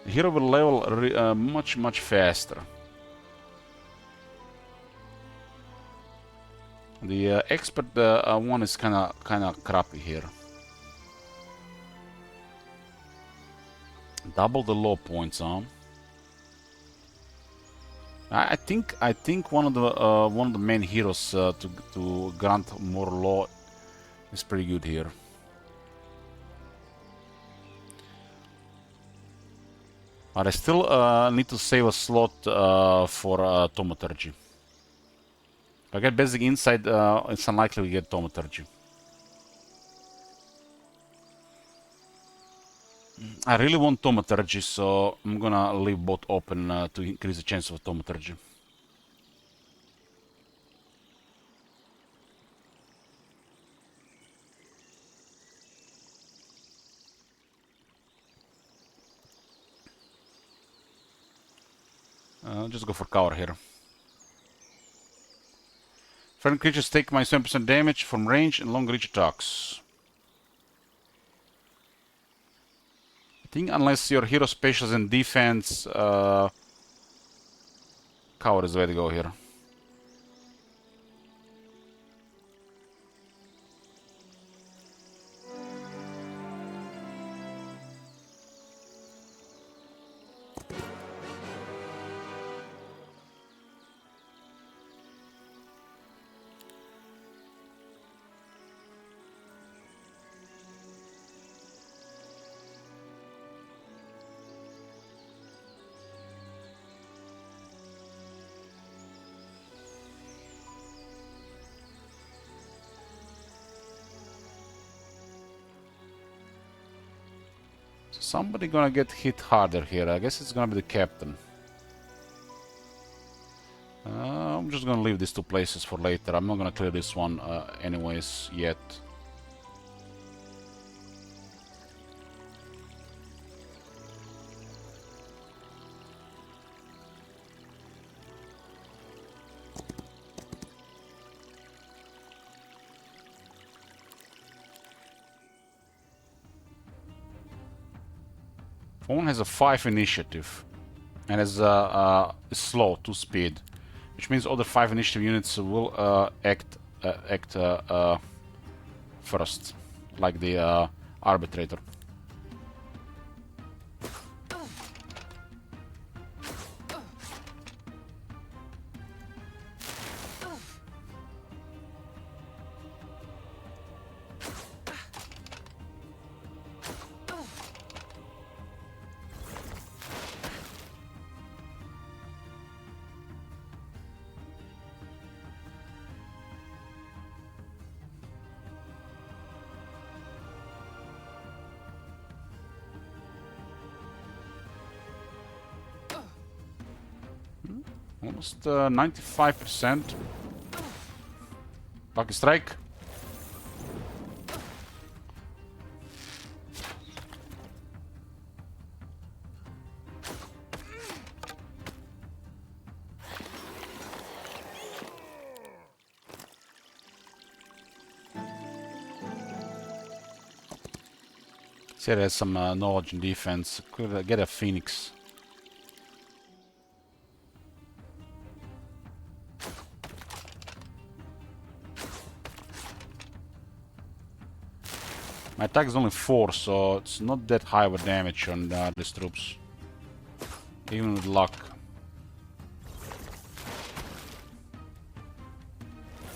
The hero will level much faster. The expert one is kinda crappy here. Double the law points, huh? I think one of the main heroes to grant more law is pretty good here. But I still need to save a slot for Thaumaturgy. If I get basic insight, it's unlikely we get Thaumaturgy. I really want Thaumaturgy, so I'm gonna leave both open to increase the chance of Thaumaturgy. Just go for cover here. Friendly creatures take my 7% damage from range and long reach attacks. I think unless your hero specials in defense, cover is the way to go here. Somebody gonna get hit harder here. I guess it's gonna be the captain. I'm just gonna leave these two places for later. I'm not gonna clear this one anyways yet. Phone has a 5 initiative and is slow, 2 speed, which means other 5 initiative units will act first, like the arbitrator. Almost 95%. Lucky strike. See, there's some knowledge in defense. Could get a Phoenix. My attack is only 4, so it's not that high of a damage on these troops. Even with luck.